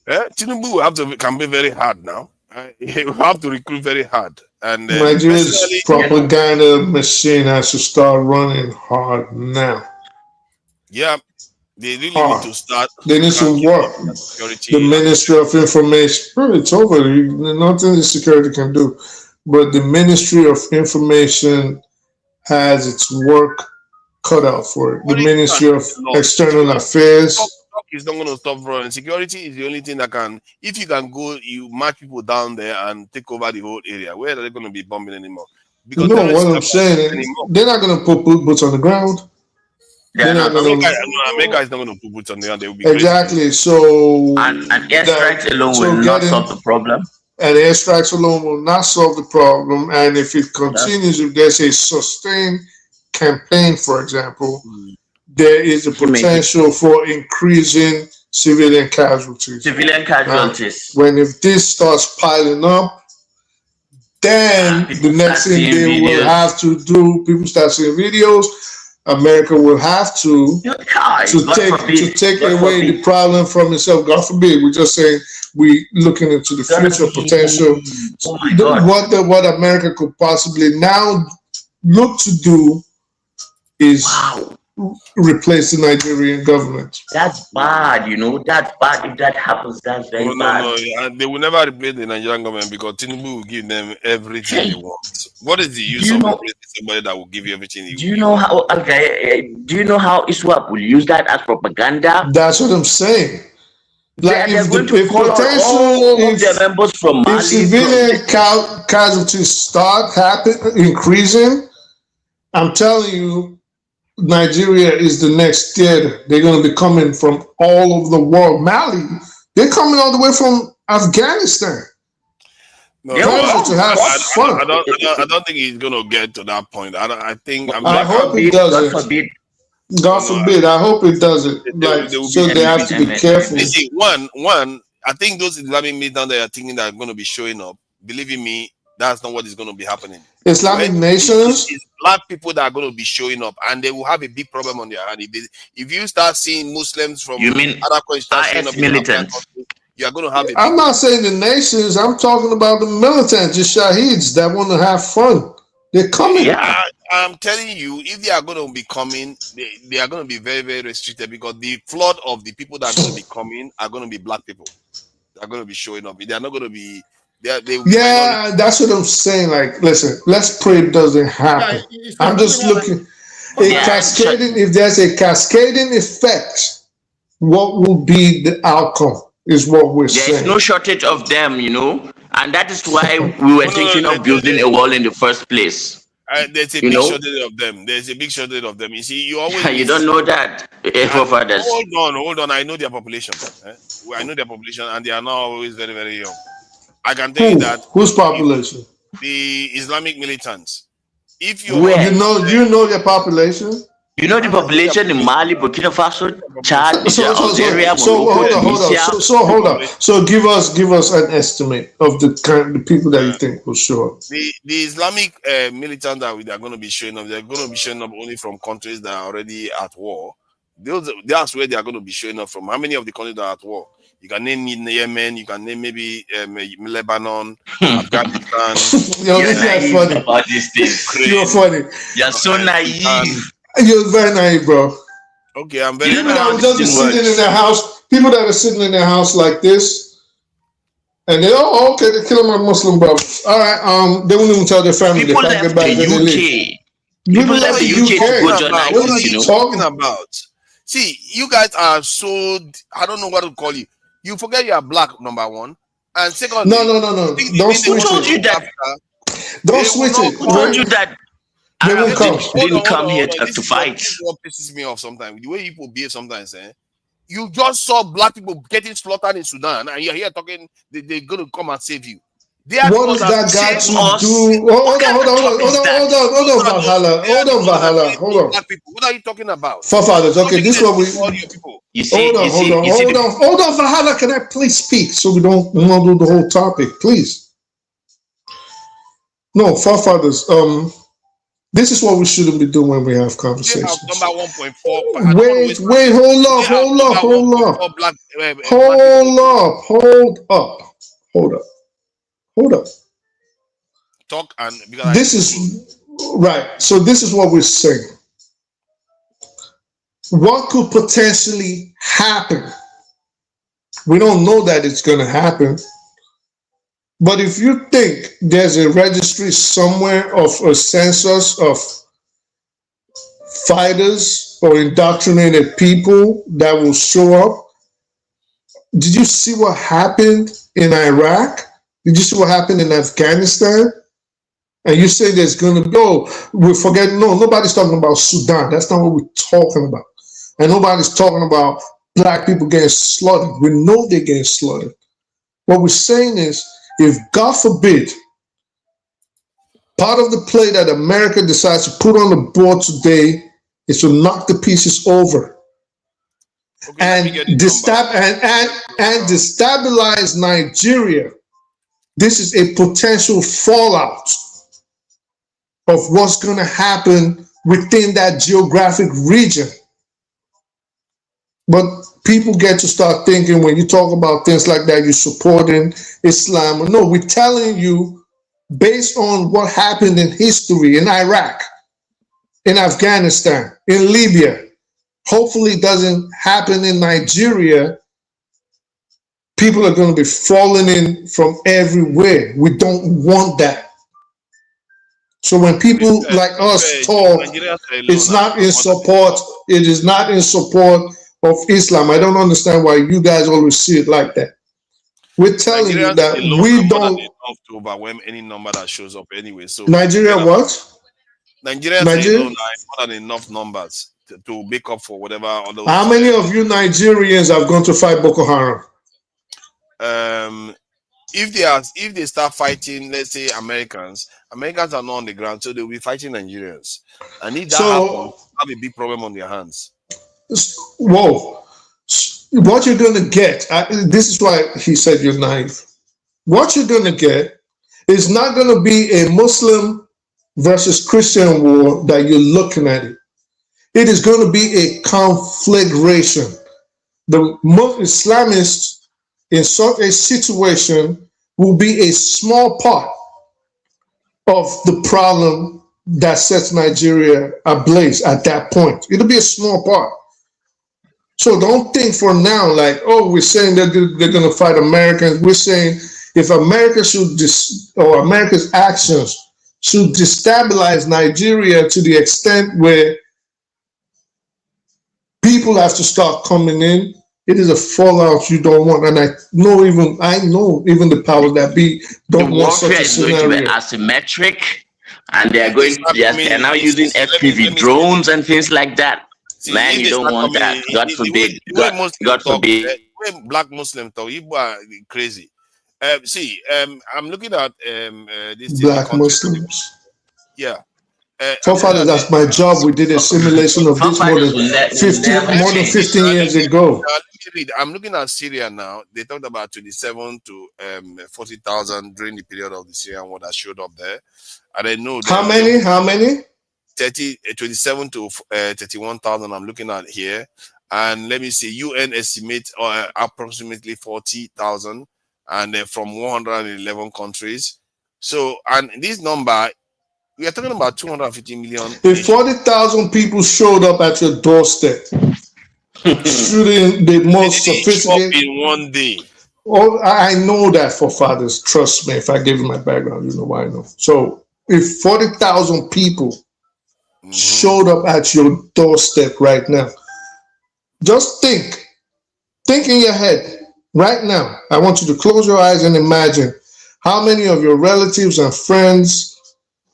Tinubu will have to campaign very hard now. He will have to recruit very hard. And Nigeria's propaganda machine has to start running hard now. Yeah, they really need to start. They need to work. The Ministry of Information, it's over. Nothing the security can do. But the Ministry of Information has its work cut out for it. The Ministry of External Affairs. Talk is not going to stop running. Security is the only thing that can. If you can go, you march people down there and take over the whole area. Where are they going to be bombing anymore? Because no, what I'm saying is they're not going to put boots on the ground. They're not America is not going to put boots on the ground. They will be exactly crazy. So and airstrikes alone will not solve the problem. And airstrikes alone will not solve the problem. And if it continues, if there's a sustained campaign, for example, there is a potential for increasing civilian casualties. When if this starts piling up, then the next thing they will have to do, people start seeing videos. America will have to take away the problem from itself. God forbid. We're just saying we looking into the future potential. What America could possibly now look to do is replace the Nigerian government. That's bad, you know. That's bad. If that happens, that's very bad. No. They will never replace the Nigerian government because Tinubu will give them everything they want. What is the use of replacing somebody that will give you everything you want? Do you know how? Do you know how ISWAP will use that as propaganda? That's what I'm saying. Like they're going to call all of their members from Mali. If civilian casualties start increasing, I'm telling you, Nigeria is the next theater. They're going to be coming from all over the world. Mali, they're coming all the way from Afghanistan. No, to have fun. I don't think he's going to get to that point. I hope it doesn't. God forbid. I hope it doesn't. So they have to be careful. See, one, I think those Islamic militants that are thinking that are going to be showing up, believe in me, that's not what is going to be happening. Islamic nations? It's black people that are going to be showing up, and they will have a big problem on their hand. If you start seeing Muslims from other countries IS militants, you are going to have a I'm not saying the nations, I'm talking about the militants, the shaheeds that want to have fun. They're coming. Yeah, I'm telling you, if they are going to be coming, they are going to be very, very restricted because the flood of the people that are going to be coming are going to be black people. They're going to be showing up. They are not going to be. That's what I'm saying. Like, listen, let's pray it doesn't happen. I'm just looking. Cascading. If there's a cascading effect, what will be the outcome? Is what we're saying. There's no shortage of them, you know, and that is why we were thinking of building a wall in the first place. There's a big shortage of them. There's a big shortage of them. You see, you always you don't know that. Hold on. I know their population. I know their population, and they are not always very, very young. I can tell you that. Whose population? The Islamic militants. If you you know their population. You know the population in Mali, Burkina Faso, Chad, Algeria, Morocco, Tunisia. Hold on. So give us an estimate of the people that you think will show up. The Islamic militants that are going to be showing up, they're going to be showing up only from countries that are already at war. That's where they are going to be showing up from. How many of the countries that are at war? You can name Yemen, you can name maybe Lebanon, Afghanistan. You're funny about this thing. You're funny. You're so naive. You're very naive, bro. Okay, I'm very. People that are just sitting in their house. People that are sitting in their house like this, and they okay, they're killing my Muslim brothers. All right, they won't even tell their family. People left the UK. People left the UK to go join ISIS. What are you talking about? See, you guys are so. I don't know what to call you. You forget you are black, number one, and second. No. Don't switch it. Don't switch it. Who told you that? They will come. Didn't come here to fight. This is what pisses me off sometimes. The way people behave sometimes, you just saw black people getting slaughtered in Sudan, and you're here talking they're going to come and save you. What is that got to do? Hold on, Valhalla. What are you talking about? Forefathers, okay, this is what we. Hold on, Valhalla. Can I please speak so we don't do the whole topic, please? No, forefathers. This is what we shouldn't be doing when we have conversations. Number 1.4. Wait, hold up. Talk and this is right. So this is what we're saying. What could potentially happen? We don't know that it's going to happen. But if you think there's a registry somewhere of a census of fighters or indoctrinated people that will show up, did you see what happened in Iraq? Did you see what happened in Afghanistan? And you say there's going to go, we forget, no, nobody's talking about Sudan. That's not what we're talking about. And nobody's talking about black people getting slaughtered. We know they're getting slaughtered. What we're saying is, if God forbid, part of the play that America decides to put on the board today is to knock the pieces over and destabilize Nigeria, this is a potential fallout of what's going to happen within that geographic region. But people get to start thinking when you talk about things like that, you're supporting Islam. No, we're telling you based on what happened in history in Iraq, in Afghanistan, in Libya. Hopefully it doesn't happen in Nigeria. People are going to be falling in from everywhere. We don't want that. So when people like us talk, it's not in support. It is not in support of Islam. I don't understand why you guys always see it like that. We're telling you that we don't enough to overwhelm any number that shows up anyway. So Nigeria what? Nigerians alone are more than enough numbers to make up for whatever other. How many of you Nigerians have gone to fight Boko Haram? If they start fighting, let's say Americans are not on the ground, so they'll be fighting Nigerians. And if that happens, have a big problem on their hands. Whoa. What you're going to get, this is why he said you're naive. What you're going to get is not going to be a Muslim versus Christian war that you're looking at it. It is going to be a conflagration. The Islamists in such a situation will be a small part of the problem that sets Nigeria ablaze at that point. It'll be a small part. So don't think for now like, oh, we're saying that they're going to fight Americans. We're saying if America or America's actions should destabilize Nigeria to the extent where people have to start coming in, it is a fallout you don't want. And I know even the powers that be don't want such a scenario. The warfare is going to be asymmetric, and they're now using FPV drones and things like that. See, man, you don't want that. God forbid. God forbid. When black Muslims talk, you are crazy. I'm looking at this black Muslims. Yeah. Forefathers, that's my job. We did a simulation of this more than 15 years ago. I'm looking at Syria now. They talked about 27 to 40,000 during the period of the Syrian war that showed up there. And I know how many? 27 to 31,000. I'm looking at here. And let me see, UN estimates approximately 40,000 and from 111 countries. So, and this number, we are talking about 250 million. If 40,000 people showed up at your doorstep, shooting the most sophisticated in one day. Oh, I know that, forefathers. Trust me. If I give you my background, you know why I know. So, if 40,000 people showed up at your doorstep right now, just think in your head right now. I want you to close your eyes and imagine how many of your relatives and friends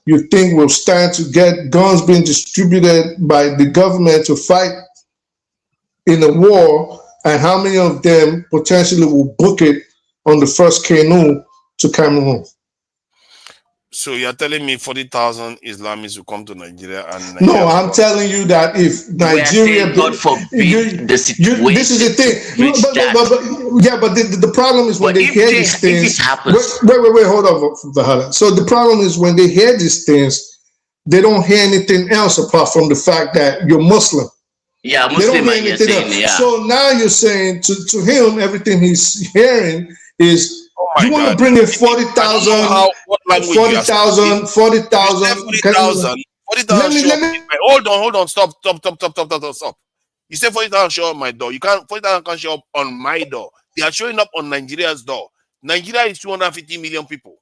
you think will stand to get guns being distributed by the government to fight in a war, and how many of them potentially will book it on the first canoe to Cameroon. So you're telling me 40,000 Islamists will come to Nigeria and no, I'm telling you that if Nigeria, God forbid the situation. This is the thing. But the problem is when they hear these things. Wait, hold on, Vahala. So the problem is when they hear these things, they don't hear anything else apart from the fact that you're Muslim. Yeah, They Muslim, don't hear you're anything saying, else. yeah. So now you're saying to him, everything he's hearing is, you want to bring in 40,000, what language you are speaking. 40,000. 40,000. 40,000 show up in my, hold on, stop. You say 40,000 show up my door. You can't, 40,000 can't show up on my door. They are showing up on Nigeria's door. Nigeria is 250 million people.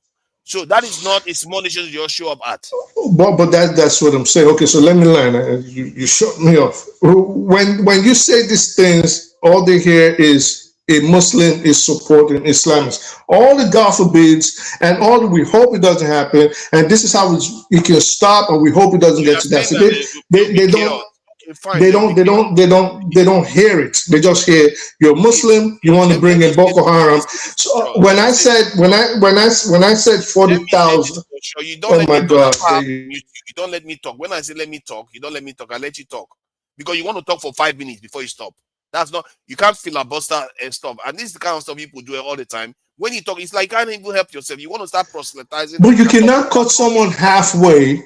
So that is not a small nation you show up at. But that's what I'm saying. Okay, so let me learn. You shut me off. When you say these things, all they hear is a Muslim is supporting Islamists. All the God forbids, and all the we hope it doesn't happen, and this is how it can stop, and we hope it doesn't get to that. So they don't hear it. They just hear you're Muslim. You want to bring in Boko Haram. So when I said 40,000, oh my God! You don't let me talk. When I say let me talk, you don't let me talk. I let you talk because you want to talk for 5 minutes before you stop. That's not, you can't filibuster and stuff. And this is the kind of stuff people do all the time. When you talk, it's like you can't even help yourself. You want to start proselytizing. But you cannot cut someone halfway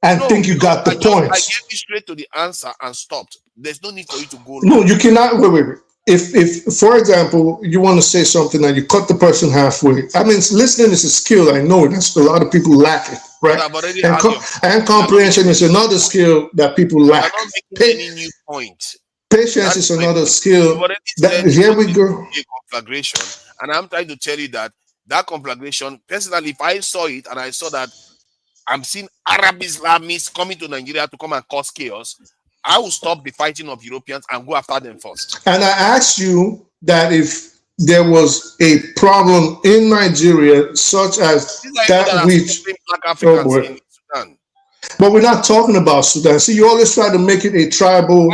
and think you got the point. I gave you straight to the answer and stopped. There's no need for you to go. No, you cannot. Wait. If, for example, you want to say something and you cut the person halfway, I mean, listening is a skill. I know that's a lot of people lack it, right? And comprehension is another skill that people lack. I'm not making any new point. Patience is another skill. Here we go. Conflagration, and I'm trying to tell you that conflagration. Personally, if I saw it and I saw that I'm seeing Arab Islamists coming to Nigeria to come and cause chaos, I will stop the fighting of Europeans and go after them first. And I asked you that if there was a problem in Nigeria, such as that which Black Africans in Sudan. But we're not talking about Sudan. See, you always try to make it a tribal.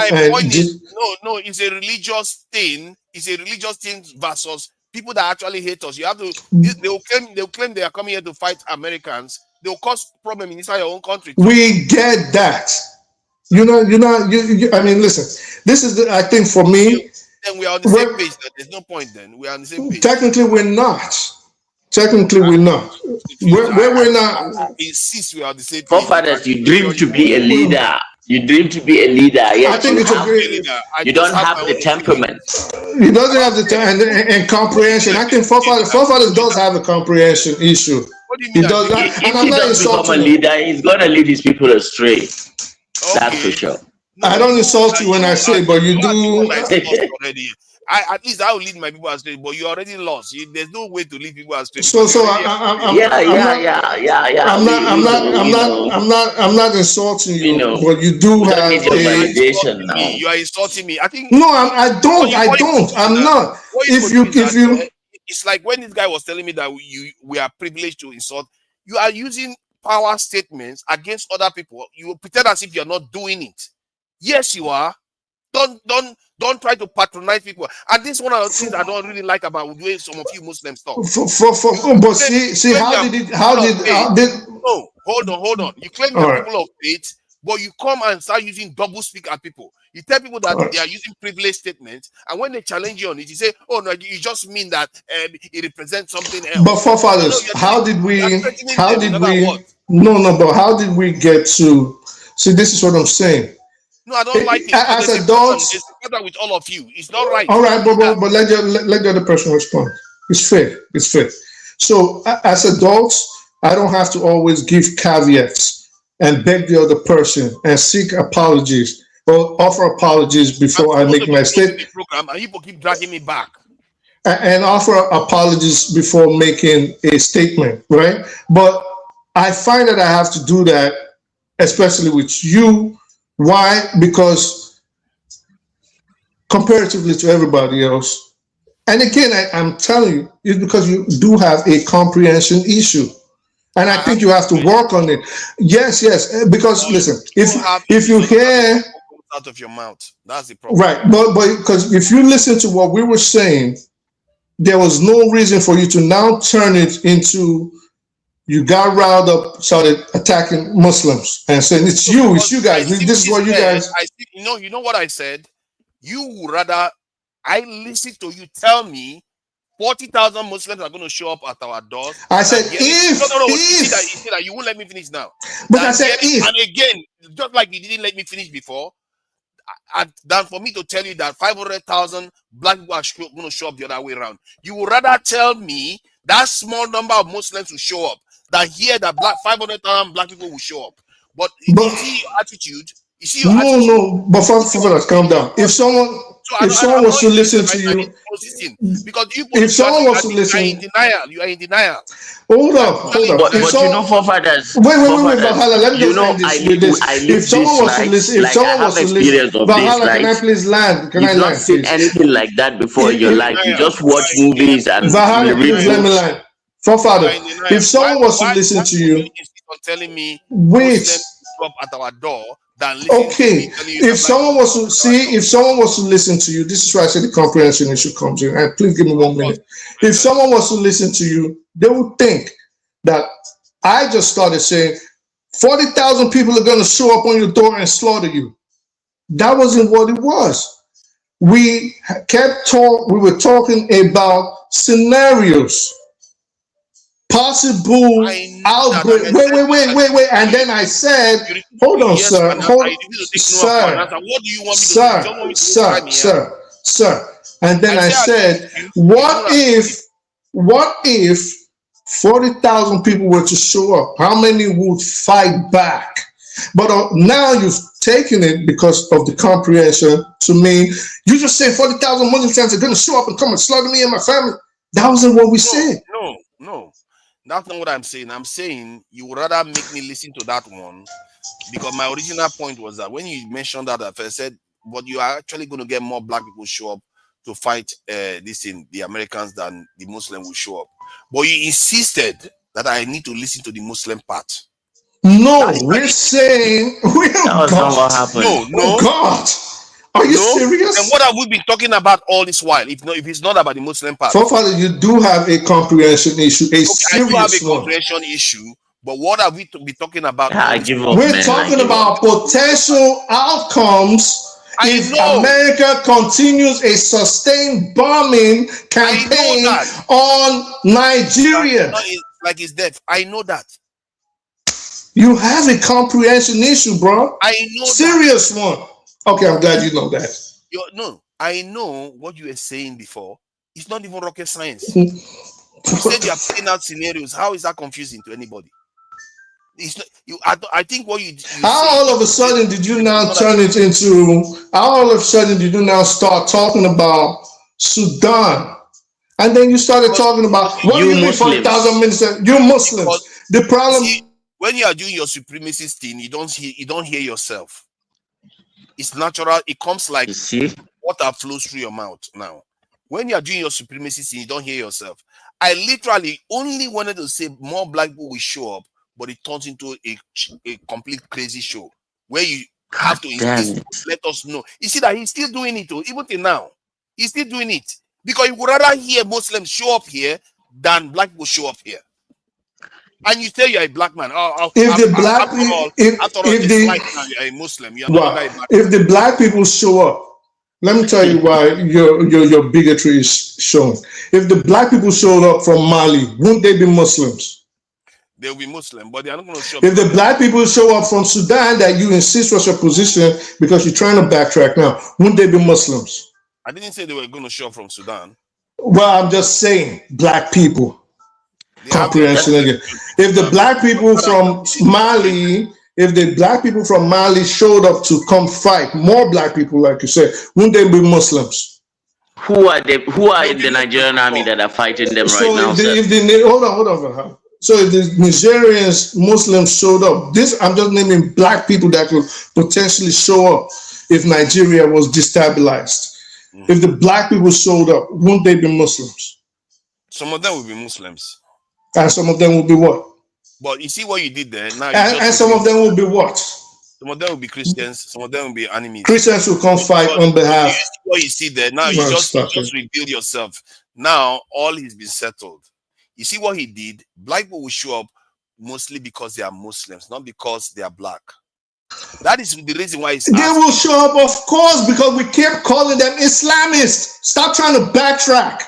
No, it's a religious thing. It's a religious thing versus people that actually hate us. You have to. They'll claim they are coming here to fight Americans. They'll cause problem inside your own country. We get that. I mean, listen. This is I think for me. Then we are on the same page. There's no point. Then we are on the same page. Technically, we're not. We're not. We're not. Insist we are the same. Forefathers, you dream to be a leader. You dream to be a leader. Yes, I think it's a great. You don't have the temperament. He doesn't have the time and comprehension. I think forefathers does have a comprehension issue. He does not. If he does become a leader, he's going to lead his people astray. That's for sure. I don't insult you when I say, but you do. At least I will lead my people astray, but you already lost. There's no way to lead people astray. I'm not insulting you, but you do have validation now. You are insulting me. I think no, I don't. I'm not. If you, it's like when this guy was telling me that we are privileged to insult. You are using power statements against other people. You pretend as if you're not doing it. Yes, you are. Don't try to patronize people. And this is one of the things I don't really like about the way some of you Muslims talk. But see, how did? No, hold on. You claim you're people of faith, but you come and start using double speak at people. You tell people that they are using privilege statements, and when they challenge you on it, you say, "Oh no, you just mean that it represents something else." But forefathers, how did we? But how did we get to? See, this is what I'm saying. No, I don't like it. As adults, it's together with all of you. It's not right. All right, but let the other person respond. It's fair. So as adults, I don't have to always give caveats and beg the other person and seek apologies or offer apologies before I make my statement. And people keep dragging me back. And offer apologies before making a statement, right? But I find that I have to do that, especially with you. Why? Because comparatively to everybody else, and again, I'm telling you, it's because you do have a comprehension issue, and I think you have to work on it. Yes, because listen, if you hear out of your mouth, that's the problem. Right, but because if you listen to what we were saying, there was no reason for you to now turn it into. You got riled up, started attacking Muslims and saying it's you guys. This is what you guys. You know what I said. You would rather I listen to you tell me 40,000 Muslims are going to show up at our doors. I said, if, no, if. You see that you won't let me finish now. But I said, if. And again, just like you didn't let me finish before, than for me to tell you that 500,000 black people are going to show up the other way around. You would rather tell me that small number of Muslims will show up than hear that 500,000 black people will show up. But you see your attitude. You see your attitude. No, but first, calm down. If someone was to listen to you, because if someone was to listen, you are in denial. Hold up. But you know, forefathers. Wait, Valhalla. Let me just end this with this. If someone was to listen, Valhalla, can I please land? Can I land? You've not seen anything like that before in your life. You just watch movies and Valhalla, please let me land. Forefather, if someone was to listen to you, telling me wait. At our door. Okay, if someone was to listen to you, this is why I said the comprehension issue comes in. And please give me 1 minute. If someone was to listen to you, they would think that I just started saying 40,000 people are going to show up on your door and slaughter you. That wasn't what it was. We were talking about scenarios. Possible outbreak. Wait. And then I said, hold on, sir. What do you want me to do? Sir. And then I said, what if 40,000 people were to show up? How many would fight back? But now you've taken it because of the comprehension to mean you just say 40,000 Muslims are going to show up and come and slaughter me and my family. That wasn't what we said. No. That's not what I'm saying. I'm saying you would rather make me listen to that one because my original point was that when you mentioned that, I said, but you are actually going to get more black people show up to fight the Americans than the Muslim will show up. But you insisted that I need to listen to the Muslim part. No, we're saying that was not what happened. No. God. Are you serious? And what have we been talking about all this while? If it's not about the Muslim part. Forefather, you do have a comprehension issue, I do have a comprehension issue, but what have we been talking about? We're talking about potential outcomes if America continues a sustained bombing campaign on Nigeria. Like it's death. I know that. You have a comprehension issue, bro. I know. Serious one. Okay, I'm glad you know that. I know what you were saying before. It's not even rocket science. You said you are playing out scenarios. How is that confusing to anybody? It's not, I think what you how all of a sudden did you now turn it into? How all of a sudden did you now start talking about Sudan? And then you started talking about what do you mean 40,000 ministers? You're Muslims. The problem when you are doing your supremacist thing, you don't hear yourself. It's natural. It comes like water flows through your mouth now. When you are doing your supremacy thing, you don't hear yourself. I literally only wanted to say more black people will show up, but it turns into a complete crazy show where you have to insist, let us know. You see that he's still doing it too, even till now. He's still doing it because you would rather hear Muslims show up here than black people show up here. And you say you're a black man. If the black people show up, let me tell you why your bigotry is shown. If the black people showed up from Mali, wouldn't they be Muslims? They'll be Muslim, but they're not going to show up. If the black people show up from Sudan that you insist was your position because you're trying to backtrack now, wouldn't they be Muslims? I didn't say they were going to show up from Sudan. Well, I'm just saying black people. Comprehension again. If the black people from Mali, showed up to come fight, more black people, like you said, wouldn't they be Muslims? Who are in the Nigerian army that are fighting them right now? Hold on. So if the Nigerians, Muslims showed up, I'm just naming black people that could potentially show up if Nigeria was destabilized. If the black people showed up, wouldn't they be Muslims? Some of them will be Muslims. And some of them will be what? But you see what you did there. Now and some of them will be what? Some of them will be Christians. Some of them will be enemies. Christians will come fight on behalf. What you see there. Now you just revealed yourself. Now all has been settled. You see what he did? Black people will show up mostly because they are Muslims, not because they are black. That is the reason why they will show up, of course, because we kept calling them Islamists. Stop trying to backtrack.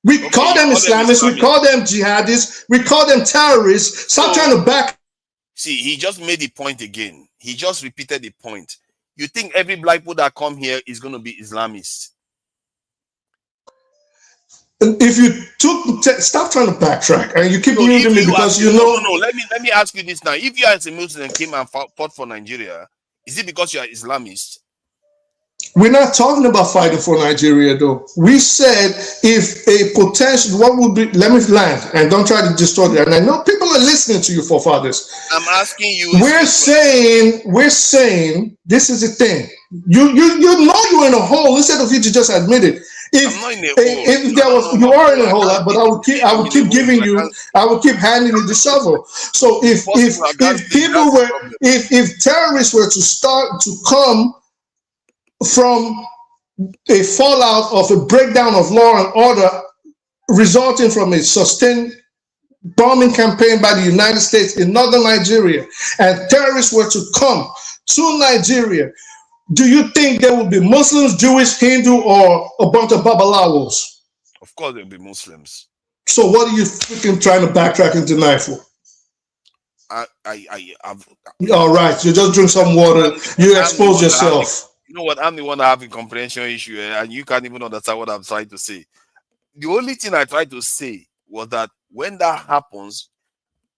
We call them Islamists, we call them jihadists, we call them terrorists. Stop trying to back. See, he just made the point again. He just repeated the point. You think every black people that come here is going to be Islamists? If you stop trying to backtrack, and you keep using me because you know. No. Let me ask you this now. If you as a Muslim came and fought for Nigeria, is it because you are Islamist? We're not talking about fighting for Nigeria, though. We said if a potential, what would be? Let me land and don't try to distort it. And I know people are listening to you, forefathers. I'm asking you. We're saying this is the thing. You know you're in a hole instead of you to just admit it. If there was, you are in a hole, but I would keep giving you, I would keep handing you the shovel. So if terrorists were to start to come from a fallout of a breakdown of law and order resulting from a sustained bombing campaign by the United States in northern Nigeria, and terrorists were to come to Nigeria, do you think there will be Muslims, Jewish, Hindu, or a bunch of Babalawos? Of course there will be Muslims. So what are you freaking trying to backtrack and deny for? All right, you just drink some water, you expose yourself. You know what? I'm the one that have a comprehension issue, and you can't even understand what I'm trying to say. The only thing I tried to say was that when that happens,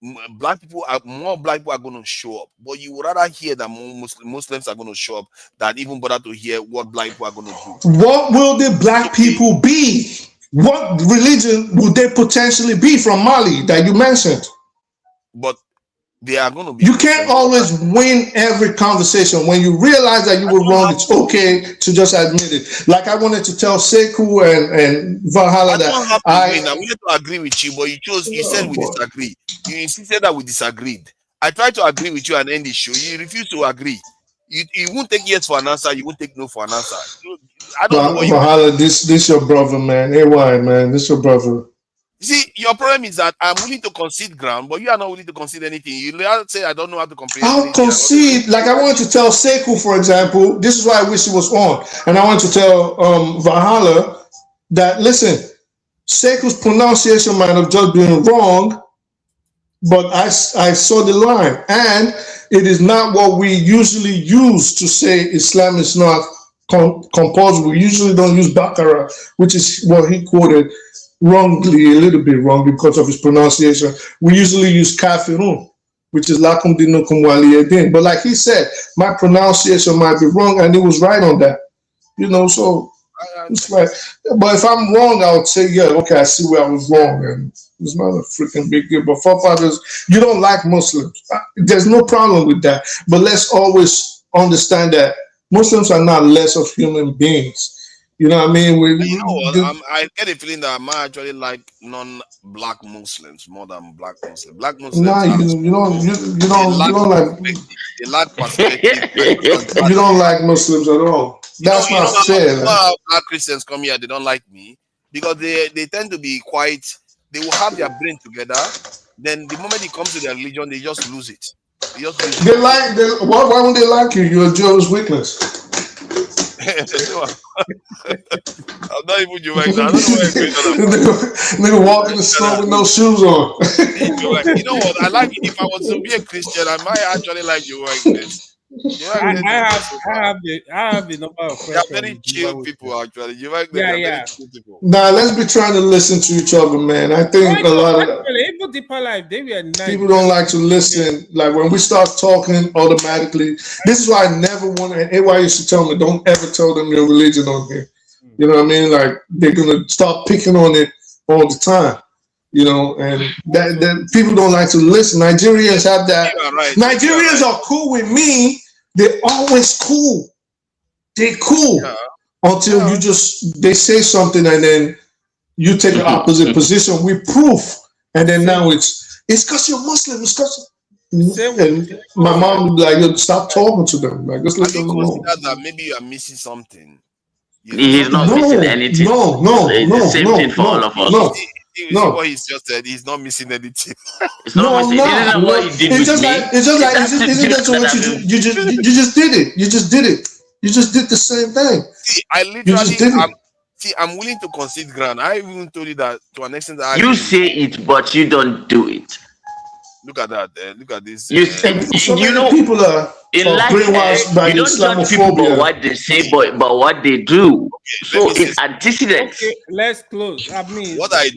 more black people are going to show up. But you would rather hear that more Muslims are going to show up than even bother to hear what black people are going to do. What will the black people be? What religion would they potentially be from Mali that you mentioned? But they are going to be. You can't always win every conversation. When you realize that you were wrong, it's okay to just admit it. Like I wanted to tell Sekou and Valhalla that I wanted to agree with you, but you said we disagree. You insisted that we disagreed. I tried to agree with you and end the show. You refused to agree. You won't take yes for an answer. You won't take no for an answer. I don't know what Valhalla, this your brother, man. Hey, why, man? This your brother. See, your problem is that I'm willing to concede ground, but you are not willing to concede anything. You say I don't know how to concede. I'll concede. Like I wanted to tell Sekou, for example, this is why I wish he was on. And I want to tell Valhalla that, listen, Sekou's pronunciation might have just been wrong, but I saw the line. And it is not what we usually use to say Islam is not compulsory. We usually don't use Baqarah, which is what he quoted wrongly, a little bit wrong because of his pronunciation. We usually use Kafirun, which is Lakum Dinukum Waliyadin. But like he said, my pronunciation might be wrong, and he was right on that. You know, so it's like, but if I'm wrong, I would say, yeah, okay, I see where I was wrong, and it's not a freaking big deal. But forefathers, you don't like Muslims. There's no problem with that. But let's always understand that Muslims are not less of human beings. You know what I mean? You know what? I get a feeling that I might actually like non-black Muslims more than black Muslims. Black Muslims. Nah, you don't like. They lack perspective. You don't like Muslims at all. That's not fair. You know how black Christians come here, they don't like me because they tend to be quite. They will have their brain together. Then the moment it comes to their religion, they just lose it. Why won't they like you? You're a Jehovah's Witness. I'm not even Jehovah's. I don't know why nigga walk in the store with no shoes on. You know what? I like it. If I was to be a Christian, I might actually like Jehovah's. I have the number of friends. They are very chill people, actually. Nah, let's be trying to listen to each other, man. I think a lot of even deeper life, they were nice. People don't like to listen. Like when we start talking automatically, this is why I never want to. AY used to tell me, don't ever tell them your religion on here. You know what I mean? Like they're gonna start picking on it all the time. You know, and that people don't like to listen. Nigerians have that. Right. Nigerians are cool with me. They're always cool. They're cool until they say something and then you take the opposite position with proof. And then now it's because you're Muslim. It's because and my mom would be like, stop talking to them. Like, just let them alone. That maybe you are missing something. He's not missing anything. No. It's the same thing for all of us. No, what he's just said, he's not missing anything. It's not missing. This is what he did with me. You just did it. You just did it. You just did the same thing. See, I literally See, I'm willing to concede ground. I even told you that to an extent. That You say it, but you don't do it. Look at that. Look at this. So many people are brainwashed by you don't judge people by what they say, but what they do. So it's antecedents. Okay, let's close. I mean, what I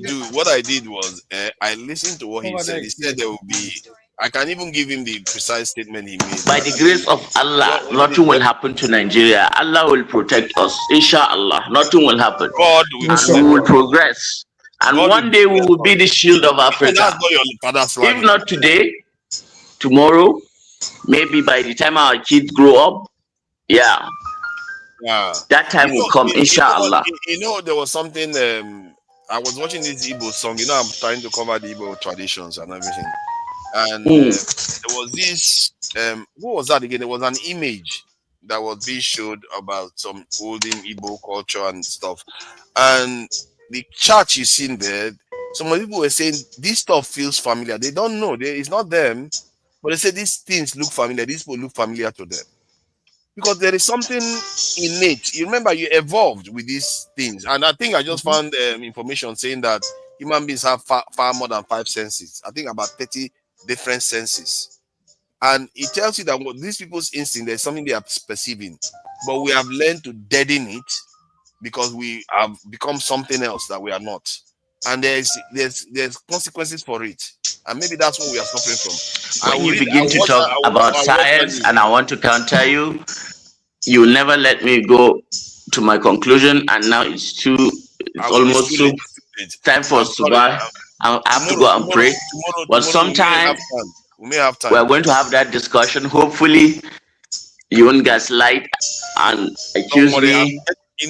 did was I listened to what he said. He said there will be. I can even give him the precise statement he made. By the grace of Allah, nothing will happen to Nigeria. Allah will protect us. Inshallah, nothing will happen. God will, and we will progress. And God one day we will be the shield of Africa. That's not your father's if not today, tomorrow, maybe by the time our kids grow up, yeah, that time will come, inshallah. There was something. I was watching this Igbo song. I'm trying to cover the Igbo traditions and everything. And there was this, what was that again? There was an image that was being showed about some olden Igbo culture and stuff. And the church you seen there, some people were saying this stuff feels familiar. They don't know. It's not them. But they say these things look familiar. These people look familiar to them. Because there is something innate. You remember you evolved with these things. And I think I just found information saying that human beings have far more than 5 senses. I think about 30 different senses, and it tells you that what these people's instinct, there's something they are perceiving, but we have learned to deaden it because we have become something else that we are not, and there's consequences for it, and maybe that's what we are suffering from. When you begin to talk about science, and I want to counter you, you will never let me go to my conclusion, and now it's almost time for Subah. I have to go and pray. But sometime we may have time. We're going to have that discussion. Hopefully, you won't gaslight and accuse me.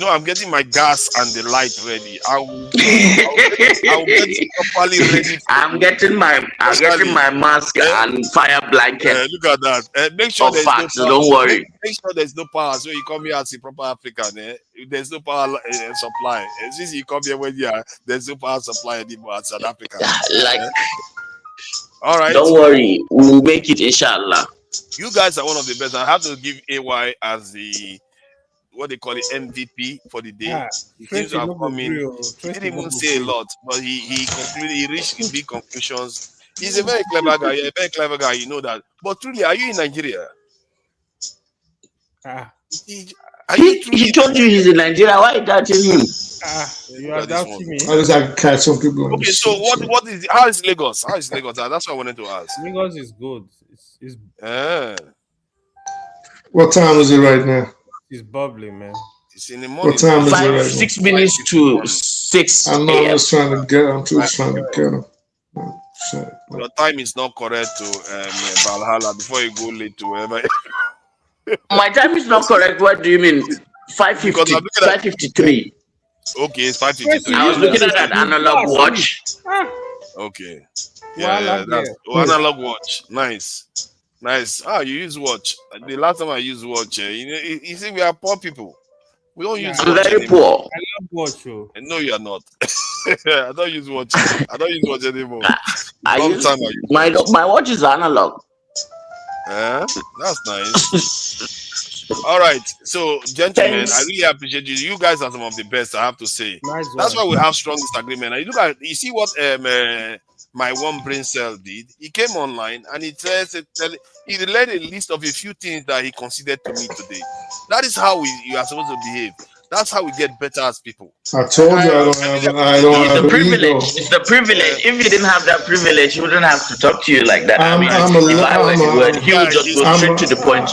I'm getting my gas and the light ready. I will get it properly ready. I'm getting my mask and fire blanket. Look at that. Make sure there's facts, no power. Don't worry. Make sure there's no power. So you come here as a proper African. If there's no power supply, since you come here when there's no power supply anymore as South Africa. All right. Don't worry. We'll make it, inshallah. You guys are one of the best. I have to give AY as the what they call it MVP for the day. He seems to have come in. He didn't even say a lot, but he concluded. He reached big conclusions. He's a very clever guy. A very clever guy. You know that. But truly, are you in Nigeria? He told you he's in Nigeria. Why are you doubting him? You are doubting me. I just have to catch some people. Okay, so what is? How is Lagos? How is Lagos? That's what I wanted to ask. Lagos is good. What time is it right now? It's bubbling, man. It's in the morning. What time is it right 6 minutes to 6 I know. I'm just trying to get. I'm just trying to get him. Your time is not correct to Valhalla before you go late to wherever. My time is not correct. What do you mean? 5:50, 5:53. Okay, it's 5:53. I was looking at an analog watch. Okay. Yeah, that's analog watch. Nice. You use watch. The last time I used watch, you see, we are poor people. We don't use watch very anymore. poor. I love watch you. No, you are not. I don't use watch. I don't use watch anymore. My watch is analog. That's nice. All right, so gentlemen, I really appreciate you. You guys are some of the best, I have to say. That's why we have strong disagreement. And you see what my one brain cell did. He came online and he led a list of a few things that he considered to me today. That is how you are supposed to behave. That's how we get better as people. I told you I don't have the privilege. It's the privilege. If you didn't have that privilege, he wouldn't have to talk to you like that. he would just go straight to the point.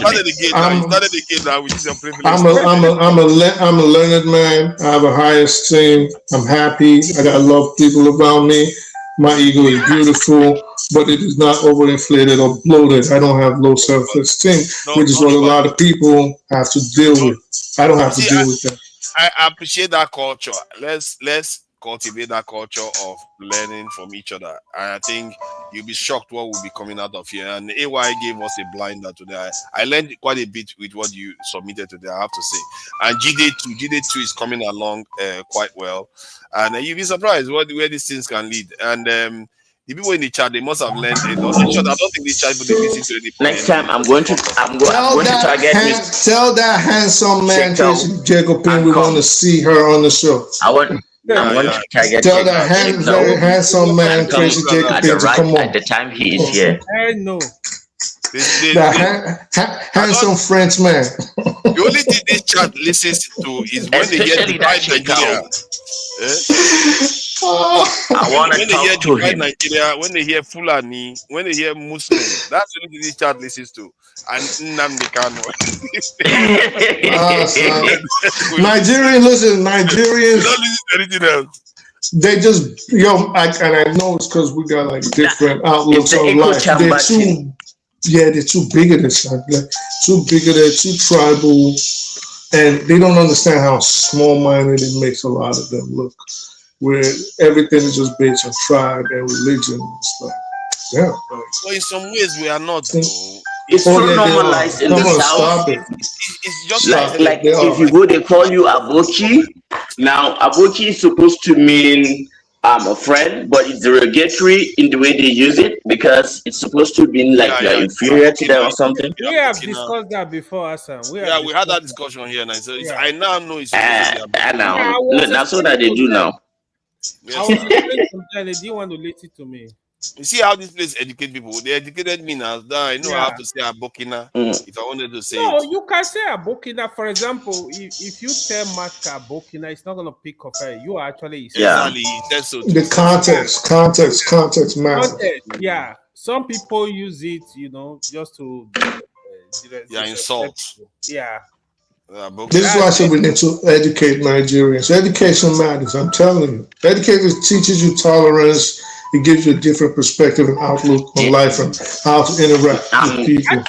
I'm a learned man. I have a high esteem. I'm happy. I got love people around me. My ego is beautiful, but it is not overinflated or bloated. I don't have low self-esteem, which is what a lot of people have to deal with. I don't have to deal with that. I appreciate that culture. Let's cultivate that culture of learning from each other. And I think you'll be shocked what will be coming out of here. And AY gave us a blinder today. I learned quite a bit with what you submitted today, I have to say. And GD2 is coming along quite well. And you'll be surprised where these things can lead. And the people in the chat, they must have learned a lot. In short, I don't think these chat people they listen to any. Next time, I'm going to target Miss. Tell that handsome man, Tracy Jacobin, we want to see her on the show. I'm going to target. Tell that very handsome man, Tracy Jacobin, to come on. At the time he is here. I know. Handsome French man. The only thing this chat listens to is when they hear divide Nigeria. I want to talk to him. Nigeria, when they hear Fulani, when they hear Muslim, that's the only thing this chat listens to. And Nnamdi Kanu. Nigerians, listen, Nigerians. Don't listen to anything else. They just, and I know it's because we got like different outlooks on life. They're too bigoted, like too bigoted, too tribal, and they don't understand how small-minded it makes a lot of them look. Where everything is just based on tribe and religion. It's like, yeah. Well, in some ways we are not. It's so normalized in the South. It's just like if you go, they call you Aboki. Now, Aboki is supposed to mean a friend, but it's derogatory in the way they use it because it's supposed to be like you're inferior to them or something. We have discussed that before, Hassan. We had that discussion here, and so I now know it's. Now so that they do now. I was explaining sometimes they didn't want to listen to me. You see how this place educate people? They educated me now. I know how to say Abokina if I wanted to say No, it. you can say Abokina. For example, if you tell Matka Abokina, it's not going to pick up. You actually the context matters. Yeah, some people use it, just to insult. Yeah. This is why I said we need to educate Nigerians. Education matters. I'm telling you. Education teaches you tolerance. It gives you a different perspective and outlook on life and how to interact with people.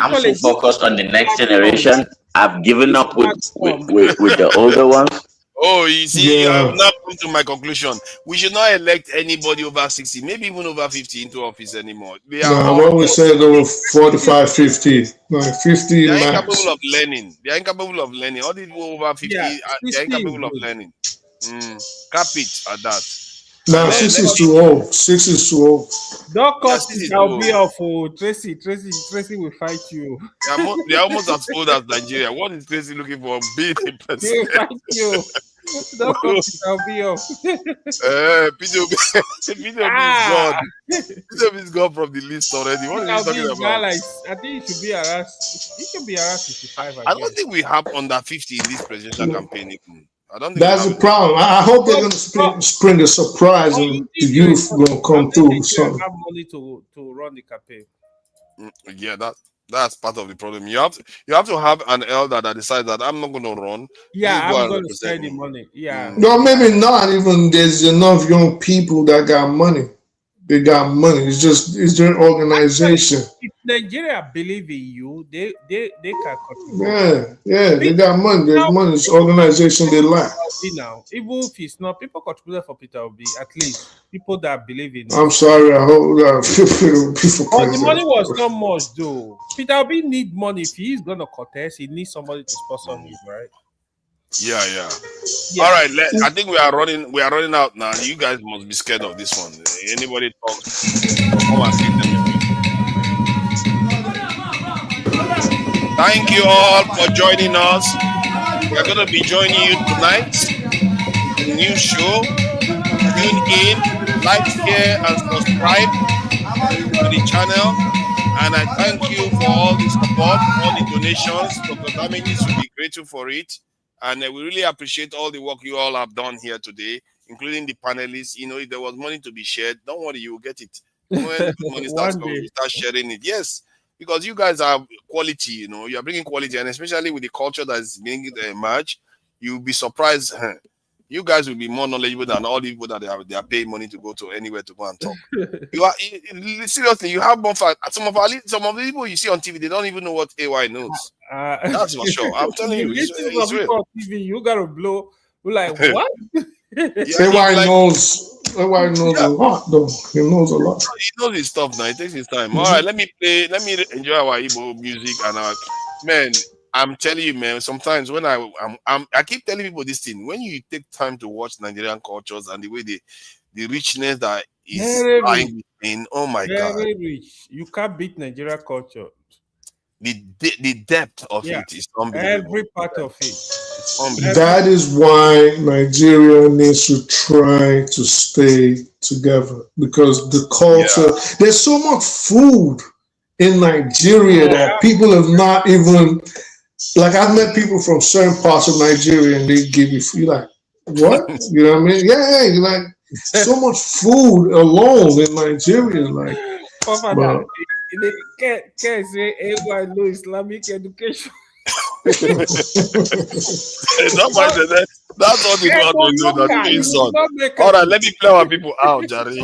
I'm so focused on the next generation. I've given up with the older ones. Oh, you see, I've now come to my conclusion. We should not elect anybody over 60, maybe even over 50 into office anymore. I've always said over 45, 50. Like 50 they are max. incapable of learning. They are incapable of learning. All these people over 50, they are incapable of learning. Cap it at that. No, 6 is too old. 6 is too old. Don't cut it. I'll be off. Tracy will fight you. They are almost as old as Nigeria. What is Tracy looking for? Being a person. He will fight you. Don't cut it. I'll be off. PDOB is gone. PDOB is gone from the list already. What are you talking about? I think it should be around 65. I don't think we have under 50 in this presidential campaign. I don't think that's the problem. I hope they're going to spring a surprise and the youth will come through. Have money to run the campaign. Yeah, that's part of the problem. You have to have an elder that decides that I'm not going to run. Yeah, I'm going to spend the money. Yeah. No, maybe not. Even there's enough young people that got money. They got money. It's their organization. If Nigeria believe in you, they can contribute. Yeah, they got money. There's money. It's organization they lack. Now, even if it's not, people contributed for Peter Obi. At least people that believe in. I'm sorry. I hope that people. The money was not much though. Peter Obi need money. If he is gonna contest, he needs somebody to sponsor him, right? Yeah. All right, I think we are running out now. You guys must be scared of this one. Anybody talk? Come and see them. Thank you all for joining us. We are going to be joining you tonight. A new show. Tune in, like, share, and subscribe to the channel. And I thank you for all the support, all the donations. Dr. Damages will be grateful for it. And we really appreciate all the work you all have done here today, including the panelists. If there was money to be shared, don't worry, you will get it. When the money starts coming, we start sharing it. Yes, because you guys are quality, you are bringing quality, and especially with the culture that is being emerged, you'll be surprised. You guys will be more knowledgeable than all the people that they are paying money to go to anywhere to go and talk. Seriously, you have more fun. Some of the people you see on TV, they don't even know what AY knows. That's for sure. I'm telling you, it's real. On TV, you gotta blow. We're like, what? AY knows a lot, though. He knows a lot. He knows his stuff now. It takes his time. All right, let me enjoy our Igbo music and man. I'm telling you, man, sometimes when I keep telling people this thing, when you take time to watch Nigerian cultures and the way the richness that is Very lying rich. within. Oh my God. Very rich. You can't beat Nigeria culture. The depth of Yeah. it is unbelievable. Every part of it. It's unbelievable. That is why Nigeria needs to try to stay together, because the culture, there's so much food in Nigeria that people have not even, like, I've met people from certain parts of Nigeria and they give you food, like, what? You know what I mean? Yeah, you're like, so much food alone in Nigeria, like, Papa, they can't say everyone know Islamic education. That's what we want to do. That insult. All right, let me play our people out, Jerry.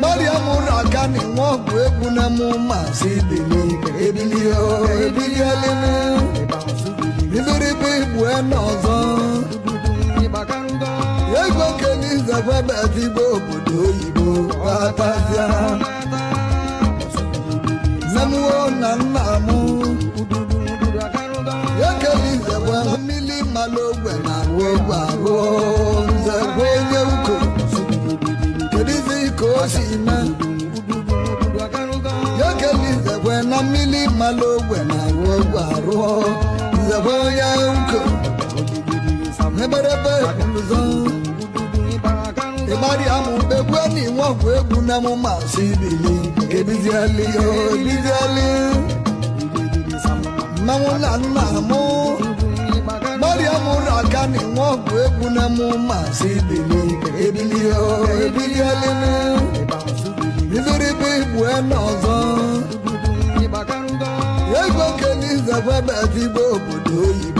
Maria egwu na mụ masị ebili ebili o ebili alịnụ iberibe igbu n'ọzọ ego keliza gwabata igbo obodo oyibo batazia namuo na nna mụ ekeliza gwa mmiri mmalụ ogbe na ogbe abụọ nzekwa onye uko kedizi ka o si na ekeliza gwa na mmiri mmalụ ogbe na ogbe abụọ nzekwa onye uko eberebe ụzọ ịgbari amụ egwu na inwegwu egwu na mụ masị ibili ebiziali obiziali mmanwụ na nna mụ gbari amụ aka na inwegwu egwu na mụ masị ibili ebili ebiliali ibiribe igbu n'ọzọ ego keliza gwabata igbo obodo oyibo